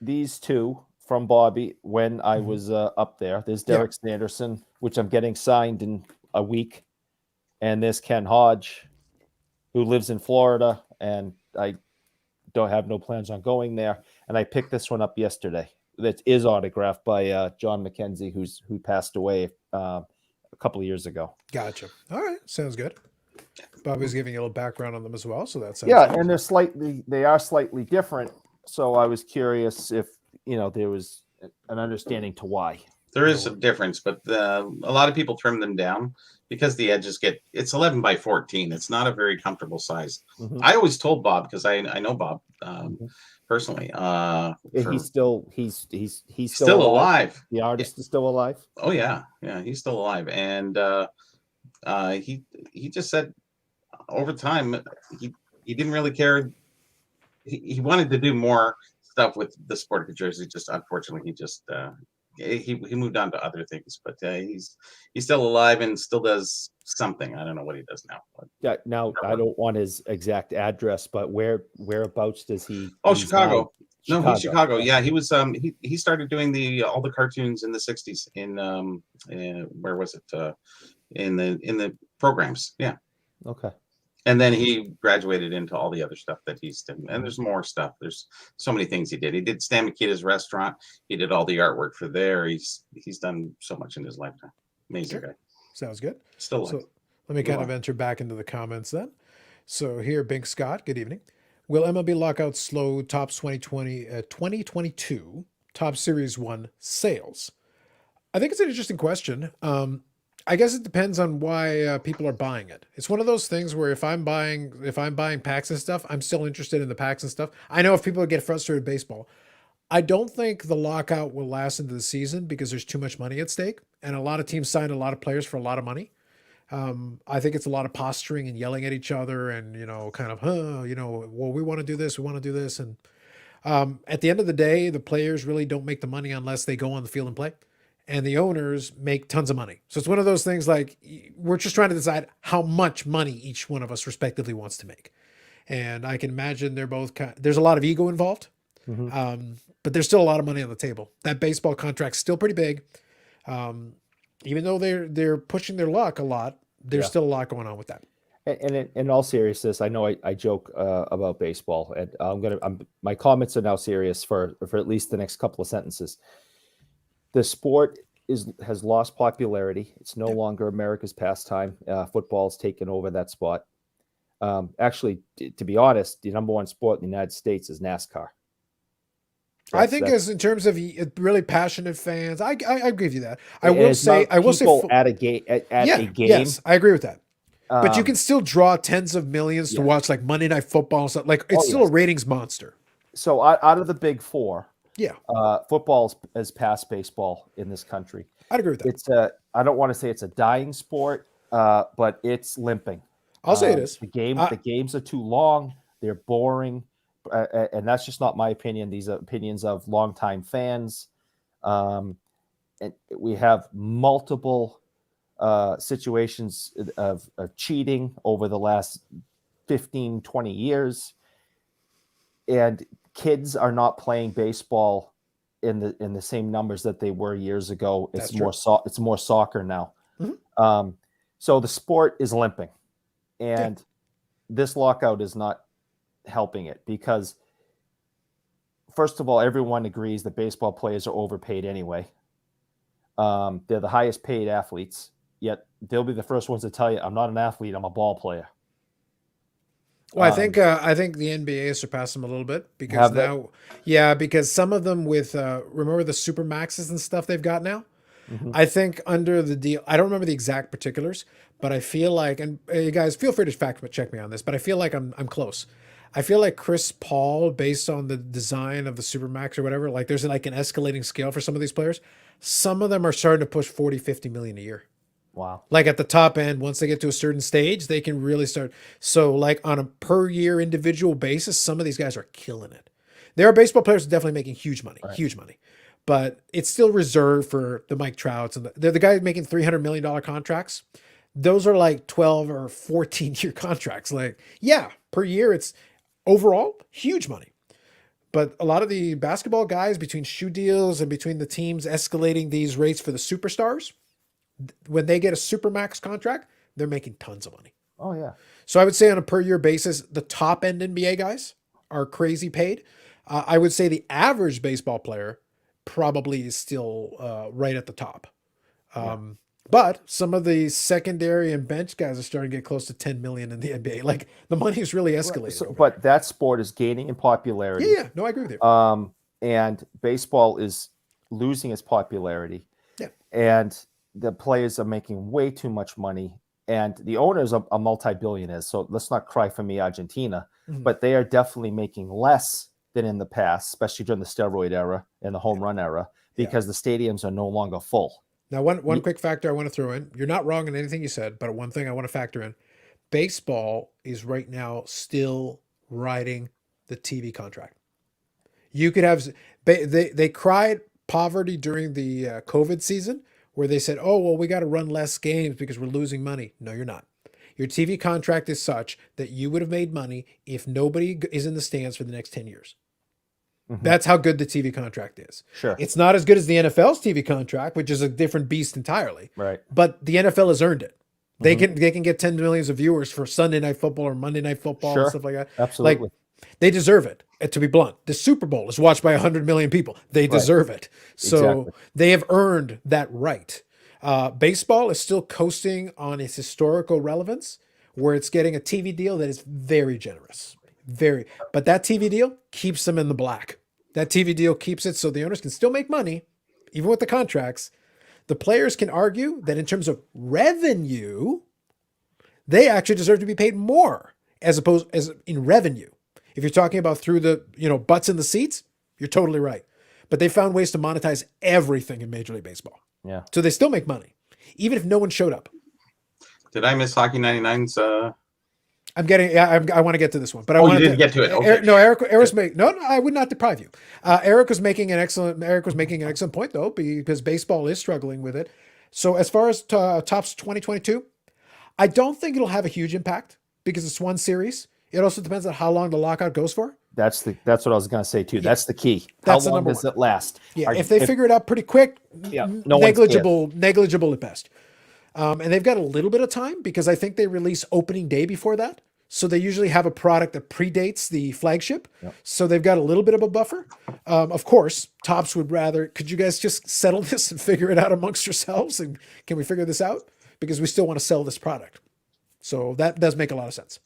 these two from Bobby when I was up there. There's Derek Sanderson, which I'm getting signed in a week, and there's Ken Hodge, who lives in Florida, and I don't have no plans on going there. And I picked this one up yesterday. That is autographed by John McKenzie, who passed away a couple of years ago. Gotcha. All right, sounds good. Bobby's giving you a little background on them as well, so that's good. And they are slightly different. So I was curious if there was an understanding to why. There is a difference, but a lot of people trim them down because the edges it's 11 by 14. It's not a very comfortable size. Mm-hmm. I always told Bob, because I know Bob personally. He's still alive. The artist is still alive. Oh yeah, he's still alive, and he just said over time he didn't really care. He wanted to do more stuff with the Sporticatures. Unfortunately he moved on to other things, but he's still alive and still does something. I don't know what he does now. Yeah, now I don't want his exact address, but whereabouts does he? Oh, Chicago. No, he's Chicago. Yeah, he was. He started doing all the cartoons in the '60s in where was it? In the programs. Yeah. Okay. And then he graduated into all the other stuff that he's done. And there's more stuff. There's so many things he did. He did Stan Mikita's restaurant. He did all the artwork for there. He's done so much in his lifetime. Amazing guy. Sounds good. Still alive. So let me kind of enter back into the comments then. So here, Bink Scott, good evening. Will MLB lockout slow Topps 2022 Top Series 1 sales? I think it's an interesting question. I guess it depends on why people are buying it. It's one of those things where if I'm buying packs and stuff, I'm still interested in the packs and stuff. I know if people get frustrated with baseball, I don't think the lockout will last into the season because there's too much money at stake, and a lot of teams signed a lot of players for a lot of money. I think it's a lot of posturing and yelling at each other, and kind of, well, we want to do this, and at the end of the day, the players really don't make the money unless they go on the field and play. And the owners make tons of money. So it's one of those things like we're just trying to decide how much money each one of us respectively wants to make. And I can imagine there's a lot of ego involved, but there's still a lot of money on the table. That baseball contract's still pretty big. Even though they're pushing their luck a lot, there's still a lot going on with that. And in all seriousness, I know I joke about baseball, and my comments are now serious for at least the next couple of sentences. The sport has lost popularity. It's no longer America's pastime. Football's taken over that spot. Actually, to be honest, the number one sport in the United States is NASCAR. I think as in terms of really passionate fans, I agree with you that. I will say at a game. Yes, I agree with that. But you can still draw tens of millions to watch like Monday Night Football and stuff. Like it's still a ratings monster. So out of the big four, football has passed baseball in this country. I'd agree with that. It's I don't want to say it's a dying sport, but it's limping. I'll say it is. The games are too long. They're boring. And that's just not my opinion. These are opinions of longtime fans. And we have multiple situations of cheating over the last 15, 20 years. And kids are not playing baseball in the same numbers that they were years ago. It's more soccer now. Mm-hmm. So the sport is limping. And this lockout is not helping it because, first of all, everyone agrees that baseball players are overpaid anyway. They're the highest paid athletes, yet they'll be the first ones to tell you, I'm not an athlete, I'm a ball player. Well, I think the NBA has surpassed them a little bit because because some of them with remember the super maxes and stuff they've got now. Mhm. I think under the deal, I don't remember the exact particulars, but I feel like, and you guys feel free to fact check me on this, but I feel like I'm close. I feel like Chris Paul, based on the design of the Supermax or whatever, like there's like an escalating scale for some of these players. Some of them are starting to push 40, 50 million a year. Wow. Like at the top end, once they get to a certain stage, they can really start. So like on a per year individual basis, some of these guys are killing it. There are baseball players definitely making huge money, Right. huge money, but it's still reserved for the Mike Trouts and the guys making $300 million contracts. Those are like 12 or 14-year contracts. Like, yeah, per year, it's overall huge money. But a lot of the basketball guys, between shoe deals and between the teams escalating these rates for the superstars, when they get a supermax contract, they're making tons of money. Oh yeah. So I would say on a per year basis, the top end NBA guys are crazy paid. I would say the average baseball player probably is still right at the top. But some of the secondary and bench guys are starting to get close to 10 million in the NBA. Like the money is really escalating. So, over but that sport is gaining in popularity. there. Yeah, no, I agree with you. And baseball is losing its popularity. Yeah. And the players are making way too much money. And the owners are multi-billionaires. So let's not cry for me, Argentina. Mhm. But they are definitely making less than in the past, especially during the steroid era and the home run era, because the stadiums are no longer full. Now, one quick factor I want to throw in. You're not wrong in anything you said, but one thing I want to factor in. Baseball is right now still riding the TV contract. You could have they cried poverty during the COVID season where they said, "Oh, well, we got to run less games because we're losing money." No, you're not. Your TV contract is such that you would have made money if nobody is in the stands for the next 10 years. Mhm. That's how good the TV contract is. Sure. It's not as good as the NFL's TV contract, which is a different beast entirely. Right. But the NFL has earned it. They can get 10 millions of viewers for Sunday Night Football or Monday Night Football Sure. and stuff like that. Absolutely. Like they deserve it. And to be blunt, the Super Bowl is watched by 100 million people. They deserve it. So Exactly. they have earned that right. Baseball is still coasting on its historical relevance, where it's getting a TV deal that is very generous. But that TV deal keeps them in the black. That TV deal keeps it so the owners can still make money, even with the contracts. The players can argue that in terms of revenue, they actually deserve to be paid more as opposed as in revenue. If you're talking about through the butts in the seats, you're totally right. But they found ways to monetize everything in Major League Baseball. Yeah. So they still make money, even if no one showed up. Did I miss Hockey 99's? I want to get to this one, but I Oh, you wanted didn't get to it. Okay. Eric was making. No, I would not deprive you. Eric was making an excellent point though, because baseball is struggling with it. So as far as Topps 2022, I don't think it'll have a huge impact because it's one series. It also depends on how long the lockout goes for. That's what I was going to say too. That's the key. That's the how long number does one. it last? Yeah, if they figure it out pretty quick, Yeah, no one negligible at best. And they've got a little bit of time because I think they release opening day before that. So they usually have a product that predates the flagship. Yep. So they've got a little bit of a buffer. Of course, Topps would rather, could you guys just settle this and figure it out amongst yourselves? And can we figure this out? Because we still want to sell this product. So that does make a lot of sense.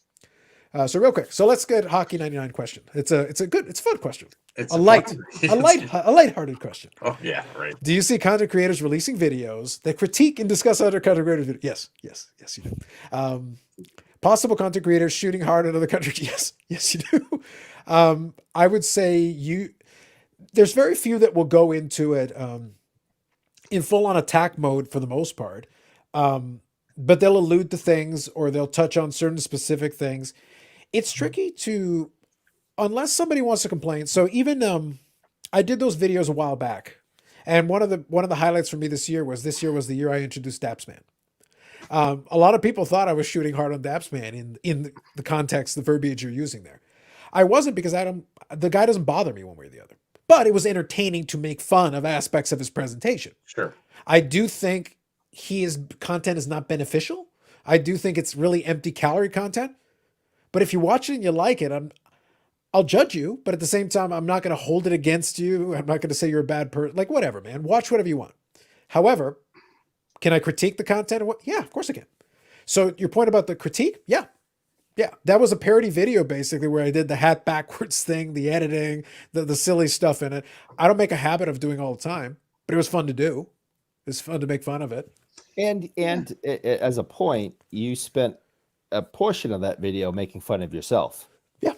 So real quick. So let's get Hockey 99 question. It's a fun question. It's a lighthearted question. Oh yeah, right. Do you see content creators releasing videos that critique and discuss other content creators' videos? Yes, you do. Possible content creators shooting hard at other countries? Yes, you do. I would say there's very few that will go into it in full-on attack mode for the most part, but they'll allude to things or they'll touch on certain specific things. It's tricky to, unless somebody wants to complain. So even I did those videos a while back, and one of the highlights for me this year was the year I introduced Dapsman. A lot of people thought I was shooting hard on Dapsman in the context, the verbiage you're using there. I wasn't, because the guy doesn't bother me one way or the other. But it was entertaining to make fun of aspects of his presentation. Sure. I do think his content is not beneficial. I do think it's really empty calorie content. But if you watch it and you like it, I'll judge you. But at the same time, I'm not going to hold it against you. I'm not going to say you're a bad person. Like, whatever, man. Watch whatever you want. However, can I critique the content? Yeah, of course I can. So your point about the critique? Yeah. That was a parody video basically where I did the hat backwards thing, the editing, the silly stuff in it. I don't make a habit of doing all the time, but it was fun to do. It's fun to make fun of it. And as a point, you spent a portion of that video making fun of yourself. Yeah.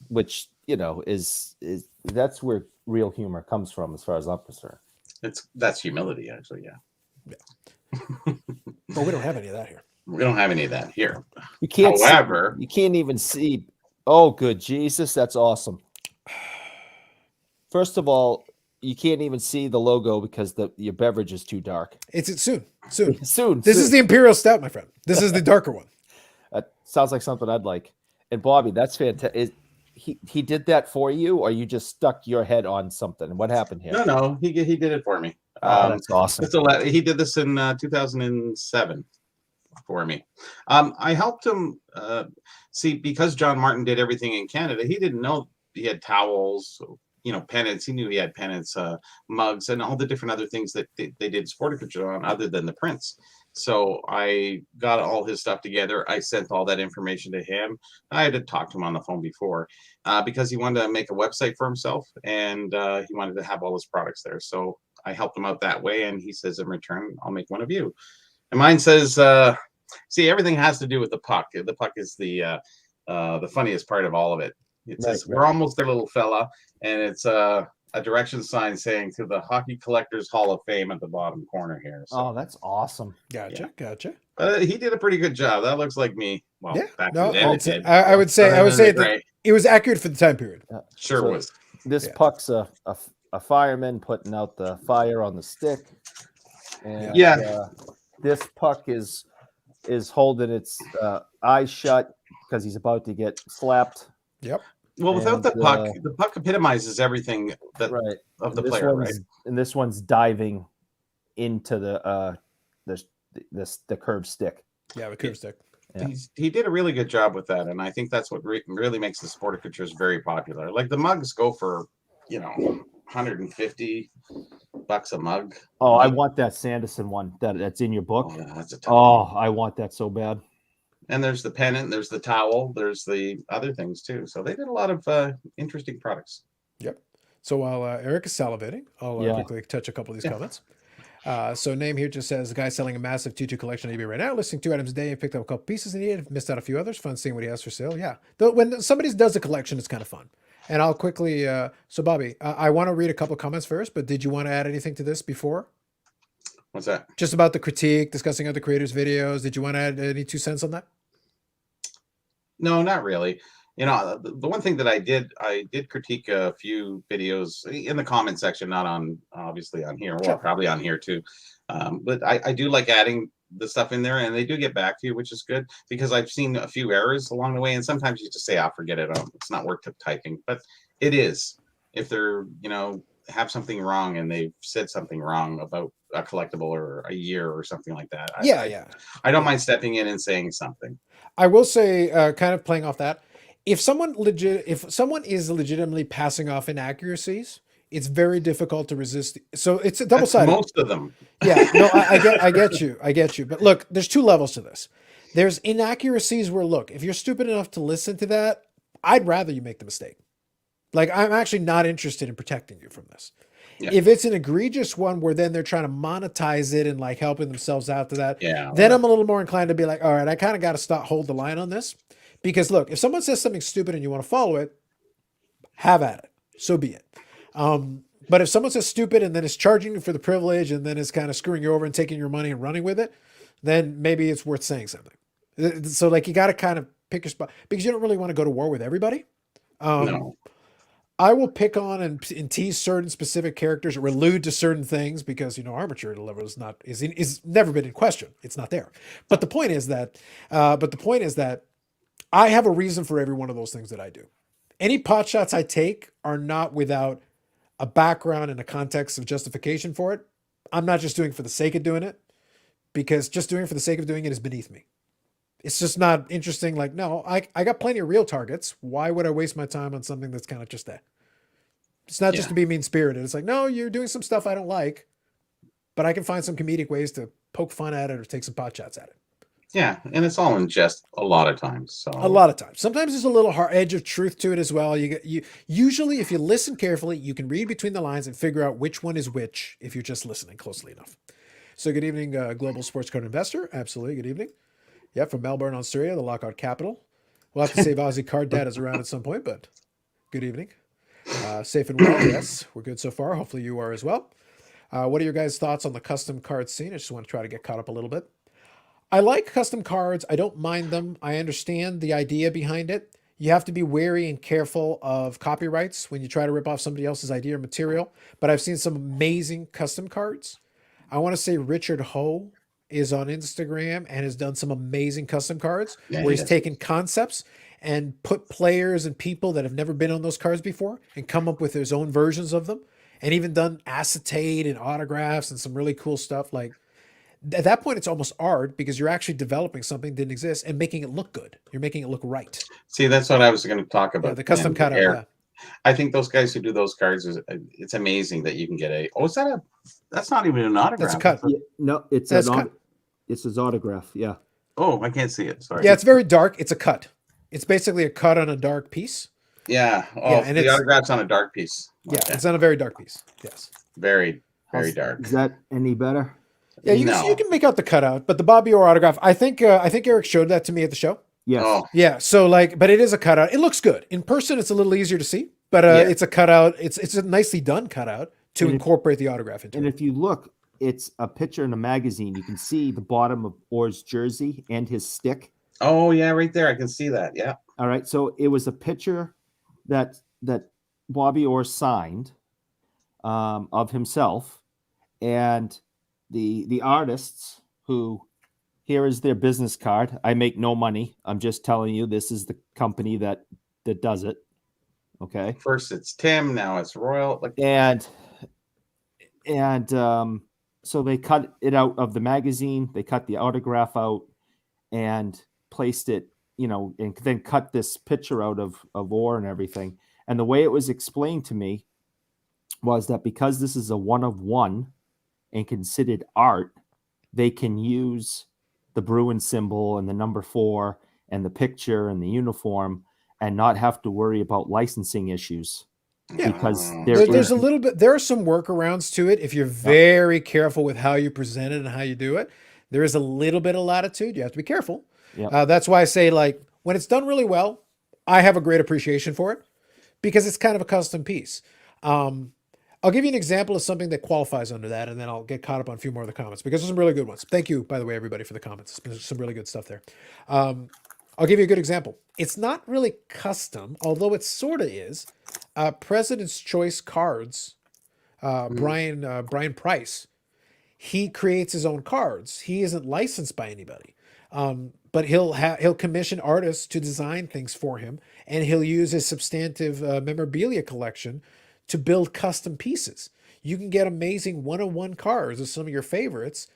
Which, is that's where real humor comes from, as far as I'm concerned. That's humility, actually. Yeah. Well, we don't have any of that here. We don't have any of that here. You can't. However, you can't even see. Oh, good Jesus, that's awesome. First of all, you can't even see the logo because your beverage is too dark. It's soon. This Soon. is the Imperial Stout, my friend. This is the darker one. That sounds like something I'd like. And Bobby, that's fantastic. He did that for you, or you just stuck your head on something? What happened here? no, he did it for me. Oh, that's awesome. He did this in 2007 for me. I helped him see, because John Martin did everything in Canada. He didn't know he had towels, pennants. He knew he had pennants, mugs, and all the different other things that they did sporticulture on, other than the prints. So I got all his stuff together. I sent all that information to him. I had to talk to him on the phone before because he wanted to make a website for himself, and he wanted to have all his products there. So I helped him out that way, and he says, in return, I'll make one of you. And mine says, see, everything has to do with the puck. The puck is the funniest part of all of it. It says, we're almost there, little fella. And it's a direction sign saying, to the Hockey Collectors Hall of Fame at the bottom corner here. So, Oh, that's awesome. Gotcha. he did a pretty good job. That looks like me. Well, Yeah. back No, then it did. I would say that it was accurate for the time period. Sure So was. This Yeah. puck's a fireman putting out the fire on the stick. And, Yeah. This puck is holding its eyes shut because he's about to get slapped. Yep. Well, without And, the puck epitomizes everything of the And this player, right? And this one's diving into the curved stick. Yeah, the curve stick. Yeah. He did a really good job with that, and I think that's what really makes the sporticultures very popular. Like the mugs go for, $150 a mug. Oh, I want that Sanderson one that's in your book. Oh, that's a I want that so bad. And there's the pennant, there's the towel, there's the other things too. So they did a lot of interesting products. Yep. So while Eric is salivating, I'll quickly touch a couple of these comments. So name here just says, the guy selling a massive tutu collection on eBay right now, listing 2 items a day, and picked up a couple pieces and he had missed out a few others. Fun seeing what he has for sale. Yeah. Though when somebody does a collection, it's kind of fun. And I'll quickly, so Bobby, I want to read a couple comments first, but did you want to add anything to this before? What's that? Just about the critique, discussing other creators' videos. Did you want to add any 2 cents on that? No, not really. The one thing that I did critique a few videos in the comment section, not on obviously on here, well, probably on here too. But I do like adding the stuff in there, and they do get back to you, which is good, because I've seen a few errors along the way, and sometimes you just say, "I'll forget it. It's not worth typing," but it is. If they're have something wrong and they've said something wrong about a collectible or a year or something like that, I don't mind stepping in and saying something. I will say, kind of playing off that, if someone is legitimately passing off inaccuracies, it's very difficult to resist. So it's a double-sided. Most of them. Yeah, no, I get you. But look, there's 2 levels to this. There's inaccuracies where, look, if you're stupid enough to listen to that, I'd rather you make the mistake. Like, I'm actually not interested in protecting you from this. Yeah. If it's an egregious one where then they're trying to monetize it and like helping themselves out to that, then I'm a little more inclined to be like, all right, I kind of got to hold the line on this. Because look, if someone says something stupid and you want to follow it, have at it. So be it. But if someone says stupid and then is charging you for the privilege and then is kind of screwing you over and taking your money and running with it, then maybe it's worth saying something. So like, you got to kind of pick your spot, because you don't really want to go to war with everybody. No. I will pick on and tease certain specific characters or allude to certain things because, our maturity level is never been in question. It's not there. But the point is that I have a reason for every one of those things that I do. Any pot shots I take are not without a background and a context of justification for it. I'm not just doing it for the sake of doing it, because just doing it for the sake of doing it is beneath me. It's just not interesting. Like, no, I got plenty of real targets. Why would I waste my time on something that's kind of just that? It's not just to be mean-spirited. It's like, no, you're doing some stuff I don't like, but I can find some comedic ways to poke fun at it or take some pot shots at it. Yeah, and it's all in jest a lot of times. So a lot of times. Sometimes there's a little hard edge of truth to it as well. Usually, if you listen carefully, you can read between the lines and figure out which one is which if you're just listening closely enough. So good evening, Global Sports Card Investor. Absolutely, good evening. Yeah, from Melbourne, Australia, the lockout capital. We'll have to save Aussie Card Dad is around at some point, but good evening. Safe and well, yes. We're good so far. Hopefully you are as well. What are your guys' thoughts on the custom card scene? I just want to try to get caught up a little bit. I like custom cards. I don't mind them. I understand the idea behind it. You have to be wary and careful of copyrights when you try to rip off somebody else's idea or material. But I've seen some amazing custom cards. I want to say Richard Ho is on Instagram and has done some amazing custom cards where he's taken concepts and put players and people that have never been on those cards before and come up with his own versions of them, and even done acetate and autographs and some really cool stuff. Like at that point, it's almost art because you're actually developing something that didn't exist and making it look good. You're making it look right. See, that's what I was going to talk about. Yeah, the custom cutout. Yeah. I think those guys who do those cards it's amazing that you can get that's not even an autograph. That's a cut. Yeah, no, it's his autograph. Yeah. Oh, I can't see it. Sorry. Yeah, it's very dark. It's a cut. It's basically a cut on a dark piece. Yeah. Oh, Yeah, and the it's- autograph's on a dark piece. Yeah, Okay. it's on a very dark piece. Yes. Very, very dark. Is that any better? Yeah, you can make out the cutout, but the Bobby Orr autograph, I think Eric showed that to me at the show. Yes. Oh, Yeah, so but it is a cutout. It looks good. In person, it's a little easier to see, but Yeah. it's a cutout. It's a nicely done cutout to And incorporate the autograph into And it. if you look, it's a picture in a magazine. You can see the bottom of Orr's jersey and his stick. oh yeah, right there. I can see that. Yeah. All right. So it was a picture that Bobby Orr signed of himself, and the artists who, here is their business card. I make no money. I'm just telling you, this is the company that does it. Okay. First it's Tim, now it's Royal. Like, And so they cut it out of the magazine. They cut the autograph out and placed it, and then cut this picture out of Orr and everything. And the way it was explained to me was that because this is a one of one and considered art, they can use the Bruin symbol and the number 4 and the picture and the uniform and not have to worry about licensing issues. Yeah. Because There's a little bit. There are some workarounds to it if you're very careful with how you present it and how you do it. There is a little bit of latitude. You have to be careful. Yeah. That's why I say, when it's done really well, I have a great appreciation for it because it's kind of a custom piece. I'll give you an example of something that qualifies under that, and then I'll get caught up on a few more of the comments because there's some really good ones. Thank you, by the way, everybody, for the comments. There's some really good stuff there. I'll give you a good example. It's not really custom, although it sort of is. President's Choice Cards, Brian Price, he creates his own cards. He isn't licensed by anybody, but he'll commission artists to design things for him, and he'll use his substantive memorabilia collection to build custom pieces. You can get amazing one-on-one cards of some of your favorites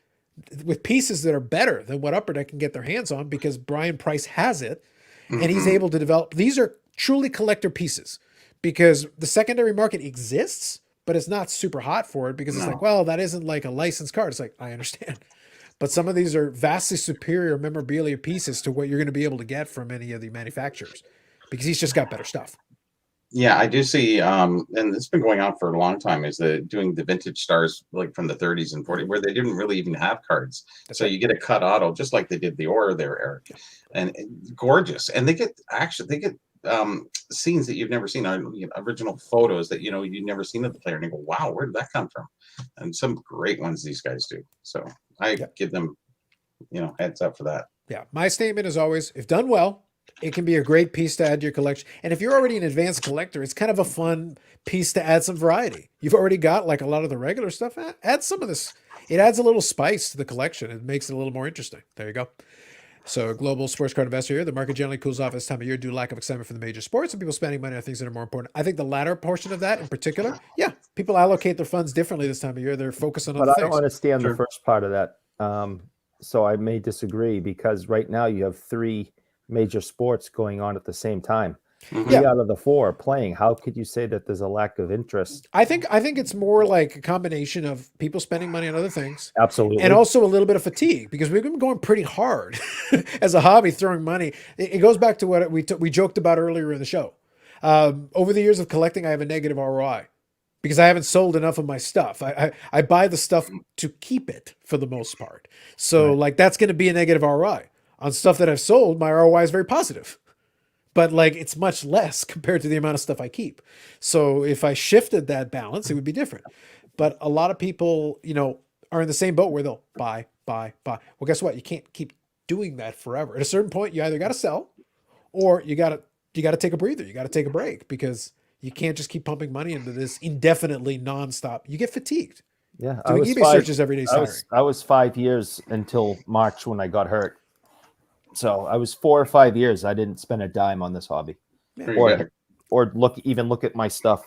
with pieces that are better than what Upper Deck can get their hands on because Brian Price has it, and he's able to develop. These are truly collector pieces because the secondary market exists, but it's not super hot for it because it's like, well, that isn't like a licensed card. It's like, I understand. But some of these are vastly superior memorabilia pieces to what you're going to be able to get from any of the manufacturers because he's just got better stuff. yeah, I do see, and it's been going on for a long time, is doing the vintage stars like from the 30s and 40s where they didn't really even have cards. That's So right. you get a cut auto just like they did the Aura there, Eric, and gorgeous. And they get scenes that you've never seen, original photos that you've never seen of the player, and you go, wow, where did that come from? And some great ones these guys do. So I give them, heads up for that. Yeah. My statement is always, if done well, it can be a great piece to add to your collection. And if you're already an advanced collector, it's kind of a fun piece to add some variety. You've already got like a lot of the regular stuff. Add some of this. It adds a little spice to the collection. It makes it a little more interesting. There you go. So global sports card investor here. The market generally cools off this time of year due to lack of excitement for the major sports and people spending money on things that are more important. I think the latter portion of that in particular, people allocate their funds differently this time of year. They're focusing on But other I don't things. understand the first part of that. So I may disagree because right now you have 3 major sports going on at the same time. Mhm. 3 out of the 4 are playing. How could you say that there's a lack of interest? I think it's more like a combination of people spending money on other things. Absolutely. And also a little bit of fatigue because we've been going pretty hard as a hobby, throwing money. It goes back to what we joked about earlier in the show. Over the years of collecting, I have a negative ROI because I haven't sold enough of my stuff. I buy the stuff to keep it for the most part. So Right. like that's going to be a negative ROI. On stuff that I've sold, my ROI is very positive. But like it's much less compared to the amount of stuff I keep. So if I shifted that balance, it would be different. But a lot of people, are in the same boat where they'll buy, buy, buy. Well, guess what? You can't keep doing that forever. At a certain point, you either got to sell or you got to take a breather. You got to take a break because you can't just keep pumping money into this indefinitely nonstop. You get fatigued. Yeah, Doing eBay searches every day is tiring. I was 5 years until March when I got hurt. So I was 4 or 5 years. I didn't spend a dime on this hobby, or look at my stuff.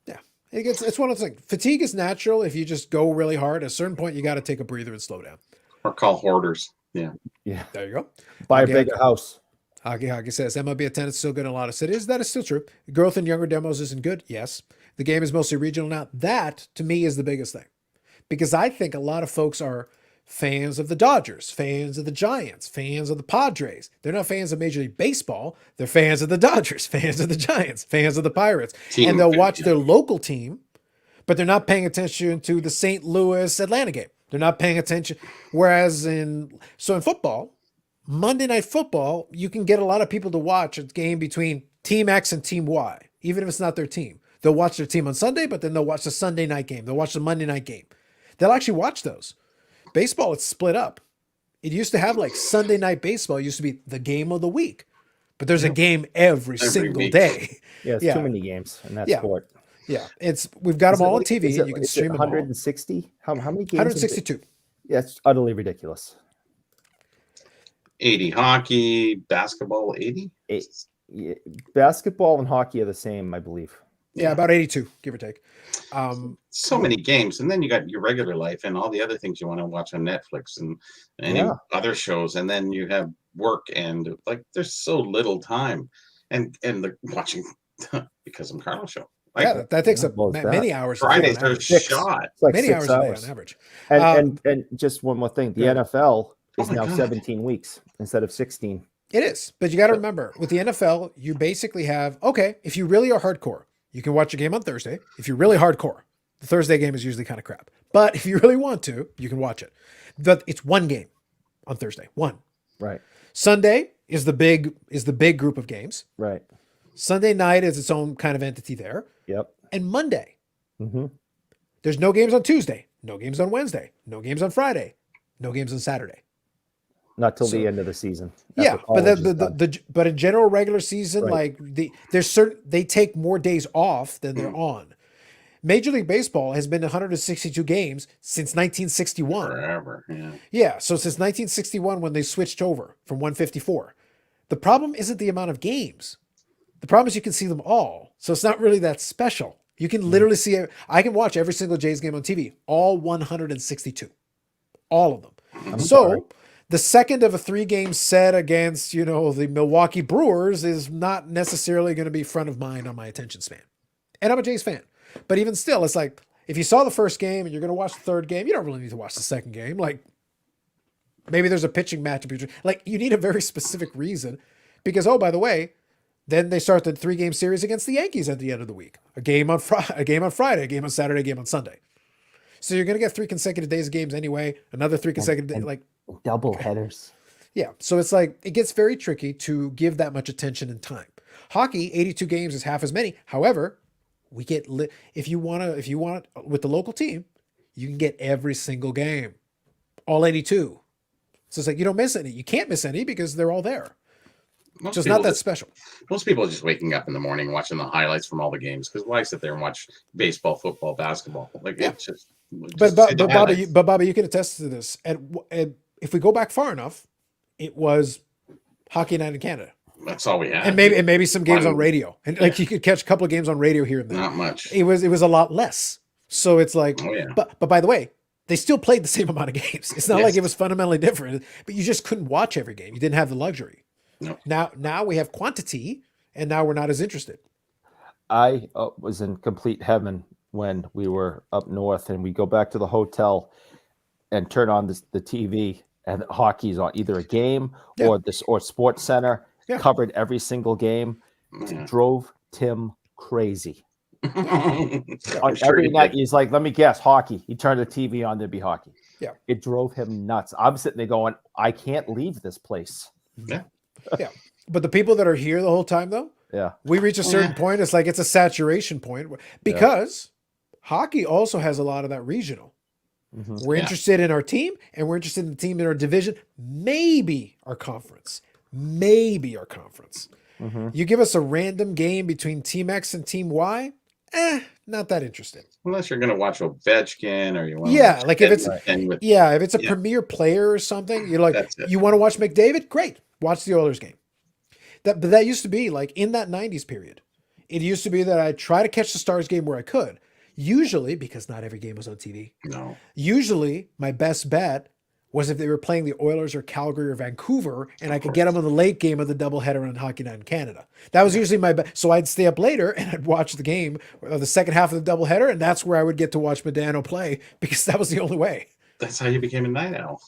Yeah, it's one of those things. Fatigue is natural if you just go really hard. At a certain point, you got to take a breather and slow down. Or call hoarders. Yeah. There you go. Buy a bigger house. Hockey says MLB attendance is still good in a lot of cities. That is still true. Growth in younger demos isn't good. Yes. The game is mostly regional now. That to me is the biggest thing, because I think a lot of folks are fans of the Dodgers, fans of the Giants, fans of the Padres. They're not fans of Major League Baseball. They're fans of the Dodgers, fans of the Giants, fans of the Pirates. And they'll watch their local team, but they're not paying attention to the St. Louis Atlanta game. They're not paying attention. Whereas in football, Monday Night Football, you can get a lot of people to watch a game between Team X and Team Y, even if it's not their team. They'll watch their team on Sunday, but then they'll watch the Sunday night game. They'll watch the Monday night game. They'll actually watch those. Baseball, it's split up. It used to have like Sunday night baseball. It used to be the game of the week, but there's a game every single week. day. Yeah, it's too many games in that sport. Yeah, we've got them all on TV, and you can stream them all. 160? How many games? 162. Yeah, it's utterly ridiculous. 80 hockey, basketball, 80? Basketball and hockey are the same, I believe. Yeah, about 82, give or take. So many games, and then you got your regular life and all the other things you want to watch on Netflix and any other shows, and then you have work, and like there's so little time, and the watching because I'm Carlos show. Like, that takes up many hours. Fridays are shot. It's like many 6 hours a day on average. And just one more thing, the NFL is now God. 17 weeks instead of 16. It is, but you got to remember, with the NFL, you basically have, if you really are hardcore, you can watch a game on Thursday. If you're really hardcore, the Thursday game is usually kind of crap. But if you really want to, you can watch it. But it's one game on Thursday. One. Right. Sunday is the big group of games. Right. Sunday night is its own kind of entity there. Yep. And Monday. Mm-hmm. There's no games on Tuesday, no games on Wednesday, no games on Friday, no games on Saturday. Not till the end of the season. Yeah, but but in general regular season, like they take more days off than they're on. Major League Baseball has been 162 games since 1961. Forever, yeah. Yeah, so since 1961 when they switched over from 154. The problem isn't the amount of games. The problem is you can see them all. So it's not really that special. You can literally see it. I can watch every single Jays game on TV, all 162. All of them. The second of a 3-game set against, the Milwaukee Brewers is not necessarily going to be front of mind on my attention span. And I'm a Jays fan. But even still, it's like, if you saw the first game and you're going to watch the third game, you don't really need to watch the second game. Like, maybe there's a pitching matchup. Like, you need a very specific reason. Because, by the way, then they start the 3-game series against the Yankees at the end of the week. A game on Friday, a game on Saturday, a game on Sunday. So you're going to get 3 consecutive days of games anyway. Another 3 consecutive days, like double headers. Yeah. So it's like, it gets very tricky to give that much attention and time. Hockey, 82 games is half as many. However, we get if you want with the local team, you can get every single game, all 82. So it's like, you don't miss any. You can't miss any because they're all there. So it's not that special. Most people are just waking up in the morning watching the highlights from all the games, because why sit there and watch baseball, football, basketball? Like, it's just But Bobby, you can attest to this. And if we go back far enough, it was Hockey Night in Canada. That's all we had. And maybe some games on radio. And like you could catch a couple of games on radio here and there. Not much. It was a lot less. So it's like, but by the way, they still played the same amount of games. It's not like it was fundamentally different, but you just couldn't watch every game. You didn't have the luxury. No. Now we have quantity, and now we're not as interested. I was in complete heaven when we were up north, and we go back to the hotel and turn on the TV, and hockey's on either a game or Sports Center covered every single game. Drove Tim crazy. I'm sure Every he night did. he's like, let me guess, hockey. He turned the TV on, there'd be hockey. Yeah. It drove him nuts. I'm sitting there going, I can't leave this place. Yeah. But the people that are here the whole time, though, Yeah. we reach a certain point. It's like it's a saturation point because hockey also has a lot of that regional. Mhm. We're Yeah. interested in our team, and we're interested in the team in our division, maybe our conference. Maybe our conference. Mhm. You give us a random game between Team X and Team Y, not that interesting. Unless you're gonna watch Ovechkin or you want Yeah, like if it's with if it's a Yeah. premier player or something, you're like, That's it. you want to watch McDavid? Great, watch the Oilers game. But that used to be like in that '90s period. It used to be that I try to catch the Stars game where I could. Usually, because not every game was on TV. no. Usually, my best bet was if they were playing the Oilers or Calgary or Vancouver, and I could get course. them on the late game of the doubleheader on Hockey Night in Canada. That was usually my bet. So I'd stay up later and I'd watch the game of the second half of the doubleheader, and that's where I would get to watch Medano play because that was the only way. That's how you became a night owl.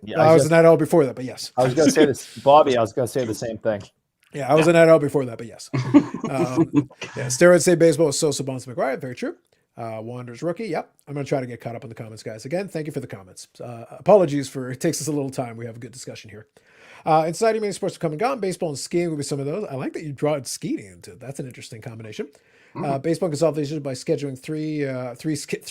Yeah, I was a night owl before that, but yes. I was going to say this, Bobby. I was going to say the same thing. Yeah, I was a night owl before that, but yes. Steroids say baseball is Sosa, Bonds, McGuire. Very true. Wanderers rookie. Yep. I'm going to try to get caught up in the comments, guys. Again, thank you for the comments. Apologies for it takes us a little time. We have a good discussion here. Inside many sports have come and gone. Baseball and skiing will be some of those. I like that you draw skiing into it. That's an interesting combination. Baseball consolidation by scheduling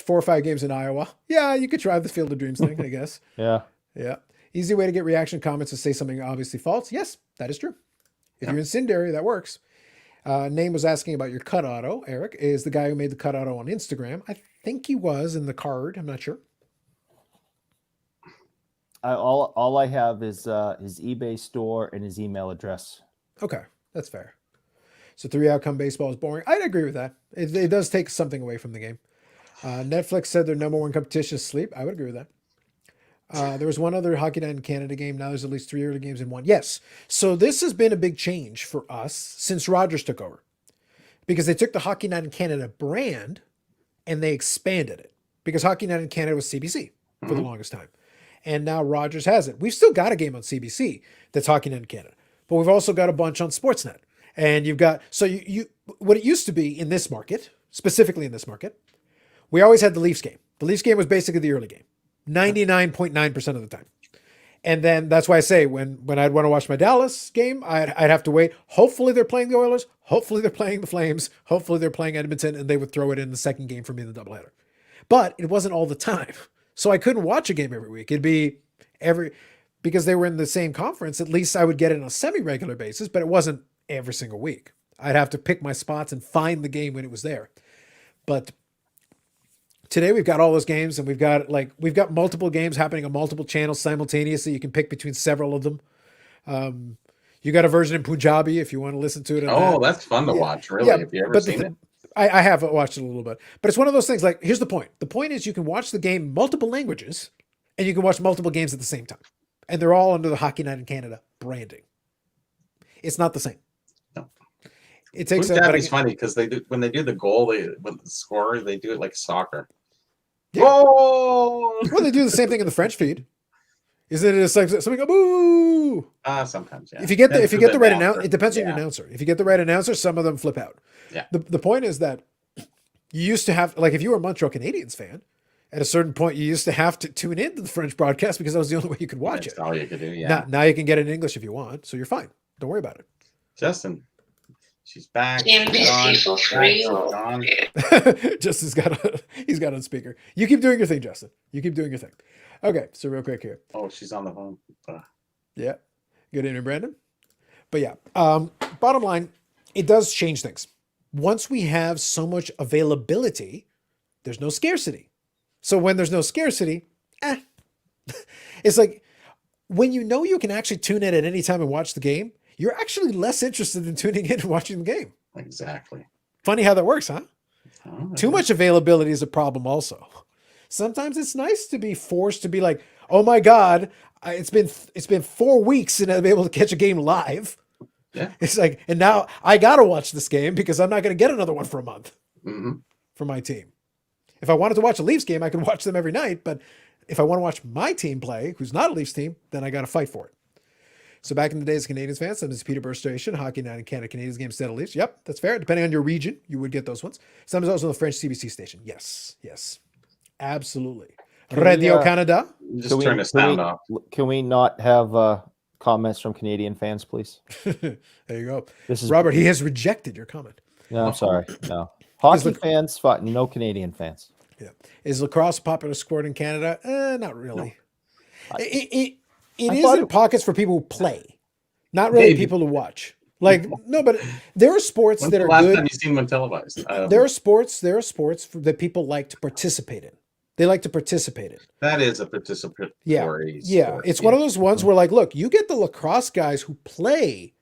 4 or 5 games in Iowa. Yeah, you could try the Field of Dreams thing, I guess. Yeah. Yeah. Easy way to get reaction comments to say something obviously false. Yes, that is true. If you're in Cinderry, that works. Name was asking about your cut auto. Eric is the guy who made the cut auto on Instagram. I think he was in the card. I'm not sure. All I have is his eBay store and his email address. Okay, that's fair. So 3 outcome baseball is boring. I'd agree with that. It does take something away from the game. Netflix said their number one competition is sleep. I would agree with that. There was one other Hockey Night in Canada game. Now there's at least 3 other games in one. Yes. So this has been a big change for us since Rogers took over. Because they took the Hockey Night in Canada brand and they expanded it. Because Hockey Night in Canada was CBC for the longest time. And now Rogers has it. We've still got a game on CBC that's Hockey Night in Canada. But we've also got a bunch on Sportsnet. And you've got, so you what it used to be in this market, specifically in this market, we always had the Leafs game. The Leafs game was basically the early game, 99.9% of the time. And then that's why I say when I'd want to watch my Dallas game, I'd have to wait. Hopefully they're playing the Oilers. Hopefully they're playing the Flames. Hopefully they're playing Edmonton, and they would throw it in the second game for me in the doubleheader. But it wasn't all the time. So I couldn't watch a game every week. It'd be because they were in the same conference, at least I would get it on a semi-regular basis, but it wasn't every single week. I'd have to pick my spots and find the game when it was there. But today we've got all those games, and we've got multiple games happening on multiple channels simultaneously. You can pick between several of them. You got a version in Punjabi if you want to listen to it. Oh, that's fun to watch. Really? Have you ever seen it? I have watched it a little bit, but it's one of those things. Like, here's the point. The point is you can watch the game in multiple languages, and you can watch multiple games at the same time, and they're all under the Hockey Night in Canada branding. It's not the same. No. It takes. Punjabi's funny because when they do the goal, with the scorer, they do it like soccer. Yeah. Whoa! Well, they do the same thing in the French feed. Isn't it just like somebody go boo? Sometimes, yeah. If you get the right announcer. announcer, it depends on your announcer. If you get the right announcer, some of them flip out. Yeah. The point is that you used to have, like, if you were a Montreal Canadiens fan, at a certain point you used to have to tune into the French broadcast because that was the only way you could watch That's it. all you could do. Yeah. Now you can get it in English if you want, so you're fine. Don't worry about it. Justin, she's back. NBC for free. Justin's he's got on speaker. You keep doing your thing, Justin. You keep doing your thing. Okay, so real quick here. Oh, she's on the phone. Yeah. Good evening, Brandon. But yeah, bottom line, it does change things. Once we have so much availability, there's no scarcity. So when there's no scarcity, it's like when you know you can actually tune in at any time and watch the game, you're actually less interested in tuning in and watching the game. Exactly. Funny how that works, huh? Oh, Too much availability is a problem also. Sometimes it's nice to be forced to be like, oh my God, it's been 4 weeks and I've been able to catch a game live. Yeah. It's like, and now I got to watch this game because I'm not going to get another one for a month for my team. If I wanted to watch a Leafs game, I could watch them every night. But if I want to watch my team play, who's not a Leafs team, then I got to fight for it. So back in the days, Canadians fans, sometimes Peterborough Station, Hockey Night in Canada, Canadians game steadily leaves. Yep, that's fair. Depending on your region, you would get those ones. Sometimes also the French CBC station. Yes, yes, absolutely. Can we, Radio Canada. Just turn the sound off. Can we not have comments from Canadian fans, please? There you go. This is Robert, he has rejected your comment. No, I'm sorry. No. Hockey Is fans, fine. No Canadian fans. Yeah. Is lacrosse a popular sport in Canada? Not really. It is thought in it- pockets for people who play, not really Maybe. people who watch. Like, no, but there are sports When's that the are last good. time you seen one televised? There are sports that people like to participate in. They like to participate in. That is a participatory Yeah. sport. It's one of those ones where, like, look, you get the lacrosse guys who play,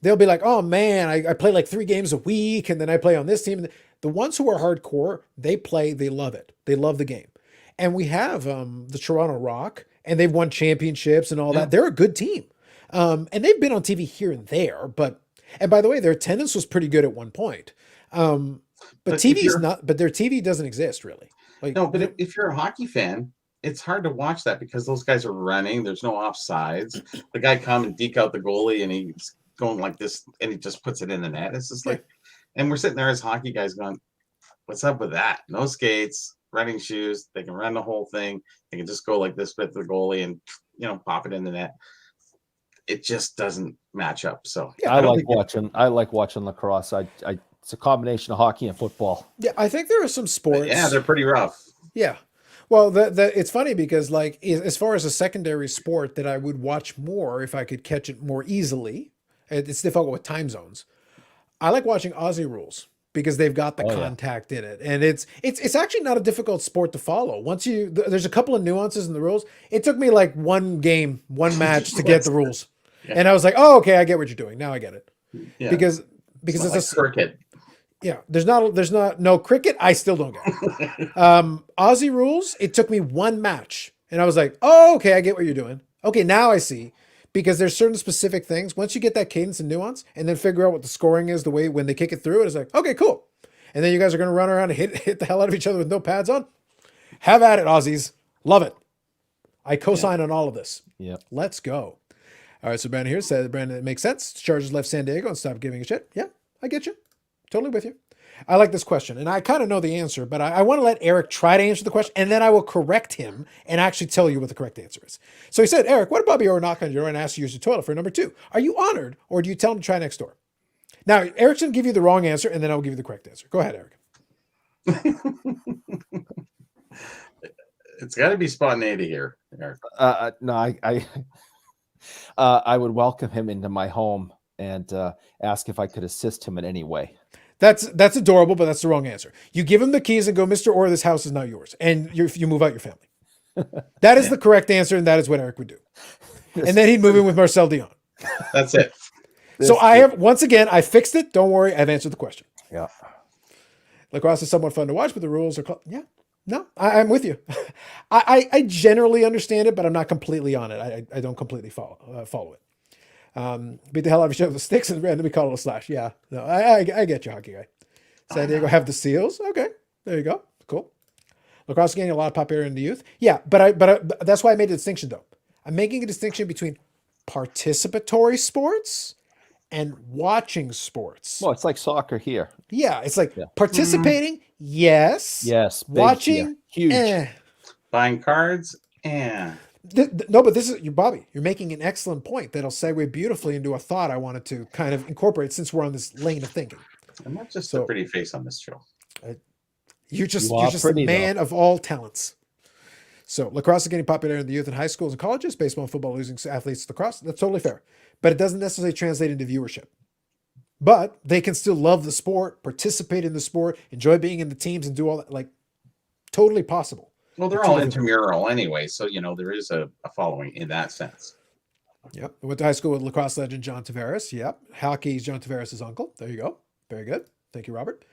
they'll be like, oh man, I play like 3 games a week and then I play on this team. The ones who are hardcore, they play, they love it. They love the game. And we have the Toronto Rock, and they've won championships and all Yeah. that. They're a good team. And they've been on TV here and there, and by the way, their attendance was pretty good at one point. But But if TV's you're- not, but their TV doesn't exist really. Like, No, but if you're a hockey fan, it's hard to watch that because those guys are running. There's no offsides. The guy come and deke out the goalie, and he's going like this, and he just puts it in the net. It's just like, and we're sitting there as hockey guys going, "What's up with that? No skates, running shoes. They can run the whole thing. They can just go like this with the goalie and pop it in the net." It just doesn't match up. So Yeah, I don't like think it- watching. I like watching lacrosse. It's a combination of hockey and football. yeah, I think there are some sports. Yeah, they're pretty rough. Yeah. Well, it's funny because, like, as far as a secondary sport that I would watch more if I could catch it more easily, it's difficult with time zones. I like watching Aussie rules because they've got the Oh, yeah. contact in it, and it's actually not a difficult sport to follow. Once there's a couple of nuances in the rules. It took me like one match to get the rules, Yeah. and I was like, oh, okay, I get what you're doing now. I get it Yeah, because it's not it's like cricket. yeah, there's not no cricket. I still don't get it. Aussie rules. It took me one match, and I was like, "Oh, okay, I get what you're doing. Okay, now I see." Because there's certain specific things. Once you get that cadence and nuance, and then figure out what the scoring is, the way when they kick it through, it's like, okay, cool. And then you guys are gonna run around and hit the hell out of each other with no pads on. Have at it, Aussies. Love it. I co-sign on all of this. Yeah. Let's go. All right, so Brandon here said, Brandon, it makes sense. Chargers left San Diego and stopped giving a shit. Yeah, I get you. Totally with you. I like this question, and I kind of know the answer, but I want to let Eric try to answer the question, and then I will correct him and actually tell you what the correct answer is. So he said, Eric, what if Bobby Orr knock on your door and ask you to use the toilet for number 2? Are you honored, or do you tell him to try next door? Now, Eric's going to give you the wrong answer, and then I'll give you the correct answer. Go ahead, Eric. It's got to be spontaneity here, Eric. No, I would welcome him into my home and ask if I could assist him in any way. That's adorable, but that's the wrong answer. You give him the keys and go, Mr. Orr, this house is not yours, and you move out your family. That is the correct answer, and that is what Eric would do. And then he'd move in with Marcel Dion. That's it. So I have, once again, I fixed it. Don't worry, I've answered the question. Yeah. Lacrosse is somewhat fun to watch, but the rules are, I'm with you. I generally understand it, but I'm not completely on it. I don't completely follow it. Beat the hell out of each other with sticks and randomly call it a slash. Yeah, no, I get you, hockey guy. San Diego have the Seals. Okay, there you go. Cool. Lacrosse is gaining a lot of popularity in the youth. Yeah, but that's why I made a distinction though. I'm making a distinction between participatory sports and watching sports. Well, it's like soccer here. Yeah, it's like participating, yes. Yes. big, Watching, yeah, huge. eh. Buying cards, and No, but this is Bobby. You're making an excellent point that'll segue beautifully into a thought I wanted to kind of incorporate since we're on this lane of thinking. I'm not just So- a pretty face on this show. You're just You are the pretty, man of all talents. So lacrosse is getting popular in the youth and high schools and colleges. Baseball and football losing athletes to lacrosse. That's totally fair, but it doesn't necessarily translate into viewership. But they can still love the sport, participate in the sport, enjoy being in the teams, and do all that. Like, totally possible. Well, they're all intramural anyway, so there is a following in that sense. Yep. I went to high school with lacrosse legend John Tavares. Yep. Hockey's John Tavares' uncle. There you go. Very good. Thank you, Robert.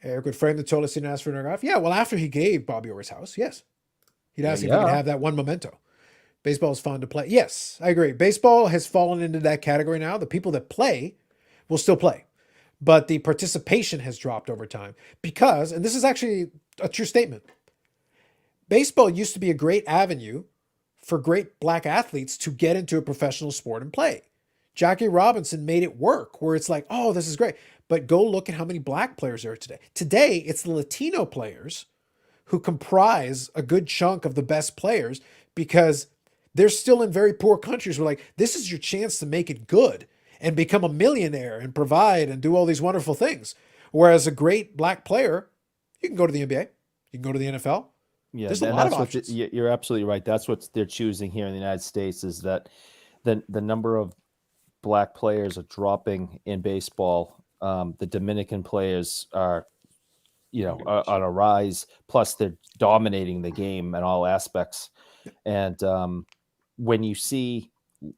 Eric would frame the toilet seat and ask for an autograph. Yeah. Well, after he gave Bobby Orr's house, yes. He'd ask if he could have that one memento. Baseball is fun to play. Yes, I agree. Baseball has fallen into that category now. The people that play will still play, but the participation has dropped over time because, and this is actually a true statement, baseball used to be a great avenue for great black athletes to get into a professional sport and play. Jackie Robinson made it work where it's like, oh, this is great. But go look at how many black players there are today. Today, it's the Latino players who comprise a good chunk of the best players because they're still in very poor countries. We're like, this is your chance to make it good and become a millionaire and provide and do all these wonderful things. Whereas a great black player, you can go to the NBA, you can go to the NFL. Yeah, There's a and lot that's of what options. you're absolutely right. That's what they're choosing here in the United States is that the number of black players are dropping in baseball. The Dominican players are, are on a rise. Plus, they're dominating the game in all aspects. And when you see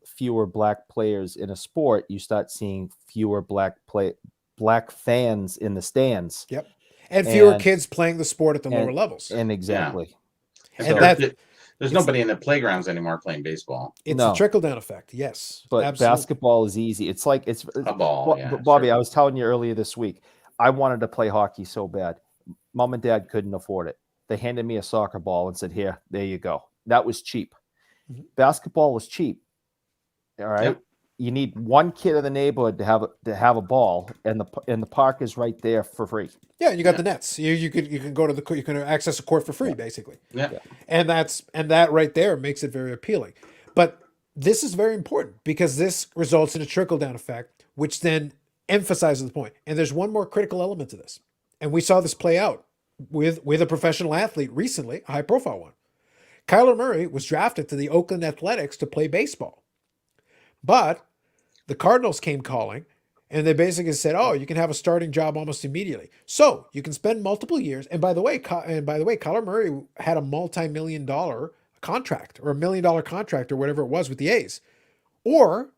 fewer black players in a sport, you start seeing fewer black fans in the stands. Yep. And fewer And- kids playing the sport at the lower levels. And exactly. And And so that- there's nobody in the playgrounds anymore playing baseball. It's No. a trickle-down effect. Yes. But absolutely. basketball is easy. It's like it's A ball, yeah, Bobby, sure. I was telling you earlier this week, I wanted to play hockey so bad. Mom and dad couldn't afford it. They handed me a soccer ball and said, "Here, there you go." That was cheap. Mhm. Basketball was cheap. All right. Yep. You need one kid in the neighborhood to have a ball, and the park is right there for free. Yeah, and you got the nets. You can go to the you can access a court for free, basically. Yeah. And that right there makes it very appealing. But this is very important because this results in a trickle down effect, which then emphasizes the point. And there's one more critical element to this, and we saw this play out with a professional athlete recently, a high profile one. Kyler Murray was drafted to the Oakland Athletics to play baseball, but the Cardinals came calling. And they basically said, "Oh, you can have a starting job almost immediately. So you can spend multiple years." And by the way, Kyler Murray had a multi-million-dollar contract or $1 million contract or whatever it was with the A's. Or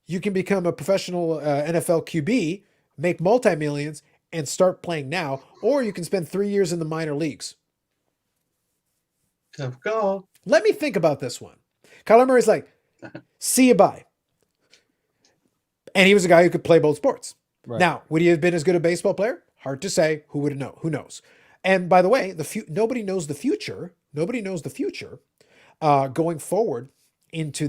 you can become a professional NFL QB, make multi-millions, and start playing now. Or you can spend 3 years in the minor leagues. Tough call. Let me think about this one. Kyler Murray's like, "See you, bye." And he was a guy who could play both sports. Right. Now, would he have been as good a baseball player? Hard to say. Who would know? Who knows? And by the way, nobody knows the future. Nobody knows the future going forward into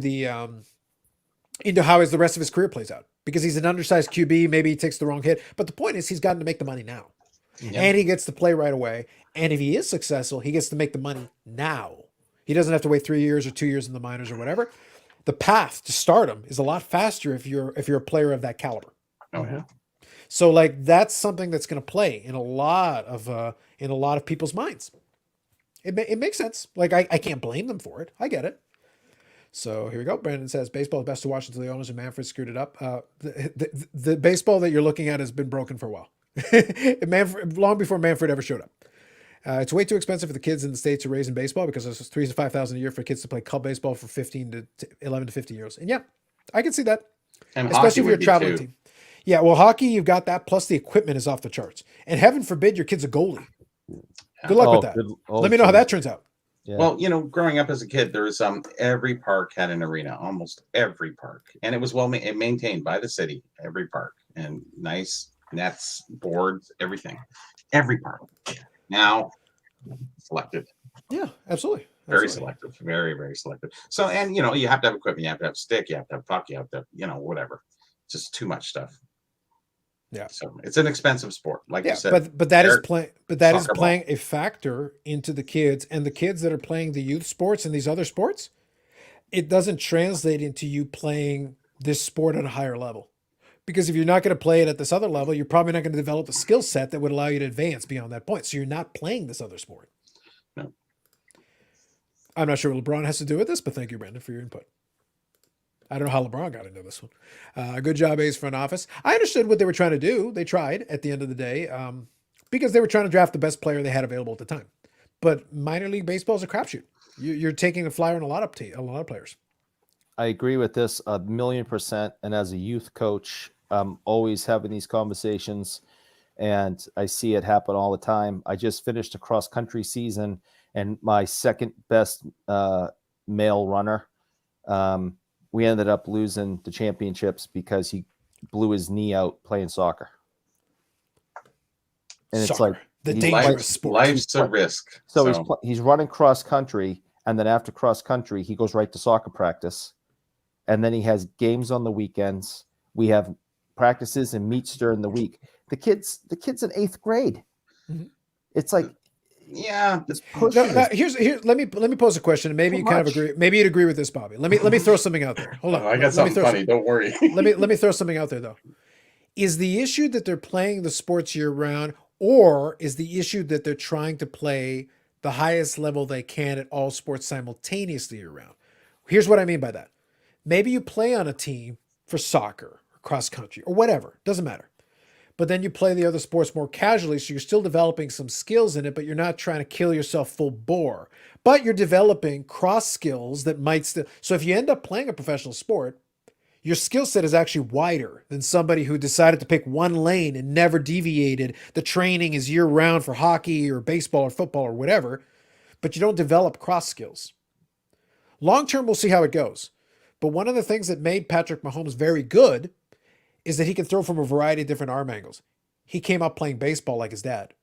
into how the rest of his career plays out. Because he's an undersized QB, maybe he takes the wrong hit. But the point is, he's gotten to make the money now, Yeah. and he gets to play right away. And if he is successful, he gets to make the money now. He doesn't have to wait 3 years or 2 years in the minors or whatever. The path to stardom is a lot faster if you're a player of that caliber. Oh yeah. So like that's something that's going to play in a lot of people's minds. It makes sense. Like I can't blame them for it. I get it. So here we go. Brandon says baseball is best to watch until the owners of Manfred screwed it up. The baseball that you're looking at has been broken for a while. Long before Manfred ever showed up. It's way too expensive for the kids in the States to raise in baseball because it's $3,000 to $5,000 a year for kids to play club baseball for 11 to 15 years. And yeah, I can see that. And Especially hockey if you're a would be traveling too. team. Yeah, well, hockey, you've got that. Plus the equipment is off the charts. And heaven forbid your kid's a goalie. Good luck with that. Let me know how that turns out. Yeah. Well, growing up as a kid, there was every park had an arena, almost every park, and it was maintained by the city. Every park and nice nets, boards, everything. Every park. Now, selective, Yeah, absolutely. very Absolutely. selective, very very selective. So, and you have to have equipment, you have to have stick, you have to have puck, you have to, whatever. Just too much stuff. Yeah. So it's an expensive sport, like Yeah, you said. but that is Eric, playing. But that is soccer ball. playing a factor into the kids and the kids that are playing the youth sports and these other sports. It doesn't translate into you playing this sport at a higher level, because if you're not going to play it at this other level, you're probably not going to develop a skill set that would allow you to advance beyond that point. So you're not playing this other sport. No. I'm not sure what LeBron has to do with this, but thank you, Brandon, for your input. I don't know how LeBron got into this one. Good job, A's front office. I understood what they were trying to do. They tried at the end of the day because they were trying to draft the best player they had available at the time. But minor league baseball is a crapshoot. You're taking a flyer on a lot of players. I agree with this 1,000,000%. And as a youth coach, I'm always having these conversations, and I see it happen all the time. I just finished a cross country season, and my second best male runner, we ended up losing the championships because he blew his knee out playing soccer. And it's Soccer, like the he's dangerous Life's, sport. life's a risk. So he's running cross country, and then after cross country, he goes right to soccer practice, and then he has games on the weekends, We have practices and meets during the week. The kid's in 8th grade. Mhm. It's like, Yeah. it's No, pushing no, us. here. Let me pose a question, and maybe Too you kind of much. agree. Maybe you'd agree with this, Bobby. Let me throw something out there. Hold on. I got Let me something throw funny. Don't worry. let me throw something out there though. Is the issue that they're playing the sports year round, or is the issue that they're trying to play the highest level they can at all sports simultaneously year round? Here's what I mean by that. Maybe you play on a team for soccer or cross country or whatever, doesn't matter. But then you play the other sports more casually, so you're still developing some skills in it, but you're not trying to kill yourself full bore. But you're developing cross skills that might still. So if you end up playing a professional sport, your skill set is actually wider than somebody who decided to pick one lane and never deviated. The training is year round for hockey or baseball or football or whatever, but you don't develop cross skills. Long term, we'll see how it goes. But one of the things that made Patrick Mahomes very good is that he can throw from a variety of different arm angles. He came up playing baseball like his dad.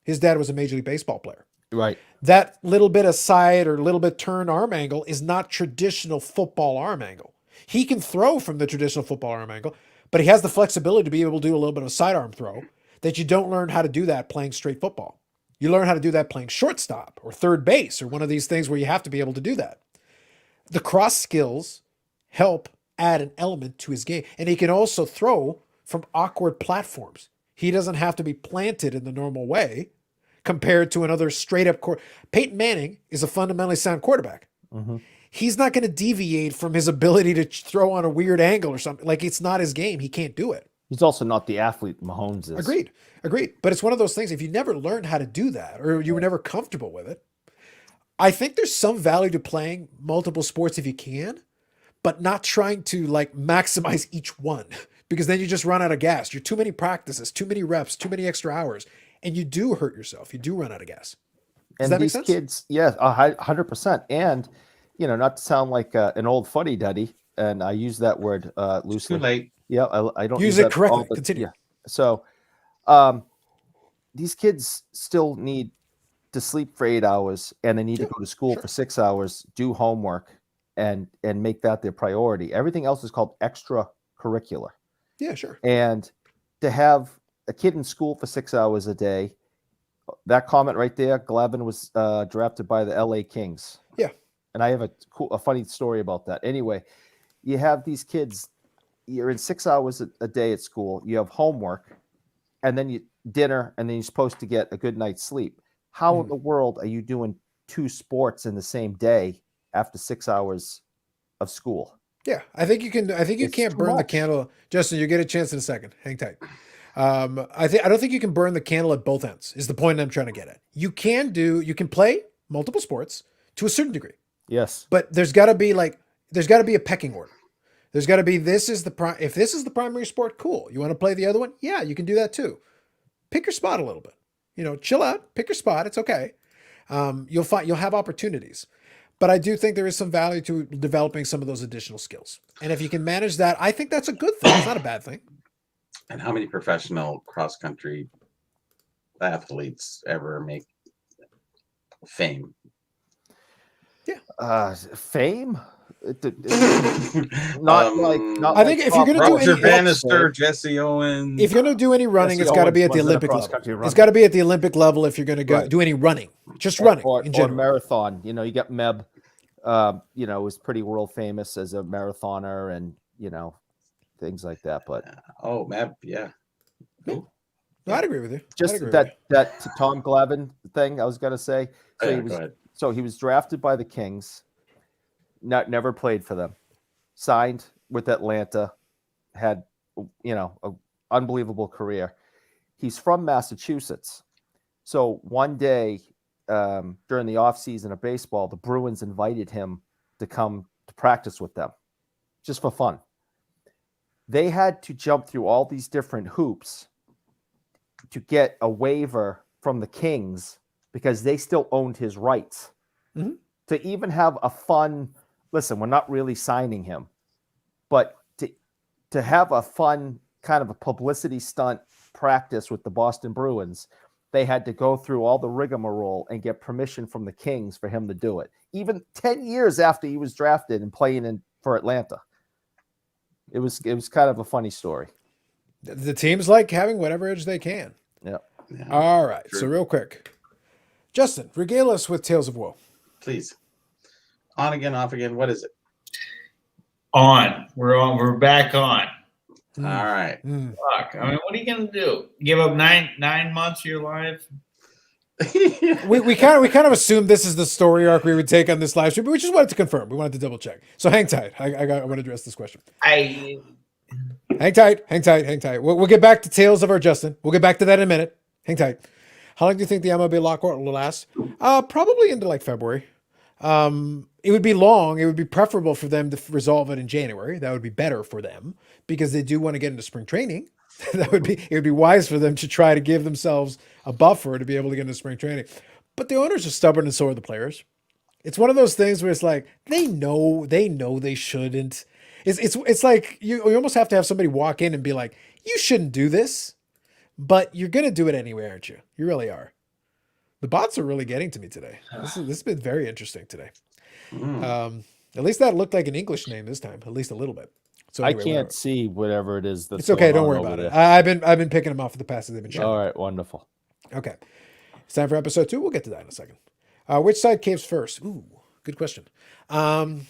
His dad was a Major League Baseball player. Right. That little bit of side or little bit turn arm angle is not traditional football arm angle. He can throw from the traditional football arm angle, but he has the flexibility to be able to do a little bit of a sidearm throw that you don't learn how to do that playing straight football. You learn how to do that playing shortstop or third base or one of these things where you have to be able to do that. The cross skills help add an element to his game. And he can also throw from awkward platforms. He doesn't have to be planted in the normal way compared to another straight up court. Peyton Manning is a fundamentally sound quarterback. Mm-hmm. He's not going to deviate from his ability to throw on a weird angle or something. Like, it's not his game. He can't do it. He's also not the athlete Mahomes is. Agreed. But it's one of those things, if you never learned how to do that or you were never comfortable with it, I think there's some value to playing multiple sports if you can, but not trying to like maximize each one, because then you just run out of gas. You're too many practices, too many reps, too many extra hours, and you do hurt yourself. You do run out of gas. Does And that make these sense? kids, yeah, 100%. And, not to sound like an old fuddy duddy, and I use that word Too loosely. late. Yeah, I don't Use use it that correctly. all the- Continue. Yeah. So, these kids still need to sleep for 8 hours, and they need to go to school for 6 hours, do homework, and make that their priority. Everything else is called extracurricular. Yeah, sure. And to have a kid in school for 6 hours a day, that comment right there, Glavin was drafted by the LA Kings. Yeah. And I have a funny story about that. Anyway, you have these kids, you're in 6 hours a day at school, you have homework, and then you dinner, and then you're supposed to get a good night's sleep. How in the world are you doing 2 sports in the same day after 6 hours of school? Yeah, I think you can. I think you It's can't too burn the much. candle. Justin, you get a chance in a second. Hang tight. I don't think you can burn the candle at both ends. Is the point I'm trying to get at. You can play multiple sports to a certain degree, Yes. but there's got to be a pecking order. There's got to be if this is the primary sport, cool. You want to play the other one? Yeah, you can do that too. Pick your spot a little bit. Chill out. Pick your spot. It's okay. You'll have opportunities. But I do think there is some value to developing some of those additional skills. And if you can manage that, I think that's a good thing. It's not a bad thing. And how many professional cross country athletes ever make fame? Fame? I think if you're gonna do Roger any- Bannister, Jesse Owens. If you're going to do any running, Jesse it's got to Owens be at the wasn't a Olympic level. cross-country It's runner. got to be at the Olympic level if you're going to go Right. do any running. Just running or in general. marathon. You got Meb, was pretty world famous as a marathoner and, things like that. But Oh, Meb, yeah. No, I'd agree with you. just I'd agree with that Tom Glavine thing I was going to say. So Yeah, go ahead. he was drafted by the Kings, never played for them, signed with Atlanta, had, an unbelievable career. He's from Massachusetts. So one day during the offseason of baseball, the Bruins invited him to come to practice with them just for fun. They had to jump through all these different hoops to get a waiver from the Kings because they still owned his rights. Mhm. To even have a fun, listen, we're not really signing him, but to have a fun kind of a publicity stunt practice with the Boston Bruins, they had to go through all the rigmarole and get permission from the Kings for him to do it. Even 10 years after he was drafted and playing for Atlanta. It was kind of a funny story. The teams like having whatever edge they can. Yeah. Yeah, All right. True. So real quick, Justin, regale us with Tales of Woe. please. On again, off again. What is it? On. We're back on. All right. Fuck. I mean, what are you gonna do? Give up nine months of your life? We kind of assumed this is the story arc we would take on this live stream, but we just wanted to confirm. We wanted to double check. So hang tight. I want to address this question. I Hang tight. We'll get back to Tales of our Justin. We'll get back to that in a minute. Hang tight. How long do you think the MLB lockout will last? Probably into like February. It would be long. It would be preferable for them to resolve it in January. That would be better for them because they do want to get into spring training. It would be wise for them to try to give themselves a buffer to be able to get into spring training. But the owners are stubborn and so are the players. It's one of those things where it's like they know they shouldn't. It's like you almost have to have somebody walk in and be like, you shouldn't do this, but you're gonna do it anyway, aren't you? You really are. The bots are really getting to me today. This has been very interesting today. At least that looked like an English name this time, at least a little bit. So I anyway, can't whatever. see whatever it is. That's It's okay. going Don't on worry over about it. there. I've been picking them off for the past as they've been showing. All right, wonderful. Okay. It's time for episode 2. We'll get to that in a second. Which side caves first? Ooh, good question. I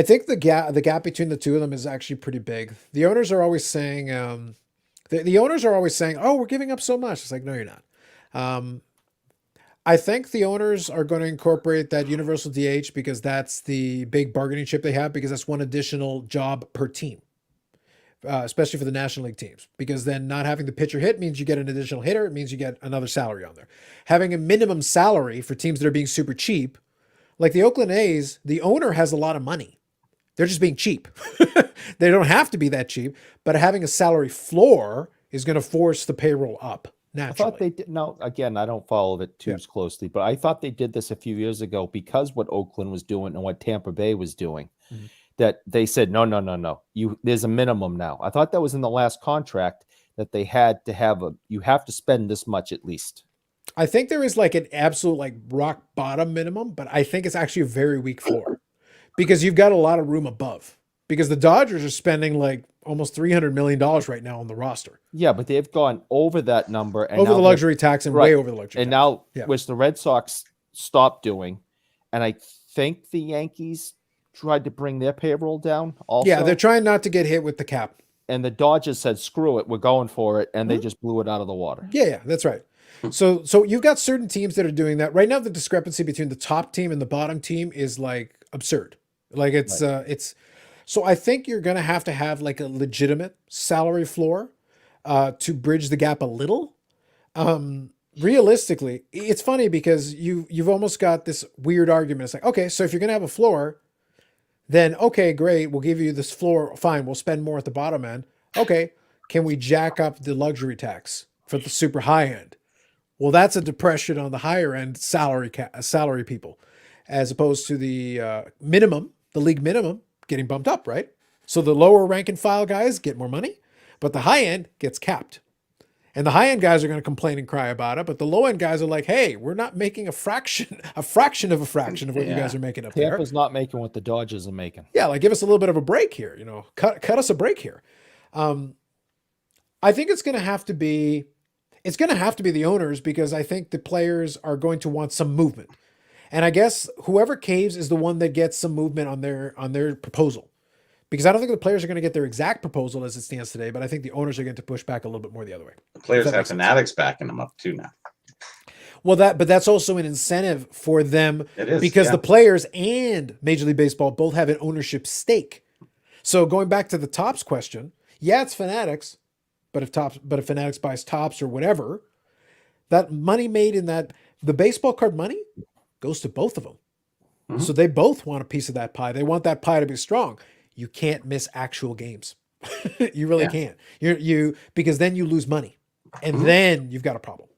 think the gap between the two of them is actually pretty big. The owners are always saying, the owners are always saying, oh, we're giving up so much. It's like, no, you're not. I think the owners are going to incorporate that universal DH because that's the big bargaining chip they have, because that's one additional job per team, especially for the National League teams, because then not having the pitcher hit means you get an additional hitter. It means you get another salary on there. Having a minimum salary for teams that are being super cheap, like the Oakland A's, the owner has a lot of money. They're just being cheap. They don't have to be that cheap, but having a salary floor is going to force the payroll up. Naturally. I thought they did. No, again, I don't follow it too closely, but I thought they did this a few years ago because what Oakland was doing and what Tampa Bay was doing, that they said, no. There's a minimum now. I thought that was in the last contract that they had to have you have to spend this much at least. I think there is like an absolute like rock bottom minimum, but I think it's actually a very weak floor because you've got a lot of room above, because the Dodgers are spending like almost $300 million right now on the roster. Yeah, but they've gone over that number and over the luxury tax and way over the luxury and tax. now, which the Red Sox stopped doing, and I think the Yankees tried to bring their payroll down also. Yeah, they're trying not to get hit with the cap. And the Dodgers said, screw it, we're going for it, and they just blew it out of the water. Yeah, that's right. So you've got certain teams that are doing that. Right now, the discrepancy between the top team and the bottom team is like absurd. Like it's so I think you're going to have like a legitimate salary floor to bridge the gap a little. Realistically, it's funny because you've almost got this weird argument. It's like, okay, so if you're going to have a floor, then okay, great, we'll give you this floor. Fine, we'll spend more at the bottom end. Okay, can we jack up the luxury tax for the super high end? Well, that's a depression on the higher end salary people, as opposed to the minimum, the league minimum, getting bumped up, right? So the lower rank and file guys get more money, but the high end gets capped. And the high end guys are going to complain and cry about it, but the low end guys are like, hey, we're not making a fraction of what you guys are making up there. Tampa's not making what the Dodgers are making. Yeah, like give us a little bit of a break here, cut us a break here. I think it's going to have to be the owners, because I think the players are going to want some movement. And I guess whoever caves is the one that gets some movement on their proposal, because I don't think the players are going to get their exact proposal as it stands today, but I think the owners are going to push back a little bit more the other way. The players have Fanatics backing them up too now. Well, but that's also an incentive for them, because the players and Major League Baseball both have an ownership stake. So going back to the Topps question, yeah, it's Fanatics, but if Fanatics buys Topps or whatever, that money made in the baseball card money goes to both of them. Mm-hmm. So they both want a piece of that pie. They want that pie to be strong. You can't miss actual games. You really can't. Because then you lose money, and then you've got a problem.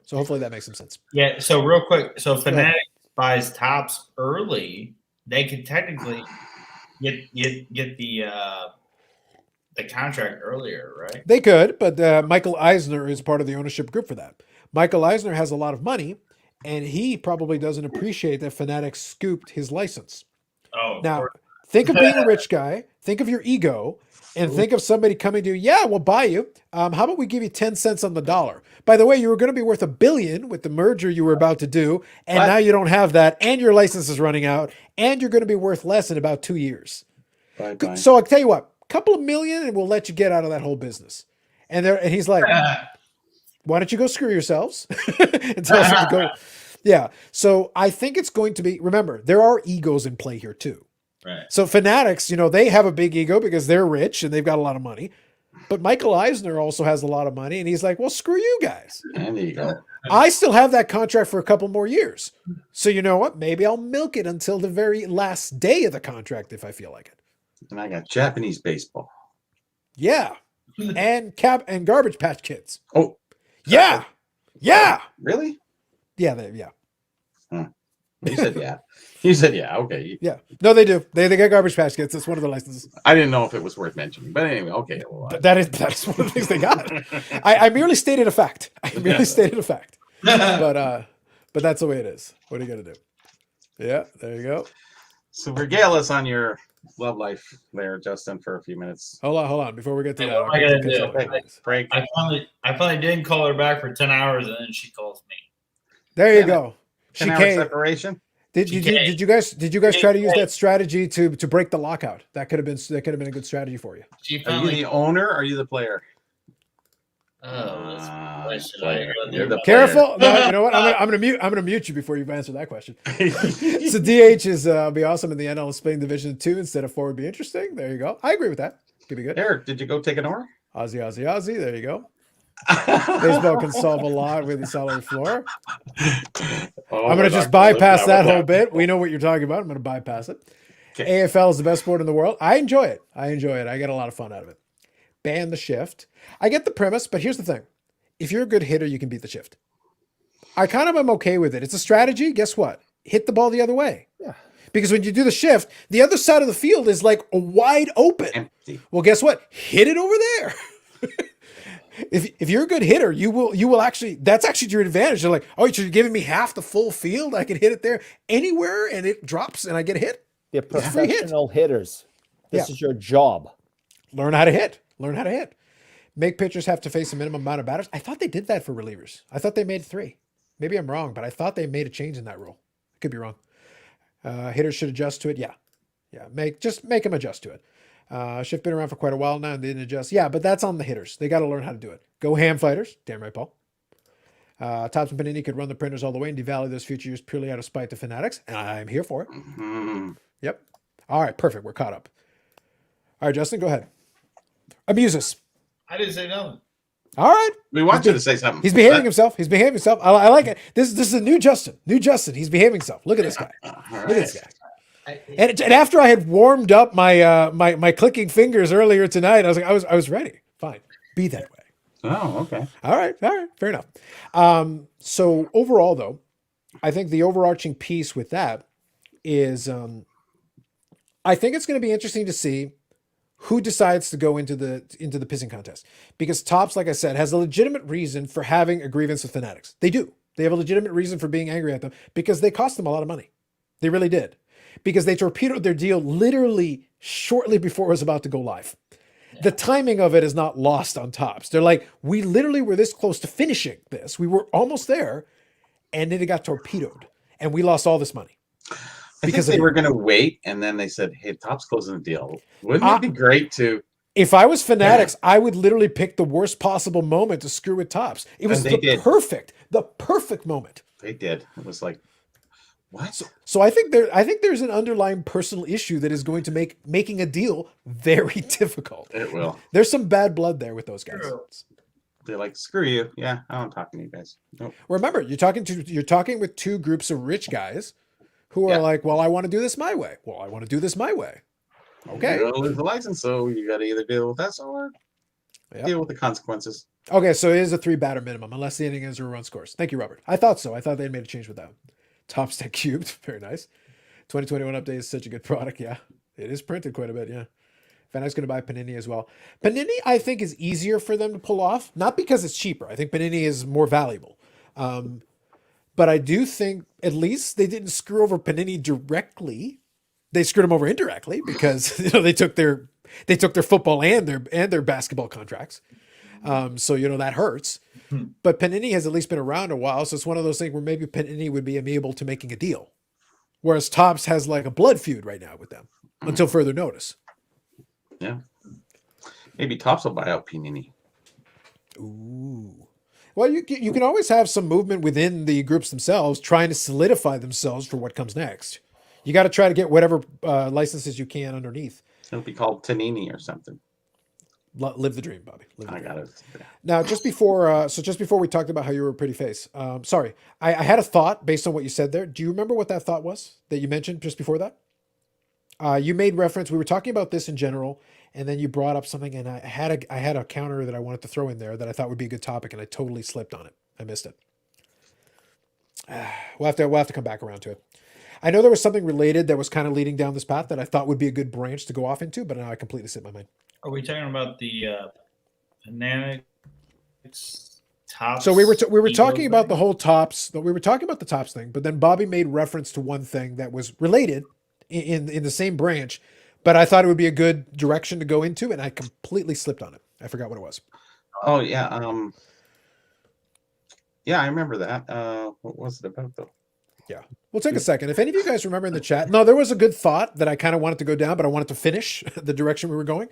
So hopefully that makes some sense. Yeah. So real quick, so Fanatics buys Topps early, they could technically get the contract earlier, right? They could, but Michael Eisner is part of the ownership group for that. Michael Eisner has a lot of money, and he probably doesn't appreciate that Fanatics scooped his license. Oh, now Think of being a rich guy. Think of your ego, and think of somebody coming to you. Yeah, we'll buy you. How about we give you 10 cents on the dollar? By the way, you were going to be worth $1 billion with the merger you were about to do, and What? now you don't have that, and your license is running out, and you're going to be worth less in about 2 years. Bye-bye. So I'll tell you what, couple of million, and we'll let you get out of that whole business. And he's like, why don't you go screw yourselves and tell us to go? Yeah. So I think it's going to be, remember, there are egos in play here too. Right. So Fanatics, they have a big ego because they're rich and they've got a lot of money. But Michael Eisner also has a lot of money. And he's like, well, screw you guys. And there you go. I still have that contract for a couple more years. So you know what? Maybe I'll milk it until the very last day of the contract if I feel like it. And I got Japanese baseball. Yeah. And Garbage Patch Kids. Oh, Yeah. Yeah. really? Yeah. Yeah. You said yeah. You said yeah. Okay. Yeah. No, they do. They get Garbage Patch Kids. It's one of their licenses. I didn't know if it was worth mentioning, but anyway, okay. Well, That's one of the things they got. I merely stated a fact. But that's the way it is. What are you gonna do? Yeah, there you go. so regale us on your love life there, Justin, for a few minutes. Hold on. Before we get to Hey, that, what am I gonna do? Okay, break. I finally didn't call her back for 10 hours, and then she calls me. there you Damn it. go. 10 hour Chicane. separation. Did you guys try to use that strategy to break the lockout? That could have been a good strategy for you. She Are you finally. the owner? Or are you the player? Oh, that's a question. player. I gotta You're do the that. Careful. No, you know what? I'm gonna mute you before you've answered that question. So DH is be awesome in the NL splitting Division 2 instead of 4 would be interesting. There you go. I agree with that. Could be good. Eric, did you go take an oar? Aussie. There you go. Baseball can solve a lot with a solid floor. Oh, I'm going to just bypass that whole bit. We know what you're talking about. I'm going to bypass it. Okay. AFL is the best sport in the world. I enjoy it. I get a lot of fun out of it. Ban the shift. I get the premise, but here's the thing. If you're a good hitter, you can beat the shift. I kind of am okay with it. It's a strategy. Guess what? Hit the ball the other way. Yeah. Because when you do the shift, the other side of the field is like wide open. Empty. Well, guess what? Hit it over there. If you're a good hitter, you will actually, that's actually to your advantage. They're like, oh, you're giving me half the full field. I can hit it there anywhere and it drops and I get a hit. They're Free hit. professional hitters. This Yeah. is your job. Learn how to hit. Make pitchers have to face a minimum amount of batters. I thought they did that for relievers. I thought they made 3. Maybe I'm wrong, but I thought they made a change in that rule. I could be wrong. Hitters should adjust to it. Yeah. Make them adjust to it. Shift been around for quite a while now and they didn't adjust. Yeah, but that's on the hitters. They got to learn how to do it. Go ham fighters. Damn right, Paul. Topps and Panini could run the printers all the way and devalue those future years purely out of spite to Fanatics. And I'm here for it. Mhm. Yep. All right, perfect. We're caught up. All right, Justin, go ahead. Amuse us. I didn't say nothing. All right. We want you to say something. He's behaving himself. I like it. This is a new Justin. He's behaving himself. Look at this guy. All Look at right. this guy. And after I had warmed up my clicking fingers earlier tonight, I was like, I was ready. Fine. Be that way. Oh, okay. All right. Fair enough. So overall, though, I think the overarching piece with that is I think it's going to be interesting to see who decides to go into the pissing contest, because Topps, like I said, has a legitimate reason for having a grievance with Fanatics. They do. They have a legitimate reason for being angry at them because they cost them a lot of money. They really did, because they torpedoed their deal literally shortly before it was about to go live. Yeah. The timing of it is not lost on Topps. They're like, we literally were this close to finishing this. We were almost there, and then it got torpedoed, and we lost all this money. Because they were going to wait, and then they said, "Hey, Topps closing the deal. Wouldn't it be great to?" If I was Fanatics, I would literally pick the worst possible moment to screw with Topps. It was the perfect moment. They did. It was like, what? So I think there's an underlying personal issue that is going to make making a deal very difficult. It will. There's some bad blood there with those guys. They're like, screw you. Yeah, I don't talk to you guys. Nope. Remember, you're talking with two groups of rich guys who are like, well, I want to do this my way. Well, I want to do this my way. Okay. You're gonna lose the license, so you got to either deal with us or deal with the consequences. Okay, so it is a 3-batter minimum unless the inning ends or run scores. Thank you, Robert. I thought so. I thought they'd made a change with that. Top Stack Cubed. Very nice. 2021 update is such a good product. Yeah. It is printed quite a bit. Yeah. Fanatics going to buy Panini as well. Panini, I think, is easier for them to pull off. Not because it's cheaper. I think Panini is more valuable. But I do think at least they didn't screw over Panini directly. they screwed them over indirectly because they took their football and their basketball contracts. So that hurts. But Panini has at least been around a while, so it's one of those things where maybe Panini would be amenable to making a deal, whereas Topps has like a blood feud right now with them until further notice. Yeah. Maybe Topps will buy out Panini. Ooh. Well, you can always have some movement within the groups themselves, trying to solidify themselves for what comes next. You got to try to get whatever licenses you can underneath. It'll be called Tanini or something. Live the dream, Bobby. Live the I dream. got it. Now, just before we talked about how you were a pretty face, sorry, I had a thought based on what you said there. Do you remember what that thought was that you mentioned just before that? You made reference. We were talking about this in general, and then you brought up something, and I had a counter that I wanted to throw in there that I thought would be a good topic, and I totally slipped on it. I missed it. We'll have to come back around to it. I know there was something related that was kind of leading down this path that I thought would be a good branch to go off into, but now I completely slipped my mind. Are we talking about the Fanatics Topps? So we were talking Ego about thing? the whole Topps. We were talking about the Topps thing, but then Bobby made reference to one thing that was related in the same branch, but I thought it would be a good direction to go into, and I completely slipped on it. I forgot what it was. Oh yeah. Yeah, I remember that. What was it about though? Yeah. We'll take a second. If any of you guys remember in the chat, no, there was a good thought that I kind of wanted to go down, but I wanted to finish the direction we were going.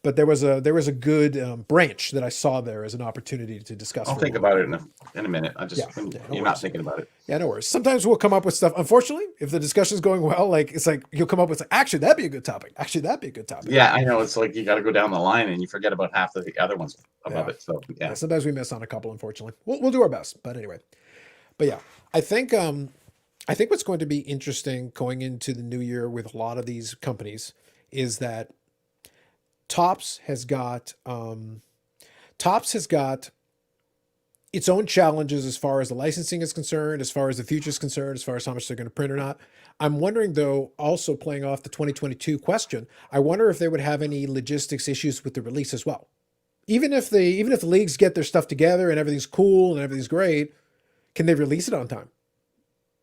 But there was a good branch that I saw there as an opportunity to discuss. I'll think about it in a minute. I just no you're not worries. thinking about it. Yeah, no worries. Sometimes we'll come up with stuff. Unfortunately, if the discussion's going well, it's like you'll come up with, actually, that'd be a good topic. Actually, that'd be a good topic. Yeah, I know. It's like you got to go down the line and you forget about half the other ones above it. So Yeah, yeah. sometimes we miss on a couple, unfortunately. We'll do our best. But anyway. But yeah, I think what's going to be interesting going into the new year with a lot of these companies is that Topps has got its own challenges as far as the licensing is concerned, as far as the future is concerned, as far as how much they're going to print or not. I'm wondering, though, also playing off the 2022 question, I wonder if they would have any logistics issues with the release as well. Even if the leagues get their stuff together and everything's cool and everything's great, can they release it on time?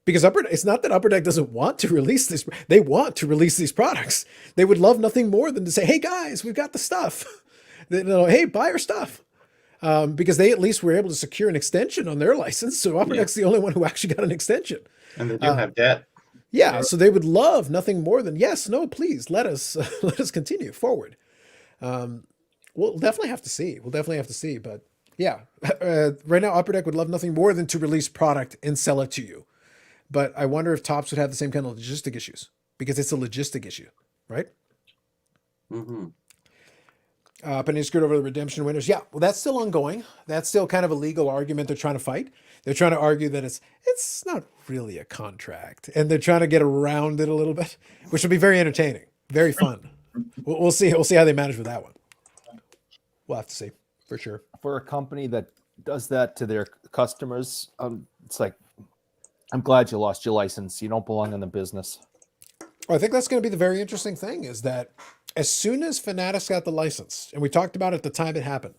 Because it's not that Upper Deck doesn't want to release this. They want to release these products. They would love nothing more than to say, hey, guys, we've got the stuff. Hey, buy our stuff. Because they at least were able to secure an extension on their license. So Upper Deck's the only one who actually got an extension. And they do have debt. Yeah, so they would love nothing more than, yes, no, please, let us continue forward. We'll definitely have to see. But yeah, right now Upper Deck would love nothing more than to release product and sell it to you. But I wonder if Topps would have the same kind of logistic issues, because it's a logistic issue, right? Mm-hmm. Penny screwed over the redemption winners. Yeah, well, that's still ongoing. That's still kind of a legal argument they're trying to fight. They're trying to argue that it's not really a contract, and they're trying to get around it a little bit, which will be very entertaining, very fun. We'll see. We'll see how they manage with that one. We'll have to see for sure. For a company that does that to their customers, it's like, I'm glad you lost your license. You don't belong in the business. Well, I think that's going to be the very interesting thing, is that as soon as Fanatics got the license, and we talked about it at the time it happened,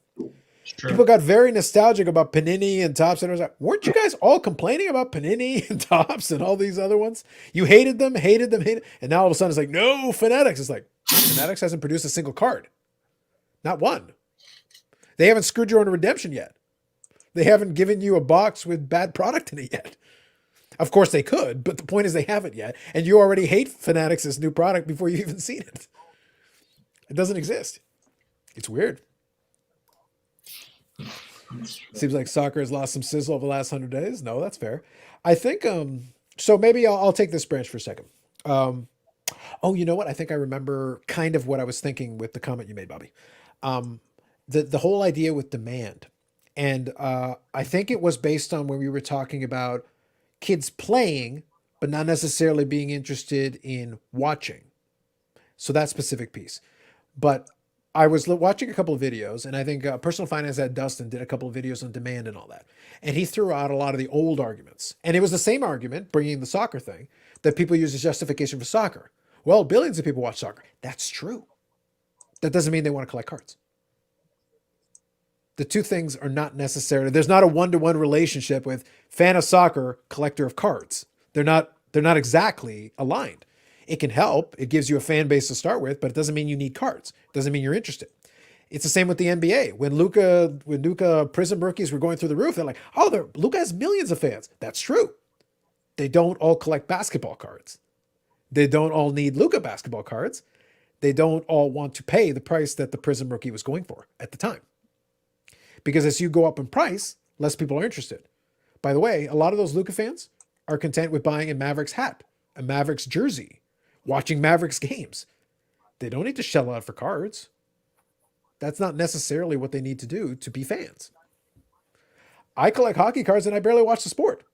people got very nostalgic about Panini and Topps. And it was like, weren't you guys all complaining about Panini and Topps and all these other ones? You hated them. And now all of a sudden it's like, no, Fanatics. It's like, Fanatics hasn't produced a single card. Not one. They haven't screwed you on a redemption yet. They haven't given you a box with bad product in it yet. Of course they could, but the point is they haven't yet. And you already hate Fanatics' new product before you've even seen it. It doesn't exist. It's weird. Seems like soccer has lost some sizzle over the last 100 days. No, that's fair. I think, so maybe I'll take this branch for a second. Oh, you know what? I think I remember kind of what I was thinking with the comment you made, Bobby. The whole idea with demand. And I think it was based on when we were talking about kids playing, but not necessarily being interested in watching. So that specific piece. But I was watching a couple of videos, and I think Personal Finance at Dustin did a couple of videos on demand and all that. And he threw out a lot of the old arguments. And it was the same argument, bringing the soccer thing, that people use as justification for soccer. Well, billions of people watch soccer. That's true. That doesn't mean they want to collect cards. The two things are not necessarily, there's not a one-to-one relationship with fan of soccer, collector of cards. They're not exactly aligned. It can help. It gives you a fan base to start with, but it doesn't mean you need cards. It doesn't mean you're interested. It's the same with the NBA. When Luka Prism rookies were going through the roof, they're like, oh, Luka has millions of fans. That's true. They don't all collect basketball cards. They don't all need Luka basketball cards. They don't all want to pay the price that the Prism rookie was going for at the time. Because as you go up in price, less people are interested. By the way, a lot of those Luka fans are content with buying a Mavericks hat, a Mavericks jersey, watching Mavericks games. They don't need to shell out for cards. That's not necessarily what they need to do to be fans. I collect hockey cards and I barely watch the sport.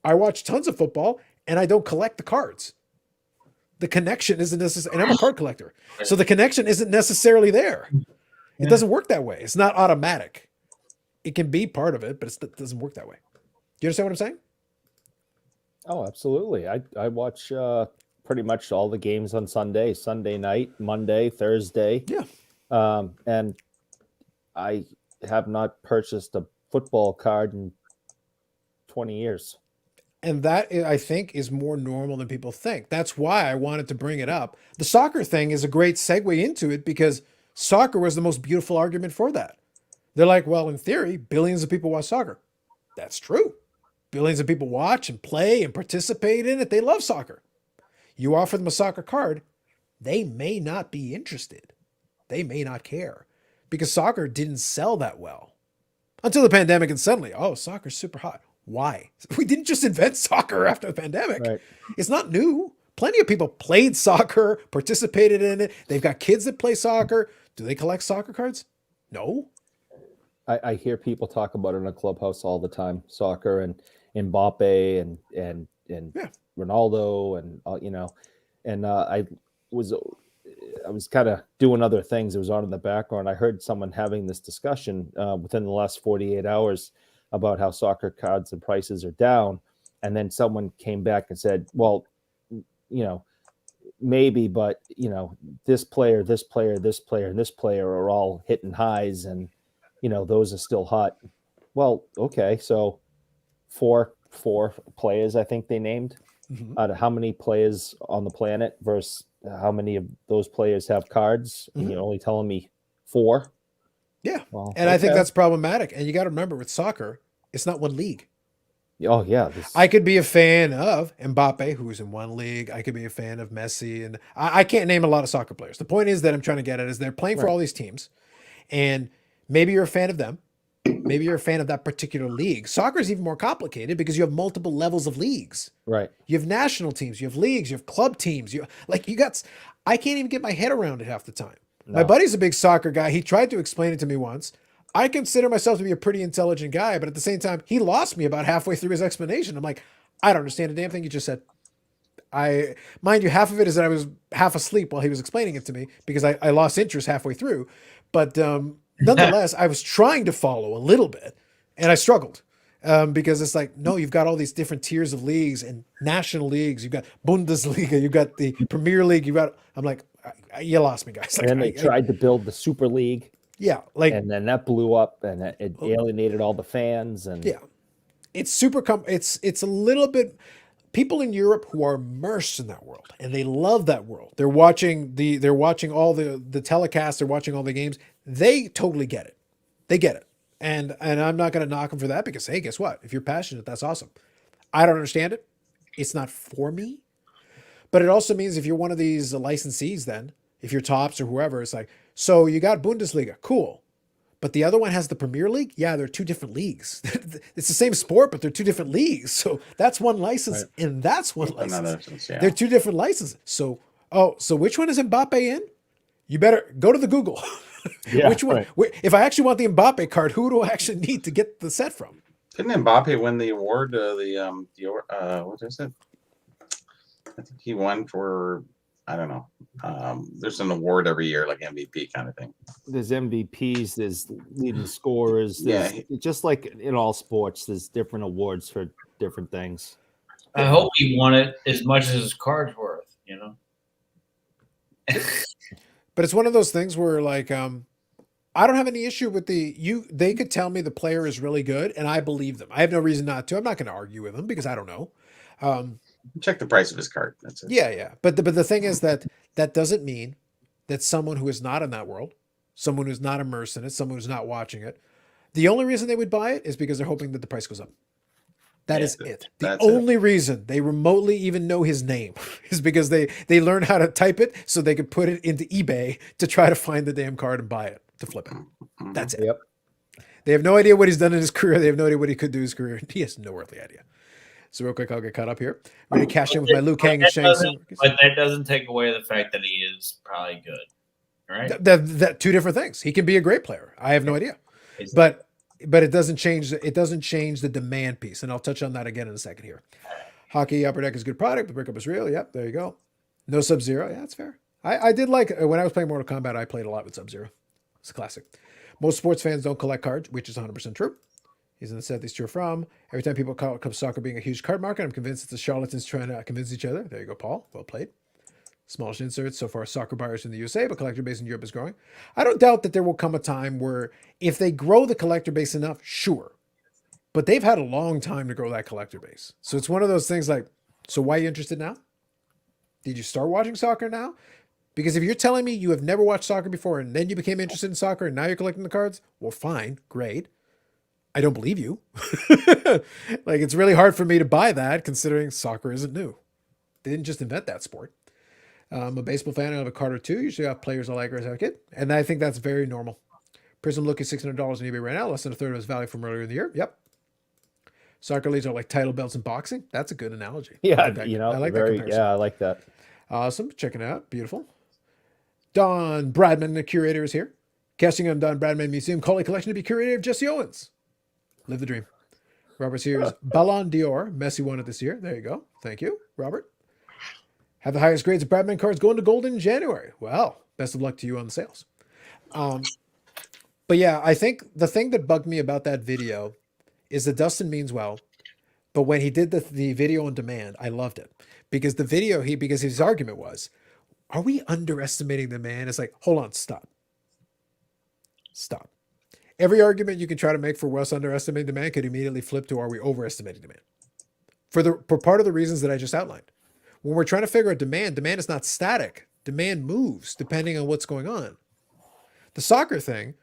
I watch tons of football and I don't collect the cards. The connection isn't necessary, and I'm a card collector. So the connection isn't necessarily there. It doesn't work that way. It's not automatic. It can be part of it, but it doesn't work that way. Do you understand what I'm saying? Oh, absolutely. I watch pretty much all the games on Sunday night, Monday, Thursday. Yeah. And I have not purchased a football card in 20 years. And that, I think, is more normal than people think. That's why I wanted to bring it up. The soccer thing is a great segue into it because soccer was the most beautiful argument for that. They're like, well, in theory, billions of people watch soccer. That's true. Billions of people watch and play and participate in it. They love soccer. You offer them a soccer card, they may not be interested. They may not care because soccer didn't sell that well until the pandemic, and suddenly, oh, soccer's super hot. Why? We didn't just invent soccer after the pandemic. Right. It's not new. Plenty of people played soccer, participated in it. They've got kids that play soccer. Do they collect soccer cards? No. I hear people talk about it in a clubhouse all the time, soccer and Mbappe and Yeah. Ronaldo and I was kind of doing other things. It was on in the background. I heard someone having this discussion within the last 48 hours about how soccer cards and prices are down. And then someone came back and said, well, maybe, but this player, and this player are all hitting highs and, those are still hot. Well, okay. So four players, I think they named out of how many players on the planet versus how many of those players have cards. And you're only telling me 4. Yeah. Well, and I think that's problematic. And you got to remember with soccer, it's not one league. Oh, yeah. I could be a fan of Mbappe, who's in one league. I could be a fan of Messi. And I can't name a lot of soccer players. The point is that I'm trying to get at is they're playing for all these teams. And maybe you're a fan of them. Maybe you're a fan of that particular league. Soccer is even more complicated because you have multiple levels of leagues. Right. You have national teams, you have leagues, you have club teams. I can't even get my head around it half the time. No. My buddy's a big soccer guy. He tried to explain it to me once. I consider myself to be a pretty intelligent guy, but at the same time, he lost me about halfway through his explanation. I'm like, I don't understand a damn thing you just said. Mind you, half of it is that I was half asleep while he was explaining it to me because I lost interest halfway through. But nonetheless, I was trying to follow a little bit, and I struggled because it's like, no, you've got all these different tiers of leagues and national leagues. You've got Bundesliga, you've got the Premier League. I'm like, you lost me, guys. And then they tried to build the Super League. Yeah, and then that blew up, and it alienated all the fans. And yeah, it's super. It's a little bit. People in Europe who are immersed in that world and they love that world. They're watching all the telecasts. They're watching all the games. They totally get it. They get it, and I'm not going to knock them for that because hey, guess what? If you're passionate, that's awesome. I don't understand it. It's not for me, but it also means if you're one of these licensees, then if you're Tops or whoever, it's like. So you got Bundesliga, cool. But the other one has the Premier League? Yeah, they're 2 different leagues. It's the same sport, but they're 2 different leagues. So that's one license and that's one license. They're 2 different licenses. So which one is Mbappe in? You better go to the Google. Yeah, which one? Right. If I actually want the Mbappe card, who do I actually need to get the set from? Didn't Mbappe win the award? What is it? I think he won for... I don't know. There's an award every year, like MVP kind of thing. There's MVPs, there's leading scorers. Just like in all sports, there's different awards for different things. I hope he won it as much as his card's worth, But it's one of those things where, like, I don't have any issue with they could tell me the player is really good, and I believe them. I have no reason not to. I'm not going to argue with them because I don't know. Check the price of his card. That's it. Yeah. But the thing is that doesn't mean that someone who is not in that world, someone who's not immersed in it, someone who's not watching it, the only reason they would buy it is because they're hoping that the price goes up. That is it. The That's it. only reason they remotely even know his name is because they learn how to type it so they could put it into eBay to try to find the damn card and buy it, to flip it. That's it. Yep. They have no idea what he's done in his career. They have no idea what he could do in his career. He has no earthly idea. So real quick, I'll get caught up here. I'm going to cash in with my Liu Kang and Shang Tsung. But that doesn't take away the fact that he is probably good, right? That two different things. He can be a great player. I have no idea, but it doesn't change. It doesn't change the demand piece, and I'll touch on that again in a second here. Hockey Upper Deck is a good product. The breakup is real. Yep, there you go. No Sub-Zero. Yeah, that's fair. I did like when I was playing Mortal Kombat. I played a lot with Sub-Zero. It's a classic. Most sports fans don't collect cards, which is 100% true. He's in the set these two are from. Every time people call it soccer being a huge card market, I'm convinced it's the charlatans trying to convince each other. There you go, Paul. Well played. Smallish inserts. So far, soccer buyers in the USA, but collector base in Europe is growing. I don't doubt that there will come a time where if they grow the collector base enough, sure. But they've had a long time to grow that collector base. So it's one of those things like, so why are you interested now? Did you start watching soccer now? Because if you're telling me you have never watched soccer before and then you became interested in soccer and now you're collecting the cards, well, fine, great. I don't believe you. Like, it's really hard for me to buy that considering soccer isn't new. They didn't just invent that sport. I'm a baseball fan. I have a card or two. Usually I have players I like as a kid. And I think that's very normal. Prism Look is $600 on eBay right now. Less than a third of its value from earlier in the year. Yep. Soccer leagues are like title belts in boxing. That's a good analogy. Yeah, I like that comparison. Yeah, I like that. Awesome. Checking it out. Beautiful. Don Bradman, the curator, is here. Casting on Don Bradman Museum Collie Collection to be curator of Jesse Owens. Live the dream. Robert's here is Ballon d'Or. Messi won it this year. There you go. Thank you, Robert. Have the highest grades of Bradman cards going to gold in January. Well, best of luck to you on the sales. But yeah, I think the thing that bugged me about that video is that Dustin means well, but when he did the video on demand, I loved it because because his argument was, are we underestimating demand? It's like, hold on, stop. Every argument you can try to make for us underestimating demand could immediately flip to, are we overestimating demand? For part of the reasons that I just outlined. When we're trying to figure out demand is not static. Demand moves depending on what's going on. The soccer thing,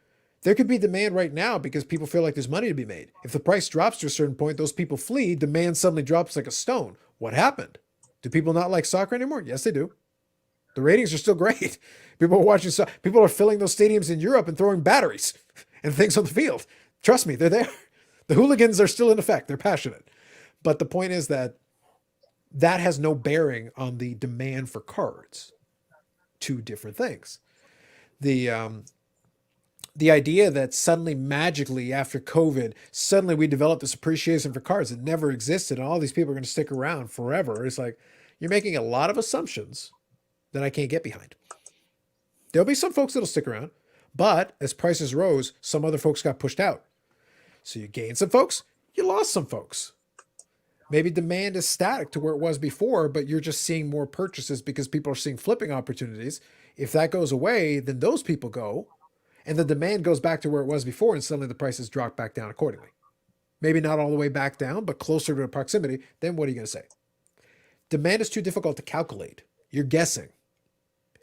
there could be demand right now because people feel like there's money to be made. If the price drops to a certain point, those people flee, demand suddenly drops like a stone. What happened? Do people not like soccer anymore? Yes, they do. The ratings are still great. People are watching. People are filling those stadiums in Europe and throwing batteries and things on the field. Trust me, they're there. The hooligans are still in effect. They're passionate. But the point is that has no bearing on the demand for cards. Two different things. The idea that suddenly magically after COVID, suddenly we developed this appreciation for cards that never existed and all these people are going to stick around forever. It's like, you're making a lot of assumptions that I can't get behind. There'll be some folks that'll stick around, but as prices rose, some other folks got pushed out. So you gained some folks, you lost some folks. Maybe demand is static to where it was before, but you're just seeing more purchases because people are seeing flipping opportunities. If that goes away, then those people go, and the demand goes back to where it was before, and suddenly the prices drop back down accordingly. Maybe not all the way back down, but closer to the proximity. Then what are you going to say? Demand is too difficult to calculate. You're guessing.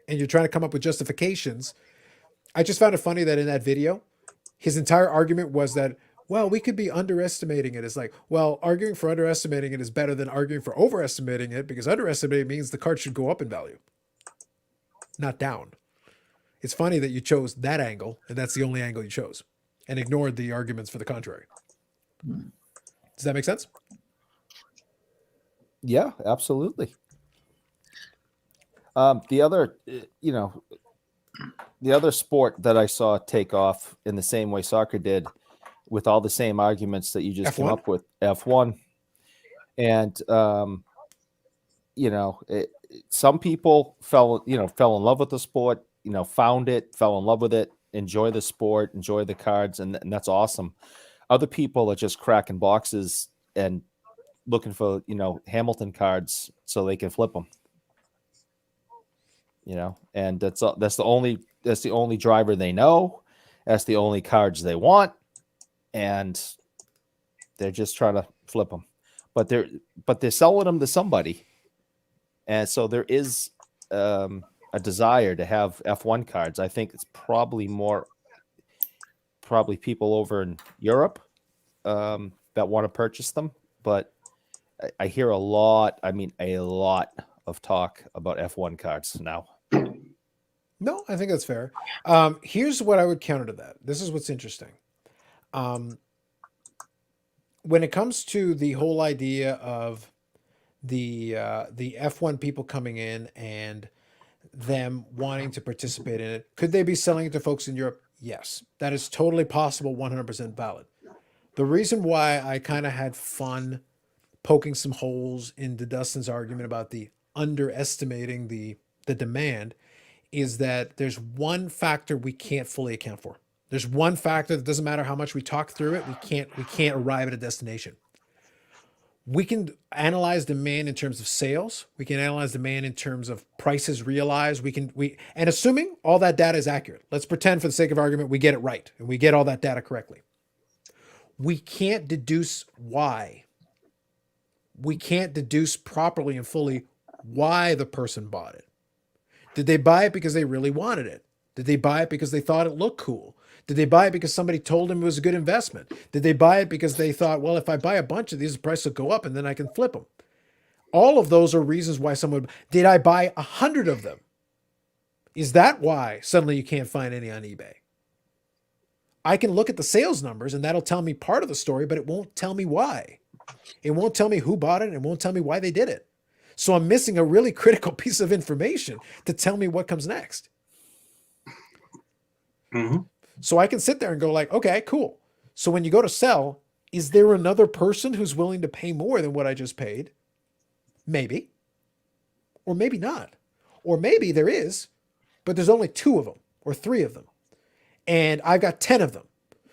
And you're trying to come up with justifications. I just found it funny that in that video, his entire argument was that, well, we could be underestimating it. It's like, well, arguing for underestimating it is better than arguing for overestimating it because underestimating means the card should go up in value, not down. It's funny that you chose that angle, and that's the only angle you chose, and ignored the arguments for the contrary. Does that make sense? Yeah, absolutely. The other sport that I saw take off in the same way soccer did, with all the same arguments that you just came up with, F1. And, some people fell in love with the sport, found it, fell in love with it, enjoy the sport, enjoy the cards, and that's awesome. Other people are just cracking boxes and looking for, Hamilton cards so they can flip them. And that's the only driver they know. That's the only cards they want. And they're just trying to flip them, but they're selling them to somebody, And so there is a desire to have F1 cards. I think it's probably people over in Europe that want to purchase them. But I hear a lot of talk about F1 cards now. No, I think that's fair. Here's what I would counter to that. This is what's interesting. When it comes to the whole idea of the F1 people coming in and them wanting to participate in it, could they be selling it to folks in Europe? Yes, that is totally possible, 100% valid. The reason why I kind of had fun poking some holes into Dustin's argument about the underestimating the demand is that there's one factor we can't fully account for. There's one factor that doesn't matter how much we talk through it, we can't arrive at a destination. We can analyze demand in terms of sales. We can analyze demand in terms of prices realized. And assuming all that data is accurate, let's pretend for the sake of argument we get it right and we get all that data correctly. We can't deduce why. We can't deduce properly and fully why the person bought it. Did they buy it because they really wanted it? Did they buy it because they thought it looked cool? Did they buy it because somebody told them it was a good investment? Did they buy it because they thought, well, if I buy a bunch of these, the price will go up and then I can flip them? All of those are reasons why someone, did I buy 100 of them? Is that why suddenly you can't find any on eBay? I can look at the sales numbers and that'll tell me part of the story, but it won't tell me why. It won't tell me who bought it and it won't tell me why they did it. So I'm missing a really critical piece of information to tell me what comes next. Mm-hmm. So I can sit there and go like, okay, cool. So when you go to sell, is there another person who's willing to pay more than what I just paid? Maybe. Or maybe not. Or maybe there is, but there's only 2 of them or 3 of them. And I've got 10 of them.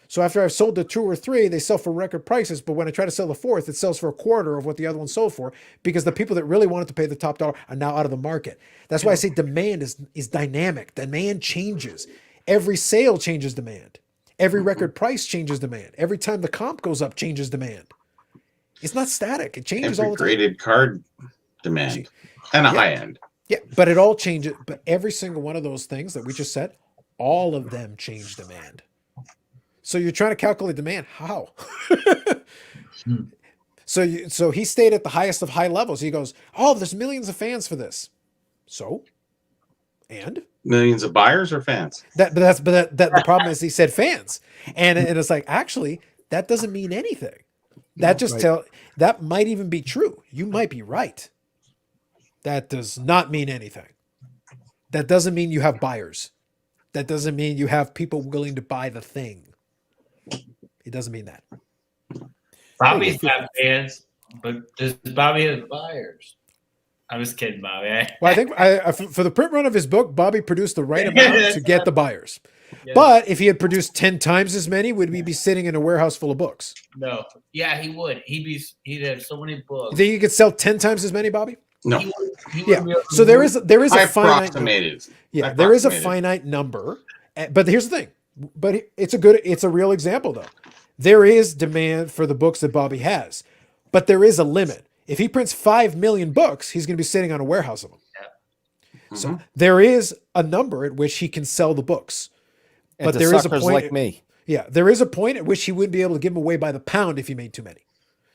So after I've sold the 2 or 3, they sell for record prices. But when I try to sell the 4th, it sells for a quarter of what the other one sold for because the people that really wanted to pay the top dollar are now out of the market. That's why I say demand is dynamic. Demand changes. Every sale changes demand. Every record price changes demand. Every time the comp goes up, changes demand. It's not static. It changes all the time. Graded card demand and a high end. Yeah, but it all changes. But every single one of those things that we just said, all of them change demand. So you're trying to calculate demand. How? So he stayed at the highest of high levels. He goes, oh, there's millions of fans for this. So, and Millions of buyers or fans? The problem is he said fans, and it's like actually that doesn't mean anything. That just that might even be true. You might be right. That does not mean anything. That doesn't mean you have buyers. That doesn't mean you have people willing to buy the thing. It doesn't mean that. Bobby's got fans, but does Bobby have buyers? I was kidding, Bobby. Well, I think for the print run of his book, Bobby produced the right amount to get the buyers. Yeah. But if he had produced 10 times as many, would we be sitting in a warehouse full of books? No. Yeah, he would. He'd have so many books. You think you could sell 10 times as many, Bobby? No. Yeah. So there is a finite number. Yeah, there is a finite number. But here's the thing. But it's a real example though. There is demand for the books that Bobby has, but there is a limit. If he prints 5 million books, he's going to be sitting on a warehouse of them. Yeah. So there is a number at which he can sell the books. And but there is a point like me. Yeah, there is a point at which he wouldn't be able to give them away by the pound if he made too many.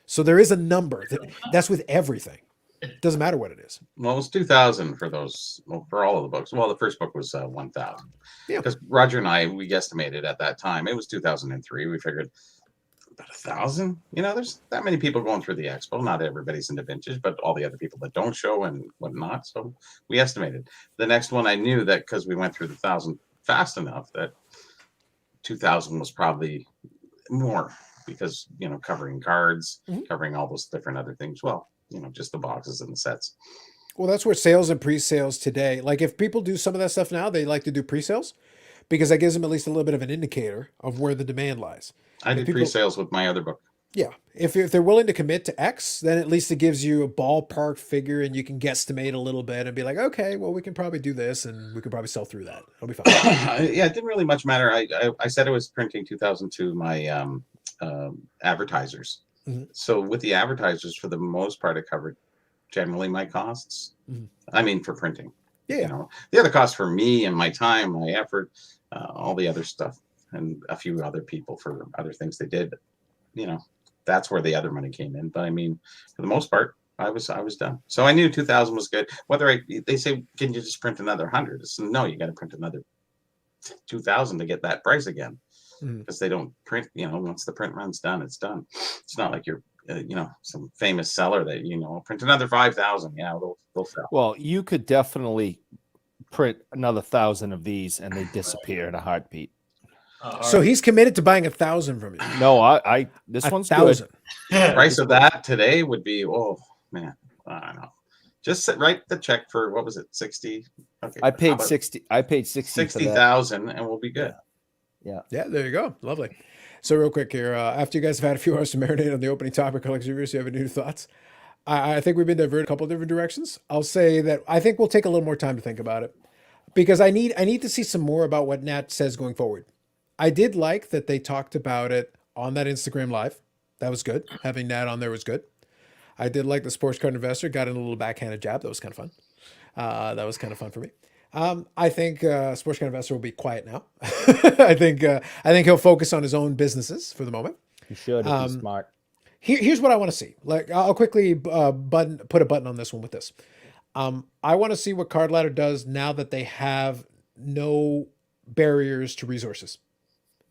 So there is a number that's with everything. It doesn't matter what it is. Well, it was 2,000 for those, for all of the books. Well, the first book was 1,000. Yeah. Because Roger and I, we guesstimated at that time. It was 2003. We figured about 1,000. You know, there's that many people going through the expo. Not everybody's into vintage, but all the other people that don't show and whatnot. So we estimated. The next one I knew that because we went through the 1,000 fast enough that 2,000 was probably more because, you know, covering cards, covering all those different other things. Well, you know, just the boxes and the sets. Well, that's where sales and pre-sales today. Like if people do some of that stuff now, they like to do pre-sales because that gives them at least a little bit of an indicator of where the demand lies. I did pre-sales with my other book. Yeah. If they're willing to commit to X, then at least it gives you a ballpark figure and you can guesstimate a little bit and be like, okay, well, we can probably do this and we can probably sell through that. It'll be fine. Yeah, it didn't really much matter. I said I was printing 2002 my advertisers. So with the advertisers, for the most part, it covered generally my costs. Mhm. I mean, for printing. Yeah. You know, the other cost for me and my time, my effort, all the other stuff, and a few other people for other things they did. You know, that's where the other money came in. But I mean, for the most part, I was done. So I knew 2000 was good. They say, can you just print another 100? It's, no, you got to print another 2000 to get that price again, Mhm. because they don't print. You know, once the print run's done, it's done. It's not like you're you know, some famous seller that, you know, print another 5,000. Yeah, they'll sell. Well, you could definitely print another 1,000 of these and they disappear in a heartbeat. So he's committed to buying 1,000 from you. No, this one's good. 1,000. Price of that today would be, oh man, I don't know. Just write the check for, what was it, 60? Okay, I how paid about 60. I paid 60 for that. 60,000, and we'll be good. Yeah, there you go. Lovely. So real quick here, after you guys have had a few hours to marinate on the opening topic, Alex, you have any new thoughts? I think we've been diverted a couple of different directions. I'll say that I think we'll take a little more time to think about it, because I need to see some more about what Nat says going forward. I did like that they talked about it on that Instagram live. That was good. Having Nat on there was good. I did like the sports card investor got in a little backhanded jab. That was kind of fun. That was kind of fun for me. I think sports card investor will be quiet now. I think he'll focus on his own businesses for the moment. You should if he's smart. Here's what I want to see. Like, I'll quickly put a button on this one with this. I want to see what Card Ladder does now that they have no barriers to resources.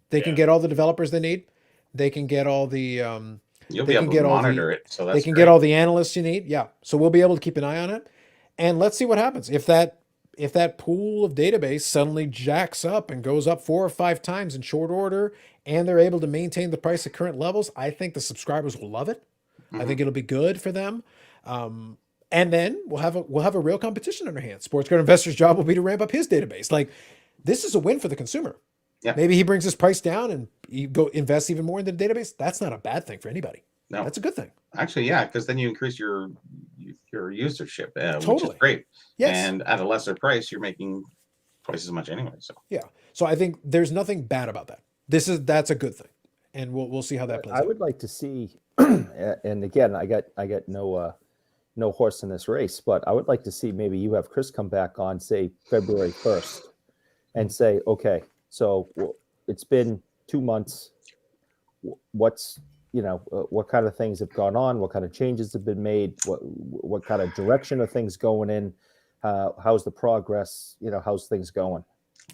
They can get all the developers they need. They can get all the You'll be able to monitor it. So that's they can get all the analysts you need. Yeah. So we'll be able to keep an eye on it. And let's see what happens. If that pool of database suddenly jacks up and goes up 4 or 5 times in short order, and they're able to maintain the price at current levels, I think the subscribers will love it. I think it'll be good for them. And then we'll have a real competition on our hands. Sports card investor's job will be to ramp up his database. Like, this is a win for the consumer. Yeah. Maybe he brings his price down and you go invest even more in the database. That's not a bad thing for anybody. No, that's a good thing. Actually, yeah, because then you increase your usership, which Totally. is great. Yes. And at a lesser price, you're making twice as much anyway. So yeah. So I think there's nothing bad about that. That's a good thing, and we'll see how that plays I out. would like to see, and again, I got no horse in this race, but I would like to see maybe you have Chris come back on, say February 1st, and say, okay, so it's been 2 months. What's what kind of things have gone on? What kind of changes have been made? What kind of direction are things going in? How's the progress? How's things going?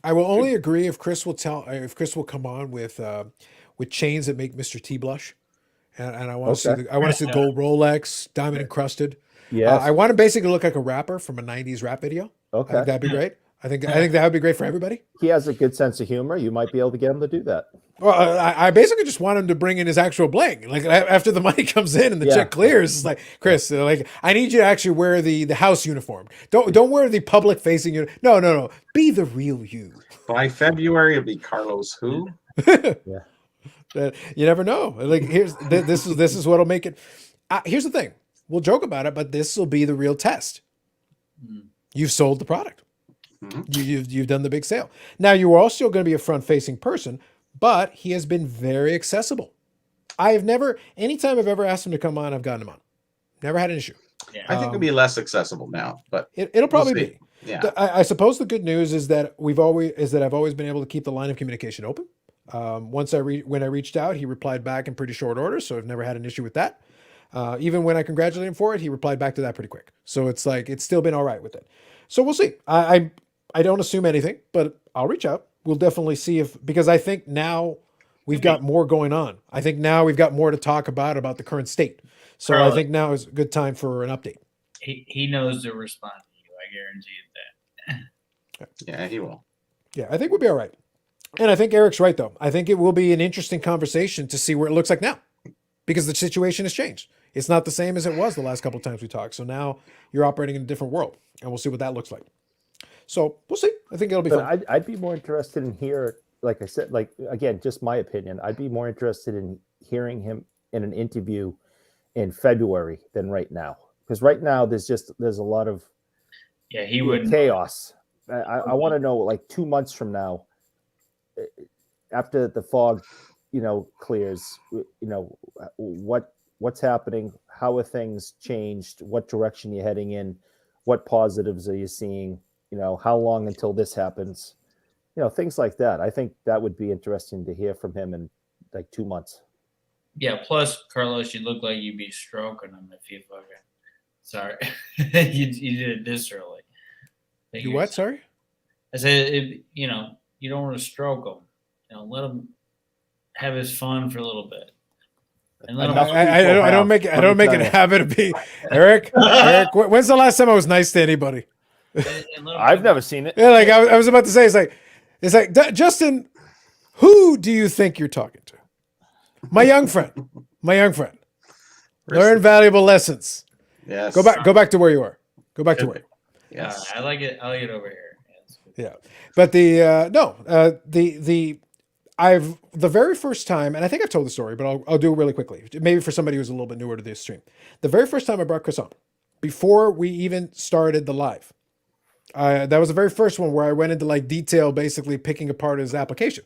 I will only agree if Chris will come on with chains that make Mr. T blush, and I want to see the gold Rolex, diamond encrusted. Yes. I want to basically look like a rapper from a '90s rap video. Okay, I think that'd be great. I think that would be great for everybody. He has a good sense of humor. You might be able to get him to do that. Well, I basically just want him to bring in his actual bling. Like, after the money comes in and the check clears, it's like, Chris, like, I need you to actually wear the house uniform. Don't wear the public facing uniform. No. Be the real you. by February, it'll be Carlos who? You never know. Like, this is what'll make it. Here's the thing. We'll joke about it, but this will be the real test. You've sold the product. You've done the big sale. Now, you are also going to be a front-facing person, but he has been very accessible. Anytime I've ever asked him to come on, I've gotten him on. Never had an issue. Yeah. I think it'll be less accessible now, but It'll probably we'll see. be. Yeah. I suppose the good news is that I've always been able to keep the line of communication open. When I reached out, he replied back in pretty short order, so I've never had an issue with that. Even when I congratulated him for it, he replied back to that pretty quick. So it's like, it's still been all right with it. So we'll see. I don't assume anything, but I'll reach out. We'll definitely see because I think now we've got more going on. I think now we've got more to talk about the current state. So I think now is a good time for an update. He knows to respond to you. I guarantee you that. Yeah, he will. Yeah, I think we'll be all right. And I think Eric's right, though. I think it will be an interesting conversation to see where it looks like now, because the situation has changed. It's not the same as it was the last couple of times we talked. So now you're operating in a different world, and we'll see what that looks like. So we'll see. I think it'll be fun. I'd be more interested in like I said, like, again, just my opinion. I'd be more interested in hearing him in an interview in February than right now, because right now there's a lot of chaos. I want to know, like, 2 months from now, after the fog, clears, what's happening, how are things changed, what direction you're heading in, What positives are you seeing? How long until this happens? Things like that. I think that would be interesting to hear from him in like 2 months. Yeah. Plus, Carlos, you look like you'd be stroking him if you fucking. Sorry, you did it this early. You what? Sorry. I said, you don't want to stroke him. Let him have his fun for a little bit. And let him. I don't make it a habit of being Eric. Eric, when's the last time I was nice to anybody? I've never seen it. Yeah, like I was about to say, it's like Justin. Who do you think you're talking to? My young friend. Learn valuable lessons. Yes. Go back to where you are. Go back to where. Yes. I like it over here. Yeah, but the very first time, and I think I've told the story, but I'll do it really quickly. Maybe for somebody who's a little bit newer to this stream. The very first time I brought Chris on, before we even started the live, that was the very first one where I went into like detail, basically picking apart his application.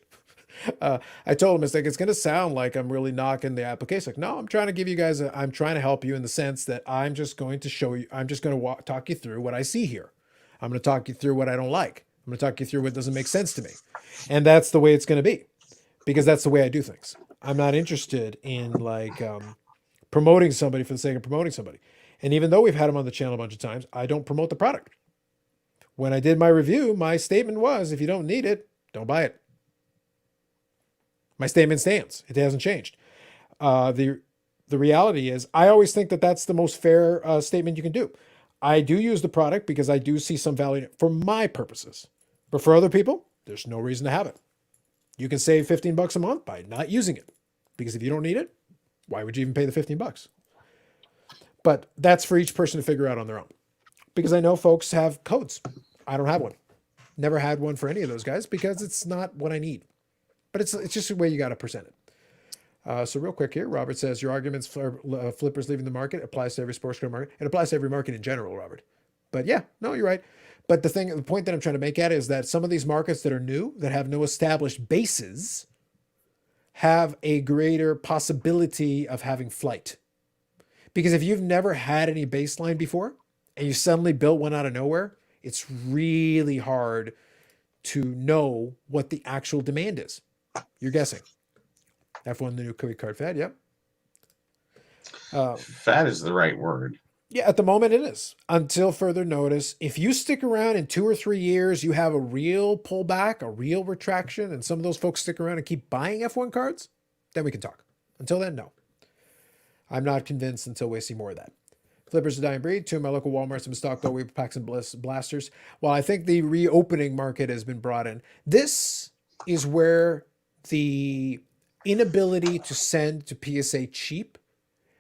I told him, it's going to sound like I'm really knocking the application. Like, no, I'm trying to give you guys, I'm trying to help you in the sense that I'm just going to show you, I'm just going to talk you through what I see here. I'm going to talk you through what I don't like. I'm going to talk you through what doesn't make sense to me. And that's the way it's going to be, because that's the way I do things. I'm not interested in like promoting somebody for the sake of promoting somebody. And even though we've had him on the channel a bunch of times, I don't promote the product. When I did my review, my statement was, if you don't need it, don't buy it. My statement stands. It hasn't changed. The reality is, I always think that that's the most fair statement you can do. I do use the product because I do see some value for my purposes. But for other people, there's no reason to have it. You can save $15 a month by not using it. Because if you don't need it, why would you even pay the $15? But that's for each person to figure out on their own. Because I know folks have codes. I don't have one. Never had one for any of those guys because it's not what I need. But it's just the way you got to present it. So real quick here, Robert says, your arguments for flippers leaving the market applies to every sports car market. It applies to every market in general, Robert. But yeah, no, you're right. But the point that I'm trying to make at is that some of these markets that are new, that have no established bases, have a greater possibility of having flight. Because if you've never had any baseline before, and you suddenly built one out of nowhere, it's really hard to know what the actual demand is. You're guessing. F1, the new credit card fad. Yep. Fad is the right word. Yeah, at the moment it is. Until further notice, if you stick around in 2 or 3 years, you have a real pullback, a real retraction, and some of those folks stick around and keep buying F1 cards, then we can talk. Until then, no. I'm not convinced until we see more of that. Flippers a dying breed. 2 of my local Walmarts have stocked all week packs and blasters. Well, I think the reopening market has been brought in. This is where the inability to send to PSA cheap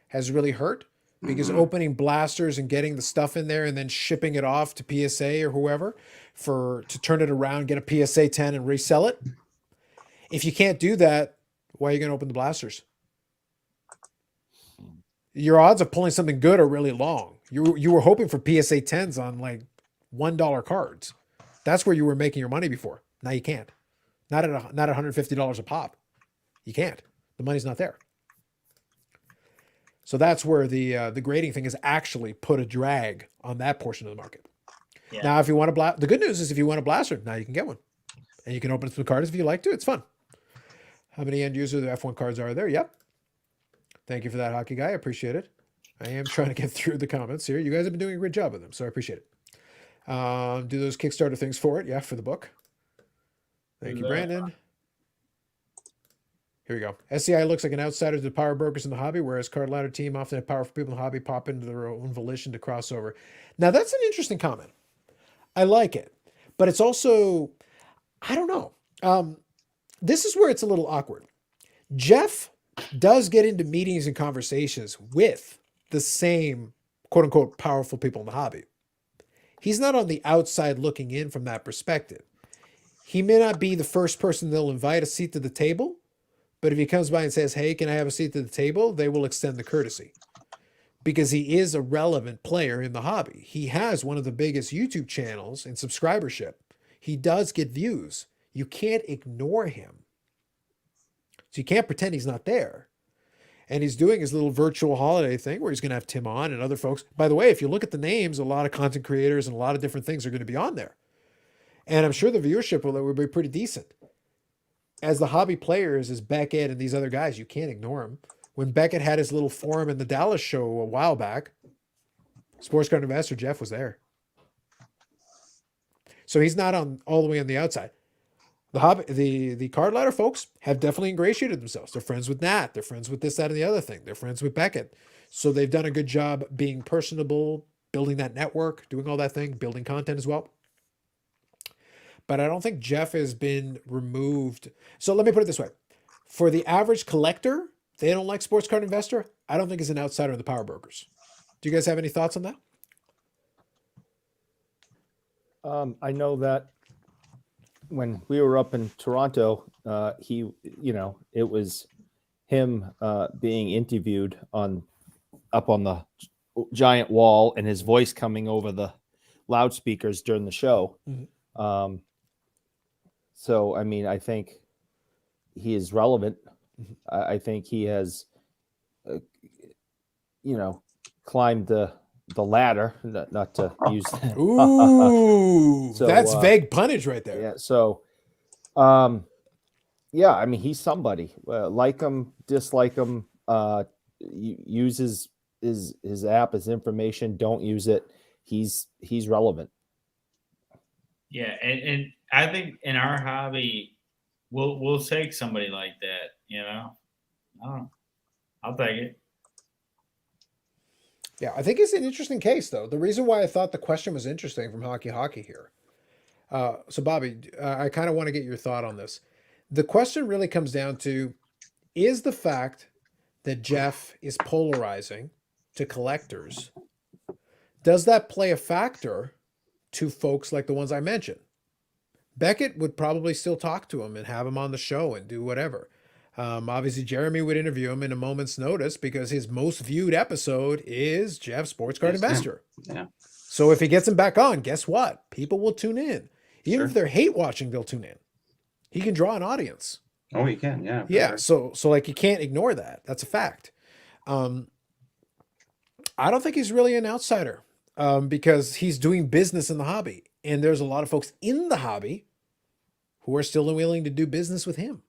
has really hurt, because opening blasters and getting the stuff in there and then shipping it off to PSA or whoever to turn it around, get a PSA 10 and resell it. If you can't do that, why are you going to open the blasters? Your odds of pulling something good are really long. You were hoping for PSA 10s on like $1 cards. That's where you were making your money before. Now you can't. Not at $150 a pop. You can't. The money's not there. So that's where the grading thing has actually put a drag on that portion of the market. Yeah. Now, if you want to the good news is if you want a blaster, now you can get one, and you can open some cards if you like to. It's fun. How many end user F1 cards are there? Yep. Thank you for that, hockey guy. I appreciate it. I am trying to get through the comments here. You guys have been doing a great job with them, so I appreciate it. Do those Kickstarter things for it. Yeah, for the book. Thank you, Brandon. Here we go. SCI looks like an outsider to the power brokers in the hobby, whereas card ladder team often have powerful people in the hobby pop into their own volition to cross over. Now, that's an interesting comment. I like it. But it's also, I don't know. This is where it's a little awkward. Jeff does get into meetings and conversations with the same quote-unquote powerful people in the hobby. He's not on the outside looking in from that perspective. He may not be the first person they'll invite a seat to the table, but if he comes by and says, hey, can I have a seat to the table? They will extend the courtesy because he is a relevant player in the hobby. He has one of the biggest YouTube channels in subscribership. He does get views. You can't ignore him. So you can't pretend he's not there. And he's doing his little virtual holiday thing where he's going to have Tim on and other folks. By the way, if you look at the names, a lot of content creators and a lot of different things are going to be on there. And I'm sure the viewership will be pretty decent. As the hobby players, as Beckett and these other guys, you can't ignore them. When Beckett had his little forum in the Dallas show a while back, Sports Card Investor Jeff was there. So he's not on all the way on the outside. The card ladder folks have definitely ingratiated themselves. They're friends with Nat. They're friends with this, that, and the other thing. They're friends with Beckett. So they've done a good job being personable, building that network, doing all that thing, building content as well. But I don't think Jeff has been removed. So let me put it this way. For the average collector, they don't like Sports Card Investor. I don't think he's an outsider in the power brokers. Do you guys have any thoughts on that? I know that when we were up in Toronto, it was him being interviewed up on the giant wall and his voice coming over the loudspeakers during the show. Mm-hmm. So, I mean, I think he is relevant. Mm-hmm. I think he has, climbed the ladder, not to use that. Ooh, So, that's vague punnage right there. Yeah. So, I mean, he's somebody. Like him, dislike him. Use his app, his information. Don't use it. He's relevant. Yeah, and I think in our hobby, we'll take somebody like that. I'll take it. Yeah, I think it's an interesting case, though. The reason why I thought the question was interesting from Hockey here. So, Bobby, I kind of want to get your thought on this. The question really comes down to, is the fact that Jeff is polarizing to collectors, does that play a factor to folks like the ones I mentioned? Beckett would probably still talk to him and have him on the show and do whatever. Obviously, Jeremy would interview him in a moment's notice because his most viewed episode is Jeff Sports Card Investor. Yeah. So if he gets him back on, guess what? People will tune in. Even Sure. if they're hate watching, they'll tune in. He can draw an audience. Oh, you can. Yeah. for Yeah. sure. So like you can't ignore that. That's a fact. I don't think he's really an outsider because he's doing business in the hobby. And there's a lot of folks in the hobby who are still willing to do business with him.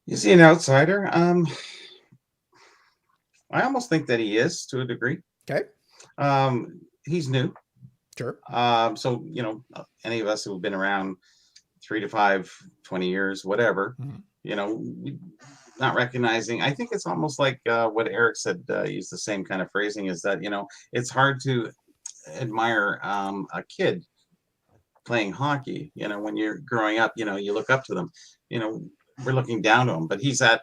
Is he an outsider? I almost think that he is to a degree. Okay. He's new. Sure. So, any of us who've been around 3 to 5, 20 years, whatever, Mhm. not recognizing, I think it's almost like what Eric said, use the same kind of phrasing, is that, it's hard to admire a kid playing hockey. When you're growing up, you look up to them, we're looking down to him, but he's at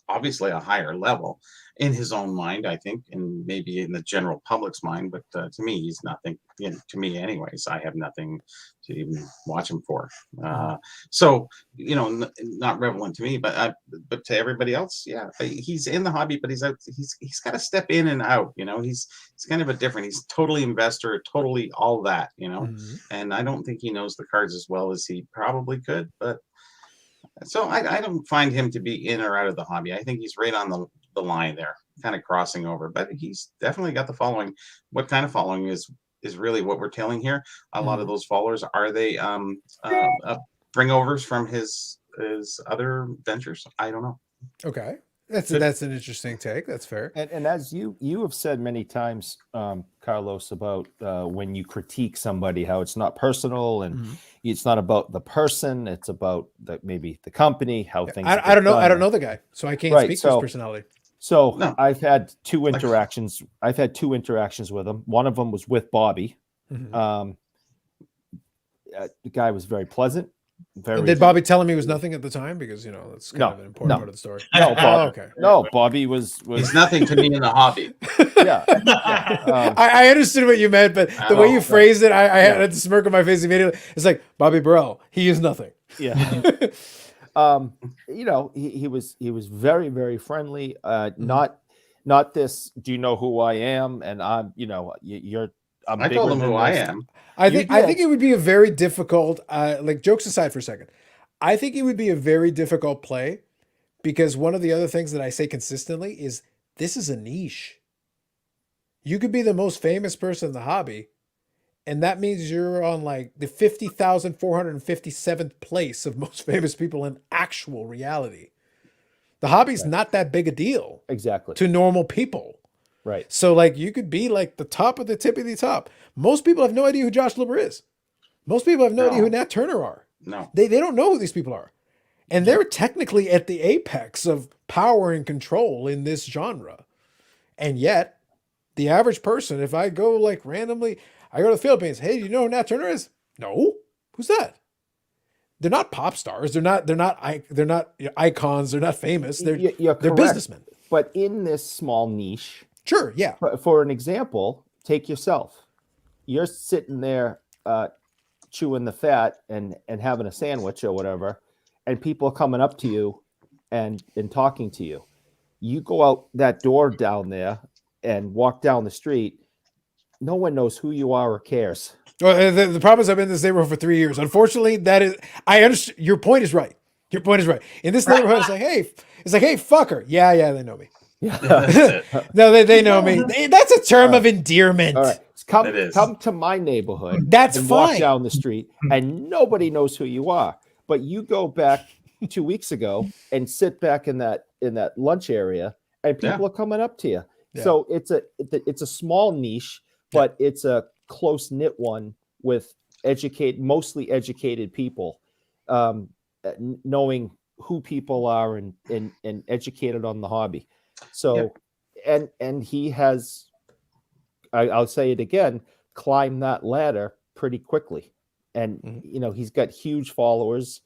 obviously a higher level in his own mind, I think, and maybe in the general public's mind. But to me, he's nothing. To me, anyways, I have nothing to even watch him for. So, not relevant to me, but to everybody else, yeah, he's in the hobby, but he's out. He's got to step in and out. He's kind of a different. He's totally investor, totally all that. Mhm. And I don't think he knows the cards as well as he probably could, but. So I don't find him to be in or out of the hobby. I think he's right on the line there, kind of crossing over. But he's definitely got the following. What kind of following is really what we're telling here. A lot of those followers, are they bringovers from his other ventures? I don't know. Okay. That's an interesting take. That's fair. And as you have said many times, Carlos, about when you critique somebody, how it's not personal and Mhm. it's not about the person, it's about maybe the company, how things. I don't know. I don't know the guy, so I can't Right, speak to his so- personality. So No. I've had two interactions. I've had 2 interactions with him. One of them was with Bobby. Mhm. The guy was very pleasant. Very. Did Bobby tell him he was nothing at the time? Because that's kind No, of an important no. part of the story. No, Oh, Bobby. okay. No, Bobby was. He's nothing to me in the hobby. Yeah. I understood what you meant, but the way you Oh, phrased it, I had the smirk on my face immediately. It's like Bobby Burrell. He is nothing. Yeah. He was very, very friendly. Not this. Do you know who I am? And I'm. I'm I told bigger him than who I this. am. I You think it would be a very difficult. Like jokes aside for a second, I think it would be a very difficult play because one of the other things that I say consistently is this is a niche. You could be the most famous person in the hobby, and that means you're on like the 50,457th place of most famous people in actual reality. The hobby's Right. not that big a deal Exactly. to normal people. Right. So like you could be like the top of the tip of the top. Most people have no idea who Josh Luber is. Most people have no idea who Nat Turner are. No. They don't know who these people are. And they're technically at the apex of power and control in this genre. And yet, the average person, if I go like randomly, I go to the Philippines, hey, do you know who Nat Turner is? No. Who's that? They're not pop stars. They're not icons. They're not famous. They're You're they're correct. businessmen. But in this small niche, Sure, yeah. for an example, take yourself. You're sitting there chewing the fat and having a sandwich or whatever, and people are coming up to you and talking to you. You go out that door down there and walk down the street. No one knows who you are or cares. Well, the problem is I've been in this neighborhood for 3 years. Unfortunately, that is I understand. Your point is right. Your point is right. In this neighborhood, it's like, hey, fucker. Yeah, they know me. That's it. No, they know me. That's a term of endearment. All right, It is. come to my neighborhood. That's and fine. Walk down the street, and nobody knows who you are. But you go back 2 weeks ago and sit back in that lunch area, and people are coming up to you. Yeah. So it's a small niche, but it's a close knit one with mostly educated people, knowing who people are and educated on the hobby. So, and he has, I'll say it again, climbed that ladder pretty quickly. And, he's got huge followers,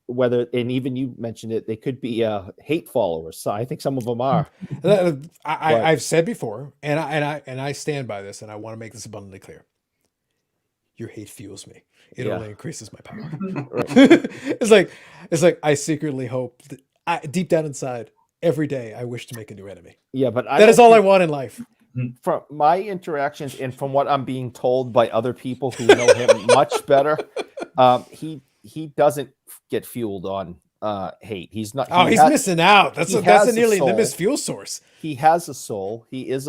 and even you mentioned it, they could be hate followers. So I think some of them are. I've said before, and I stand by this, and I want to make this abundantly clear. Your hate fuels me. It only increases my power. It's like I secretly hope that deep down inside, every day I wish to make a new enemy. Yeah, but that is all I want in life. From my interactions and from what I'm being told by other people who know him much better, he doesn't get fueled on hate. He's not. He's missing out. That's a nearly limitless fuel source. He has a soul. He is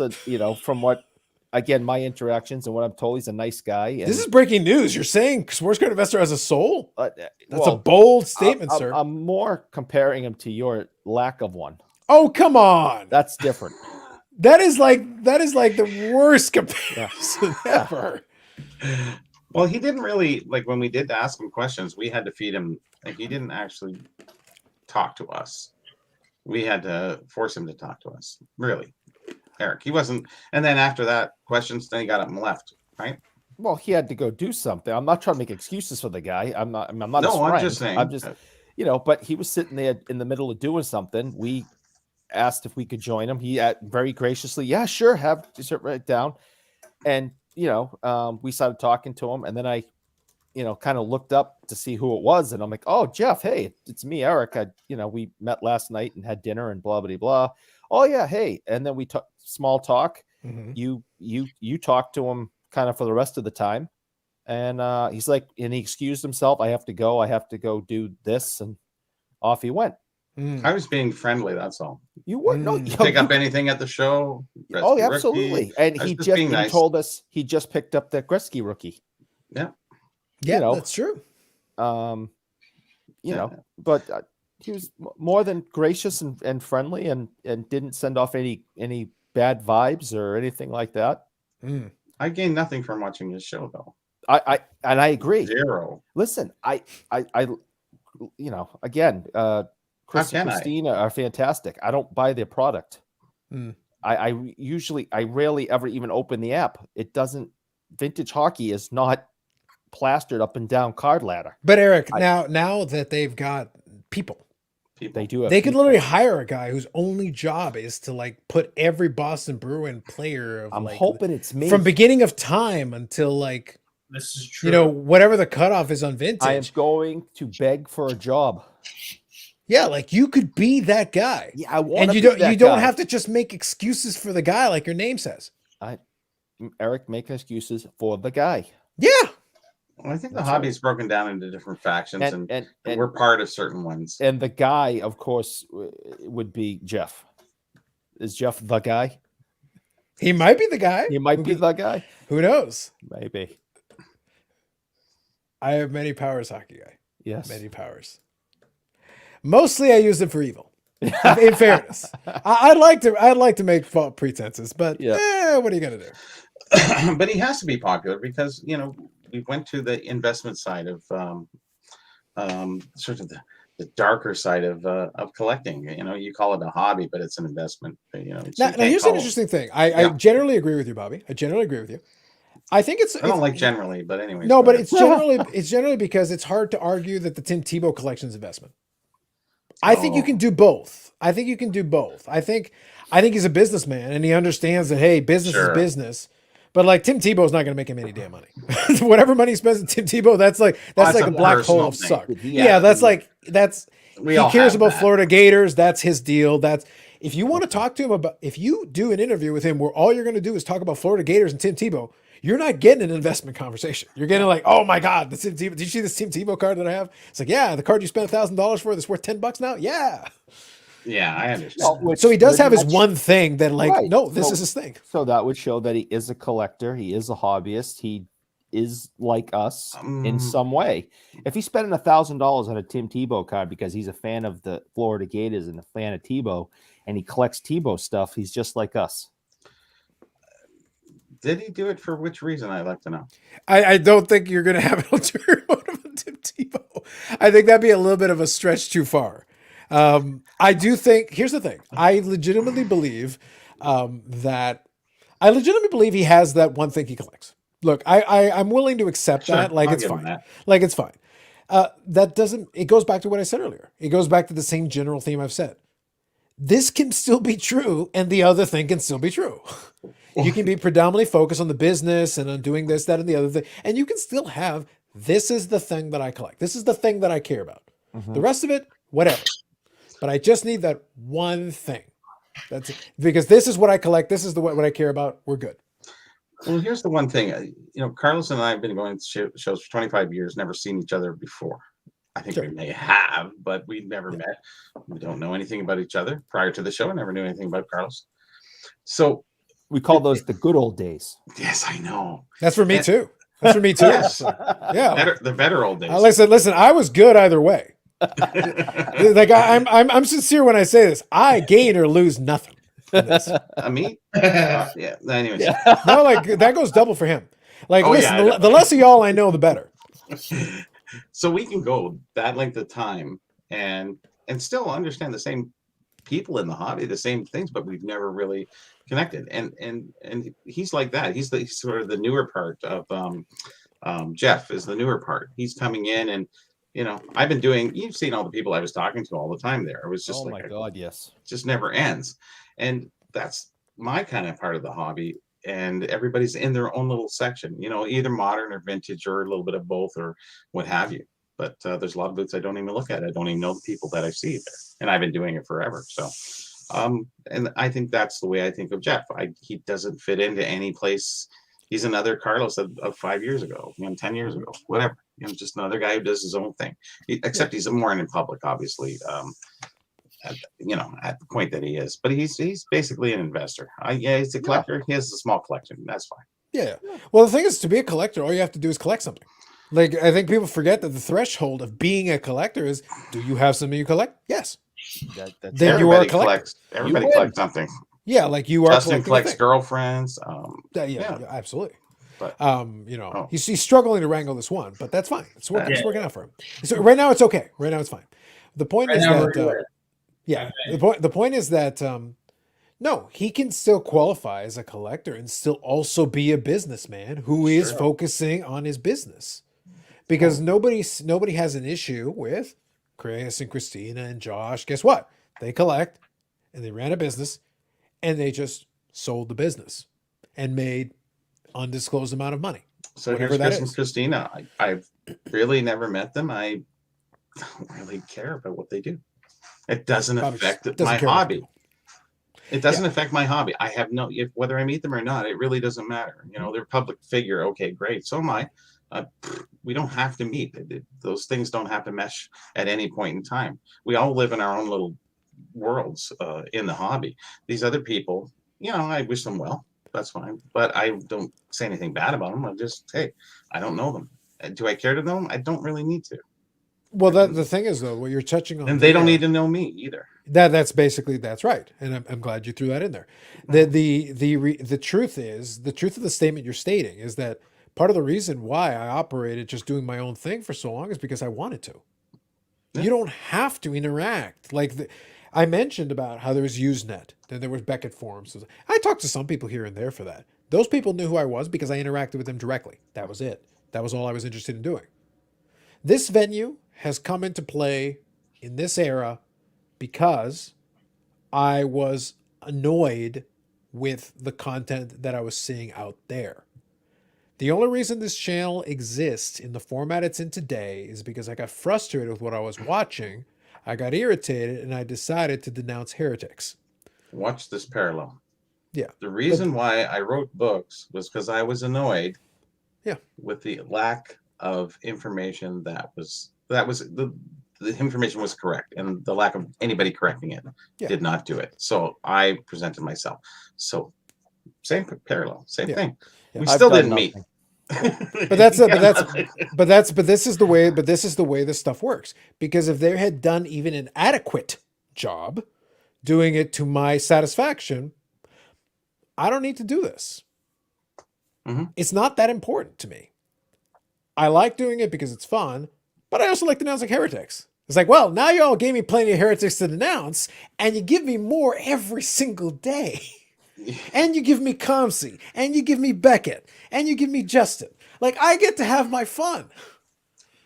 from what, again, my interactions and what I'm told, he's a nice guy. And, this is breaking news. You're saying Sports Card Investor has a soul? That's a well, bold statement, sir. I'm more comparing him to your lack of one. Oh, come on. That's different. That is like the worst comparison ever. Well, he didn't really, like, when we did ask him questions, we had to feed him. Like, he didn't actually talk to us. We had to force him to talk to us. Really, Eric. He wasn't. And then after that questions, then he got up and left. Right. Well, he had to go do something. I'm not trying to make excuses for the guy. I'm not. No, his friend. I'm just saying. I'm just, but he was sitting there in the middle of doing something. We asked if we could join him. He very graciously, yeah, sure, have dessert right down. And we started talking to him, and then I, kind of looked up to see who it was, and I'm like, oh, Jeff, hey, it's me, Eric. We met last night and had dinner and blah blah blah. Oh yeah, hey, and then we small talk. Mm-hmm. You talked to him kind of for the rest of the time, and he's like, and he excused himself. I have to go do this, and off he went. I was being friendly. That's all. You were pick up anything at the show. Oh, absolutely. And he just told us he just picked up that Gretzky rookie. Yeah. Yeah, that's true. But he was more than gracious and friendly and didn't send off any bad vibes or anything like that. I gained nothing from watching his show, though. I agree. Zero. Listen, I again, Chris and Christina are fantastic. I don't buy their product. I rarely ever even open the app. It doesn't. Vintage hockey is not plastered up and down card ladder. But Eric, now that they've got people, they do. They could literally hire a guy whose only job is to like put every Boston Bruin player. I'm hoping it's me from beginning of time until like this is true. Whatever the cutoff is on vintage. I am going to beg for a job. Yeah, like you could be that guy. Yeah, I want. And you don't have to just make excuses for the guy like your name says. Eric, making excuses for the guy. Yeah. Well, I think the That's hobby right. is broken down into different factions, and, And we're part of certain ones. and the guy, of course, would be Jeff. Is Jeff the guy? He might be the guy. He might be the guy. Who knows? Maybe. I have many powers, hockey guy. Yes. Many powers. Mostly I use them for evil. In fairness, I'd like to make false pretenses, but Yeah. what are you gonna do? But he has to be popular because we went to the investment side of sort of the darker side of collecting. You call it a hobby, but it's an investment. So Now you here's can't an call it- interesting thing. I Yeah. generally agree with you, Bobby. I generally agree with you. I think it's I don't like generally, but anyway. no, but it's generally because it's hard to argue that the Tim Tebow collection's investment. I think you can do both. I think he's a businessman and he understands that, hey, business is Sure. business. But like Tim Tebow's not going to make him any damn money. Whatever money he spends on Tim Tebow, that's like That's a a black hole personal of thing. suck. Yeah. Yeah, that's We he all cares have about that. Florida Gators. That's his deal. That's if you want to talk to him about, if you do an interview with him where all you're going to do is talk about Florida Gators and Tim Tebow, you're not getting an investment conversation. You're getting like, oh my God, the Tim Tebow. Did you see this Tim Tebow card that I have? It's like, yeah, the card you spent $1,000 for that's worth $10 now. Yeah. Yeah, I understand. So he does have his pretty much- one thing that like, Right. no, this So- is his thing. So that would show that he is a collector. He is a hobbyist. He is like us in some way. If he's spending $1,000 on a Tim Tebow card because he's a fan of the Florida Gators and a fan of Tebow, and he collects Tebow stuff, he's just like us. Did he do it for which reason? I'd like to know. I don't think you're going to have an ulterior motive on Tim Tebow. I think that'd be a little bit of a stretch too far. I do think, here's the thing. I legitimately believe he has that one thing he collects. Look, I'm willing to accept Sure, that. Like, I'll it's give him fine. that. Like, it's fine. That doesn't, it goes back to what I said earlier. It goes back to the same general theme I've said. This can still be true, and the other thing can still be true. You can be predominantly focused on the business and on doing this, that, and the other thing, and you can still have, this is the thing that I collect. This is the thing that I care about. The rest of it, whatever. But I just need that one thing. That's it. Because this is what I collect. This is what I care about. We're good. Well, here's the one thing. Carlos and I have been going to shows for 25 years, never seen each other before. I think Sure. we may have, but we've never met. We don't know anything about each other. Prior to the show, I never knew anything about Carlos. So, We call those the good old days. yes, I know. That's for me And- too. That's for me too. Yes. So, yeah. The better old days. Listen, I was good either way. Like I'm sincere when I say this. I gain or lose nothing. in this. Me? Yeah. Anyways. No, like that goes double for him. Like, Oh, listen, yeah, I know. the less of y'all I know, the better. So we can go that length of time and still understand the same people in the hobby, the same things, but we've never really connected. And he's like that. He's sort of the newer part of Jeff is the newer part. He's coming in and I've been doing, you've seen all the people I was talking to all the time there. It was just Oh my God, yes. just never ends. And that's my kind of part of the hobby. And everybody's in their own little section, either modern or vintage or a little bit of both or what have you. But there's a lot of boots I don't even look at. I don't even know the people that I see there. And I've been doing it forever. So, and I think that's the way I think of Jeff. He doesn't fit into any place. He's another Carlos of 5 years ago, 10 years ago, whatever. Just another guy who does his own thing. Except he's more in public, obviously. At the point that he is, but he's basically an investor. He's a collector. He has a small collection. That's fine. Yeah. Well, the thing is, to be a collector, all you have to do is collect something. Like, I think people forget that the threshold of being a collector is, do you have something you collect? Yes. That's Then you are a collector. collects. Everybody win. collects something. Yeah, like you are Justin collecting a collects thing. girlfriends. Yeah, absolutely. But he's struggling to wrangle this one, but that's fine. It's working. It's Yeah. working out for him. So right now it's okay. Right now it's fine. The point is now that we're good. yeah, the point is that no, he can still qualify as a collector and still also be a businessman who is Sure. focusing on his business. Because nobody has an issue with Chris and Christina and Josh. Guess what? They collect and they ran a business and they just sold the business and made undisclosed amount of money. So Whatever here's that Chris and is. Christina. I've really never met them. I don't really care about what they do. It doesn't Probably affect doesn't my care about hobby. people. It doesn't affect my hobby. I have whether I meet them or not, it really doesn't matter. They're a public figure. Okay, great. So am I. We don't have to meet. Those things don't have to mesh at any point in time. We all live in our own little worlds in the hobby. These other people, I wish them well. That's fine. But I don't say anything bad about them. I just, hey, I don't know them. Do I care to know them? I don't really need to. Well, the thing is, though, what you're touching on, And they don't need to know me either. that's right, and I'm glad you threw that in there. The truth of the statement you're stating is that part of the reason why I operated just doing my own thing for so long is because I wanted to. Yeah. You don't have to interact. I mentioned about how there was Usenet, then there was Beckett forums. I talked to some people here and there for that. Those people knew who I was because I interacted with them directly. That was it. That was all I was interested in doing. This venue has come into play in this era because I was annoyed with the content that I was seeing out there. The only reason this channel exists in the format it's in today is because I got frustrated with what I was watching, I got irritated, and I decided to denounce heretics. Watch this parallel. Yeah. The reason why I wrote books was because I was annoyed with the lack of information that was the information was correct, and the lack of anybody correcting it did not do it. So I presented myself. So same parallel, same thing. Yeah. We still didn't meet. But this is the way this stuff works. Because if they had done even an adequate job doing it to my satisfaction, I don't need to do this. Mm-hmm. It's not that important to me. I like doing it because it's fun, but I also like denouncing heretics. It's like, well, now you all gave me plenty of heretics to denounce, and you give me more every single day. And you give me COMC, and you give me Beckett, and you give me Justin. Like, I get to have my fun.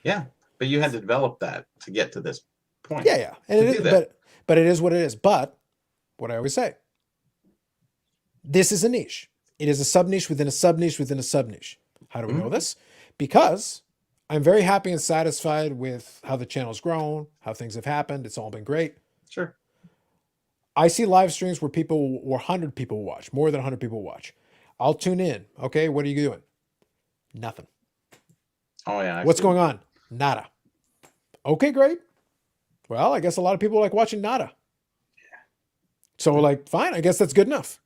Yeah, but you had to develop that to get to this point. Yeah. And it is, but it is what it is. But what I always say, this is a niche. It is a sub niche within a sub niche within a sub niche. How do we know this? Because I'm very happy and satisfied with how the channel's grown, how things have happened. It's all been great. Sure. I see live streams where 100 people watch, more than 100 people watch. I'll tune in. Okay, what are you doing? Nothing. Oh, yeah. What's going on? Nada. Okay, great. Well, I guess a lot of people like watching nada. Yeah. So, fine, I guess that's good enough.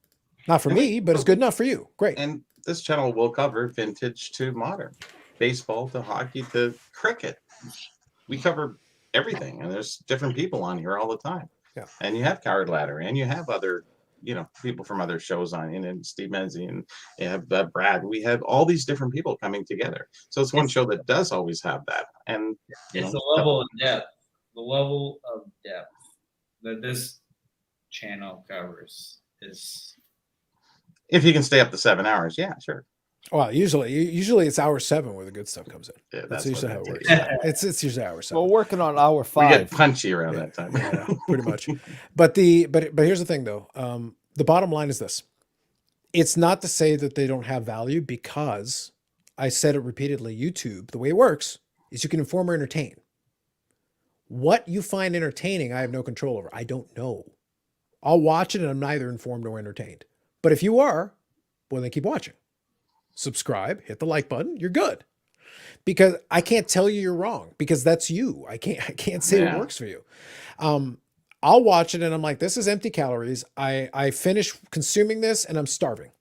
Not for me, but it's good enough for you. Great. And this channel will cover vintage to modern, baseball to hockey to cricket. We cover everything, and there's different people on here all the time. Yeah. And you have Card Ladder, and you have other, people from other shows on, and Steve Menzie, and you have Brad. We have all these different people coming together. So it's one show that does always have that. And it's the level of depth, that this channel covers is. If you can stay up to 7 hours, yeah, sure. Well, usually it's hour 7 where the good stuff comes in. Yeah, that's usually how it works. It's usually hour 7. We're working on hour 5. We get punchy around that time. Yeah, pretty much. But here's the thing, though. The bottom line is this: it's not to say that they don't have value, because I said it repeatedly. YouTube, the way it works is you can inform or entertain. What you find entertaining, I have no control over. I don't know. I'll watch it, and I'm neither informed nor entertained. But if you are, well, then keep watching. Subscribe, hit the like button, you're good. Because I can't tell you you're wrong, because that's you. I can't say it works for you. I'll watch it and I'm like, this is empty calories. I finish consuming this and I'm starving.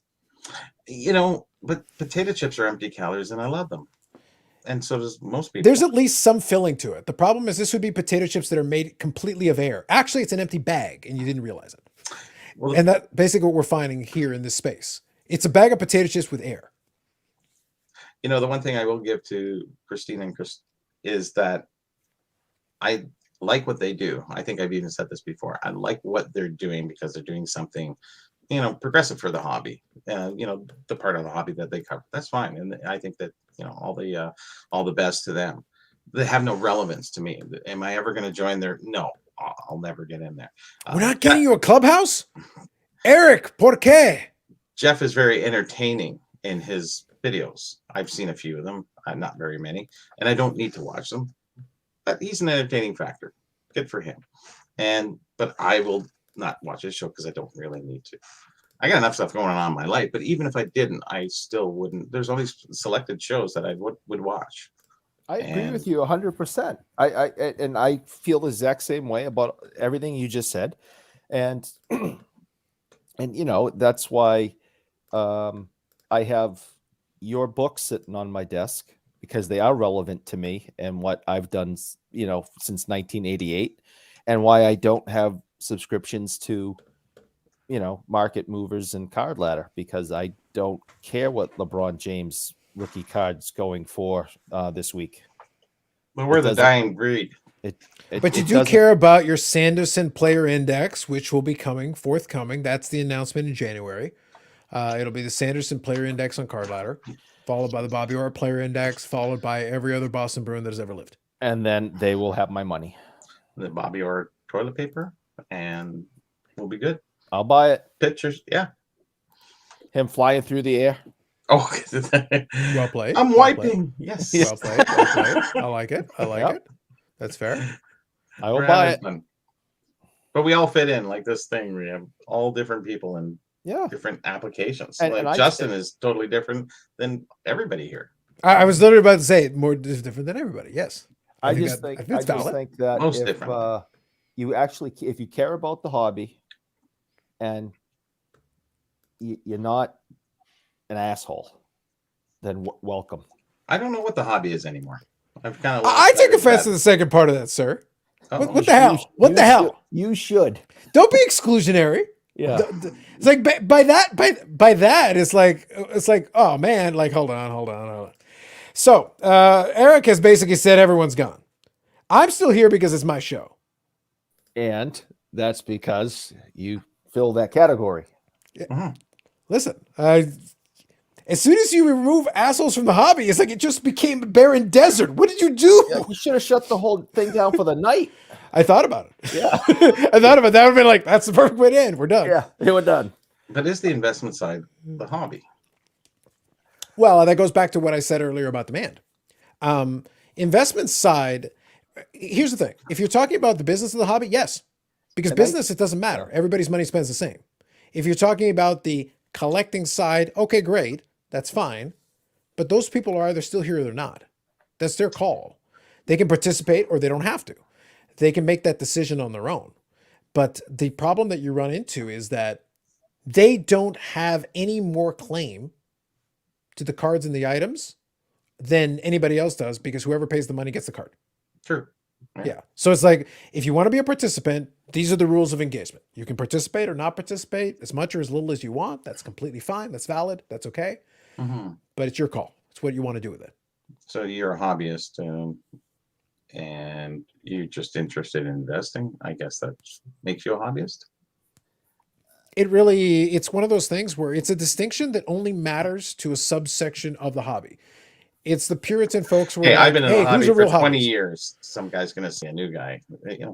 But potato chips are empty calories and I love them. And so does most people. There's at least some filling to it. The problem is this would be potato chips that are made completely of air. Actually, it's an empty bag and you didn't realize it. Well, and that's basically what we're finding here in this space. It's a bag of potato chips with air. The one thing I will give to Christine and Chris is that I like what they do. I think I've even said this before. I like what they're doing because they're doing something, progressive for the hobby. The part of the hobby that they cover. That's fine. And I think that, all the best to them. They have no relevance to me. Am I ever going to join their? No, I'll never get in there. We're not getting you a clubhouse? Eric, ¿por qué? Jeff is very entertaining in his videos. I've seen a few of them, not very many, and I don't need to watch them. But he's an entertaining factor. Good for him. But I will not watch his show because I don't really need to. I got enough stuff going on in my life, but even if I didn't, I still wouldn't. There's only selected shows that I would watch. I agree And- with you 100%. And I feel the exact same way about everything you just said, and and that's why I have your book sitting on my desk because they are relevant to me and what I've done, since 1988, and why I don't have subscriptions to market movers and card ladder because I don't care what LeBron James rookie card's going for this week. But we're the doesn't- dying breed. But you it do doesn't- care about your Sanderson Player Index, which will be forthcoming. That's the announcement in January. It'll be the Sanderson Player Index on Card Ladder, followed by the Bobby Orr Player Index, followed by every other Boston Bruin that has ever lived. And then they will have my money. The Bobby Orr toilet paper, and we'll be good. I'll buy it. Pictures, yeah. Him flying through the air. Oh, Well played. I'm Well wiping. Yes. Well played. Well played. I like it. I like Yep. it. That's fair. I will We're buy having it. fun. But we all fit in like this thing. We have all different people and Yeah. different applications. And- Like and I- Justin is totally different than everybody here. I was literally about to say more different than everybody. Yes. I think just that- think I I think it's just valid. think that Most if different. if you care about the hobby and you're not an asshole, then welcome. I don't know what the hobby is anymore. I've kind of. I take offense to the second part of that, sir. What the hell? What the hell? You should. Don't be exclusionary. Yeah. It's like by that it's like oh man, like hold on. So Eric has basically said everyone's gone. I'm still here because it's my show. And that's because you fill that category. Listen, as soon as you remove assholes from the hobby, it's like it just became a barren desert. What did you do? Yeah, you should have shut the whole thing down for the night. I thought about it. Yeah. I thought about that. Would have been like, that's the perfect way to end. We're done. Yeah, they were done. But is the investment side the hobby? Well, that goes back to what I said earlier about demand. Investment side, here's the thing. If you're talking about the business of the hobby, yes. Because business, it doesn't matter. Everybody's money spends the same. If you're talking about the collecting side, okay, great. That's fine. But those people are either still here or they're not. That's their call. They can participate or they don't have to. They can make that decision on their own. But the problem that you run into is that they don't have any more claim to the cards and the items than anybody else does because whoever pays the money gets the card. True. Yeah. So it's like, if you want to be a participant, these are the rules of engagement. You can participate or not participate as much or as little as you want. That's completely fine. That's valid. That's okay. Mm-hmm. But it's your call. It's what you want to do with it. So you're a hobbyist, and you're just interested in investing. I guess that makes you a hobbyist. It's one of those things where it's a distinction that only matters to a subsection of the hobby. It's the Puritan folks where Hey, like, I've been in hey, a hobby who's a for real 20 hobbyist? years. Some guy's going to see a new guy. Yeah.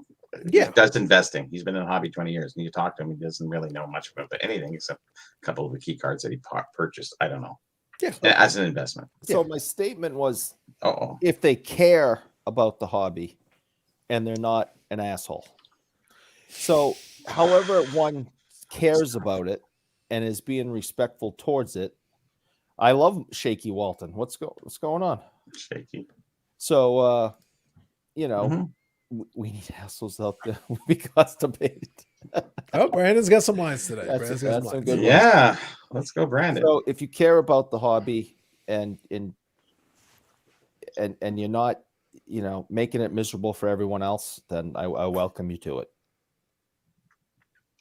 He does investing. He's been in a hobby 20 years. And you talk to him, he doesn't really know much about anything except a couple of the key cards that he purchased. I don't know. Yeah. As an investment. So my statement was Oh, if they care about the hobby and they're not an asshole. So however one cares about it and is being respectful towards it. I love Shaky Walton. What's going on? shaky. So Mhm. we need assholes out there. We'll be constipated. Oh, Brandon's got some lines today. That's Brandon's a- got that's some a lines. good one. Yeah. Let's go, Brandon. So if you care about the hobby and you're not, making it miserable for everyone else, then I welcome you to it.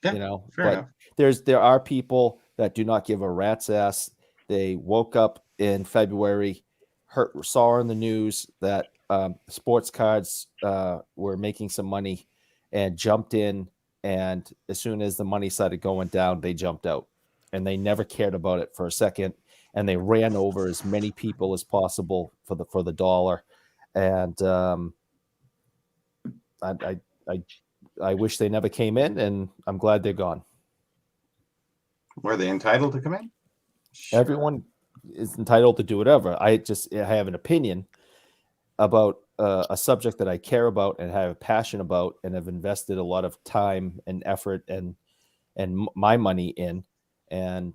Yeah, fair but enough. there are people that do not give a rat's ass. They woke up in February, saw on the news that sports cards were making some money and jumped in. And as soon as the money started going down, they jumped out and they never cared about it for a second. And they ran over as many people as possible for the dollar. And I wish they never came in, and I'm glad they're gone. Were they entitled to come in? Everyone is entitled to do whatever. I have an opinion about a subject that I care about and have a passion about and have invested a lot of time and effort and my money in. And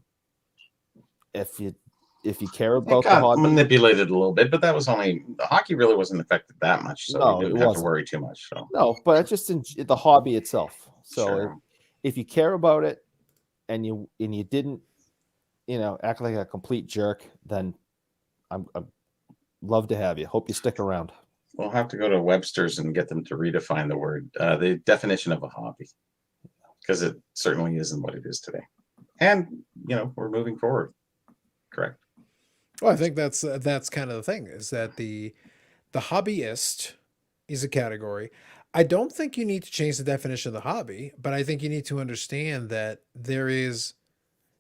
if you care It about the got hobby, manipulated a little bit, but that was only the hockey really wasn't affected that much, so No, you it didn't have to wasn't. worry too much. So no, but it's just in the hobby itself. So Sure. if you care about it and you didn't, act like a complete jerk, then I'm love to have you. Hope you stick around. We'll have to go to Webster's and get them to redefine the word, the definition of a hobby, because it certainly isn't what it is today. And we're moving forward. Correct. Well, I think that's kind of the thing, is that the hobbyist is a category. I don't think you need to change the definition of the hobby, but I think you need to understand that there is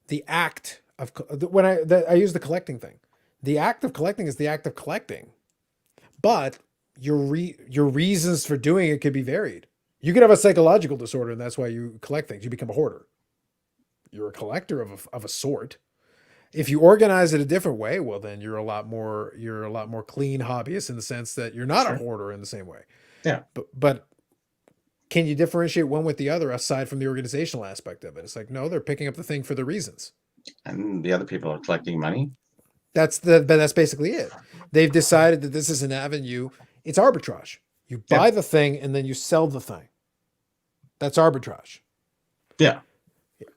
the act of I use the collecting thing. The act of collecting is the act of collecting, but your reasons for doing it could be varied. You could have a psychological disorder, and that's why you collect things. You become a hoarder. You're a collector of a sort. If you organize it a different way, well, then you're a lot more clean hobbyist, in the sense that you're not a hoarder in the same way. Yeah. But can you differentiate one with the other aside from the organizational aspect of it? It's like, no, they're picking up the thing for the reasons. And the other people are collecting money. That's basically it. They've decided that this is an avenue. It's arbitrage. You buy the thing and then you sell the thing. That's arbitrage. Yeah.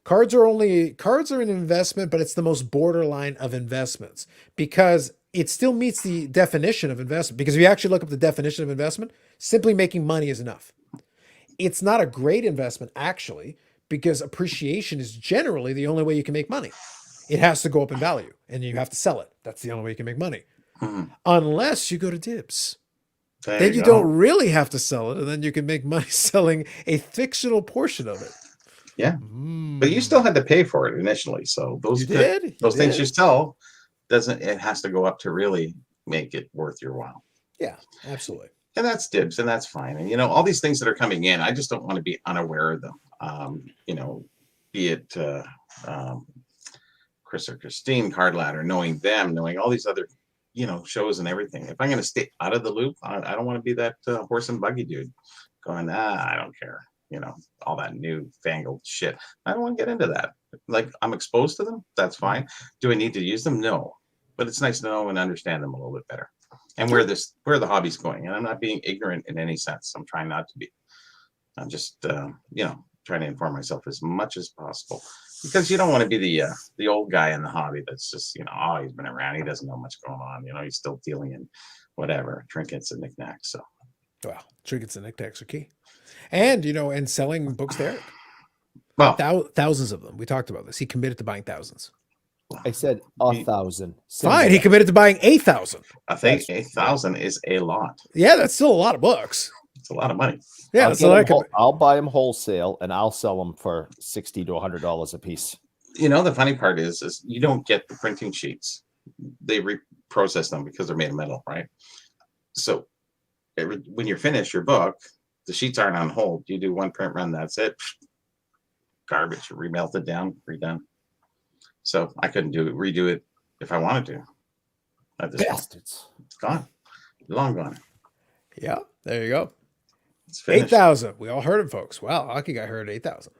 Cards are an investment, but it's the most borderline of investments, because it still meets the definition of investment. Because if you actually look up the definition of investment, simply making money is enough. It's not a great investment, actually, because appreciation is generally the only way you can make money. It has to go up in value and you have to sell it. That's the only way you can make money. Unless you go to Dibbs. Then you don't really have to sell it, and then you can make money selling a fictional portion of it. Yeah. But you still had to pay for it initially. So those things you sell, it has to go up to really make it worth your while. Yeah, absolutely. And that's Dibbs, and that's fine. And all these things that are coming in, I just don't want to be unaware of them. Be it Chris or Christine Card Ladder, knowing them, knowing all these other shows and everything. If I'm going to stay out of the loop, I don't want to be that horse and buggy dude going, I don't care. All that new fangled shit. I don't want to get into that. Like, I'm exposed to them. That's fine. Do I need to use them? No. But it's nice to know and understand them a little bit better, and where the hobby's going. And I'm not being ignorant in any sense. I'm trying not to be. I'm just, trying to inform myself as much as possible, because you don't want to be the old guy in the hobby that's just, he's been around. He doesn't know much going on. He's still dealing in whatever trinkets and knickknacks. So, well, trinkets and knickknacks are key. And, and selling books to Eric. Well, thousands of them. We talked about this. He committed to buying thousands. I said 1,000. Fine. He committed to buying 8,000. I think 8,000 is a lot. Yeah, that's still a lot of books. It's a lot of money. Yeah, I'll buy them wholesale and I'll sell them for $60 to $100 a piece. The funny part is you don't get the printing sheets. They reprocess them because they're made of metal, right? So when you're finished your book, the sheets aren't on hold. You do one print run, that's it. Garbage, remelted down, redone. So I couldn't redo it if I wanted to. At this Bastards. point. It's gone. Long gone. Yeah, there you go. It's finished. 8,000. We all heard it, folks. Wow, Hockey Guy heard 8,000.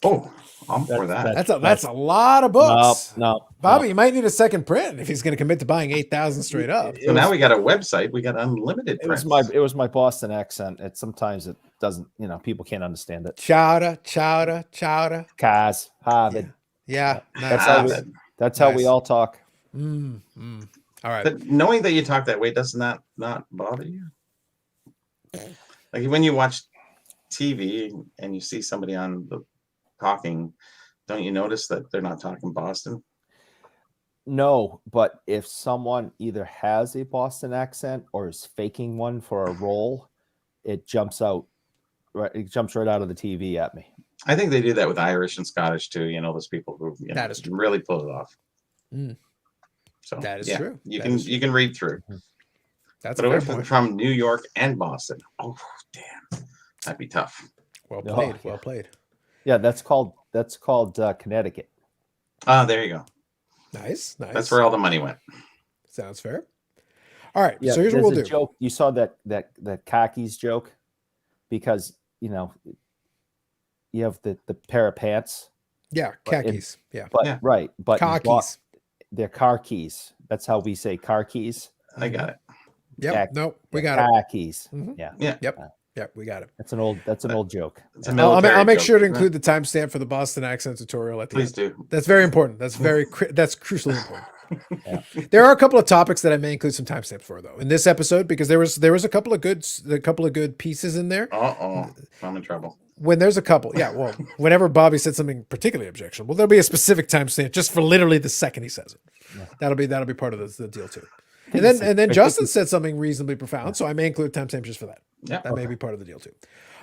Oh, I'm for that. That's a lot of books. No, Bobby, you might need a second print if he's going to commit to buying 8,000 straight up. So now we got a website. We got unlimited prints. It was my Boston accent. Sometimes it doesn't. people can't understand it. Chowder. Kaz, Harvard. Yeah, That's how we all talk. All right. But knowing that you talk that way, doesn't that not bother you? Like when you watch TV and you see somebody on the talking, don't you notice that they're not talking Boston? No, but if someone either has a Boston accent or is faking one for a role, it jumps out. Right, it jumps right out of the TV at me. I think they do that with Irish and Scottish too. Those people who that is can really pull it off. So that is true. You can read through. That's but from New York and Boston. Oh damn, that'd be tough. Well played. Well played. Yeah, that's called Connecticut. There you go. Nice. That's where all the money went. Sounds fair. All right. Yeah, so here's what we'll do. Joke. You saw that khakis joke, because you have the pair of pants Yeah, But in- khakis. Yeah, But Yeah. right, but car in block- keys. they're car keys. That's how we say car keys. I got it. Yep. Khak- No, we they're got it. car keys. Mhm. Yeah, Yep, we got it. that's an old joke. It's a I'll military make joke, sure to isn't it? include the timestamp for the Boston accent tutorial at the Please end. do. That's very important. That's that's crucially important. There are a couple of topics that I may include some timestamps for though in this episode because there was a couple of good pieces in there. I'm in trouble. When there's a couple, yeah. Well, whenever Bobby said something particularly objectionable, there'll be a specific timestamp just for literally the second he says it. Yeah. That'll be part of the deal too. think And it's then like- Justin said something reasonably profound, so I may include timestamps just for that. Yeah. That may be part of the deal too.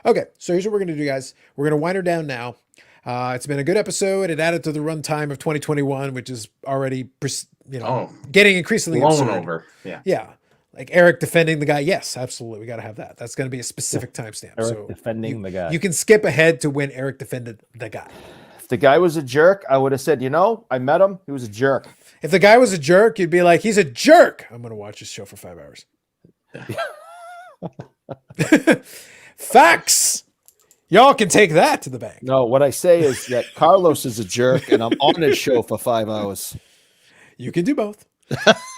Okay, so here's what we're gonna do, guys. We're gonna wind her down now. It's been a good episode. It added to the runtime of 2021, which is already getting increasingly Blown absurd. over. Yeah. Yeah, like Eric defending the guy. Yes, absolutely. We got to have that. That's going to be a specific timestamp. Eric So defending the guy. you can skip ahead to when Eric defended the guy. If the guy was a jerk, I would have said, I met him. He was a jerk. If the guy was a jerk, you'd be like, he's a jerk. I'm going to watch this show for 5 hours. Facts. Y'all can take that to the bank. No, what I say is that Carlos is a jerk, and I'm on his show for 5 hours. You can do both.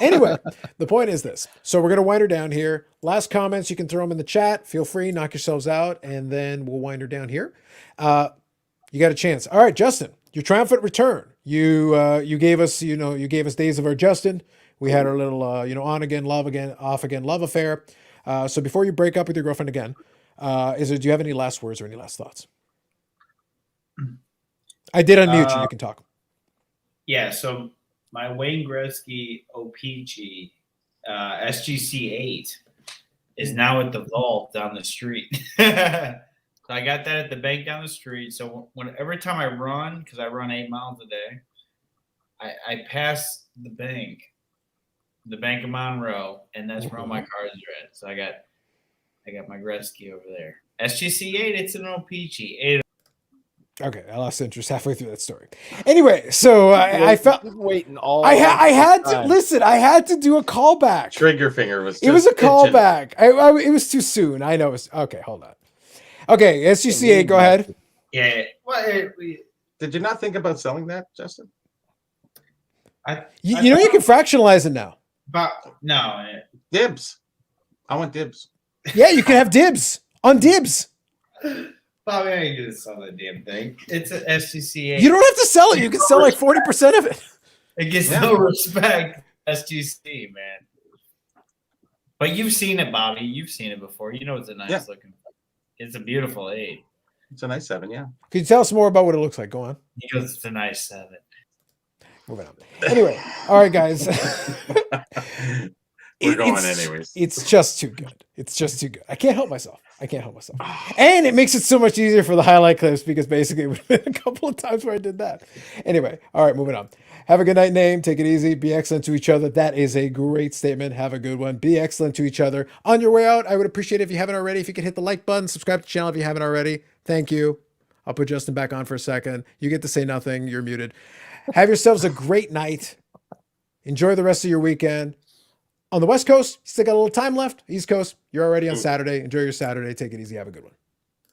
Anyway, the point is this. So we're going to wind her down here. Last comments, you can throw them in the chat. Feel free, knock yourselves out, and then we'll wind her down here. You got a chance. All right, Justin, your triumphant return. You gave us, Days of Our Justin. We had our little, on again, off again, love affair. So before you break up with your girlfriend again, do you have any last words or any last thoughts? I did unmute you. You can talk. Yeah, so my Wayne Gretzky OPG SGC8 is now at the vault down the street. So I got that at the bank down the street. So every time I run, because I run 8 miles a day, I pass the Bank of Monroe, and that's where all my cars are at. So I got my Gretzky over there. SGC8, it's an OPG. Okay, I lost interest halfway through that story. Anyway, so I felt waiting all. I had to time. listen. I had to do a callback. Trigger finger was. It was a just itching. callback. It was too soon. I know. Okay, hold on. Okay, SGCA, go ahead. Yeah. Well, Did you not think about selling that, Justin? You can fractionalize it now. but no. Dibbs. I want dibs. Yeah, you can have dibs on dibs. Bobby, I ain't gonna sell that damn thing. It's an SGC8. You don't have to sell it. You can sell like 40% of it. It gets no respect. SGC, man. But you've seen it, Bobby. You've seen it before. You know it's a nice looking. It's a beautiful 8. It's a nice 7, yeah. Can you tell us more about what it looks like? Go on. He goes, it's a nice 7. Moving on. Anyway, all right, guys. We're going It's- anyways. It's just too good. It's just too good. I can't help myself. And it makes it so much easier for the highlight clips because basically it would have been a couple of times where I did that. Anyway, all right, moving on. Have a good night, name. Take it easy. Be excellent to each other. That is a great statement. Have a good one. Be excellent to each other. On your way out, I would appreciate it if you haven't already, if you could hit the like button, subscribe to the channel if you haven't already. Thank you. I'll put Justin back on for a second. You get to say nothing. You're muted. Have yourselves a great night. Enjoy the rest of your weekend. On the West Coast, you still got a little time left. East Coast, you're already on Saturday. Enjoy your Saturday. Take it easy. Have a good one.